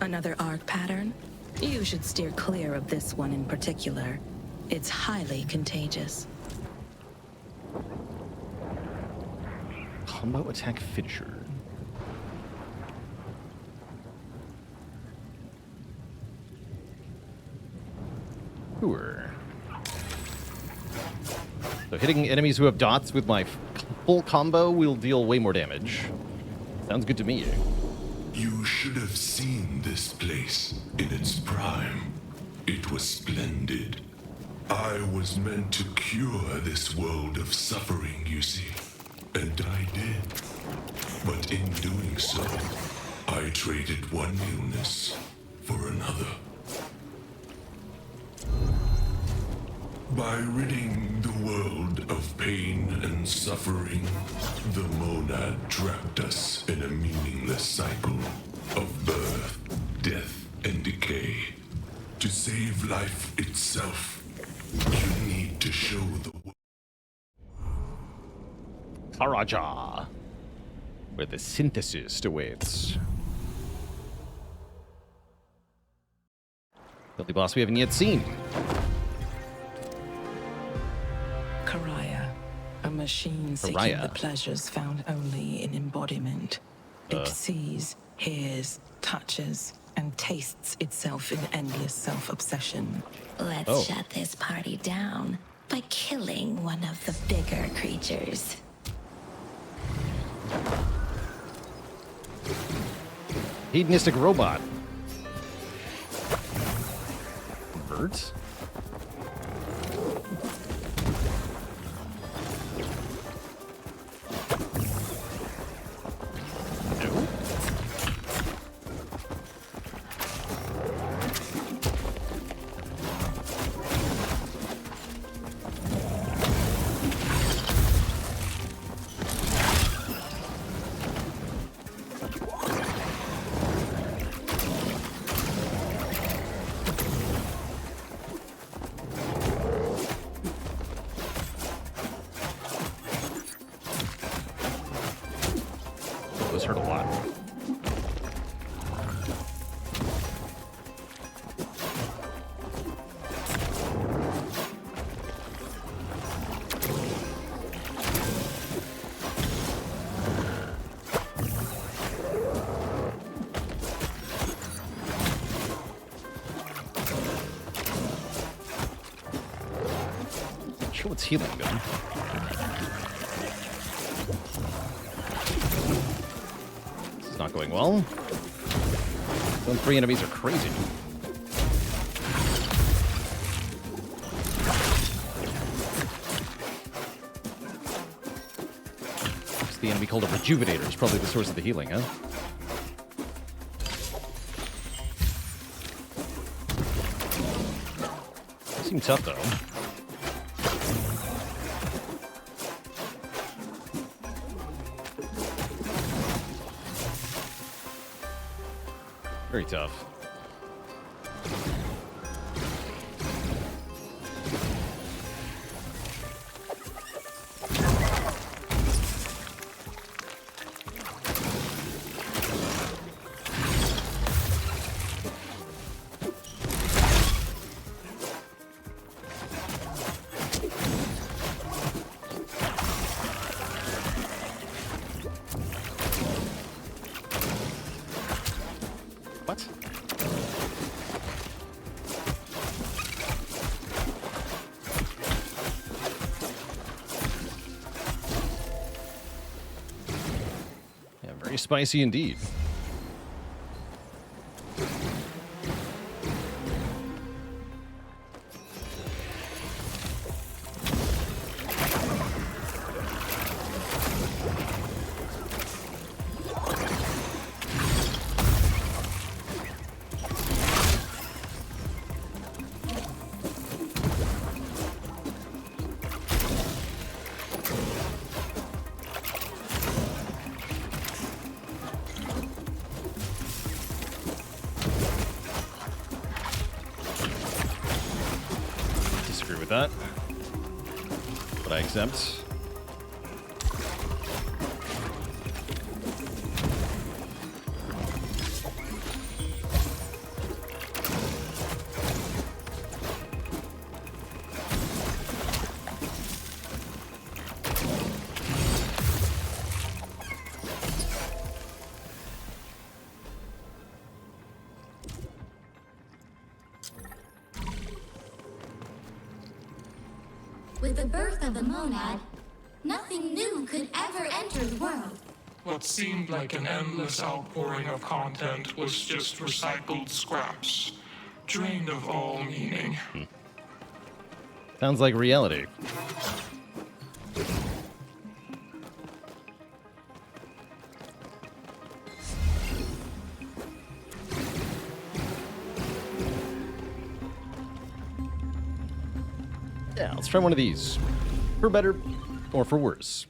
Another arc pattern? You should steer clear of this one in particular. It's highly contagious. Combo attack finisher. Sure. So hitting enemies who have dots with my full combo will deal way more damage. Sounds good to me. You should have seen this place in its prime. It was splendid. I was meant to cure this world of suffering, you see. And I did. But in doing so, I traded one illness for another. By ridding the world of pain and suffering, the Monad trapped us in a meaningless cycle of birth, death, and decay. To save life itself, you need to show the world. Karaja, where the synthesis awaits. Filthy boss we haven't yet seen. Karaya, a machine seeking Karaya. the pleasures found only in embodiment. It sees, hears, touches, and tastes itself in endless self-obsession. Let's shut this party down by killing one of the bigger creatures. Hedonistic robot. Birds? No. Those hurt a lot. Sure what's healing them. This is not going well. Some three enemies are crazy. It's the enemy called a Rejuvenator. It's probably the source of the healing, huh? They seem tough, though. Very tough. Very spicy indeed. That, but I accept. With the birth of the monad, nothing new could ever enter the world. What seemed like an endless outpouring of content was just recycled scraps, drained of all meaning. Sounds like reality. Yeah, let's try one of these. For better or for worse.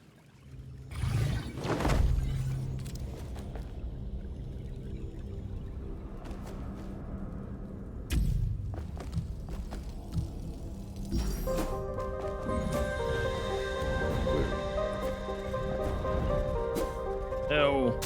No.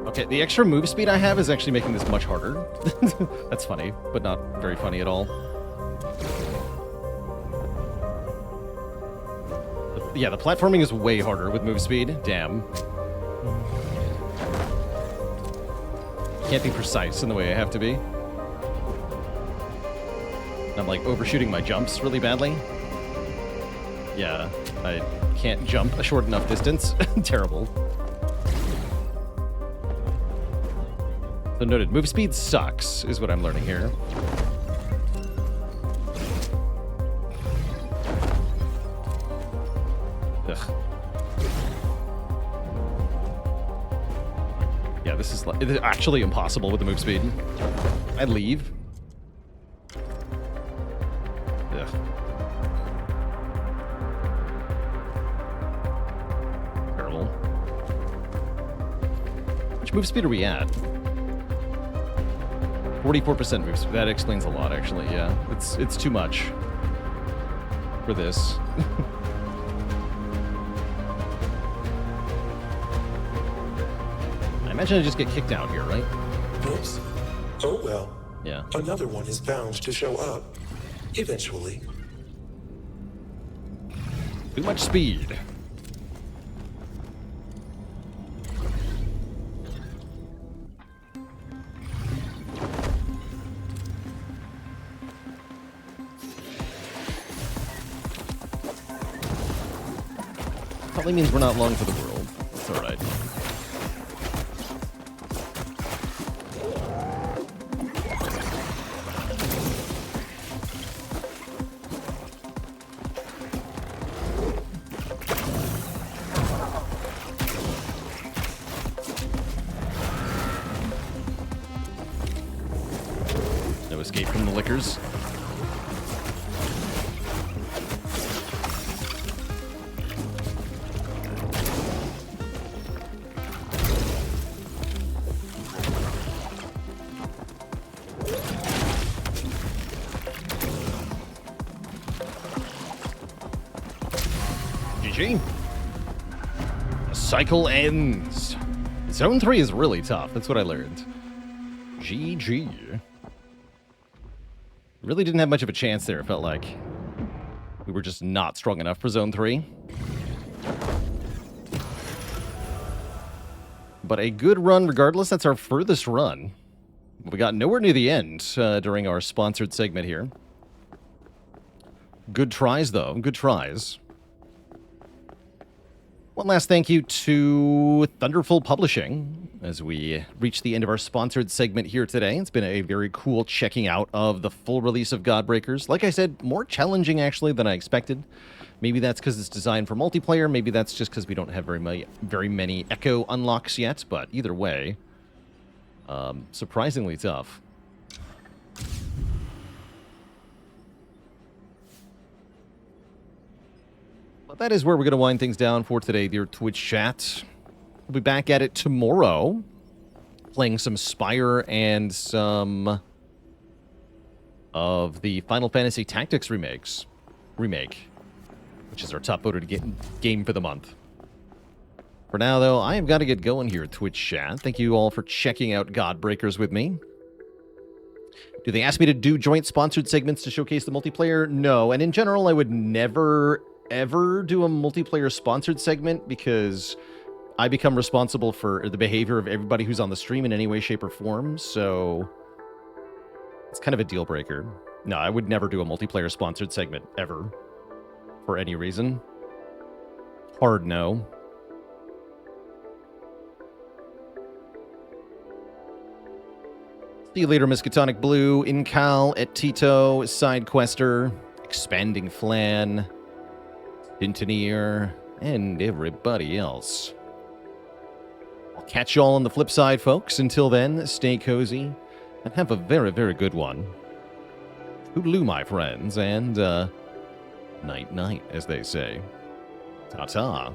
Okay, the extra move speed I have is actually making this much harder. That's funny, but not very funny at all. Yeah, the platforming is way harder with move speed. Damn. Can't be precise in the way I have to be. I'm like overshooting my jumps really badly. Yeah, I can't jump a short enough distance. Terrible. So noted, move speed sucks, is what I'm learning here. Ugh. Yeah, this is like, it's actually impossible with the move speed. I leave. Ugh. Terrible. Which move speed are we at? 44% move speed. That explains a lot, actually. Yeah, it's too much for this. I imagine I just get kicked out here, right? Oops. Oh well. Yeah. Another one is bound to show up. Eventually. Too much speed. Probably means we're not long for the world. It's alright. No escape from the liquors. GG. The cycle ends. Zone 3 is really tough. That's what I learned. GG. Really didn't have much of a chance there, it felt like. We were just not strong enough for Zone 3. But a good run regardless. That's our furthest run. We got nowhere near the end during our sponsored segment here. Good tries, though. Good tries. One last thank you to Thunderful Publishing as we reach the end of our sponsored segment here today. It's been a very cool checking out of the full release of Godbreakers. Like I said, more challenging actually than I expected. Maybe that's because it's designed for multiplayer. Maybe that's just because we don't have very many Echo unlocks yet. But either way, surprisingly tough. But that is where we're going to wind things down for today, dear Twitch chat. We'll be back at it tomorrow, playing some Spire and some of the Final Fantasy Tactics remake, which is our top voted game for the month. For now, though, I have got to get going here, Twitch chat. Thank you all for checking out Godbreakers with me. Do they ask me to do joint sponsored segments to showcase the multiplayer? No, and in general, I would never, ever do a multiplayer sponsored segment because I become responsible for the behavior of everybody who's on the stream in any way, shape, or form, so it's kind of a deal breaker. No, I would never do a multiplayer sponsored segment, ever. For any reason. Hard no. See you later, Miskatonic Blue, Incal, Et Tito, Sidequester, Expanding Flan, Tintineer, and everybody else. I'll catch you all on the flip side, folks. Until then, stay cozy and have a very, very good one. Toodaloo, my friends, and, night-night, as they say. Ta-ta.